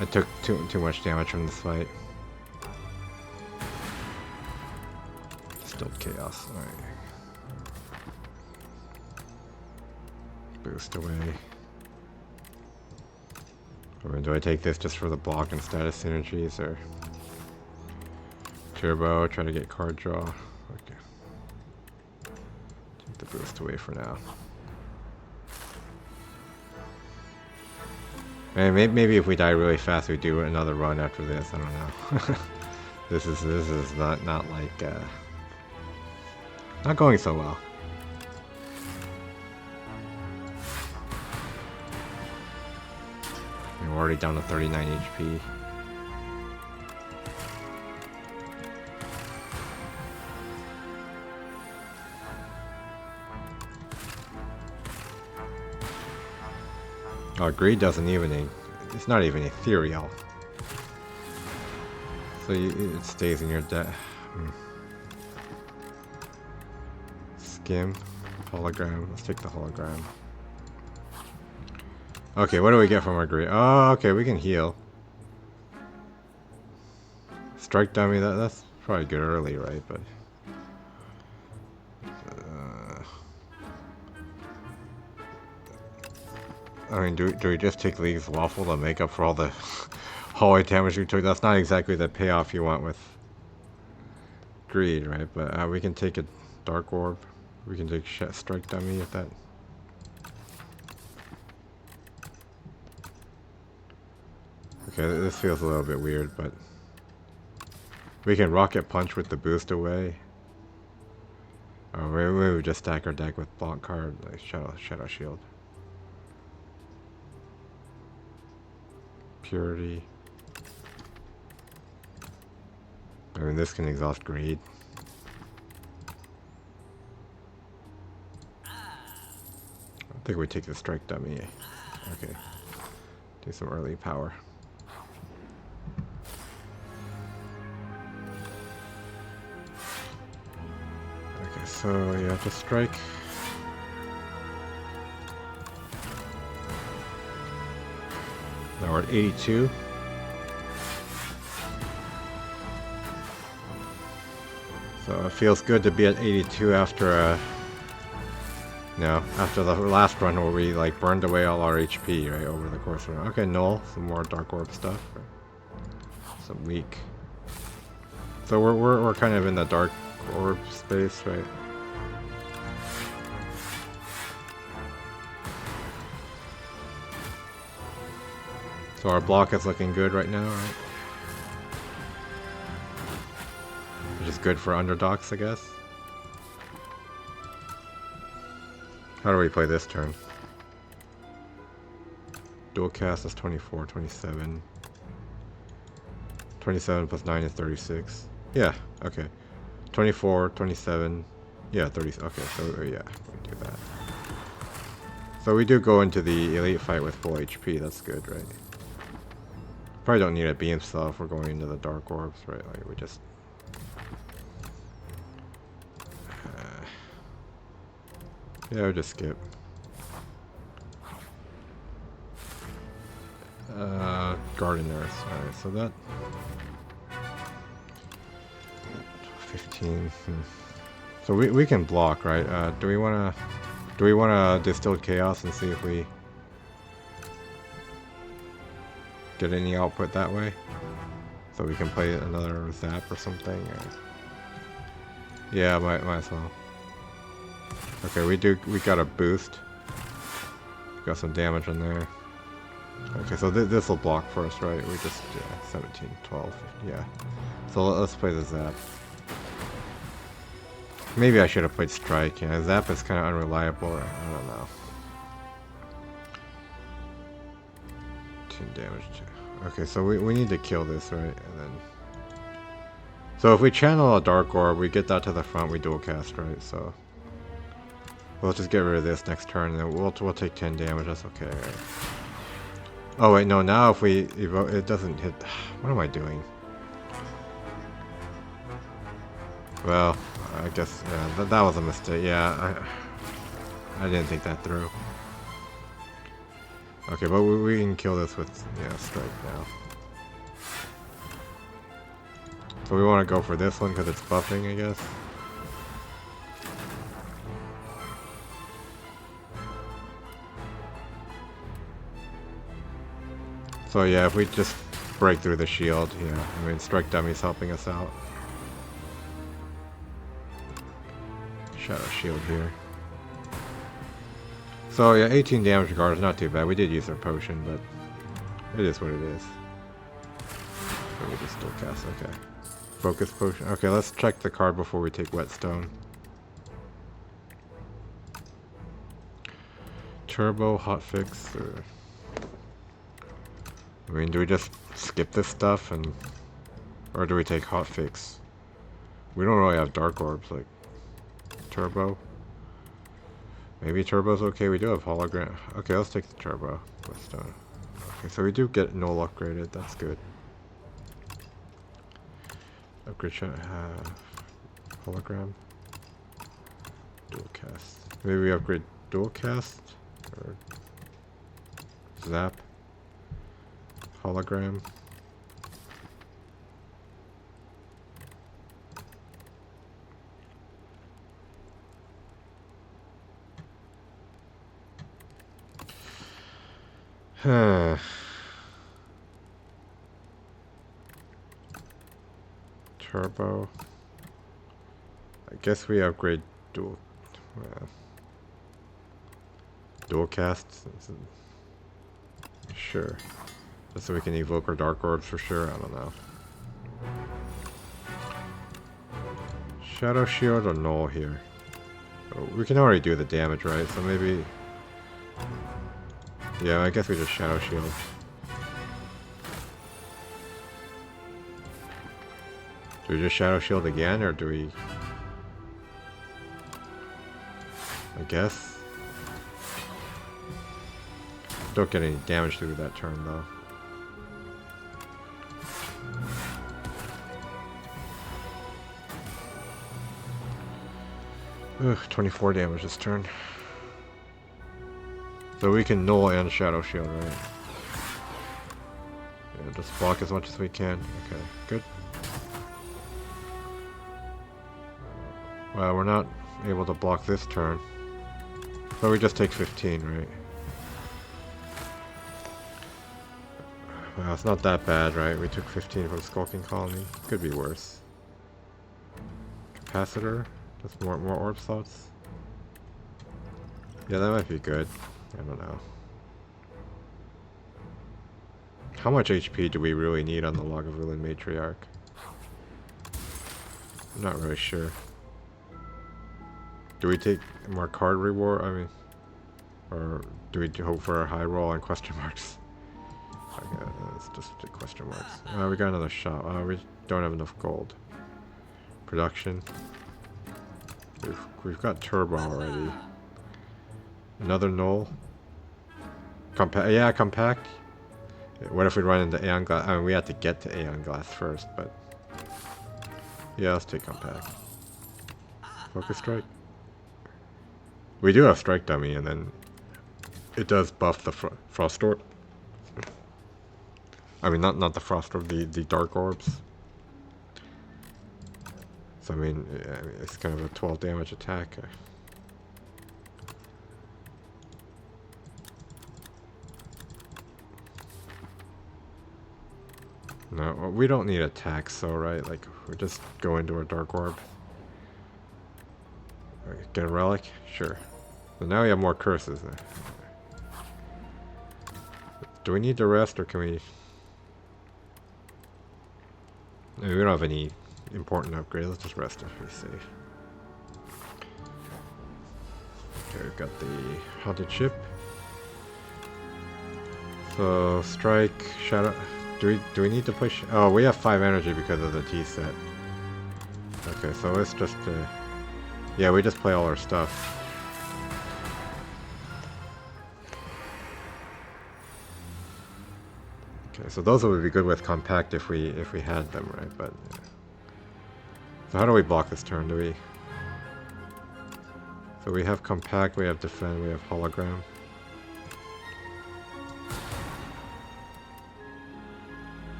I took too much damage from this fight. Still chaos. Alright. Boost away. Or do I take this just for the block and status synergies, or... Turbo, try to get card draw. Okay. Take the boost away for now. Maybe if we die really fast, we do another run after this. I don't know. This is not like not going so well. We're already down to 39 HP. Oh, greed doesn't even it's not even ethereal. So it stays in your deck. Skim, hologram. Let's take the hologram. Okay, what do we get from our greed? Oh, okay, we can heal. Strike dummy. That's probably good early, right? But I mean, do we just take League's Waffle to make up for all the hallway damage we took? That's not exactly the payoff you want with greed, right? But we can take a Dark Orb. We can take Strike Dummy if that... Okay, this feels a little bit weird, but... We can Rocket Punch with the boost away. Or maybe we just stack our deck with block card, like Shadow Shield. Purity. I mean, this can exhaust greed. I think we take the Strike Dummy. Okay. Do some early power. Okay, so you have to strike. Now we're at 82. So it feels good to be at 82 after after the last run where we like burned away all our HP, right, over the course of it. Okay, null, some more Dark Orb stuff. Some weak. So we're kind of in the Dark Orb space, right? So our block is looking good right now, right? Which is good for underdogs, I guess. How do we play this turn? Dual cast is 24, 27. 27 plus 9 is 36. Yeah, okay. 24, 27. Yeah, 30. Okay, so yeah, we do that. So we do go into the elite fight with full HP. That's good, right? Probably don't need a beam cell if we're going into the Dark Orbs, right? Like we just... yeah, we'll just skip. Garden Nurse. Alright, so that... 15. So we can block, right? Do we wanna Distilled Chaos and see if we get any output that way? So we can play another Zap or something? Or... yeah, might as well. Okay, we got a boost. Got some damage in there. Okay, so this will block for us, right? We just, yeah, 17, 12, yeah. So let's play the Zap. Maybe I should have played Strike. Yeah, Zap is kind of unreliable. I don't know. 10 damage. Okay, so we need to kill this, right? And then... so if we channel a Dark Orb, we get that to the front, we dual cast, right? So... we'll just get rid of this next turn, and then we'll take 10 damage, that's okay, right? Oh wait, no, now if we evoke, it doesn't hit... what am I doing? Well, I guess, yeah, that was a mistake, yeah, I didn't think that through. Okay, but we can kill this with, yeah, Strike now. So we want to go for this one because it's buffing, I guess. So yeah, if we just break through the shield, yeah, I mean, Strike Dummy's helping us out. Shadow Shield here. So yeah, 18 damage regardless, not too bad. We did use our potion, but it is what it is. So we just still cast, okay. Focus potion. Okay, let's check the card before we take Whetstone. Turbo, Hotfix, or... I mean, do we just skip this stuff and... or do we take Hotfix? We don't really have Dark Orbs, like... Turbo? Maybe Turbo's okay, we do have Hologram. Okay, let's take the Turbo. Whetstone. Okay, so we do get null upgraded. That's good. Upgrade shot. Hologram. Dual cast. Maybe we upgrade dual cast or zap. Hologram. Huh. Turbo. I guess we upgrade dual. Dual cast. Sure. Just so we can evoke our dark orbs for sure. I don't know. Shadow shield or null here. Oh, we can already do the damage, right? So maybe. Yeah, I guess we just shadow shield. Do we just shadow shield again, or do we? I guess. Don't get any damage through that turn though. Ugh, 24 damage this turn. So we can null and shadow shield, right? Yeah, just block as much as we can. Okay, good. Well, we're not able to block this turn. So we just take 15, right? Well, it's not that bad, right? We took 15 from Skulking Colony. Could be worse. Capacitor. Just more orb slots. Yeah, that might be good. I don't know. How much HP do we really need on the Lagavulin Matriarch? I'm not really sure. Do we take more card reward? I mean, or do we hope for a high roll on question marks? Okay, let's just take question marks. We got another shot. We don't have enough gold. Production. We've got turbo already. Another null. Compact. Yeah, compact. What if we run into Aeon Glass? I mean, we have to get to Aeon Glass first, but yeah, let's take compact. Focus strike. We do have strike dummy, and then it does buff the frost orb. I mean, not the frost orb, the dark orbs. So I mean, it's kind of a 12 damage attack. No, we don't need attacks, so right? Like, we just go into a dark orb. Get a relic? Sure. So now we have more curses. Do we need to rest, or can we... I mean, we don't have any important upgrades. Let's just rest if we're safe. Okay, we've got the haunted ship. So, strike, shadow... Do we need to push... Oh, we have 5 energy because of the T set. Okay, so let's just... yeah, we just play all our stuff. Okay, so those would be good with compact if we had them, right? But so how do we block this turn? Do we? So we have compact, we have defend, we have hologram.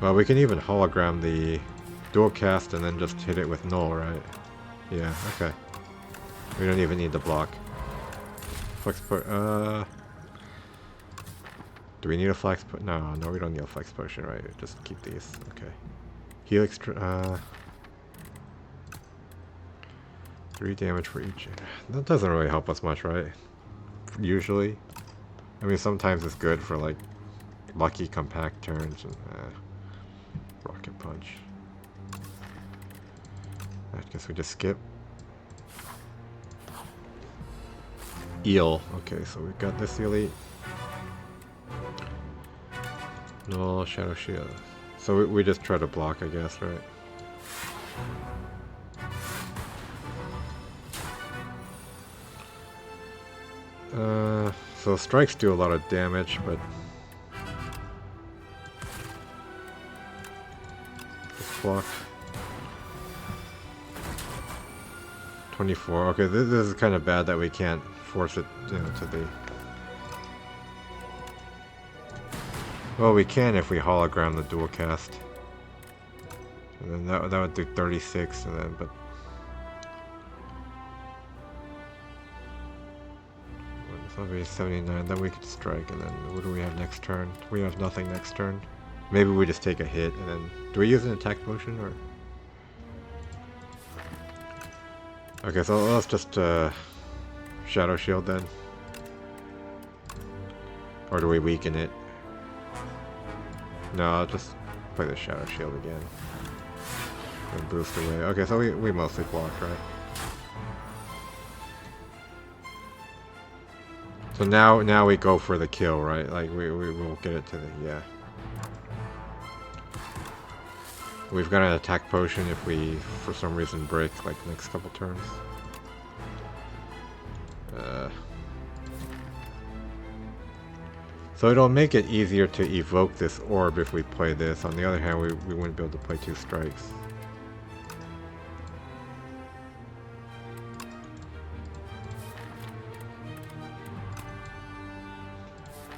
Well, we can even hologram the dual cast and then just hit it with null, right? Yeah, okay. We don't even need the block. Flex put. Do we need a flex put? No, we don't need a flex potion, right? Just keep these. Okay. Helix. 3 damage for each. That doesn't really help us much, right? Usually. I mean, sometimes it's good for like lucky compact turns and rocket punch. I guess we just skip. Eel. Okay, so we've got this elite. No shadow shield. So we just try to block, I guess, right? So strikes do a lot of damage, but block? 24. Okay, this is kind of bad that we can't force it, you know, to the... Well, we can if we hologram the dual cast. And then that would do 36, and then, but... So that'd be 79, then we could strike, and then what do we have next turn? We have nothing next turn. Maybe we just take a hit, and then... Do we use an attack potion, or...? Okay, so let's just, Shadow Shield then. Or do we weaken it? No, I'll just play the Shadow Shield again. And boost away. Okay, so we mostly block, right? So now we go for the kill, right? Like, we will get it to the... yeah. We've got an attack potion if we, for some reason, break, like, next couple turns. So it'll make it easier to evoke this orb if we play this. On the other hand, we wouldn't be able to play 2 strikes.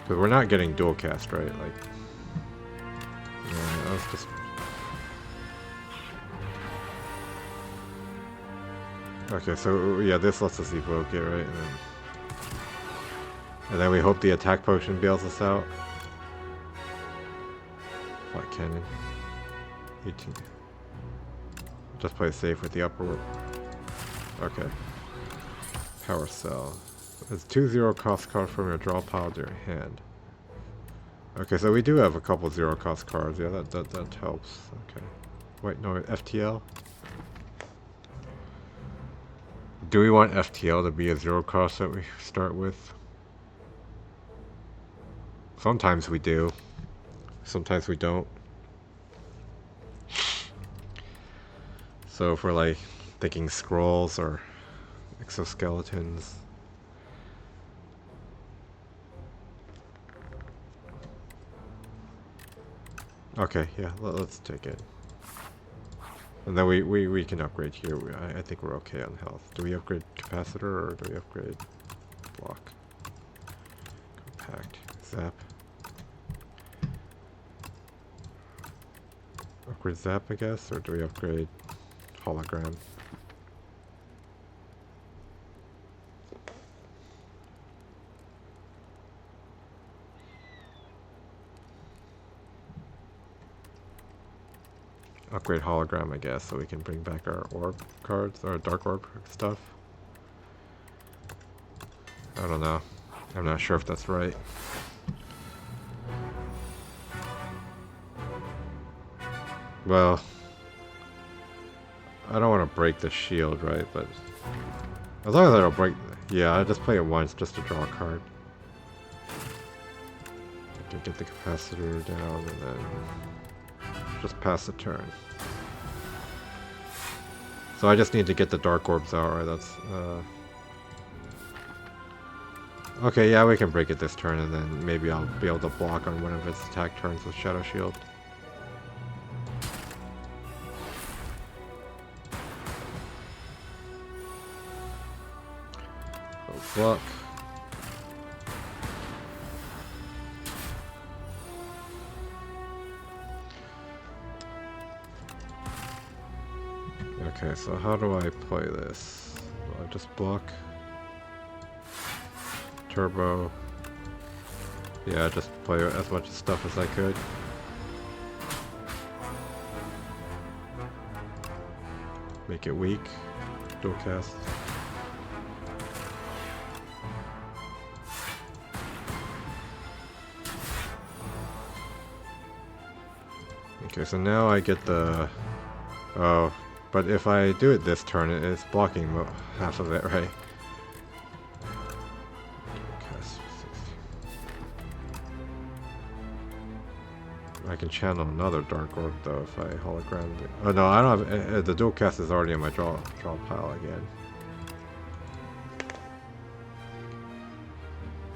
But we're not getting dual cast, right? Like, yeah, let's just... Okay, so yeah, this lets us evoke it, right? And then we hope the attack potion bails us out. Flat cannon. 18. Just play it safe with the upper. Okay. Power cell. It's 2 0 cost cards from your draw pile to your hand. Okay, so we do have a couple 0 cost cards. Yeah, that helps. Okay. Wait, no, FTL? Do we want FTL to be a 0 cost that we start with? Sometimes we do. Sometimes we don't. So if we're like thinking scrolls or exoskeletons. Okay, yeah, let's take it. And then we can upgrade here. I think we're okay on health. Do we upgrade capacitor or do we upgrade block? Compact. Zap. Upgrade zap, I guess, or do we upgrade hologram? Upgrade hologram, I guess, so we can bring back our orb cards, or dark orb stuff. I don't know. I'm not sure if that's right. Well, I don't want to break the shield, right? But as long as I don't break... Yeah, I just play it once just to draw a card. I can get the capacitor down and then just pass the turn. So I just need to get the dark orbs out, right? That's... Okay, yeah, we can break it this turn and then maybe I'll be able to block on one of its attack turns with Shadow Shield. Block. Okay, so how do I play this? Do I just block? Turbo. Yeah, just play as much stuff as I could. Make it weak. Dual cast. Okay, so now I get the... Oh, but if I do it this turn, it's blocking half of it, right? I can channel another dark orb though if I hologram it. Oh no, I don't have... the dual cast is already in my draw pile again.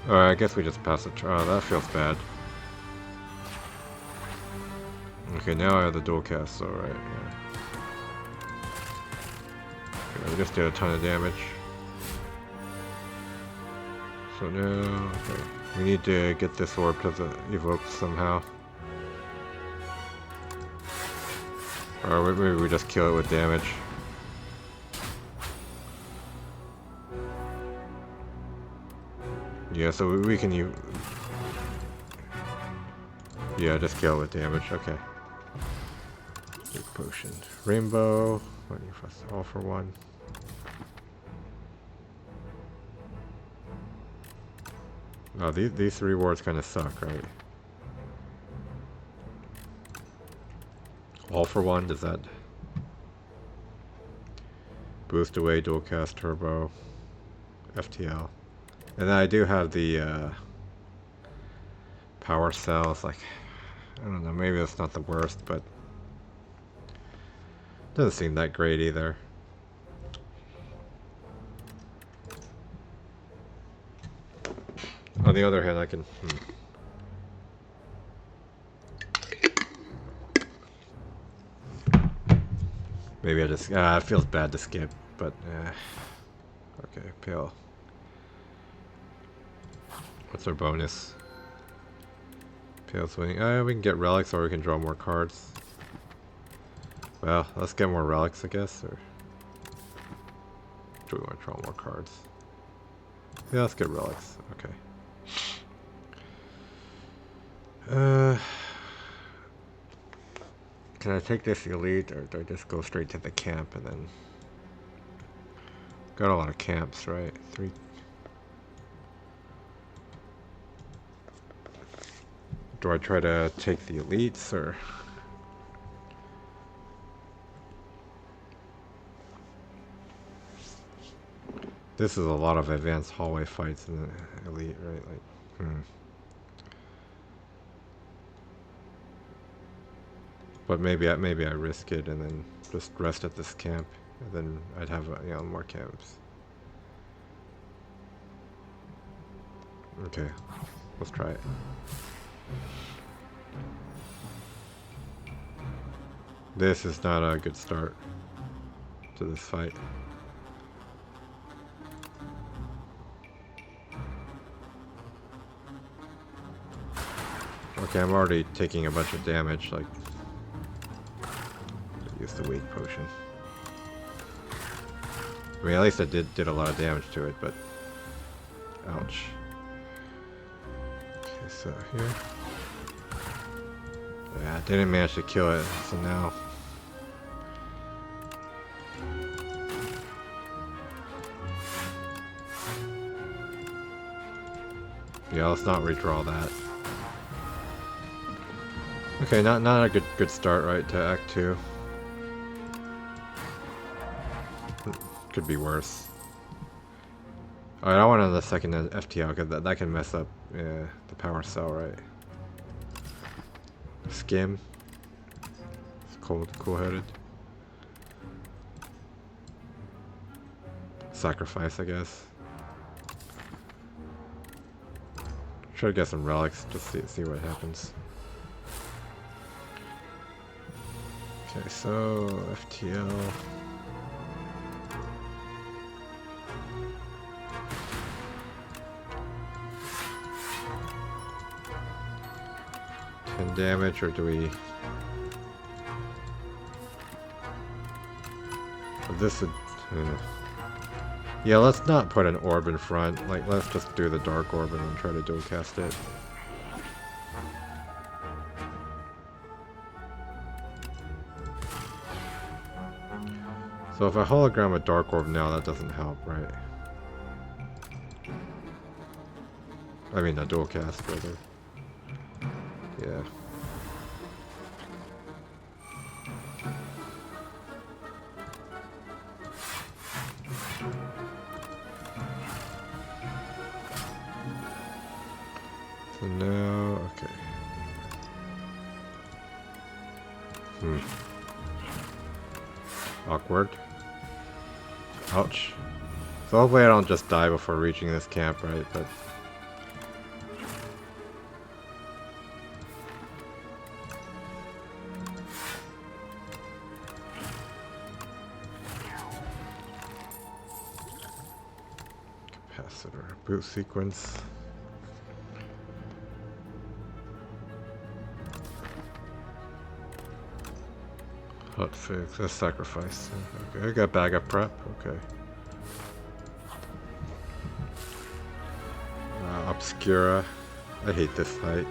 Alright, I guess we just pass the turn. Oh, that feels bad. Okay, Okay, now I have the dual cast, alright, yeah. Okay, we just did a ton of damage. So now, okay. We need to get this orb to the evoke somehow. Or maybe we just kill it with damage. Yeah, so we can use... Yeah, just kill it with damage, okay. Big potion. Rainbow. All for one. Oh, these three wards kind of suck, right? All for one, does that... Boost away, dual cast, turbo, FTL. And then I do have the power cells, like... I don't know, maybe that's not the worst, but... Doesn't seem that great either. On the other hand, I can... Maybe I just... it feels bad to skip, but... Okay, pale. What's our bonus? Pale swing. We can get relics or we can draw more cards. Well, let's get more relics, I guess, or... Do we want to draw more cards? Yeah, let's get relics. Okay. Can I take this elite, or do I just go straight to the camp and then... Got a lot of camps, right? 3... Do I try to take the elites, or... This is a lot of advanced hallway fights in the elite, right? Like, But maybe I risk it and then just rest at this camp, and then I'd have more camps. Okay, let's try it. This is not a good start to this fight. Okay, I'm already taking a bunch of damage, like... Use the weak potion. I mean, at least I did a lot of damage to it, but... Ouch. Okay, so here... Yeah, I didn't manage to kill it, so now... Yeah, let's not redraw that. Okay, not a good start, right, to Act 2. Could be worse. Alright, I want on the second FTL, because that can mess up the power cell, right? Skim. It's cool-headed. Sacrifice, I guess. Try to get some relics, just see what happens. Okay, so FTL. Damage, or do we... This would... Yeah, let's not put an orb in front. Like, let's just do the dark orb and then try to dual cast it. So if I hologram a dark orb now, that doesn't help, right? I mean, a dual cast, rather. Yeah. So now, okay. Awkward. Ouch. So hopefully I don't just die before reaching this camp, right? But... boot sequence. Hot fix, that's sacrifice. Okay, I got bag of prep, okay. Obscura. I hate this fight.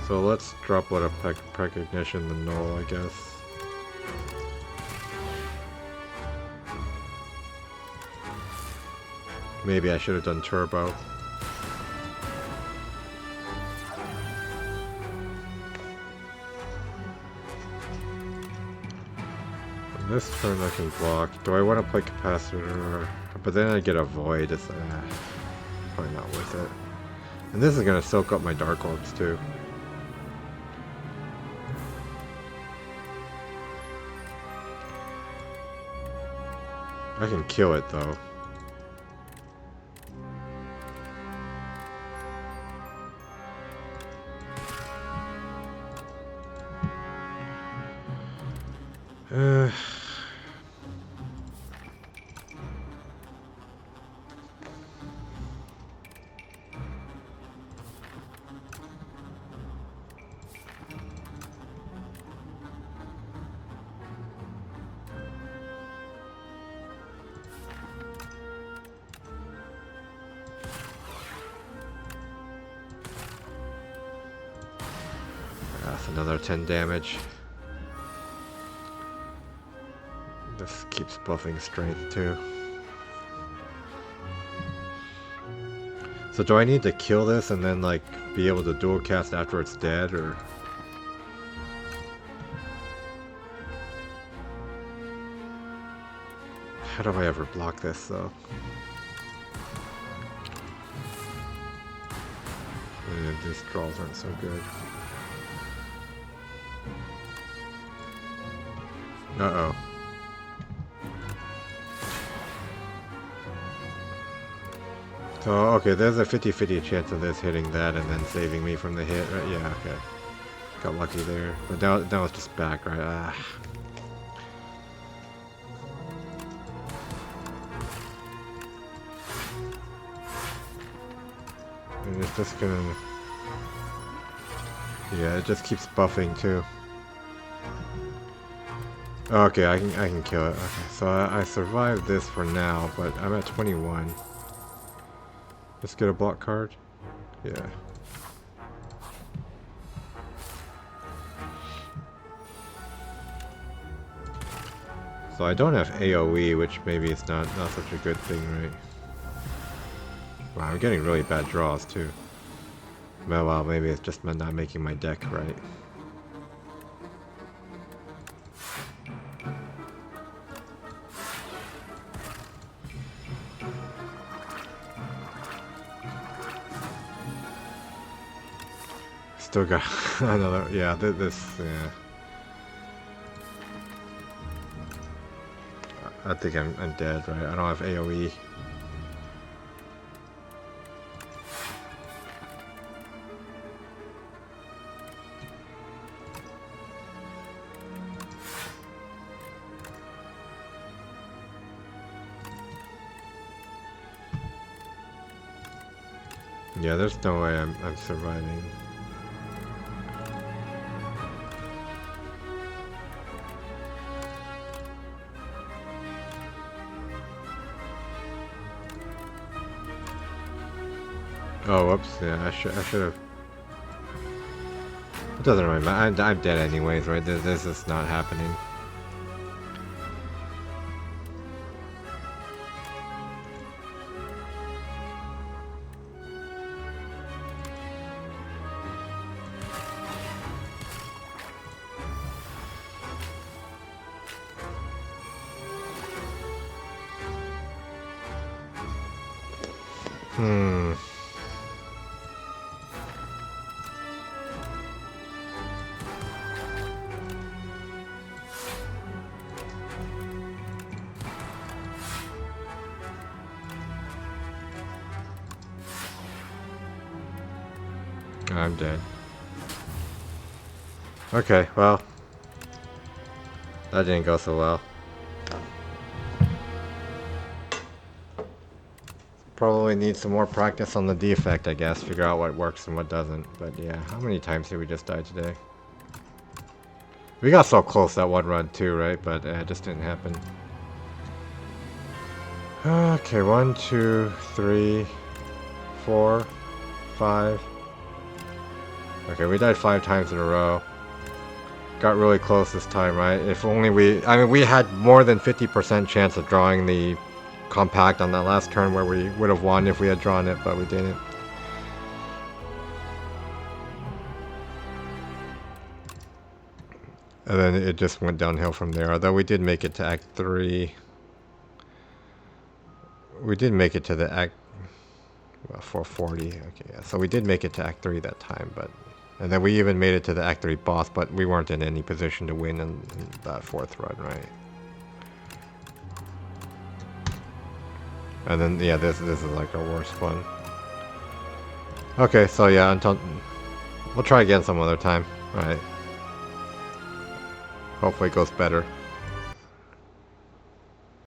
So let's drop what a recognition the null, I guess. Maybe I should have done turbo. This turn I can block. Do I want to play capacitor? But then I get a void. It's probably not worth it. And this is gonna soak up my dark orbs too. I can kill it though. That's another 10 damage. This keeps buffing strength too. So do I need to kill this and then like be able to dual cast after it's dead, or? How do I ever block this though? Yeah, these draws aren't so good. Uh-oh. So, okay, there's a 50-50 chance of this hitting that and then saving me from the hit, right? Yeah, okay. Got lucky there. But now it's just back, right? Ah. And it's just gonna... Yeah, it just keeps buffing too. Okay, I can kill it. Okay, so I survived this for now, but I'm at 21. Let's get a block card. Yeah. So I don't have AoE, which maybe it's not such a good thing, right? Wow, I'm getting really bad draws too. Well, maybe it's just not making my deck right. Still got another, yeah, yeah. I think I'm dead, right? I don't have AoE. Yeah, there's no way I'm surviving. Oh, whoops! Yeah, I should have. It doesn't really matter. I'm dead anyways, right? This is not happening. I'm dead. Okay, well. That didn't go so well. Probably need some more practice on the defect, I guess. Figure out what works and what doesn't. But yeah, how many times did we just die today? We got so close that one run too, right? But it just didn't happen. Okay, 1, 2, 3, 4, 5. Okay, we died 5 times in a row. Got really close this time, right? If only we... I mean, we had more than 50% chance of drawing the compact on that last turn where we would have won if we had drawn it, but we didn't. And then it just went downhill from there, although we did make it to Act 3. We did make it to the Act... Well, 440. Okay, yeah. So we did make it to Act 3 that time, but... And then we even made it to the Act 3 boss, but we weren't in any position to win in that 4th run, right? And then, yeah, this is like our worst one. Okay, so yeah, until... We'll try again some other time. Alright. Hopefully it goes better.